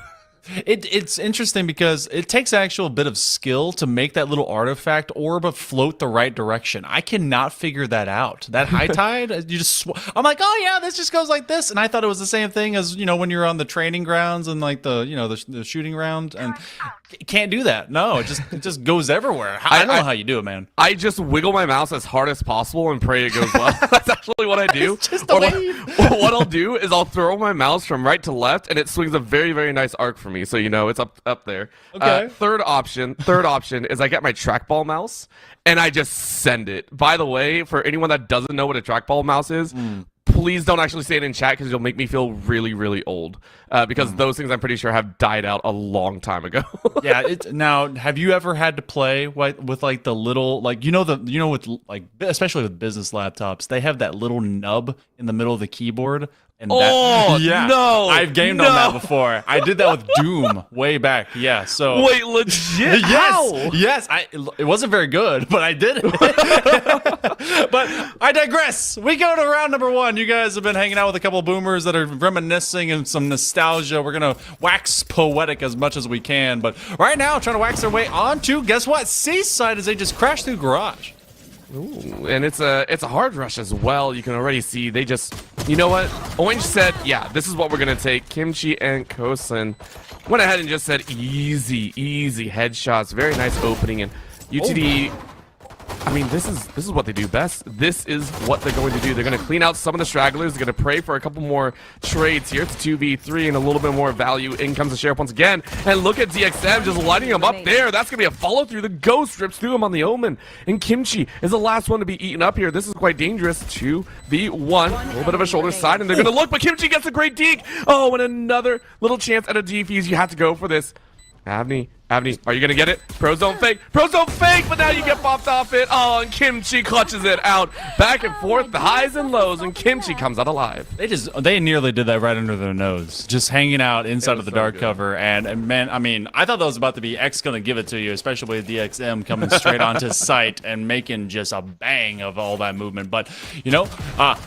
It's interesting because it takes actual bit of skill to make that little artifact orb float the right direction. I cannot figure that out. That high tide, you just I'm like, oh yeah, this just goes like this, and I thought it was the same thing as, you know, when you're on the training grounds and like the, you know, the shooting round, and can't do that. No, it just goes everywhere. I don't know how you do it, man. I just wiggle my mouse as hard as possible and pray it goes well. That's actually what I do. It's just the way what I'll do is I'll throw my mouse from right to left, and it swings a very, very nice arc for me. So you know it's up there. Okay. Third option is I get my trackball mouse and I just send it. By the way, for anyone that doesn't know what a trackball mouse is, please don't actually say it in chat because you'll make me feel really, really old. Because those things I'm pretty sure have died out a long time ago. Yeah. Now, have you ever had to play with like the little, like, with like, especially with business laptops, they have that little nub in the middle of the keyboard. And no! I've gamed on that before. I did that with Doom way back. Yeah, so wait, legit? Yes. It wasn't very good, but I did it. But I digress. We go to round number 1. You guys have been hanging out with a couple of boomers that are reminiscing and some nostalgia. We're gonna wax poetic as much as we can, but right now, trying to wax their way onto, guess what? C-side as they just crash through garage. Ooh, and it's a hard rush as well. You can already see they just, you know what? Orange said, yeah, this is what we're gonna take. Kimchi and Kosen went ahead and just said easy headshots. Very nice opening, and UTD. I mean, this is what they do best. This is what they're going to do. They're going to clean out some of the stragglers. They're going to pray for a couple more trades here. It's 2v3 and a little bit more value. In comes the sheriff once again. And look at DXM just lighting him up there. That's going to be a follow-through. The ghost rips through him on the Omen. And Kimchi is the last one to be eaten up here. This is quite dangerous. 2v1. A little bit of a shoulder side, and they're going to look, but Kimchi gets a great deke. Oh, and another little chance at a defuse. You have to go for this. Avni, are you gonna get it? Pros don't fake, but now you get popped off it. Oh, and Kimchi clutches it out. Back and forth, the highs and lows, and Kimchi comes out alive. They nearly did that right under their nose. Just hanging out inside of the dark cover. And man, I mean, I thought that was about to be X gonna give it to you, especially with DXM coming straight onto site and making just a bang of all that movement. But, you know,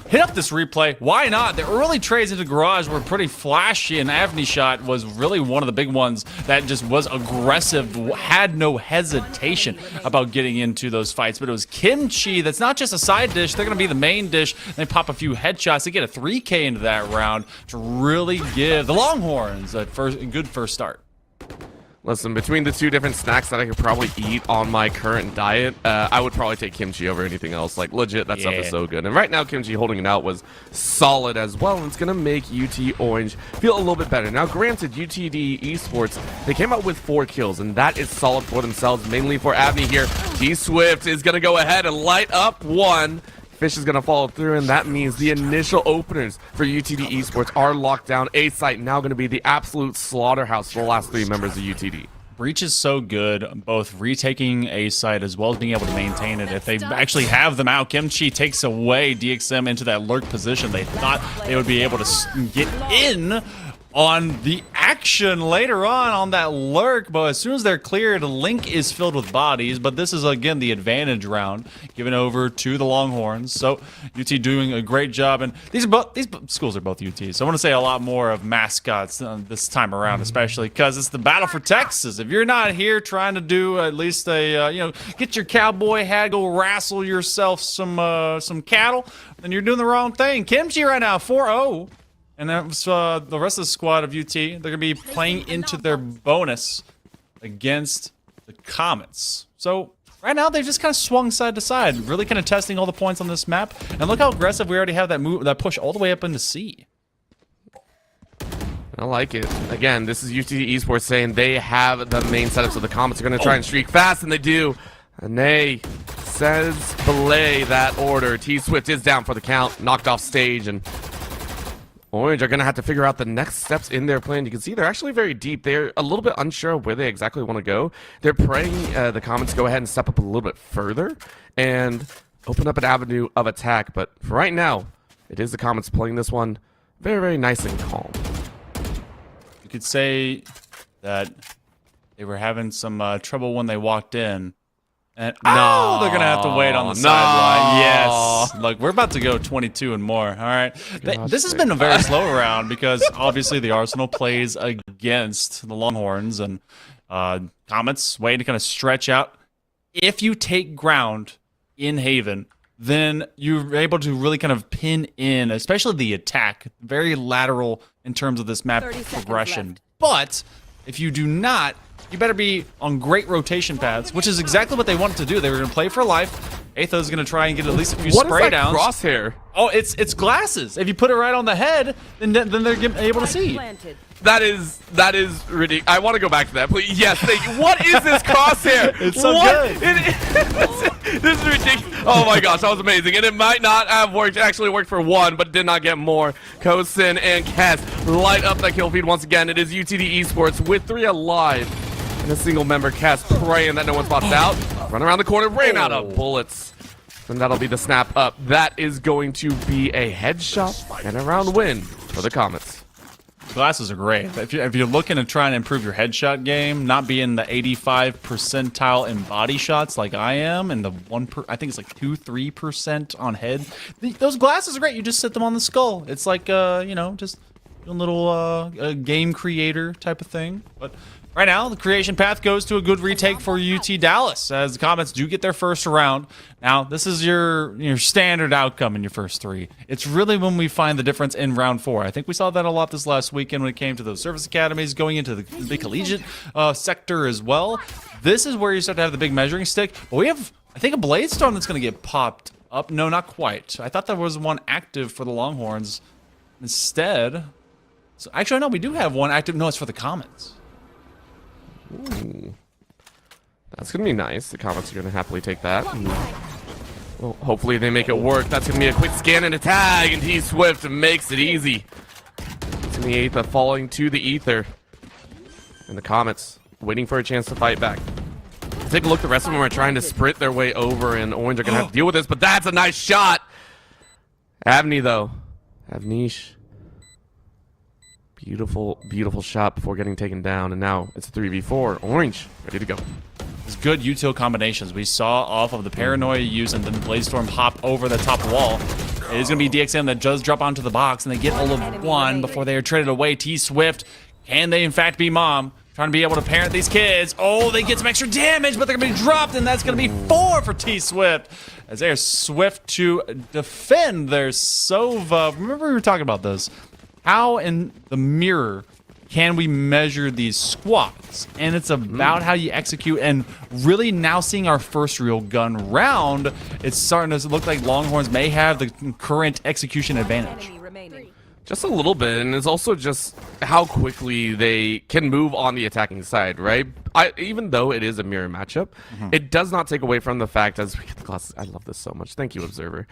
hit up this replay. Why not? The early trades into garage were pretty flashy, and Avni shot was really one of the big ones that just was aggressive, had no hesitation about getting into those fights. But it was Kimchi that's not just a side dish, they're going to be the main dish. They pop a few headshots to get a 3K into that round to really give the Longhorns a good first start. Listen, between the two different snacks that I could probably eat on my current diet, I would probably take kimchi over anything else. Like, legit, that stuff is so good. And right now, kimchi holding it out was solid as well, and it's going to make UT Orange feel a little bit better. Now, granted, UTD Esports, they came out with 4 kills, and that is solid for themselves, mainly for Abney here. T-Swift is going to go ahead and light up 1. Fish is going to follow through, and that means the initial openers for UTD Esports are locked down. A site now going to be the absolute slaughterhouse for the last 3 members of UTD. Breach is so good, both retaking A site as well as being able to maintain it. If they actually have them out, Kimchi takes away DXM into that lurk position. They thought they would be able to get in on the action later on that lurk, but as soon as they're cleared, Link is filled with bodies. But this is again the advantage round given over to the Longhorns. So UT doing a great job, and these schools are both UT. So I want to say a lot more of mascots this time around, especially because it's the battle for Texas. If you're not here trying to do at least a get your cowboy hat, go wrestle yourself some cattle, then you're doing the wrong thing. Kimchi right now 4-0. And that was the rest of the squad of UT. They're going to be playing into their bonus against the Comets. So right now they've just kind of swung side to side, really kind of testing all the points on this map. And look how aggressive we already have that push all the way up into C. I like it. Again, this is UTD Esports saying they have the main setup, so the Comets are going to try and streak fast, and they do. Nay says belay that order. T-Swift is down for the count, knocked off stage, and Orange are going to have to figure out the next steps in their plan. You can see they're actually very deep. They're a little bit unsure of where they exactly want to go. They're praying the Comets go ahead and step up a little bit further and open up an avenue of attack. But for right now, it is the Comets playing this one very, very nice and calm. You could say that they were having some trouble when they walked in. And No. they're gonna have to wait on the sideline. Yes, look, we're about to go 22 and more. All right, this has been a very slow round because obviously the Arsenal plays against the Longhorns, and Comets waiting to kind of stretch out. If you take ground in Haven, then you're able to really kind of pin in, especially the attack, very lateral in terms of this map progression. But if you do not, you better be on great rotation paths, which is exactly what they wanted to do. They were going to play for life. Aetho's going to try and get at least a few spray downs. What is that crosshair? Oh, it's glasses. If you put it right on the head, then they're able to see. That is ridiculous. I want to go back to that, please. Yes, thank you. What is this crosshair? It's so good. This is ridiculous. Oh my gosh, that was amazing. And it might not have worked. It actually worked for 1, but did not get more. Kosin and Kess light up that kill feed once again. It is UTD Esports with 3 alive. And a single member cast, praying that no one spots out. Run around the corner, ran out of bullets. And that'll be the snap up. That is going to be a headshot and a round win for the Comets. Glasses are great. If you're looking to try and improve your headshot game, not be in the 85 percentile in body shots like I am, and the I think it's like 2-3% on head. Those glasses are great. You just sit them on the skull. It's like just a little game creator type of thing. But right now, the creation path goes to a good retake for UT Dallas, as the Comets do get their first round. Now, this is your standard outcome in your first 3. It's really when we find the difference in round 4. I think we saw that a lot this last weekend when it came to those service academies, going into the collegiate sector as well. This is where you start to have the big measuring stick. But we have, I think, a Blade Storm that's going to get popped up. No, not quite. I thought there was one active for the Longhorns instead. So actually, no, we do have one active. No, it's for the Comets. Ooh. That's going to be nice. The Comets are going to happily take that. Well, hopefully they make it work. That's going to be a quick scan and a tag, and T-Swift makes it easy. It's in the 8th, falling to the ether. And the Comets waiting for a chance to fight back. Take a look. The rest of them are trying to sprint their way over, and Orange are going to have to deal with this, but that's a nice shot. Avni, though. Avnish. Beautiful, beautiful shot before getting taken down, and now it's a 3v4. Orange, ready to go. It's good util combinations. We saw off of the Paranoia use, and then the Blade Storm hop over the top wall. It is going to be DXM that does drop onto the box, and they get all of 1 before they are traded away. T-Swift, can they in fact be mom? Trying to be able to parent these kids. Oh, they get some extra damage, but they're going to be dropped, and that's going to be 4 for T-Swift, as they are swift to defend their Sova. Remember we were talking about this. How in the mirror can we measure these squads? And it's about how you execute, and really now seeing our first real gun round, it's starting to look like Longhorns may have the current execution advantage. Just a little bit, and it's also just how quickly they can move on the attacking side, right? Even though it is a mirror matchup, it does not take away from the fact, as we get the glasses, I love this so much. Thank you, Observer.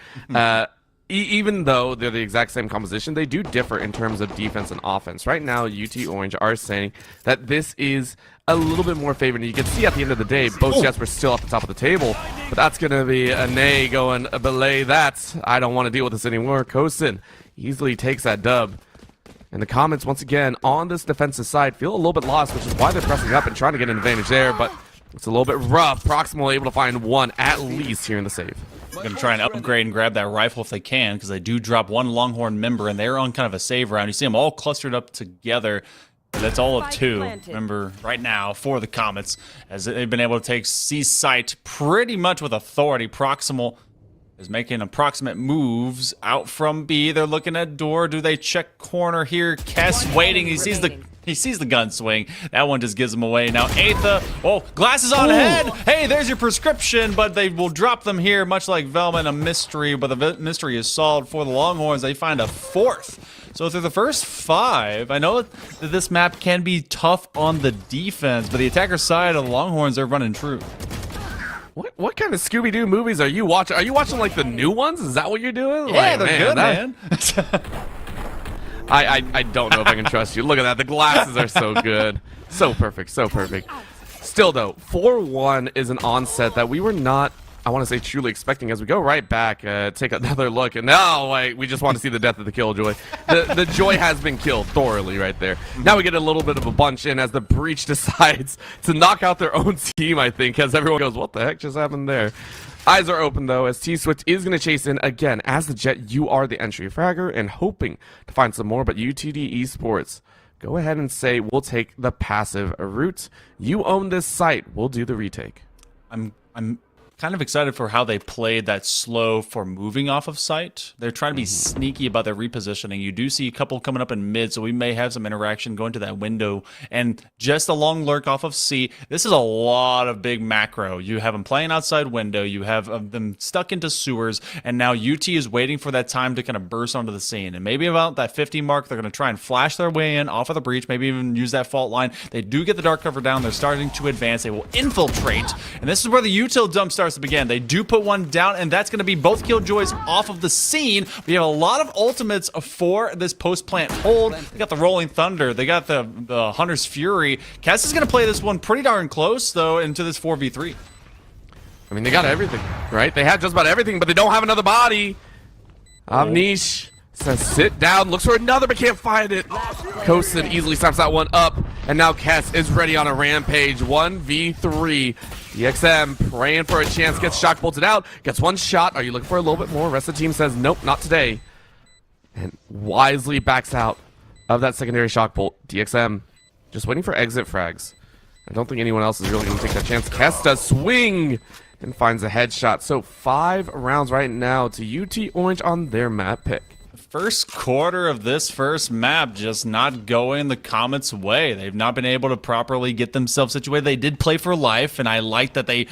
Even though they're the exact same composition, they do differ in terms of defense and offense. Right now, UT Orange are saying that this is a little bit more favored. And you can see at the end of the day, both Jets were still at the top of the table. But that's going to be a nay going, belay that. I don't want to deal with this anymore. Kosin easily takes that dub. And the comments, once again, on this defensive side feel a little bit lost, which is why they're pressing up and trying to get an advantage there. But it's a little bit rough. Proximal able to find one, at least, here in the save. Going to try and upgrade and grab that rifle if they can, because they do drop one Longhorn member, and they're on kind of a save round. You see them all clustered up together. That's all of two, remember, right now for the Comets, as they've been able to take C site pretty much with authority. Proximal is making approximate moves out from B. They're looking at door. Do they check corner here? Kess waiting. He sees the gun swing. That one just gives him away. Now Aetha, glasses on head. Hey, there's your prescription, but they will drop them here, much like Velma, a mystery, but the mystery is solved for the Longhorns. They find a fourth. So through the first 5, I know that this map can be tough on the defense, but the attacker side of the Longhorns are running true. What kind of Scooby-Doo movies are you watching? Are you watching like the new ones? Is that what you're doing? Yeah, like, they're good, man. I don't know if I can trust you. Look at that. The glasses are so good. So perfect. So perfect. Still, though, 4-1 is an onset that we were not, I want to say, truly expecting. As we go right back, take another look, and now we just want to see the death of the Killjoy. The Joy has been killed thoroughly right there. Now we get a little bit of a bunch in as the Breach decides to knock out their own team, I think, as everyone goes, what the heck just happened there? Eyes are open, though, as T-Swift is going to chase in again. As the Jet, you are the entry fragger and hoping to find some more, but UTD Esports, go ahead and say, we'll take the passive route. You own this site. We'll do the retake. I'm kind of excited for how they played that slow for moving off of site. They're trying to be sneaky about their repositioning. You do see a couple coming up in mid, so we may have some interaction going to that window. And just a long lurk off of C. This is a lot of big macro. You have them playing outside window. You have them stuck into sewers. And now UT is waiting for that time to kind of burst onto the scene. And maybe about that 50 mark, they're going to try and flash their way in off of the breach, maybe even use that fault line. They do get the dark cover down. They're starting to advance. They will infiltrate. And this is where the util dump starts to begin. They do put one down, and that's going to be both Killjoys off of the scene. We have a lot of ultimates for this post-plant hold. They got the Rolling Thunder. They got the Hunter's Fury. Cass is going to play this one pretty darn close, though, into this 4v3. I mean, they got everything, right? They have just about everything, but they don't have another body. Avnish says sit down, looks for another, but can't find it. Kosin easily snaps that one up, and now Kess is ready on a rampage. 1v3. DXM praying for a chance, gets shock bolted out, gets one shot. Are you looking for a little bit more? Rest of the team says nope, not today. And wisely backs out of that secondary shock bolt. DXM just waiting for exit frags. I don't think anyone else is really going to take that chance. Kess does swing and finds a headshot. So 5 rounds right now to UT Orange on their map pick. First quarter of this first map just not going the Comets' way. They've not been able to properly get themselves situated. They did play for life, and I like that they,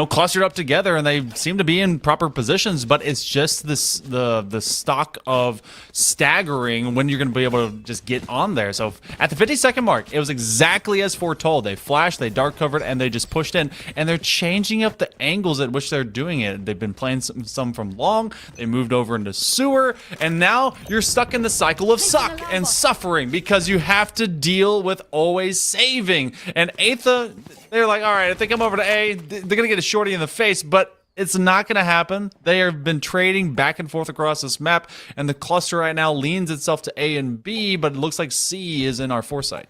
clustered up together and they seem to be in proper positions, but it's just this the stock of staggering when you're going to be able to just get on there. So at the 50-second mark, it was exactly as foretold. They flashed, they dark covered, and they just pushed in, and they're changing up the angles at which they're doing it. They've been playing some from long, they moved over into sewer, and now you're stuck in the cycle of suck and suffering because you have to deal with always saving. And Aetha, they're like, all right, if they come over to A, they're going to get a shorty in the face, but it's not going to happen. They have been trading back and forth across this map, and the cluster right now leans itself to A and B, but it looks like C is in our foresight.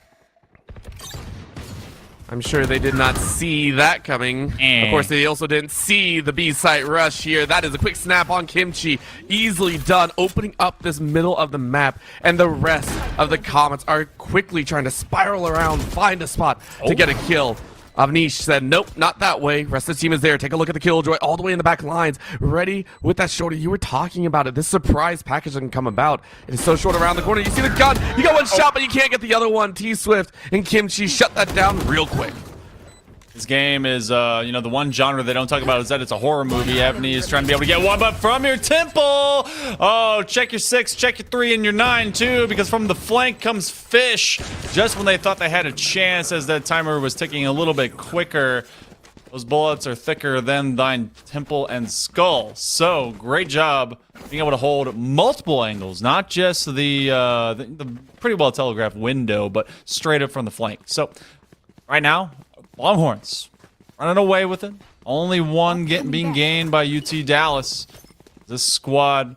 I'm sure they did not see that coming. Of course, they also didn't see the B site rush here. That is a quick snap on Kimchi. Easily done, opening up this middle of the map. And the rest of the Comets are quickly trying to spiral around, find a spot to get a kill. Avnish said, nope, not that way. Rest of the team is there. Take a look at the Killjoy all the way in the back lines. Ready with that shorty. You were talking about it. This surprise package can come about. It is so short around the corner. You see the gun. You got one shot, but you can't get the other one. T-Swift and Kimchi shut that down real quick. This game is, you know, the one genre they don't talk about is that it's a horror movie. Evney is trying to be able to get one, but from your temple! Oh, check your 6, check your 3, and your 9, too, because from the flank comes Fish. Just when they thought they had a chance, as that timer was ticking a little bit quicker. Those bullets are thicker than thine temple and skull. So, great job being able to hold multiple angles, not just the pretty well telegraphed window, but straight up from the flank. So, right now, Longhorns running away with it. Only one being gained by UT Dallas. This squad,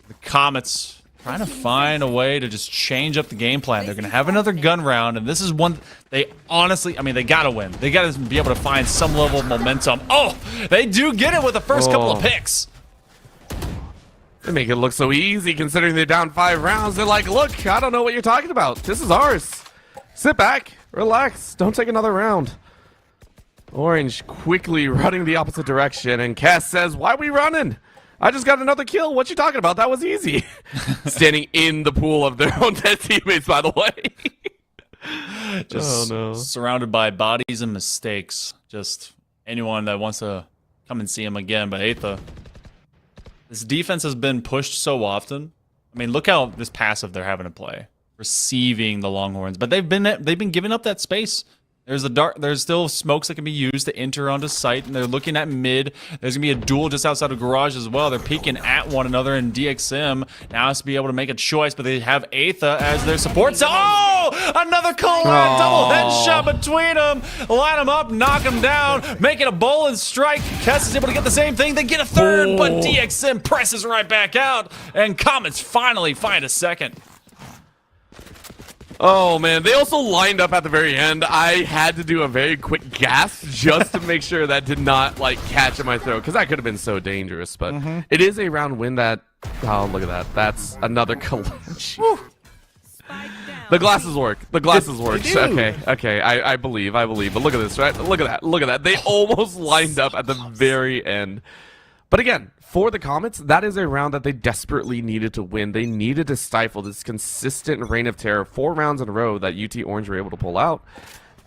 the Comets, trying to find a way to just change up the game plan. They're going to have another gun round, and this is one they honestly, I mean, they got to win. They got to be able to find some level of momentum. Oh, they do get it with the first couple of picks. They make it look so easy considering they're down 5 rounds. They're like, look, I don't know what you're talking about. This is ours. Sit back, relax, don't take another round. Orange quickly running the opposite direction, and Cass says, why are we running? I just got another kill. What you talking about? That was easy. Standing in the pool of their own dead teammates, by the way. Just surrounded by bodies and mistakes. Just anyone that wants to come and see him again. But Aetha, this defense has been pushed so often. I mean, look how this passive they're having to play, receiving the Longhorns. But they've been giving up that space. There's still smokes that can be used to enter onto site, and they're looking at mid. There's gonna be a duel just outside of garage as well. They're peeking at one another, in DXM now has to be able to make a choice, but they have Aetha as their support. So, oh, another collab double headshot between them. Line them up, knock them down, make it a bowling strike. Kess is able to get the same thing. They get a third, but DXM presses right back out, and Comets finally find a second. Oh, man. They also lined up at the very end. I had to do a very quick gasp just to make sure that did not, like, catch in my throat, because that could have been so dangerous. But it is a round win that... Oh, look at that. That's another clutch. The glasses work. The glasses work. Okay. I believe. But look at this, right? Look at that. They almost lined up at the very end. But again, for the Comets, that is a round that they desperately needed to win. They needed to stifle this consistent reign of terror 4 rounds in a row that UT Orange were able to pull out.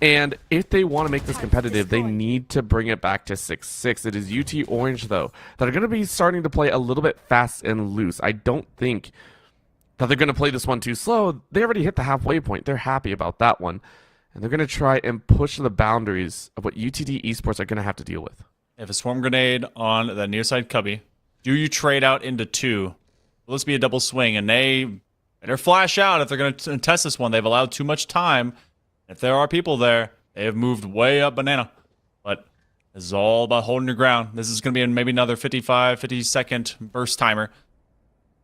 And if they want to make this competitive, they need to bring it back to 6-6. It is UT Orange, though, that are going to be starting to play a little bit fast and loose. I don't think that they're going to play this one too slow. They already hit the halfway point. They're happy about that one. And they're going to try and push the boundaries of what UTD Esports are going to have to deal with. If a swarm grenade on the near side cubby, do you trade out into 2? Will this be a double swing? And they better flash out if they're going to test this one. They've allowed too much time. If there are people there, they have moved way up banana. But this is all about holding your ground. This is going to be maybe another 50-second burst timer.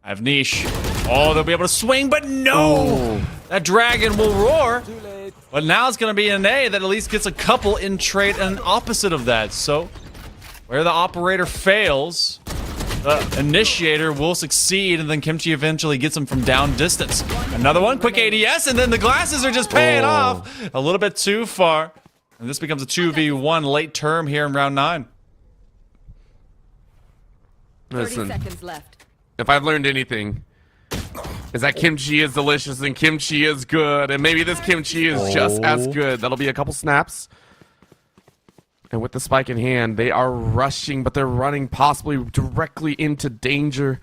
I have niche. Oh, they'll be able to swing, but no! That dragon will roar. But now it's going to be an A that at least gets a couple in trade and opposite of that. So, where the operator fails, the initiator will succeed, and then Kimchi eventually gets him from down distance. Another one, quick ADS, and then the glasses are just paying off a little bit too far. And this becomes a 2v1 late term here in round 9. 30 seconds left. If I've learned anything, is that kimchi is delicious and kimchi is good, and maybe this kimchi is just as good. That'll be a couple snaps. And with the spike in hand, they are rushing, but they're running possibly directly into danger.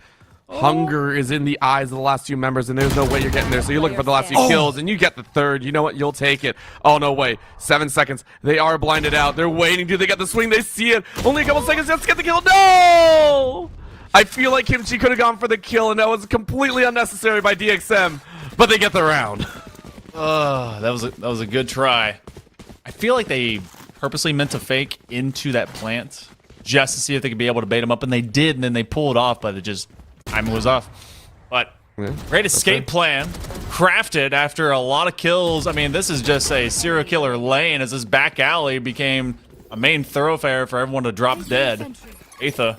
Hunger is in the eyes of the last 2 members, and there's no way you're getting there. So you're looking for the last few kills, and you get the third. You know what? You'll take it. Oh, no way. 7 seconds. They are blinded out. They're waiting. Do they get the swing? They see it. Only a couple seconds. Let's get the kill. No! I feel like Kimchi could have gone for the kill, and that was completely unnecessary by DXM, but they get the round. That was a good try. I feel like they purposely meant to fake into that plant just to see if they could be able to bait them up, and they did, and then they pulled off, but it just timing was off. But great escape plan crafted after a lot of kills. I mean, this is just a serial killer lane as this back alley became a main thoroughfare for everyone to drop dead. Aetha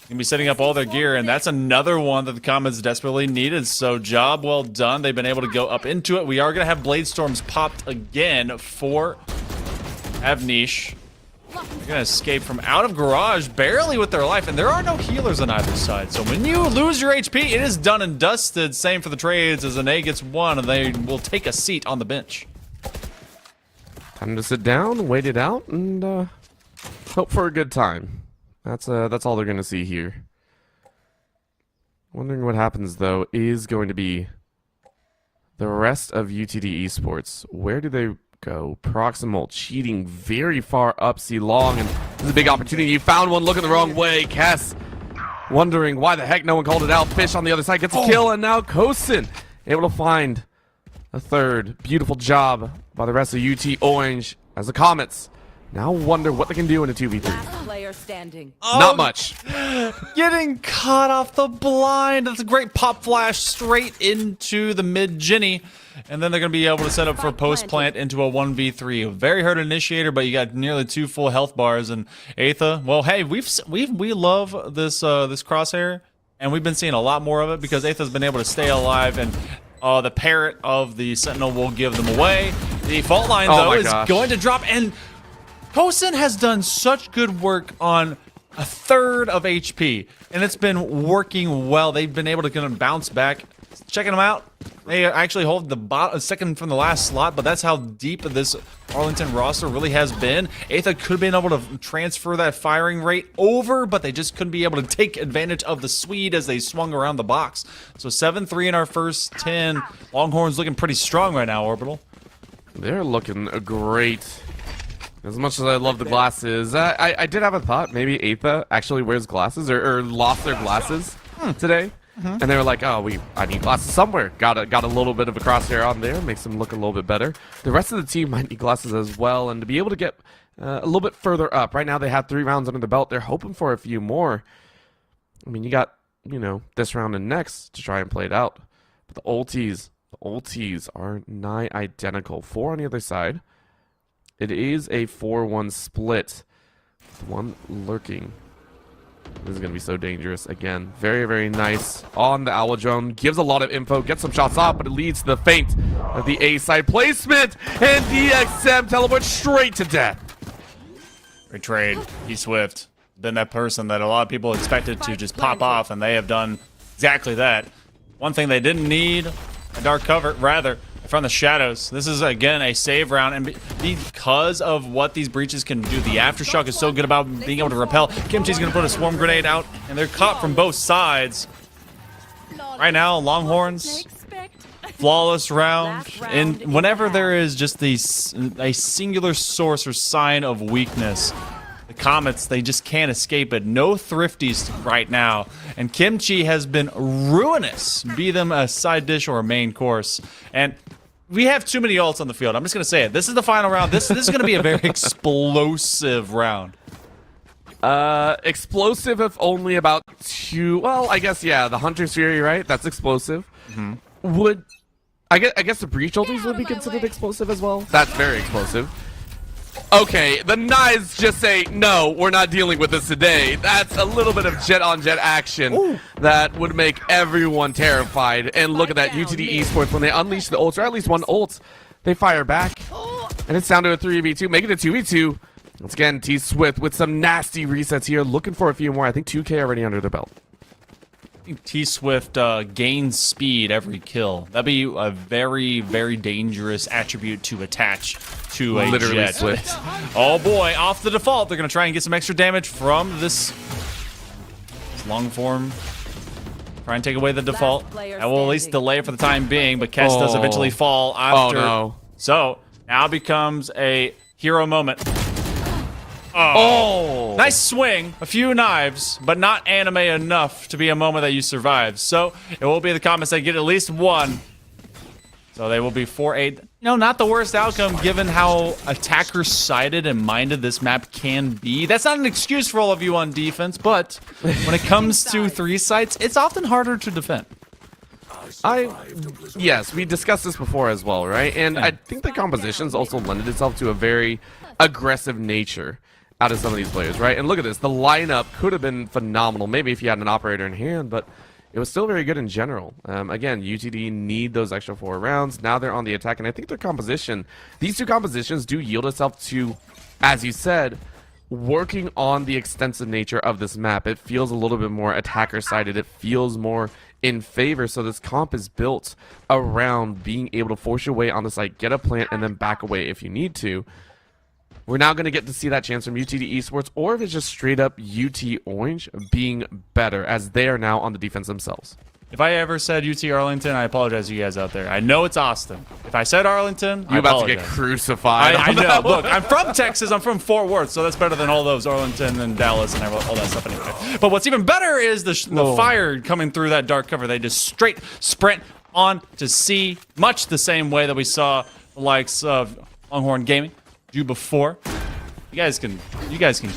gonna be setting up all their gear, and that's another one that the Comets desperately needed. So job well done. They've been able to go up into it. We are gonna have blade storms popped again for have niche. They're gonna escape from out of garage, barely with their life, and there are no healers on either side. So when you lose your HP, it is done and dusted. Same for the trades, as an A gets one, and they will take a seat on the bench. Time to sit down, wait it out, and hope for a good time. That's all they're gonna see here. Wondering what happens though is going to be the rest of UTD Esports. Where do they go? Proximal cheating very far up C long, and this is a big opportunity. You found one looking the wrong way. Kess wondering why the heck no one called it out. Fish on the other side gets a kill, and now Kosin able to find a third. Beautiful job by the rest of UT Orange as the Comets now wonder what they can do in a 2v3. Last player standing. Not much. Getting caught off the blind. That's a great pop flash straight into the mid Ginny. And then they're going to be able to set up for post plant into a 1v3. A very hard initiator, but you got nearly 2 full health bars. And Aetha, well, hey, we love this this crosshair, and we've been seeing a lot more of it because Aetha's been able to stay alive, and the parrot of the Sentinel will give them away. The fault line though is going to drop, and Kosin has done such good work on a third of HP, and it's been working well. They've been able to kind of bounce back. Checking them out. They actually hold the second from the last slot, but that's how deep this Arlington roster really has been. Aetha could have been able to transfer that firing rate over, but they just couldn't be able to take advantage of the Swede as they swung around the box. So 7-3 in our first 10. Longhorns looking pretty strong right now, Orbital. They're looking great. As much as I love the glasses, I did have a thought. Maybe Aetha actually wears glasses or lost their glasses today. And they were like, oh, I need glasses somewhere. Got a little bit of a crosshair on there. Makes them look a little bit better. The rest of the team might need glasses as well. And to be able to get a little bit further up. Right now they have 3 rounds under the belt. They're hoping for a few more. I mean, you got, this round and next to try and play it out. But the ulties are nigh identical. 4 on the other side. It is a 4-1 split. With one lurking. This is going to be so dangerous. Again, very, very nice on the Owl Drone. Gives a lot of info. Gets some shots off, but it leads to the feint of the A side placement. And DXM teleports straight to death. Great trade. He's Swift. Been that person that a lot of people expected to just pop off, and they have done exactly that. One thing they didn't need, a dark cover, rather, from the shadows. This is, again, a save round, and because of what these breaches can do, the Aftershock is so good about being able to repel. Kimchi's going to put a swarm grenade out, and they're caught from both sides. Right now, Longhorns, flawless round, and whenever there is just a singular source or sign of weakness, the Comets, they just can't escape it. No thrifties right now. And Kimchi has been ruinous, be them a side dish or a main course. And we have too many ults on the field. I'm just going to say it. This is the final round. This is going to be a very explosive round. Explosive if only about 2. Well, I guess, yeah, the Hunter's Fury, right? That's explosive. Would... I guess the Breach ultis would be considered explosive as well. That's very explosive. Okay, the knives just say, no, we're not dealing with this today. That's a little bit of jet-on-jet action that would make everyone terrified. And look at that, UTD Esports, when they unleash the ults, or at least one ult, they fire back. And it's down to a 3v2, make it a 2v2. Once again, T-Swift with some nasty resets here, looking for a few more. I think 2K already under their belt. I think T-Swift gains speed every kill. That'd be a very, very dangerous attribute to attach to a jet. Swift. Oh boy, off the default. They're going to try and get some extra damage from this long form. Try and take away the default. That will at least delay for the time being, but Kess does eventually fall after. Oh no. So, now becomes a hero moment. Oh. Nice swing, a few knives, but not anime enough to be a moment that you survive. So it will be the Comets that get at least one. So they will be 4-8. Not the worst outcome given how attacker-sided and minded this map can be. That's not an excuse for all of you on defense, but when it comes to 3 sites, it's often harder to defend. Yes, we discussed this before as well, right? And I think the compositions also lended itself to a very aggressive nature out of some of these players, right? And look at this. The lineup could have been phenomenal, maybe if you had an operator in hand, but it was still very good in general. Again, UTD need those extra 4 rounds. Now they're on the attack, and I think their composition, these two compositions do yield itself to, as you said, working on the extensive nature of this map. It feels a little bit more attacker-sided. It feels more in favor, so this comp is built around being able to force your way on the site, get a plant, and then back away if you need to. We're now going to get to see that chance from UTD Esports, or if it's just straight up UT Orange being better, as they are now on the defense themselves. If I ever said UT Arlington, I apologize to you guys out there. I know it's Austin. If I said Arlington, You're I about apologize. to get crucified. I know. Look, I'm from Texas. I'm from Fort Worth, so that's better than all those Arlington and Dallas and all that stuff anyway. But what's even better is the fire coming through that dark cover. They just straight sprint on to C, much the same way that we saw the likes of Longhorn Gaming do before. You guys can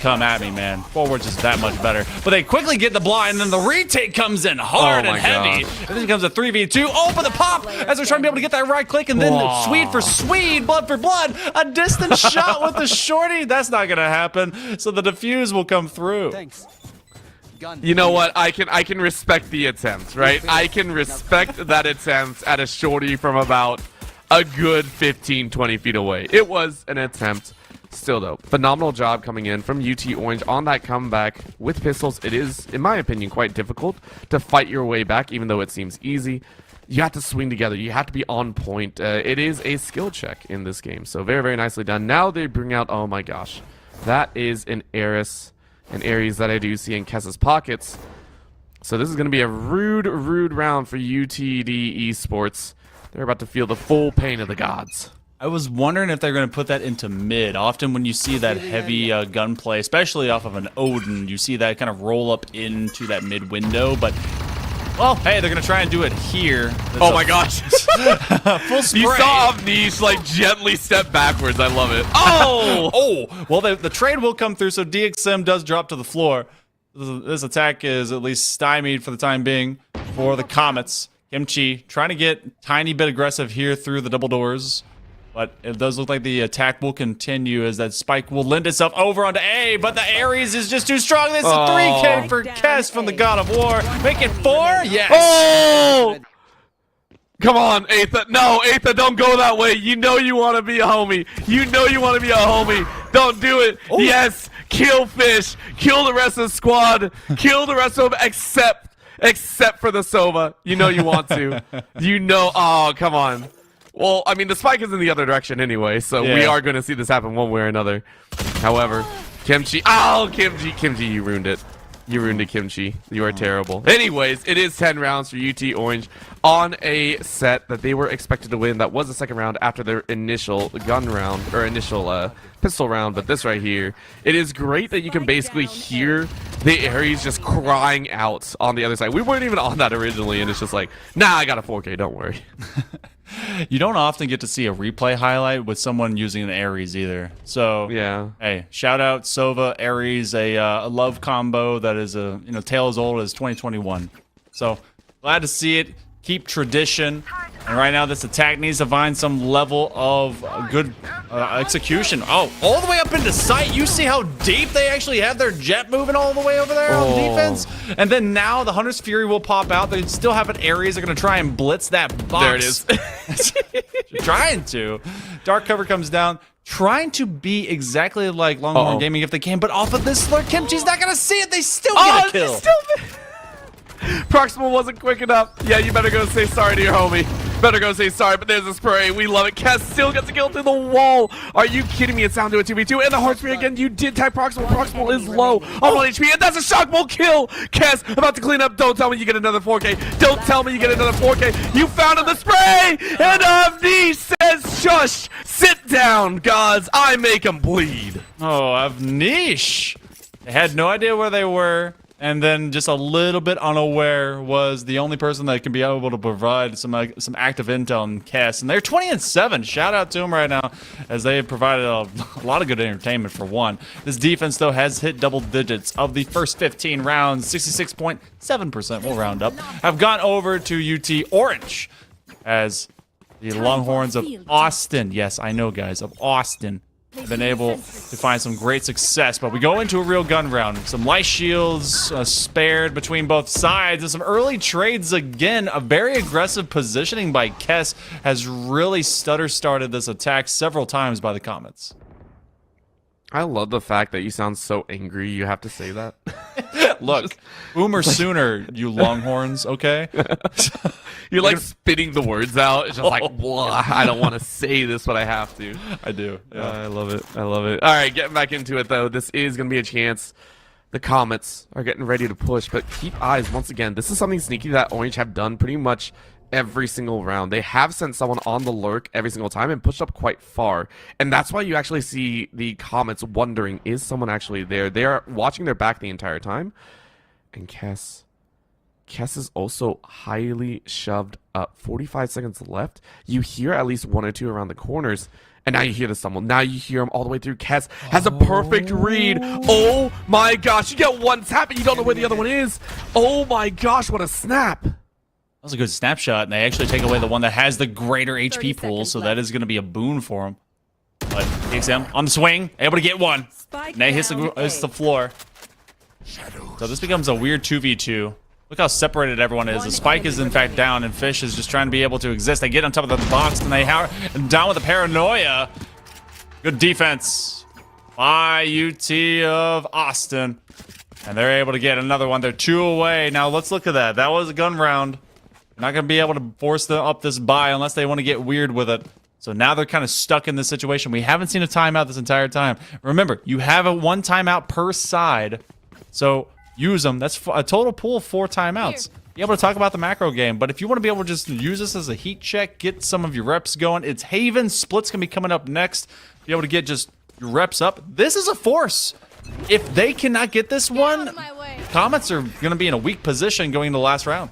come at me, man. Forward's just that much better. But they quickly get the blind, and then the retake comes in hard and heavy. And then becomes a 3v2. Oh, but the pop as they're trying to be able to get that right click, and then Swede for Swede, blood for blood, a distant shot with the shorty. That's not gonna happen. So the defuse will come through. Thanks. You know what? I can respect the attempt, right? I can respect that attempt at a shorty from about a good 15, 20 feet away. It was an attempt. Still, though, phenomenal job coming in from UT Orange on that comeback. With pistols, it is, in my opinion, quite difficult to fight your way back, even though it seems easy. You have to swing together. You have to be on point. It is a skill check in this game, so very, very nicely done. Now they bring out, oh my gosh, that is an Ares, an Ares that I do see in Kess's pockets. So this is going to be a rude round for UTD Esports. They're about to feel the full pain of the gods. I was wondering if they're going to put that into mid. Often when you see that heavy gunplay, especially off of an Odin, you see that kind of roll up into that mid window. But, well, hey, they're going to try and do it here. Oh my gosh. Full spray. You saw Avnish like gently step backwards. I love it. Oh! Oh! Well, the trade will come through, so DXM does drop to the floor. This attack is at least stymied for the time being for the Comets. Kimchi trying to get tiny bit aggressive here through the double doors. But it does look like the attack will continue as that spike will lend itself over onto A, but the Ares is just too strong. This is a 3K for Kess from the God of War. Make it 4? Yes. Oh! Come on, Aetha. No, Aetha, don't go that way. You know you want to be a homie. You know you want to be a homie. Don't do it. Ooh. Yes, kill Fish. Kill the rest of the squad. Kill the rest of them except for the Sova. You know you want to. You know. Oh, come on. Well, I mean, the spike is in the other direction anyway, so we are going to see this happen one way or another. However, Kimchi. Oh, Kimchi, you ruined it. You ruined it, Kimchi. You are terrible. Anyways, it is 10 rounds for UT Orange on a set that they were expected to win. That was the second round after their initial gun round, or initial pistol round. But this right here, it is great that you can basically hear the Ares just crying out on the other side. We weren't even on that originally, and it's just like, nah, I got a 4K, don't worry. You don't often get to see a replay highlight with someone using an Ares either. So yeah, hey, shout out Sova Ares, a love combo that is a tale as old as 2021. So glad to see it. Keep tradition. And right now, this attack needs to find some level of good execution. Oh, all the way up into sight. You see how deep they actually have their jet moving all the way over there on defense? And then now the Hunter's Fury will pop out. They still have an Ares. They're going to try and blitz that box. There it is. Trying to. Dark cover comes down. Trying to be exactly like Longhorn Gaming if they can. But off of this slur, Kimchi's not going to see it. They still get a kill. Proximal wasn't quick enough. Yeah, you better go say sorry to your homie. Better go say sorry, but there's a spray. We love it. Kess still gets a kill through the wall. Are you kidding me? It's down to a 2v2. And the heart spray again. You did tag Proximal. Proximal is low on 1 HP. And that's a shockable kill. Kess about to clean up. Don't tell me you get another 4K. Don't tell me you get another 4K. You found the spray. And Avnish says, shush. Sit down, gods. I make them bleed. Oh, Avnish. They had no idea where they were. And then just a little bit unaware was the only person that can be able to provide some active intel in Kess. And they're 20-7. Shout out to them right now as they have provided a lot of good entertainment for one. This defense, though, has hit double digits of the first 15 rounds. 66.7%, we'll round up, have gone over to UT Orange as the Longhorns of Austin, yes, I know, guys, of Austin, been able to find some great success, but we go into a real gun round. Some light shields spared between both sides, and some early trades again. A very aggressive positioning by Kess has really started this attack several times by the Comets. I love the fact that you sound so angry you have to say that. Look, boomer sooner, you Longhorns, okay? You're like spitting the words out. It's just like, blah, I don't want to say this, but I have to. I do. Yeah. I love it. I love it. All right, getting back into it, though. This is going to be a chance. The Comets are getting ready to push, but keep eyes once again. This is something sneaky that Orange have done pretty much every single round. They have sent someone on the lurk every single time and pushed up quite far. And that's why you actually see the Comets wondering, is someone actually there? They are watching their back the entire time. And Kess is also highly shoved up. 45 seconds left. You hear at least one or two around the corners. And now you hear the someone. Now you hear him all the way through. Kess has a perfect read. Oh my gosh. You get one tap and you don't know where the other one is. Oh my gosh, what a snap. That was a good snapshot, and they actually take away the one that has the greater HP pool, so that is going to be a boon for him. But TXM on the swing, able to get one. And they hits the floor. So this becomes a weird 2v2. Look how separated everyone is. The Spike is in fact down, and Fish is just trying to be able to exist. They get on top of the box, and they down with the paranoia. Good defense by UT of Austin. And they're able to get another one. They're 2 away. Now let's look at that. That was a gun round. Not going to be able to force them up this buy unless they want to get weird with it. So now they're kind of stuck in this situation. We haven't seen a timeout this entire time. Remember, you have a 1 timeout per side. So use them. That's a total pool of 4 timeouts. Be able to talk about the macro game. But if you want to be able to just use this as a heat check, get some of your reps going. It's Haven. Split's going to be coming up next. Be able to get just your reps up. This is a force. If they cannot get this one, Comets are going to be in a weak position going into the last round.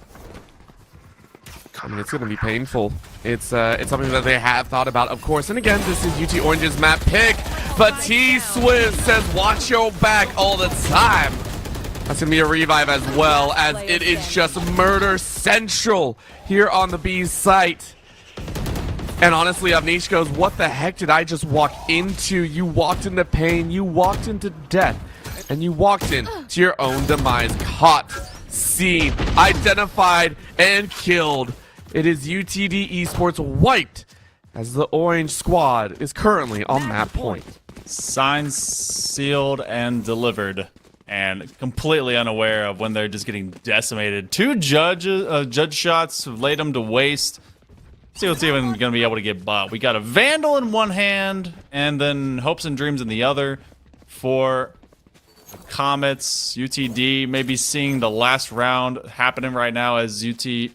I mean, it's going to be painful. It's something that they have thought about, of course. And again, this is UT Orange's map pick. But T-Swift says, watch your back all the time. That's going to be a revive as well, as it is just murder central here on the B's site. And honestly, Avnish goes, what the heck did I just walk into? You walked into pain, you walked into death, and you walked into your own demise. Caught, seen, identified, and killed. It is UTD Esports wiped as the Orange squad is currently on map point. Signed, sealed, and delivered. And completely unaware of when they're just getting decimated. 2 judge shots laid them to waste. See what's even going to be able to get bought. We got a Vandal in one hand, and then Hopes and Dreams in the other. For Comets, UTD maybe seeing the last round happening right now as the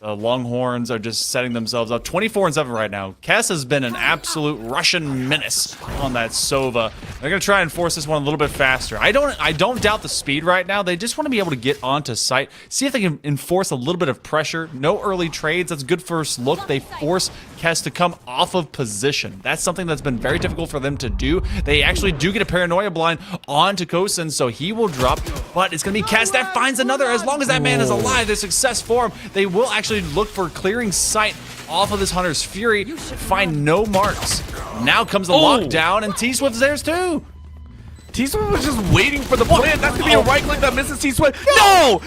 Longhorns are just setting themselves up. 24-7 right now. Kess has been an absolute Russian menace on that Sova. They're gonna try and force this one a little bit faster. I don't doubt the speed right now. They just want to be able to get onto site, see if they can enforce a little bit of pressure. No early trades. That's a good first look. They force Kess to come off of position. That's something that's been very difficult for them to do. They actually do get a paranoia blind onto Kosin, so he will drop. But it's gonna be Kess that finds another. As long as that man is alive, there's success for him. They will actually look for clearing sight off of this Hunter's Fury, find no marks. Now comes the lockdown, and T-Swift's theirs too. T-Swift was just waiting for the plan. That's gonna be a right click that misses T-Swift. No,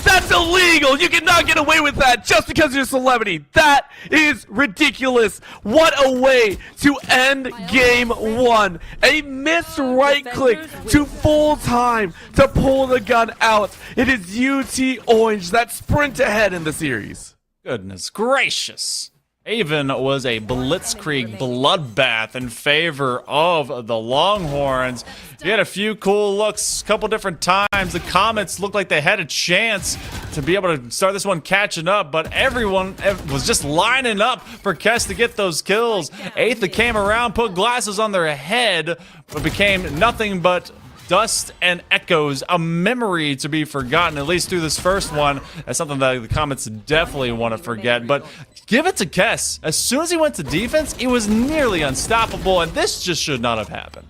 that's illegal. You cannot get away with that just because you're a celebrity. That is ridiculous. What a way to end game 1. A missed right click to full time to pull the gun out. It is UT Orange that sprint ahead in the series. Goodness gracious. Haven was a blitzkrieg bloodbath in favor of the Longhorns. You had a few cool looks, a couple different times. The Comets looked like they had a chance to be able to start this one catching up, but everyone was just lining up for Kess to get those kills. Aether came around, put glasses on their head, but became nothing but dust and echoes, a memory to be forgotten, at least through this first one. That's something that the Comets definitely want to forget, but give it to Kess. As soon as he went to defense, it was nearly unstoppable, and this just should not have happened.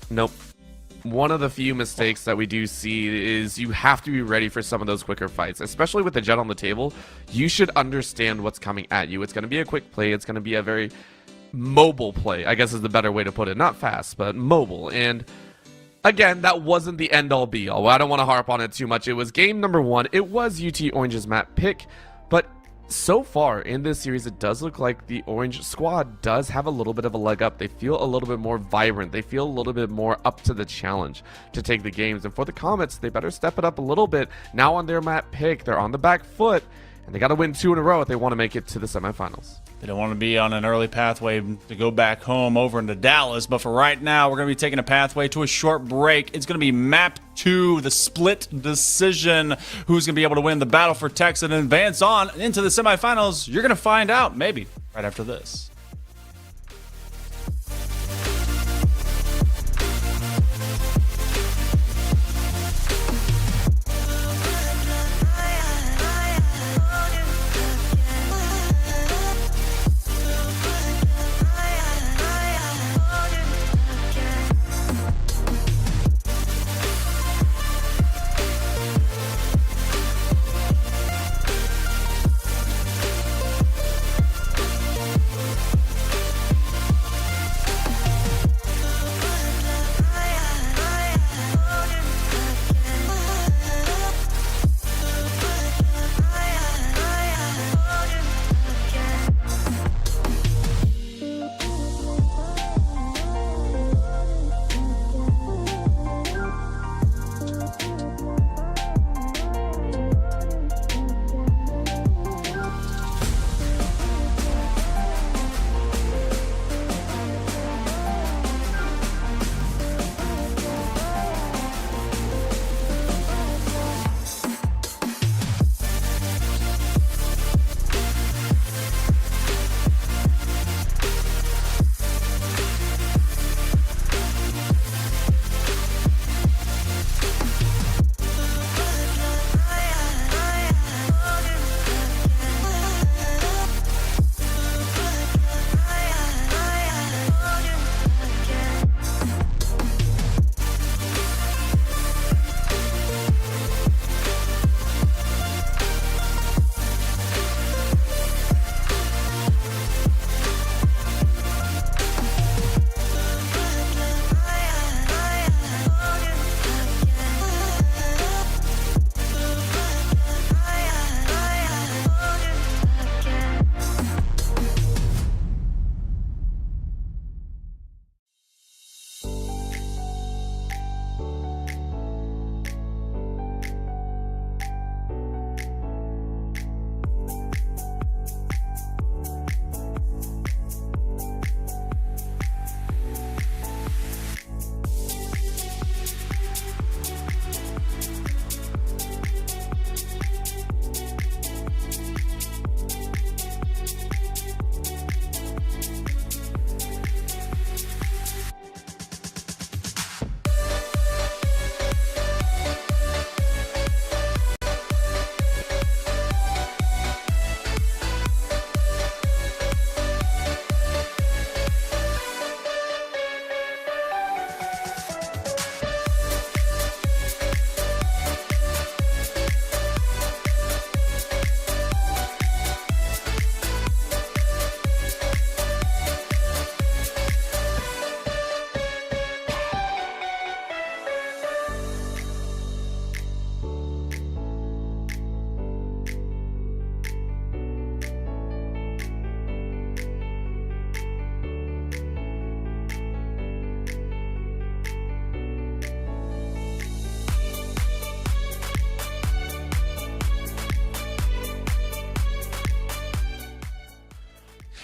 Nope. One of the few mistakes that we do see is you have to be ready for some of those quicker fights, especially with the Jet on the table. You should understand what's coming at you. It's going to be a quick play. It's going to be a very mobile play, I guess is the better way to put it. Not fast, but mobile. And again, that wasn't the end-all be-all. I don't want to harp on it too much. It was game number 1. It was UT Orange's map pick, but so far in this series, it does look like the Orange squad does have a little bit of a leg up. They feel a little bit more vibrant. They feel a little bit more up to the challenge to take the games. And for the Comets, they better step it up a little bit. Now on their map pick, they're on the back foot, and they got to win 2 in a row if they want to make it to the semifinals. They don't want to be on an early pathway to go back home over into Dallas, but for right now, we're going to be taking a pathway to a short break. It's going to be map 2, the split decision. Who's going to be able to win the battle for Texas and advance on into the semifinals? You're going to find out, maybe, right after this.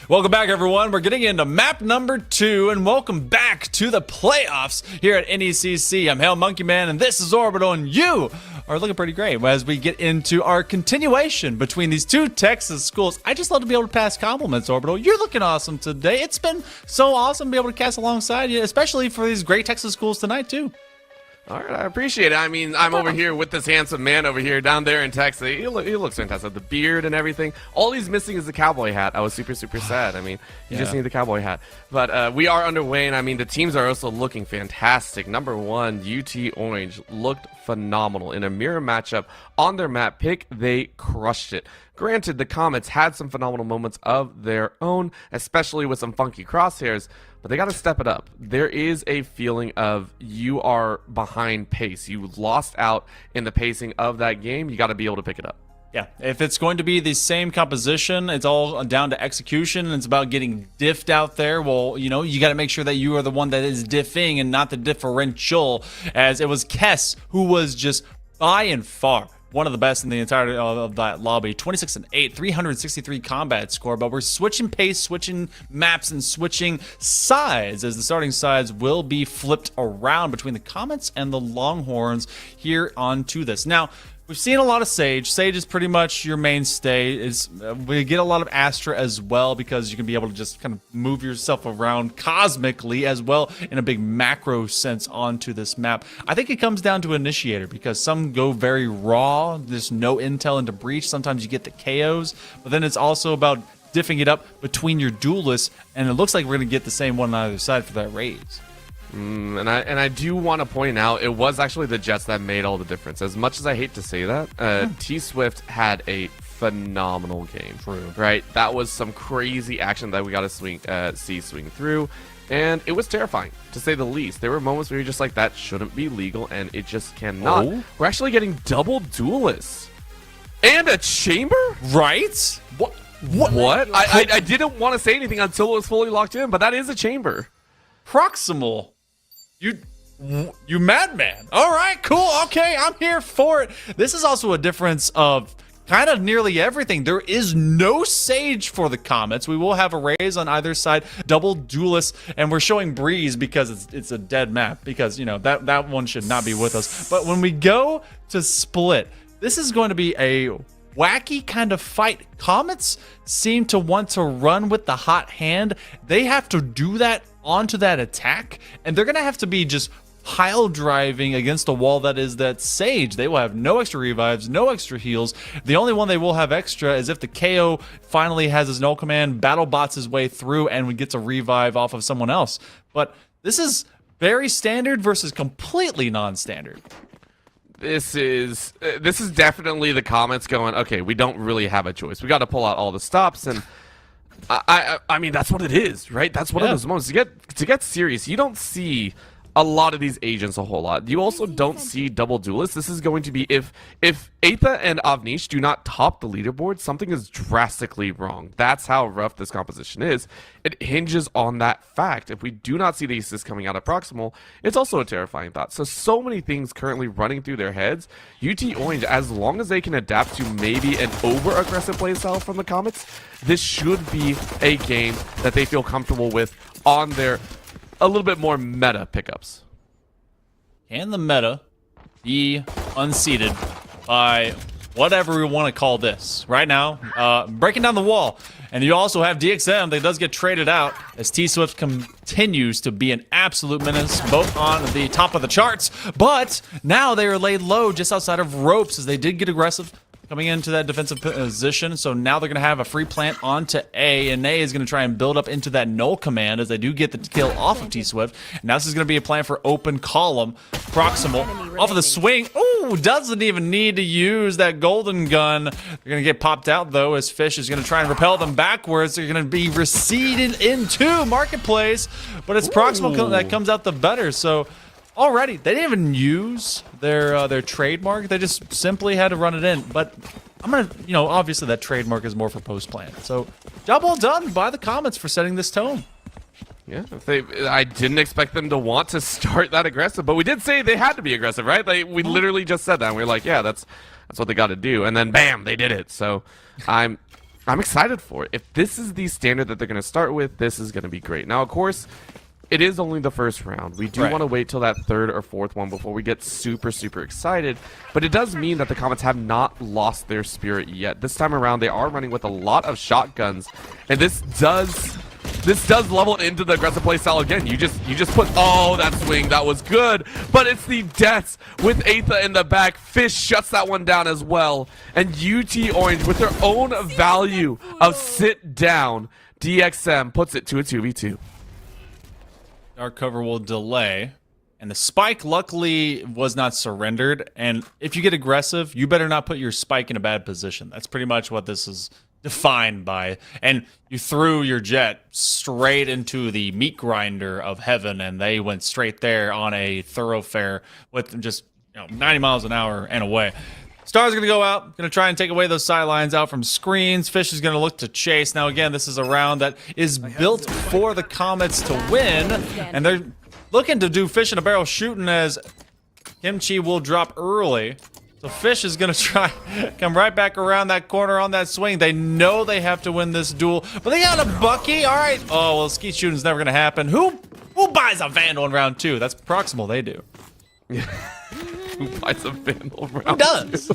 Welcome back, everyone. We're getting into map number 2, and welcome back to the playoffs here at NECC. I'm Hail Monkey Man, and this is Orbital, and you are looking pretty great as we get into our continuation between these two Texas schools. I just love to be able to pass compliments, Orbital. You're looking awesome today. It's been so awesome to be able to cast alongside you, especially for these great Texas schools tonight, too. All right, I appreciate it. I mean, I'm over here with this handsome man over here down there in Texas. He looks fantastic. The beard and everything. All he's missing is the cowboy hat. I was super sad. I mean, you just need the cowboy hat. But we are underway, and I mean, the teams are also looking fantastic. Number one, UT Orange looked phenomenal in a mirror matchup on their map pick. They crushed it. Granted, the Comets had some phenomenal moments of their own, especially with some funky crosshairs, but they got to step it up. There is a feeling of you are behind pace. You lost out in the pacing of that game. You got to be able to pick it up. Yeah, if it's going to be the same composition, it's all down to execution, and it's about getting diffed out there. Well, you know, you got to make sure that you are the one that is diffing and not the differential, as it was Kess who was just by and far one of the best in the entirety of that lobby. 26-8, 363 combat score, but we're switching pace, switching maps, and switching sides, as the starting sides will be flipped around between the Comets and the Longhorns here onto this. Now, we've seen a lot of Sage. Sage is pretty much your mainstay. We get a lot of Astra as well, because you can be able to just kind of move yourself around cosmically as well in a big macro sense onto this map. I think it comes down to Initiator, because some go very raw. There's no intel into Breach. Sometimes you get the KOs, but then it's also about diffing it up between your duelists, and it looks like we're going to get the same one on either side for that raise. And I do want to point out, it was actually the Jets that made all the difference. As much as I hate to say that, T-Swift had a phenomenal game. True. Right? That was some crazy action that we got to swing through. And it was terrifying, to say the least. There were moments where you're just like, that shouldn't be legal, and it just cannot. Oh? We're actually getting double duelists. And a chamber? Right? What? I didn't want to say anything until it was fully locked in, but that is a chamber. Proximal. You madman. All right, cool. Okay, I'm here for it. This is also a difference of kind of nearly everything. There is no Sage for the Comets. We will have a raise on either side, double duelists, and we're showing Breeze because it's a dead map, because, you know, that one should not be with us. But when we go to split, this is going to be a wacky kind of fight. Comets seem to want to run with the hot hand. They have to do that onto that attack, and they're gonna have to be just pile driving against the wall that is that Sage. They will have no extra revives, no extra heals. The only one they will have extra is if the KO finally has his null command, battle bots his way through, and we get to revive off of someone else. But this is very standard versus completely non-standard. This is definitely the Comets going, okay, we don't really have a choice. We got to pull out all the stops, and I mean, that's what it is, right? That's one of those moments. To get serious, you don't see a lot of these agents a whole lot. You also don't see double duelists. This is going to be, if Aetha and Avnish do not top the leaderboard, something is drastically wrong. That's how rough this composition is. It hinges on that fact. If we do not see the assist coming out of Proximal, it's also a terrifying thought. So many things currently running through their heads. UT Orange, as long as they can adapt to maybe an over-aggressive playstyle from the Comets, this should be a game that they feel comfortable with on their a little bit more meta pickups. Can the meta be unseated by whatever we want to call this? Right now, breaking down the wall. And you also have DXM that does get traded out as T-Swift continues to be an absolute menace, both on the top of the charts, but now they are laid low just outside of ropes, as they did get aggressive coming into that defensive position. So now they're going to have a free plant onto A, and A is going to try and build up into that null command as they do get the kill off of T-Swift. Now this is going to be a plan for open column. Proximal off of the swing. Ooh, doesn't even need to use that golden gun. They're going to get popped out, though, as Fish is going to try and repel them backwards. They're going to be receded into Marketplace, but it's Proximal that comes out the better. So already, they didn't even use their trademark. They just simply had to run it in. But I'm gonna, you know, obviously that trademark is more for post-plan. So job well done by the Comets for setting this tone. Yeah, I didn't expect them to want to start that aggressive, but we did say they had to be aggressive, right? Like, we literally just said that, and we were like, yeah, that's what they got to do. And then bam, they did it. So I'm excited for it. If this is the standard that they're gonna start with, this is gonna be great. Now, of course, it is only the first round. We do want to wait till that third or fourth one before we get super excited. But it does mean that the Comets have not lost their spirit yet. This time around, they are running with a lot of shotguns. And this does this does level into the aggressive play style again. You just put, oh, that swing, that was good. But it's the deaths with Aetha in the back. Fish shuts that one down as well. And UT Orange with their own value of sit down. DXM puts it to a 2v2. Dark cover will delay. And the spike luckily was not surrendered. And if you get aggressive, you better not put your spike in a bad position. That's pretty much what this is defined by. And you threw your jet straight into the meat grinder of heaven, and they went straight there on a thoroughfare with just 90 miles an hour and away. Star's going to go out, going to try and take away those sidelines out from screens. Fish is going to look to chase. Now, again, this is a round that is built for the Comets to win, and they're looking to do fish in a barrel shooting as Kimchi will drop early. So Fish is going to try come right back around that corner on that swing. They know they have to win this duel, but they got a Bucky. All right. Oh, well, skeet shooting's never going to happen. Who buys a Vandal in round 2? That's Proximal. They do. Who buys a Vandal round? Who does?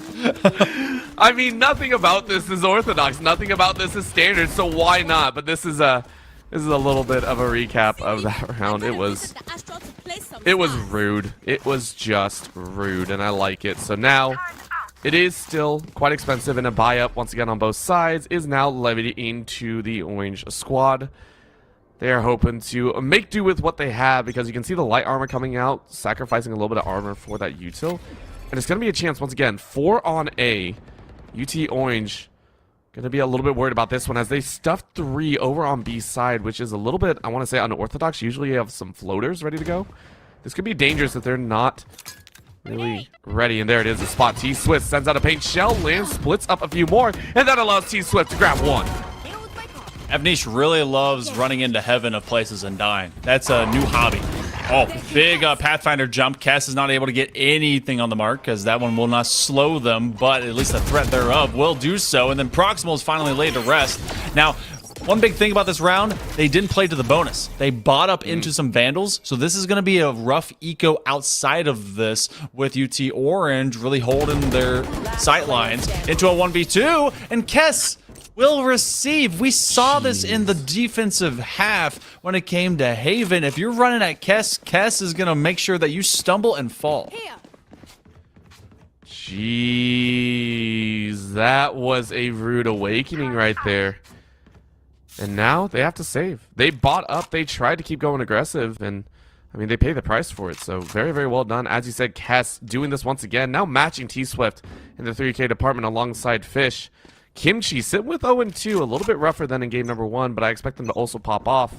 I mean, nothing about this is orthodox. Nothing about this is standard, so why not? But this is a little bit of a recap of that round. It was rude. It was just rude, and I like it. So now, it is still quite expensive, and a buy-up, once again, on both sides, is now levied into the Orange squad. They are hoping to make do with what they have, because you can see the light armor coming out, sacrificing a little bit of armor for that util. And it's going to be a chance, once again, 4 on A. UT Orange going to be a little bit worried about this one as they stuffed 3 over on B side, which is a little bit, I want to say, unorthodox. Usually you have some floaters ready to go. This could be dangerous if they're not really ready. And there it is, the spot. T-Swift sends out a paint shell, lands, splits up a few more, and that allows T-Swift to grab 1. Avnish really loves running into heaven of places and dying. That's a new hobby. Oh, big Pathfinder jump. Kess is not able to get anything on the mark because that one will not slow them, but at least the threat thereof will do so. And then Proximal is finally laid to rest. Now, one big thing about this round, they didn't play to the bonus. They bought up into some Vandals, so this is going to be a rough eco outside of this with UT Orange really holding their sight lines into a 1v2, and Kess will receive. We saw this in the defensive half when it came to Haven. If you're running at Kess, Kess is going to make sure that you stumble and fall. Jeez, that was a rude awakening right there. And now they have to save. They bought up, they tried to keep going aggressive, and I mean, they pay the price for it, so very, very well done. As you said, Kess doing this once again, now matching T-Swift in the 3K department alongside Fish. Kimchi sitting with 0-2, a little bit rougher than in game number 1, but I expect them to also pop off.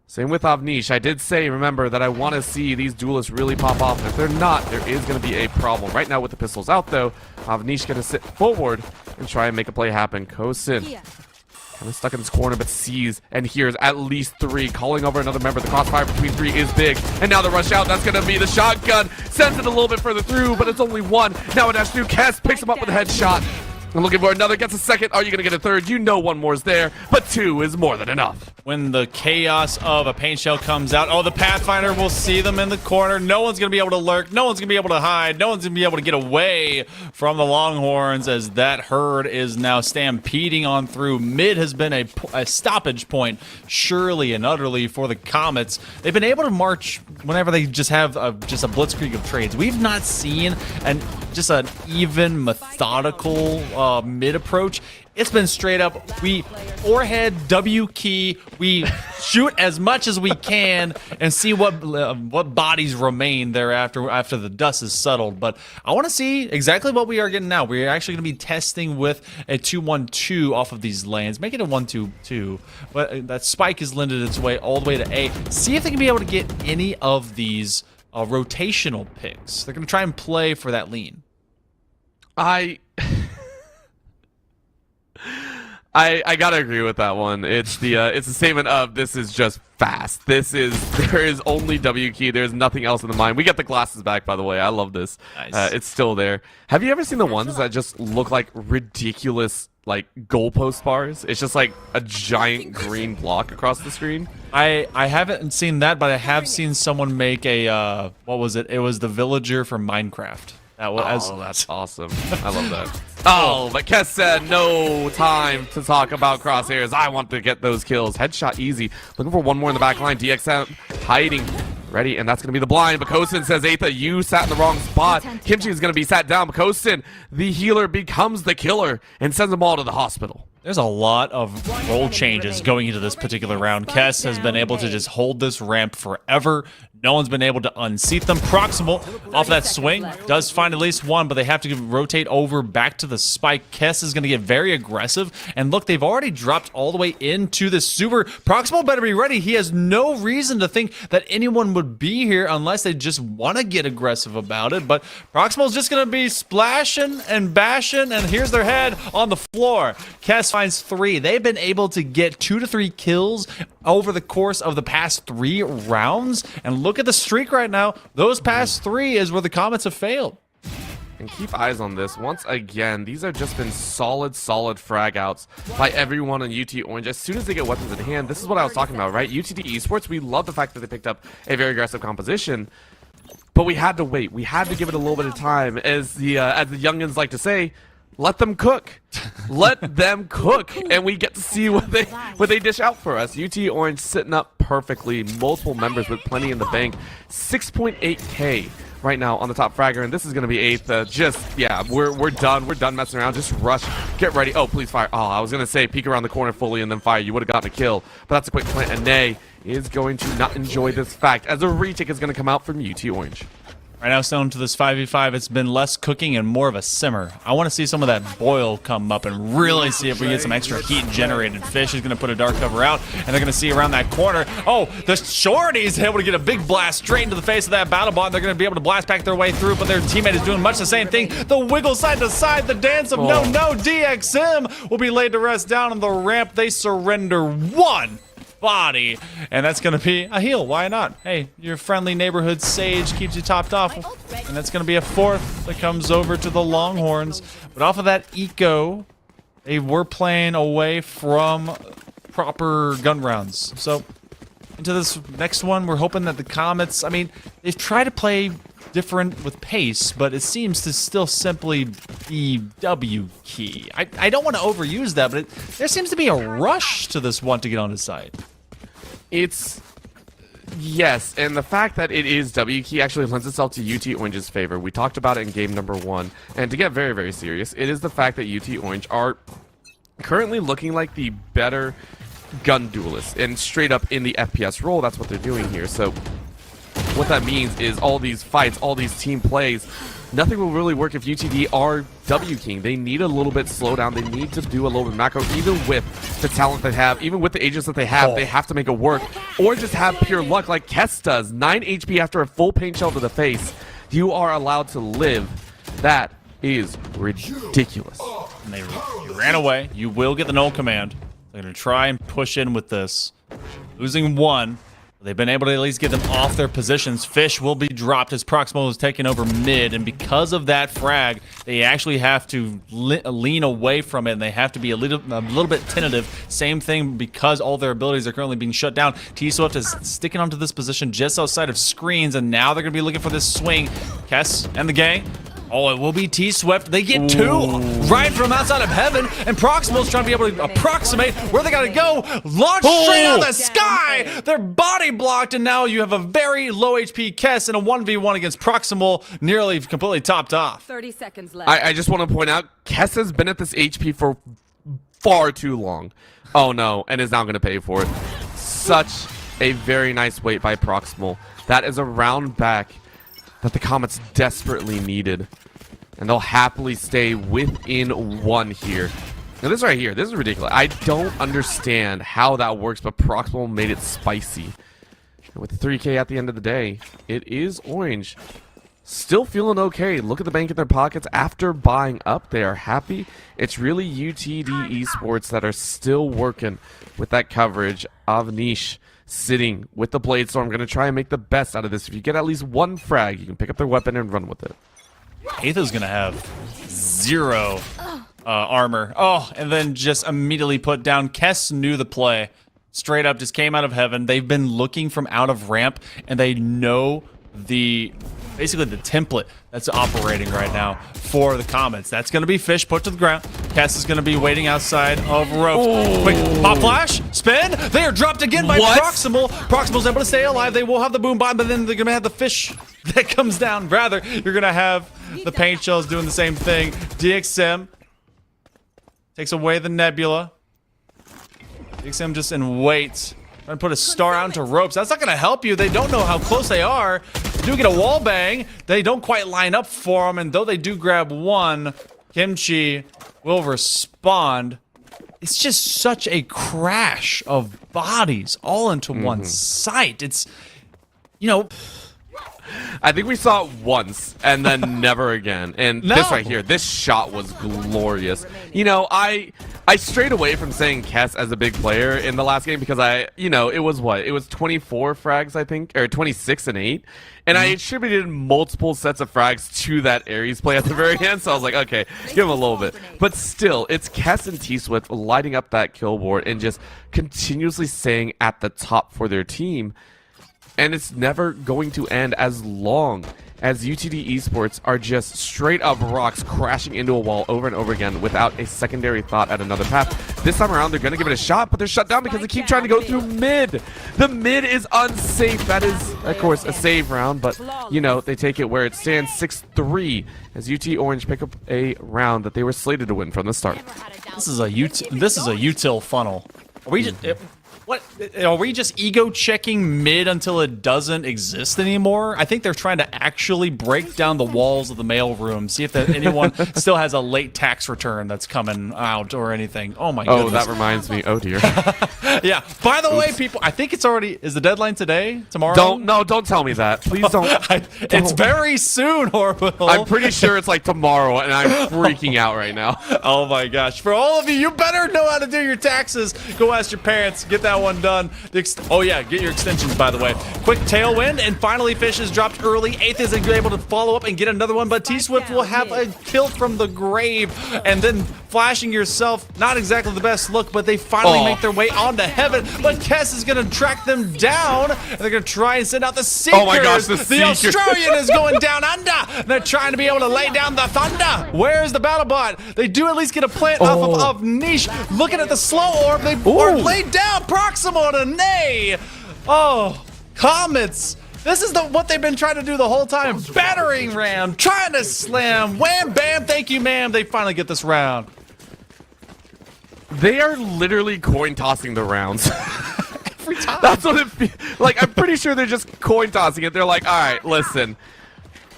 Same with Avnish. I did say, remember, that I want to see these duelists really pop off, and if they're not, there is going to be a problem. Right now with the pistols out, though, Avnish going to sit forward and try and make a play happen. Kosin kind of stuck in this corner, but sees and hears at least 3, calling over another member. The crossfire between 3 is big, and now the rush out, that's going to be the shotgun. Sends it a little bit further through, but it's only 1. Now a dash through, Kess picks him up with a headshot. I'm looking for another, gets a second. Are you going to get a third? You know 1 more is there, but 2 is more than enough. When the chaos of a paint shell comes out, oh, the Pathfinder will see them in the corner. No one's going to be able to lurk. No one's going to be able to hide. No one's going to be able to get away from the Longhorns as that herd is now stampeding on through. Mid has been a stoppage point, surely and utterly, for the Comets. They've been able to march whenever they just have just a blitzkrieg of trades. We've not seen just an even methodical mid approach. It's been straight up, we forehead W key, we shoot as much as we can and see what bodies remain thereafter after the dust is settled. But I want to see exactly what we are getting now. We're actually going to be testing with a 2-1-2 off of these lanes, make it a 1-2-2. But that spike has lended its way all the way to A. See if they can be able to get any of these rotational picks. They're going to try and play for that lean. I gotta agree with that one. It's the statement of this is just fast. There is only W key. There's nothing else in the mind. We get the glasses back, by the way. I love this. Nice. It's still there. Have you ever seen the ones that just look like ridiculous like goalpost bars? It's just like a giant green block across the screen. I haven't seen that, but I have seen someone make a what was it? It was the villager from Minecraft. Oh, that's awesome. I love that. Oh, but Kess said no time to talk about crosshairs. I want to get those kills. Headshot easy. Looking for one more in the back line. DXM hiding. Ready, and that's going to be the blind. Bakosin says, Aetha, you sat in the wrong spot. Kimchi is going to be sat down. Bakosin, the healer, becomes the killer and sends them all to the hospital. There's a lot of role changes going into this particular round. Kess has been able to just hold this ramp forever. No one's been able to unseat them. Proximal off that swing does find at least one, but they have to rotate over back to the spike. Kess is going to get very aggressive. And look, they've already dropped all the way into the super. Proximal better be ready. He has no reason to think that anyone would be here unless they just want to get aggressive about it. But Proximal's just going to be splashing and bashing, and here's their head on the floor. Kess finds 3. They've been able to get 2 to 3 kills over the course of the past 3 rounds, and look at the streak right now. Those past 3 is where the Comets have failed. And keep eyes on this. Once again, these have just been solid frag outs by everyone on UT Orange. As soon as they get weapons in hand, this is what I was talking about, right? UTD Esports, we love the fact that they picked up a very aggressive composition, but we had to wait. We had to give it a little bit of time. As the youngins like to say, let them cook. Let them cook, and we get to see what they dish out for us. UT Orange sitting up perfectly, multiple members with plenty in the bank. 6.8k right now on the top fragger, and this is going to be Aetha. Just, yeah, we're done messing around. Just rush, get ready. Oh, please fire. Oh, I was going to say peek around the corner fully and then fire. You would have gotten a kill, but that's a quick plant, and Nay is going to not enjoy this fact as a retake is going to come out from UT Orange. Right now, still into this 5v5, it's been less cooking and more of a simmer. I want to see some of that boil come up and really see if we get some extra heat generated. Fish is going to put a dark cover out, and they're going to see around that corner. Oh, the Shorty's able to get a big blast straight into the face of that battle bot. They're going to be able to blast back their way through, but their teammate is doing much the same thing. The wiggle side to side, the dance of no. DXM will be laid to rest down on the ramp. They surrender 1 body, and that's gonna be a heal. Why not? Hey, your friendly neighborhood sage keeps you topped off, and that's gonna be a 4th that comes over to the Longhorns. But off of that eco, they were playing away from proper gun rounds. So into this next one, we're hoping that the Comets, I mean, they've tried to play different with pace, but it seems to still simply be W key. I don't want to overuse that, but there seems to be a rush to this one to get on his side. It's yes, and the fact that it is W key actually lends itself to UT Orange's favor. We talked about it in game number 1, and to get very serious, it is the fact that UT Orange are currently looking like the better gun duelists, and straight up in the FPS role, that's what they're doing here. So what that means is all these fights, all these team plays, nothing will really work if UTD are W King. They need a little bit slowdown. They need to do a little bit of macro, even with the talent they have, even with the agents that they have to make it work, or just have pure luck like Kess does. 9 HP after a full paint shell to the face. You are allowed to live. That is ridiculous. And they ran away. You will get the null command. They're going to try and push in with this. Losing 1. They've been able to at least get them off their positions. Fish will be dropped as Proximal is taking over mid, and because of that frag, they actually have to lean away from it, and they have to be a little bit tentative. Same thing because all their abilities are currently being shut down. T-Swift is sticking onto this position just outside of screens, and now they're going to be looking for this swing. Kess and the gang. Oh, it will be T-Swift. They get 2 right from outside of heaven, and Proximal's trying to be able to approximate where they gotta go. Launch straight out of the sky! They're body blocked, and now you have a very low HP Kess in a 1v1 against Proximal, nearly completely topped off. 30 seconds left. I just want to point out, Kess has been at this HP for far too long. Oh no, and is now going to pay for it. Such a very nice wait by Proximal. That is a round back that the Comets desperately needed, and they'll happily stay within 1 here. Now this right here, this is ridiculous. I don't understand how that works, but Proximal made it spicy. And with 3k at the end of the day, it is Orange still feeling okay. Look at the bank in their pockets after buying up. They are happy. It's really UTD Esports that are still working with that coverage. Avnish sitting with the Blade Storm, going to try and make the best out of this. If you get at least 1 frag, you can pick up their weapon and run with it. Aetha's going to have 0 armor. Oh, and then just immediately put down. Kess knew the play. Straight up just came out of heaven. They've been looking from out of ramp, and they know the basically the template that's operating right now for the Comets. That's going to be Fish put to the ground. Kess is going to be waiting outside of ropes. Quick pop flash, spin. They are dropped again by Proximal. Proximal's able to stay alive. They will have the boom bomb, but then they're going to have the Fish that comes down. Rather, you're going to have the paint shells doing the same thing. DXM takes away the Nebula. DXM just in wait. Trying to put a star out into ropes. That's not going to help you. They don't know how close they are. They do get a wall bang. They don't quite line up for them. And though they do grab one, Kimchi will respond. It's just such a crash of bodies all into one site. It's, you know... I think we saw it once and then never again. And this right here, this shot was glorious. You know, I strayed away from saying Kess as a big player in the last game because it was what? It was 24 frags, I think, or 26 and 8. And I attributed multiple sets of frags to that Ares play at the very end. So I was like, okay, give him a little bit. But still, it's Kess and T-Swift lighting up that kill board and just continuously staying at the top for their team. And it's never going to end as long as UTD Esports are just straight up rocks crashing into a wall over and over again without a secondary thought at another path. This time around, they're going to give it a shot, but they're shut down because they keep trying to go through mid. The mid is unsafe. That is, of course, a save round, but, you know, they take it where it stands 6-3 as UT Orange pick up a round that they were slated to win from the start. This is a util funnel. Are we just... What are we just ego checking mid until it doesn't exist anymore? I think they're trying to actually break down the walls of the mailroom, see if anyone still has a late tax return that's coming out or anything. Oh my goodness. Oh, that reminds me. Oh dear. Yeah. By the way, people, I think it's already. Is the deadline today? Tomorrow? Don't tell me that. Please don't. It's very soon, Orbital. I'm pretty sure it's like tomorrow, and I'm freaking out right now. Oh my gosh! For all of you, you better know how to do your taxes. Go ask your parents. Get that one done. Oh yeah, get your extensions, by the way. Quick tailwind, and finally Fish is dropped early. Eighth is able to follow up and get another one, but T-Swift will have a kill from the grave, and then flashing yourself, not exactly the best look, but they finally make their way onto heaven, but Kess is going to track them down, and they're going to try and send out the Seekers. Oh my gosh, the Australian is going down under. They're trying to be able to lay down the thunder. Where's the battle bot? They do at least get a plant off of Niche. Looking at the slow orb, they are laid down. Proximal to Nay. Oh, Comets. This is what they've been trying to do the whole time. Battering ram, trying to slam. Wham, bam, thank you, ma'am. They finally get this round. They are literally coin tossing the rounds. Every time. That's what it feels like. I'm pretty sure they're just coin tossing it. They're like, all right, listen.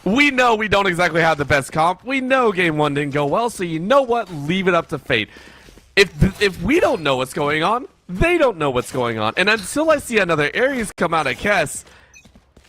We know we don't exactly have the best comp. We know game one didn't go well, so you know what? Leave it up to fate. If we don't know what's going on, they don't know what's going on. And until I see another Ares come out of Kess,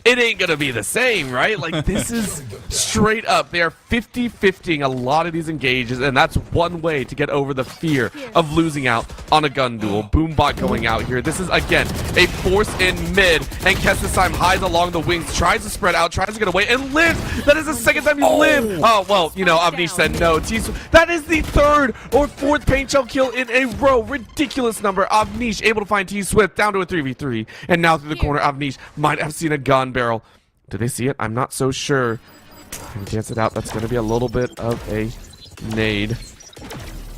it ain't gonna be the same, right? Like, this is straight up. They are 50-50ing a lot of these engages, and that's one way to get over the fear of losing out on a gun duel. Boombot going out here. This is, again, a force in mid, and Kess this time hides along the wings, tries to spread out, tries to get away, and lives! That is the second time you live! Oh, well, you know, Avnish said no. That is the third or fourth paint shell kill in a row. Ridiculous number. Avnish able to find T-Swift down to a 3v3, and now through the corner, Avnish might have seen a gun barrel. Do they see it? I'm not so sure. Can dance it out. That's going to be a little bit of a nade.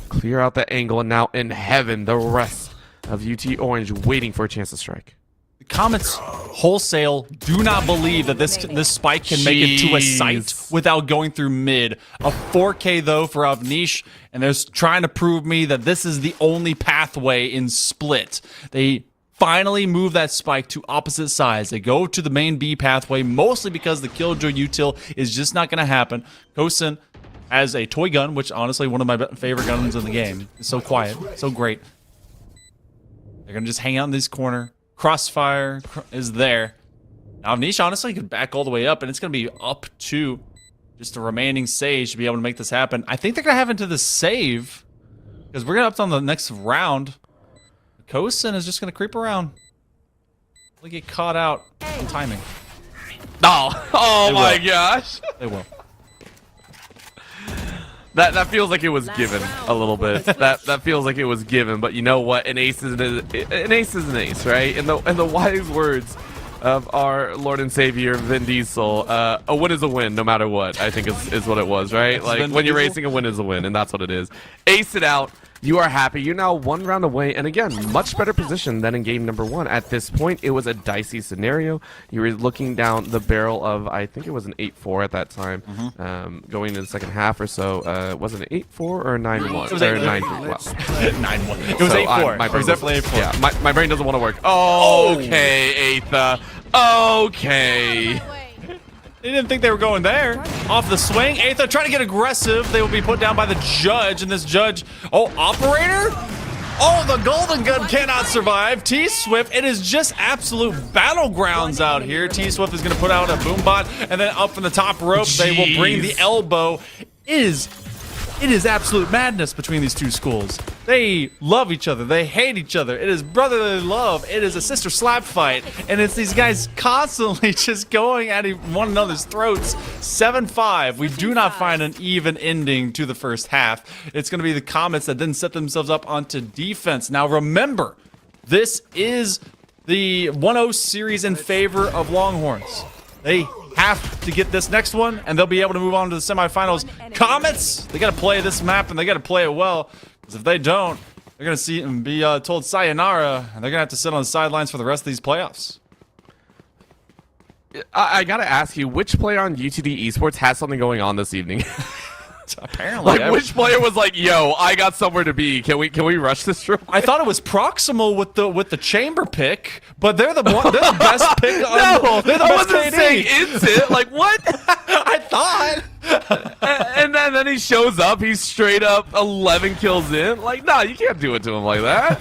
Clear out the angle, and now in heaven, the rest of UT Orange waiting for a chance to strike. The Comets wholesale do not believe that this spike can make it to a site without going through mid. A 4K though for Avnish, and they're trying to prove me that this is the only pathway in split. They finally move that spike to opposite sides. They go to the main B pathway, mostly because the Killjoy util is just not going to happen. Kosen has a toy gun, which honestly one of my favorite guns in the game. It's so quiet, so great. They're going to just hang out in this corner. Crossfire is there. Now Avnish honestly could back all the way up, and it's going to be up to just the remaining Sage to be able to make this happen. I think they're going to have into the save, because we're going to up on the next round. Kosen is just going to creep around. They'll get caught out on timing. Oh my gosh. They will. That feels like it was given a little bit. That feels like it was given, but you know what? An ace is an ace, right? In the wise words of our Lord and Savior Vin Diesel. A win is a win, no matter what. I think is what it was, right? Like when you're racing, a win is a win, and that's what it is. Ace it out. You are happy. You're now 1 round away, and again, much better position than in game number 1. At this point, it was a dicey scenario. You were looking down the barrel of, I think it was an 8-4 at that time, going into the second half or so. Was it an 8-4 or a 9-1? It was or 9-1. Wow. 9-1. It was 8-4. It was definitely 8-4. Yeah, my brain doesn't want to work. Okay, Aetha. Okay. They didn't think they were going there. Off the swing. Aetha trying to get aggressive. They will be put down by the judge, and this judge... Oh, operator? Oh, the golden gun cannot survive. T-Swift, it is just absolute battlegrounds out here. T-Swift is going to put out a boom bot, and then up from the top rope, they will bring the elbow. It is absolute madness between these two schools. They love each other. They hate each other. It is brotherly love. It is a sister slap fight. And it's these guys constantly just going at one another's throats. 7-5. We do not find an even ending to the first half. It's going to be the Comets that didn't set themselves up onto defense. Now remember, this is the 1-0 series in favor of Longhorns. They have to get this next one, and they'll be able to move on to the semifinals. Comets, they got to play this map, and they got to play it well. Because if they don't, they're going to see and be told sayonara, and they're going to have to sit on the sidelines for the rest of these playoffs. I got to ask you, which player on UTD Esports has something going on this evening? Apparently, like which player was like, "Yo, I got somewhere to be. Can we rush this real quick?" I thought it was Proximal with the chamber pick, but they're the best pick. No, they're the I best wasn't KD. saying Insit. Like what? I thought. And then he shows up. He's straight up 11 kills in. Like, nah, you can't do it to him like that.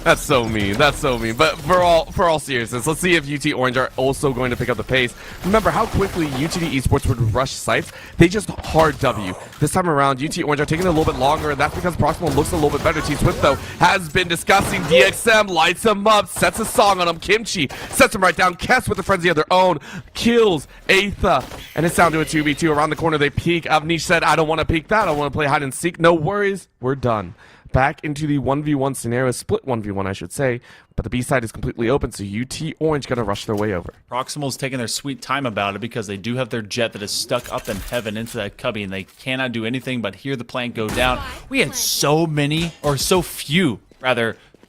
That's so mean. That's so mean. But for all seriousness, let's see if UT Orange are also going to pick up the pace. Remember how quickly UTD Esports would rush sites? They just hard W. This time around, UT Orange are taking it a little bit longer, and that's because Proximal looks a little bit better. T-Swift, though, has been discussing DXM, lights him up, sets a song on him. Kimchi sets him right down. Kess with a frenzy of their own, kills Aetha, and it's down to a 2v2. Around the corner, they peek. Avnish said, I don't want to peek that. I want to play hide and seek. No worries. We're done. Back into the 1v1 scenario, split 1v1 I should say, but the B side is completely open, so UT Orange gonna rush their way over. Proximal's taking their sweet time about it because they do have their jet that is stuck up in heaven into that cubby, and they cannot do anything but hear the plant go down. We had so few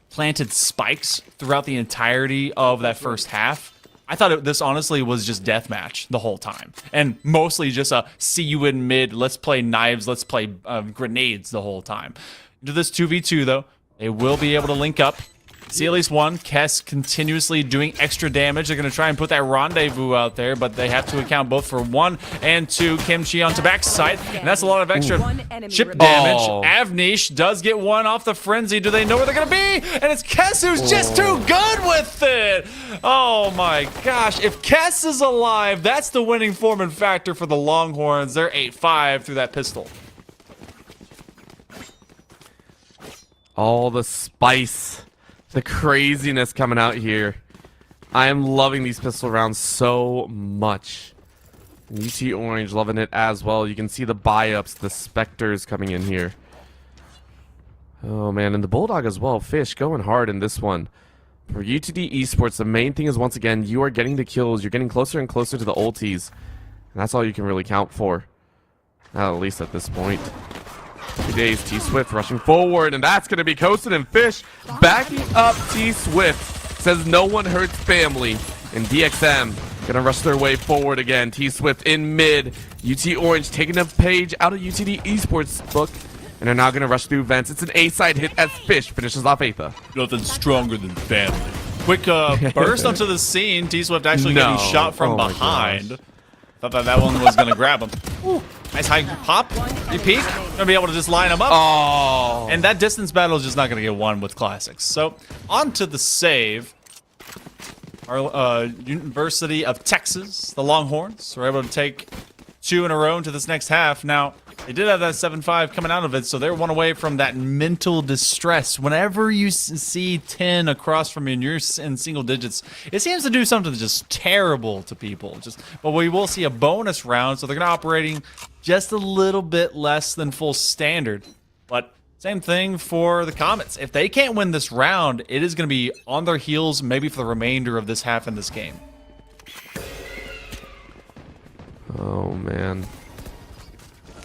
planted spikes throughout the entirety of that first half. I thought this honestly was just deathmatch the whole time, and mostly just a see you in mid, let's play knives, let's play grenades the whole time. Into this 2v2 though, they will be able to link up. See at least one. Kess continuously doing extra damage. They're going to try and put that rendezvous out there, but they have to account both for 1 and 2. Kimchi onto backside, and that's a lot of extra chip damage. Avnish does get 1 off the frenzy. Do they know where they're going to be? And it's Kess who's just too good with it. Oh my gosh. If Kess is alive, that's the winning form and factor for the Longhorns. They're 8-5 through that pistol. All the spice, the craziness coming out here. I am loving these pistol rounds so much. UT Orange loving it as well. You can see the buy-ups, the Spectres coming in here. Oh man, and the Bulldog as well. Fish going hard in this one. For UTD Esports, the main thing is once again, you are getting the kills. You're getting closer and closer to the ultis. And that's all you can really count for. At least at this point. 2 days, T-Swift rushing forward, and that's going to be Coastin and Fish backing up T-Swift. Says no one hurts family. And DXM going to rush their way forward again. T-Swift in mid. UT Orange taking a page out of UTD Esports book. And they're now going to rush through vents. It's an A-side hit as Fish finishes off Aetha. Nothing stronger than family. Quick burst onto the scene. T-Swift actually getting shot from behind. Thought that one was going to grab him. Ooh. Nice high pop. You peek. Gonna be able to just line them up. Oh. And that distance battle is just not gonna get won with classics. So on to the save. Our University of Texas, the Longhorns, were able to take 2 in a row into this next half. Now, they did have that 7-5 coming out of it, so they're 1 away from that mental distress. Whenever you see 10 across from you and you're in single digits, it seems to do something just terrible to people. But we will see a bonus round, so they're going to be operating just a little bit less than full standard. But Same thing for the Comets. If they can't win this round, it is going to be on their heels maybe for the remainder of this half in this game. Oh, man.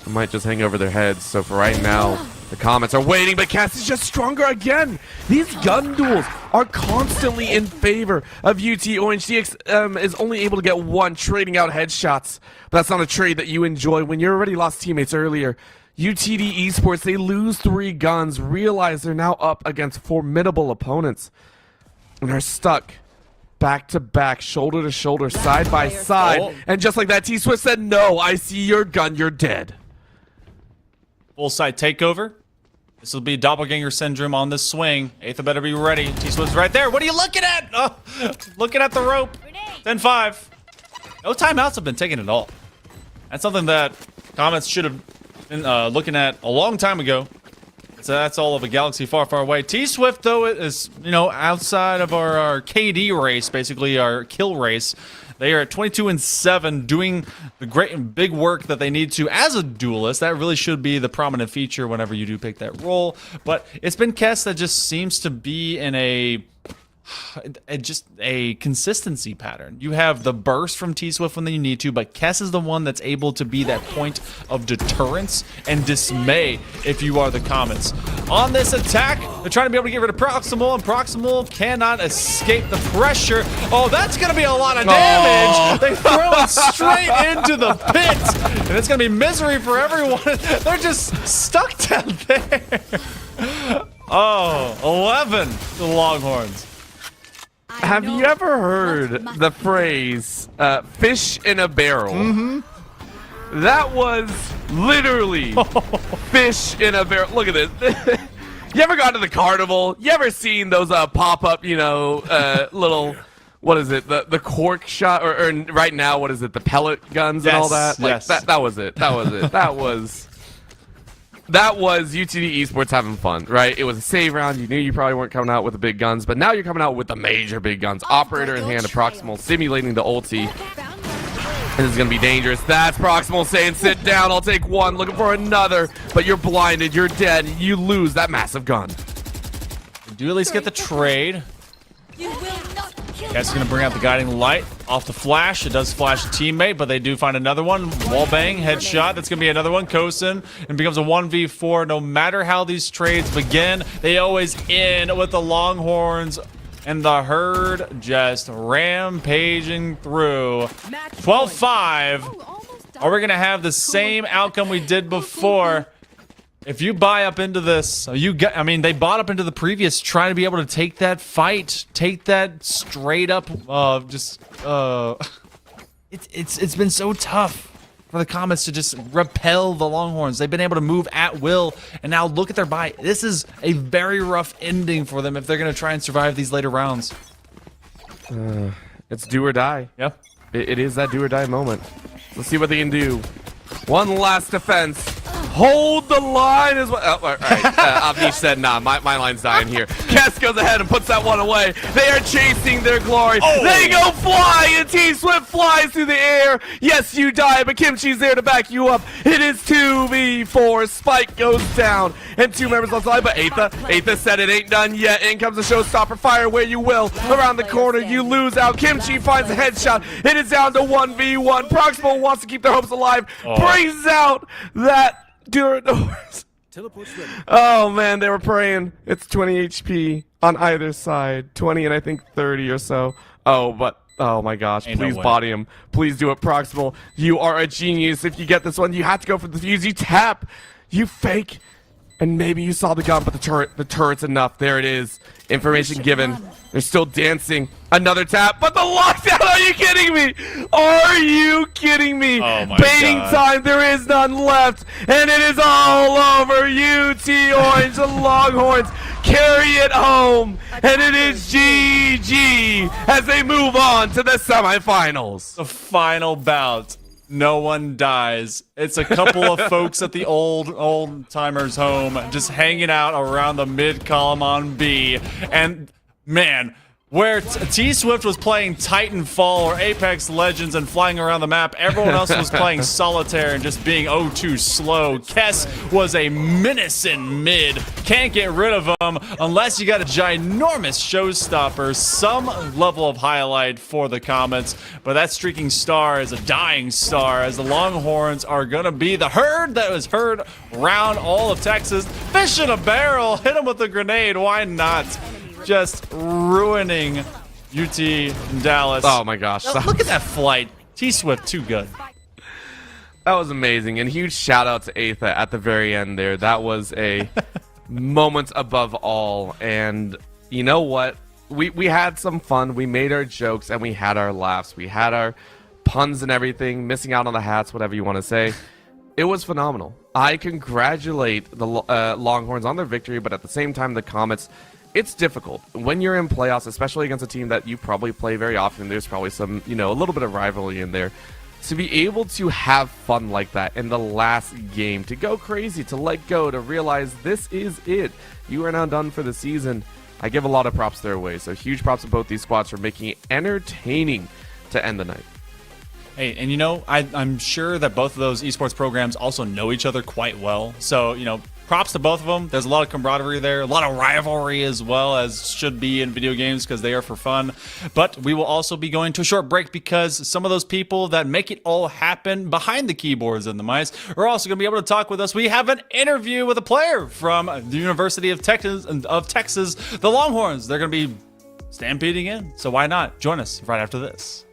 I might just hang over their heads. So for right now, the Comets are waiting, but Cass is just stronger again. These gun duels are constantly in favor of UT Orange. DX is only able to get one, trading out headshots. But that's not a trade that you enjoy when you already lost teammates earlier. UTD Esports, they lose 3 guns, realize they're now up against formidable opponents, and are stuck back to back, shoulder to shoulder, side by side. And just like that, T-Swift said, no, I see your gun, you're dead. Full side takeover. This will be doppelganger syndrome on this swing. Aether better be ready. T-Swift's right there. What are you looking at? Oh, looking at the rope. 10-5. No timeouts have been taken at all. That's something that Comets should have been looking at a long time ago. So that's all of a galaxy far, far away. T-Swift, though, is, you know, outside of our KD race, basically our kill race. They are at 22-7, doing the great and big work that they need to as a duelist. That really should be the prominent feature whenever you do pick that role. But it's been Kess that just seems to be in just a consistency pattern. You have the burst from T-Swift when you need to, but Kess is the one that's able to be that point of deterrence and dismay if you are the Comets. On this attack, they're trying to be able to get rid of Proximal, and Proximal cannot escape the pressure. Oh, that's going to be a lot of damage. They throw it straight into the pit, and it's going to be misery for everyone. They're just stuck down there. Oh, 11, the Longhorns. Have you ever heard the phrase, fish in a barrel? Mm-hmm. That was literally fish in a barrel. Look at this. You ever gone to the carnival? You ever seen those pop-up, you know, little, what is it, the cork shot, or right now, what is it, the pellet guns and all that? Like, that was it. That was it. That was UTD Esports having fun, right? It was a save round. You knew you probably weren't coming out with the big guns, but now you're coming out with the major big guns. Operator in hand of Proximal, simulating the ulti. This is going to be dangerous. That's Proximal saying, sit down, I'll take one. Looking for another, but you're blinded, you're dead. You lose that massive gun. We do at least get the trade. Kess is going to bring out the guiding light off the flash. It does flash a teammate, but they do find another one. Wallbang, headshot. That's going to be another one. Kosin, and becomes a 1v4. No matter how these trades begin, they always end with the Longhorns and the herd just rampaging through. 12-5. Are we going to have the same outcome we did before? If you buy up into this, they bought up into the previous, trying to be able to take that fight, take that straight up, it's been so tough for the Comets to just repel the Longhorns. They've been able to move at will, and now look at their buy. This is a very rough ending for them if they're going to try and survive these later rounds. It's do or die. Yep. It is that do or die moment. Let's see what they can do. One last defense. Hold the line as well. Oh, all right. Avnish said, nah, my line's dying here. Kess goes ahead and puts that one away. They are chasing their glory. Oh. They go flying, and T-Swift flies through the air. Yes, you die, but Kimchi's there to back you up. It is 2v4. Spike goes down, and 2 members left alive, but Aether said it ain't done yet. In comes the showstopper. Fire where you will. Around the corner, you lose out. Kimchi finds a headshot. It is down to 1v1. Proximal wants to keep their hopes alive. Brings out that Duradors. Oh man, they were praying. It's 20 HP on either side. 20 and I think 30 or so. Oh, but oh my gosh, please body him. Please do it, Proximal. You are a genius. If you get this one, you have to go for the fuse. You tap, you fake, and maybe you saw the gun, but the turret's enough. There it is. Information given. They're still dancing. Another tap, but the lockdown, are you kidding me? Are you kidding me? Oh my Baiting God. time, there is none left, and it is all over. UT Orange, the Longhorns carry it home, and it is GG as they move on to the semifinals. The final bout. No one dies. It's a couple of folks at the old timers home just hanging out around the mid column on B. And man, where T-Swift was playing Titanfall or Apex Legends and flying around the map, everyone else was playing Solitaire and just being too slow. Kess was a menace in mid. Can't get rid of him unless you got a ginormous showstopper, some level of highlight for the Comets. But that streaking star is a dying star, as the Longhorns are going to be the herd that was heard around all of Texas. Fish in a barrel, hit him with a grenade, why not? Just ruining UT and Dallas. Oh my gosh. Look at that flight. T-Swift, too good. That was amazing. And huge shout out to Aetha at the very end there. That was a moment above all. And you know what? We had some fun. We made our jokes and we had our laughs. We had our puns and everything, missing out on the hats, whatever you want to say. It was phenomenal. I congratulate the Longhorns on their victory, but at the same time, the Comets, it's difficult when you're in playoffs, especially against a team that you probably play very often. There's probably some, a little bit of rivalry in there. To be able to have fun like that in the last game, to go crazy, to let go, to realize this is it. You are now done for the season. I give a lot of props their way. So huge props to both these squads for making it entertaining to end the night. Hey, and I'm sure that both of those esports programs also know each other quite well. So, props to both of them. There's a lot of camaraderie there, a lot of rivalry as well, as should be in video games because they are for fun. But we will also be going to a short break because some of those people that make it all happen behind the keyboards and the mice are also going to be able to talk with us. We have an interview with a player from the University of Texas, the Longhorns. They're going to be stampeding in, so why not? Join us right after this.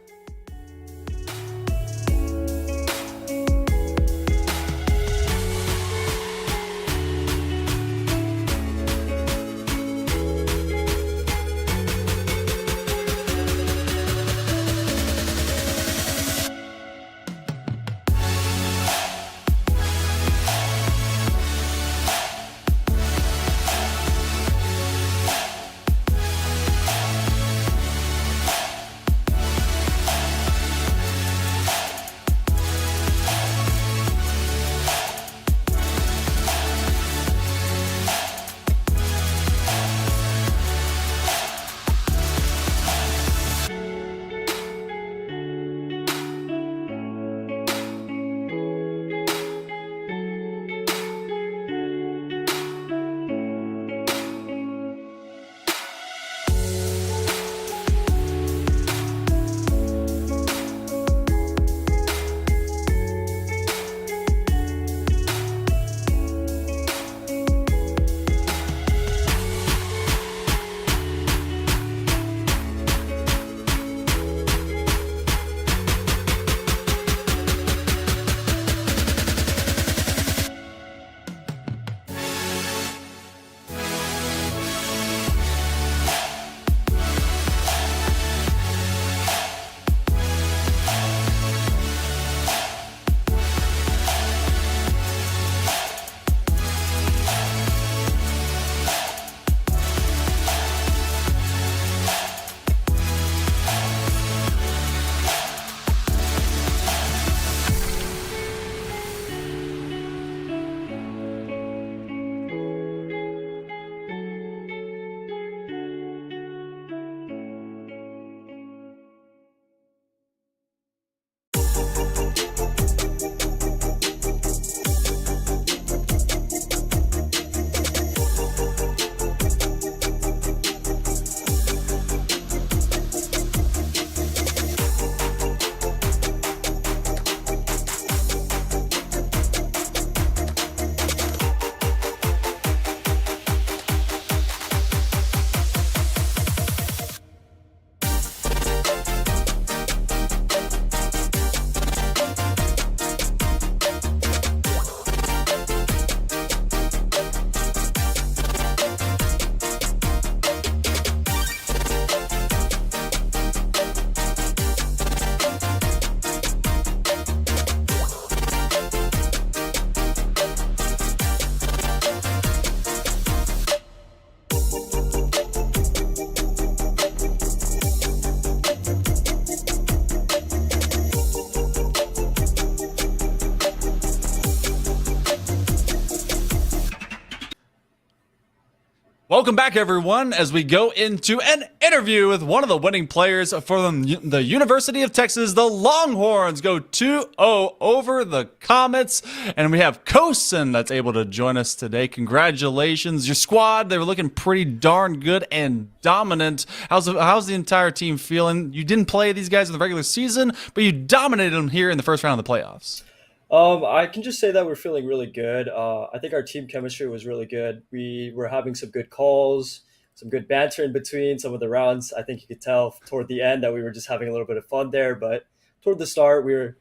Welcome back, everyone, as we go into an interview with one of the winning players from the University of Texas. The Longhorns go 2-0 over the Comets, and we have Kosen that's able to join us today. Congratulations. Your squad, they were looking pretty darn good and dominant. How's the entire team feeling? You didn't play these guys in the regular season, but you dominated them here in the first round of the playoffs. I can just say that we're feeling really good. I think our team chemistry was really good. We were having some good calls, some good banter in between some of the rounds. I think you could tell toward the end that we were just having a little bit of fun there. But toward the start, we were,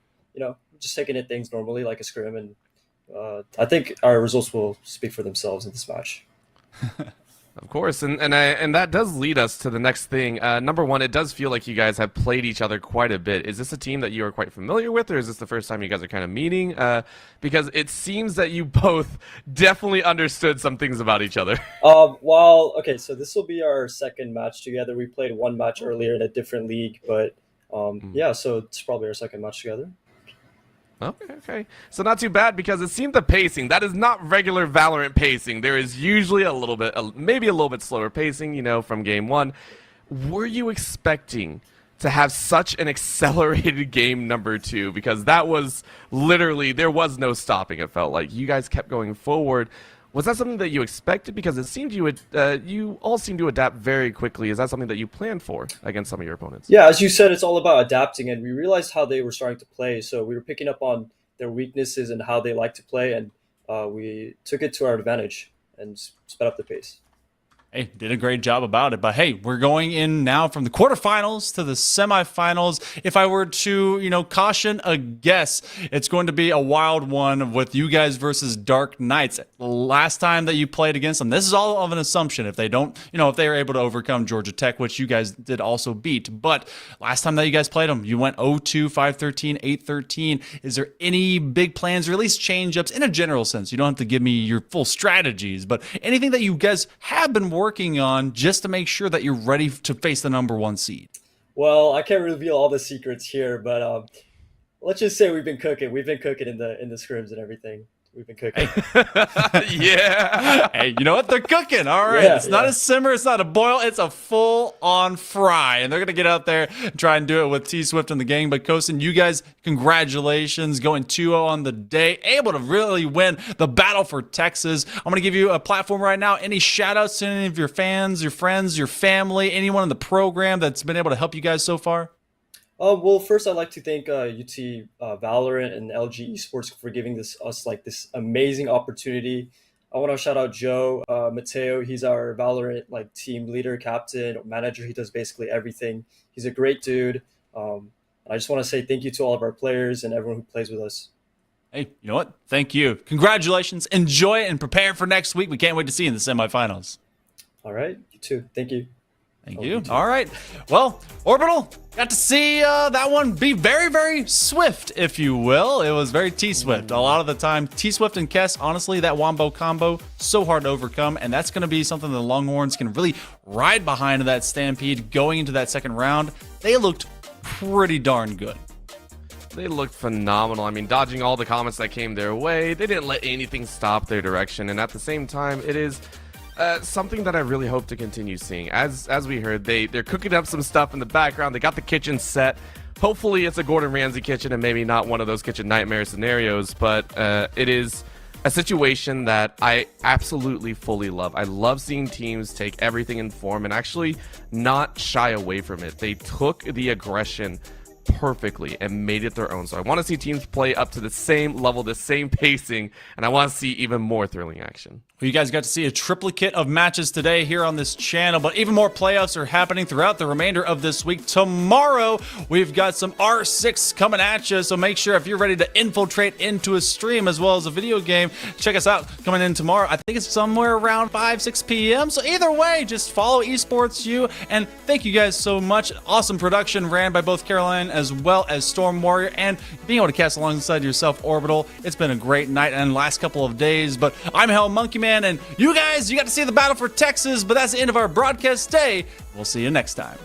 just taking it things normally like a scrim. And I think our results will speak for themselves in this match. Of course, and that does lead us to the next thing. Number one, it does feel like you guys have played each other quite a bit. Is this a team that you are quite familiar with, or is this the first time you guys are kind of meeting? Because it seems that you both definitely understood some things about each other. Okay, so this will be our second match together. We played one match earlier in a different league, but yeah, so it's probably our second match together. Okay. So not too bad, because it seemed the pacing, that is not regular Valorant pacing. There is usually maybe a little bit slower pacing, from game one. Were you expecting to have such an accelerated game number two? Because that was literally, there was no stopping, it felt like. You guys kept going forward. Was that something that you expected? Because it seemed you all seemed to adapt very quickly. Is that something that you planned for against some of your opponents? Yeah, as you said, it's all about adapting, and we realized how they were starting to play. So we were picking up on their weaknesses and how they like to play, and we took it to our advantage and sped up the pace. Hey, did a great job about it. But hey, we're going in now from the quarterfinals to the semifinals. If I were to, caution a guess, it's going to be a wild one with you guys versus Dark Knights. Last time that you played against them, this is all of an assumption. If they don't, if they are able to overcome Georgia Tech, which you guys did also beat. But last time that you guys played them, you went 0-2, 5-13, 8-13. Is there any big plans or at least change-ups in a general sense? You don't have to give me your full strategies, but anything that you guys have been working on just to make sure that you're ready to face the number one seed? Well, I can't reveal all the secrets here, but let's just say we've been cooking. We've been cooking in the scrims and everything. We've been cooking. Yeah. Hey, you know what? They're cooking. All right. It's not a simmer. It's not a boil. It's a full-on fry. And they're going to get out there and try and do it with T-Swift and the gang. But Kosen, you guys, congratulations. Going 2-0 on the day. Able to really win the battle for Texas. I'm going to give you a platform right now. Any shout-outs to any of your fans, your friends, your family, anyone in the program that's been able to help you guys so far? Well, first I'd like to thank UT Valorant and LG Esports for giving us this amazing opportunity. I want to shout out Joe Mateo. He's our Valorant team leader, captain, manager. He does basically everything. He's a great dude. I just want to say thank you to all of our players and everyone who plays with us. Hey, you know what? Thank you. Congratulations. Enjoy it and prepare for next week. We can't wait to see you in the semifinals. All right. You too. Thank you. Thank you. All right. Well, Orbital, got to see that one be very, very swift, if you will. It was very T-Swift. A lot of the time, T-Swift and Kess, honestly, that wombo combo, so hard to overcome. And that's going to be something the Longhorns can really ride behind in that stampede going into that second round. They looked pretty darn good. They looked phenomenal. I mean, dodging all the comments that came their way. They didn't let anything stop their direction. And at the same time, it is something that I really hope to continue seeing. As we heard, they're cooking up some stuff in the background. They got the kitchen set. Hopefully it's a Gordon Ramsay kitchen and maybe not one of those kitchen nightmare scenarios, but it is a situation that I absolutely fully love. I love seeing teams take everything in form and actually not shy away from it. They took the aggression perfectly and made it their own. So I want to see teams play up to the same level, the same pacing, and I want to see even more thrilling action. Well, you guys got to see a triplicate of matches today here on this channel, but even more playoffs are happening throughout the remainder of this week. Tomorrow, we've got some R6 coming at you, so make sure if you're ready to infiltrate into a stream as well as a video game, check us out coming in tomorrow. I think it's somewhere around 5-6 p.m., so either way, just follow Esports U, and thank you guys so much. Awesome production ran by both Caroline as well as Storm Warrior, and being able to cast alongside yourself, Orbital. It's been a great night and last couple of days, but I'm Hell Monkey Man, and you guys, you got to see the battle for Texas, but that's the end of our broadcast day. We'll see you next time.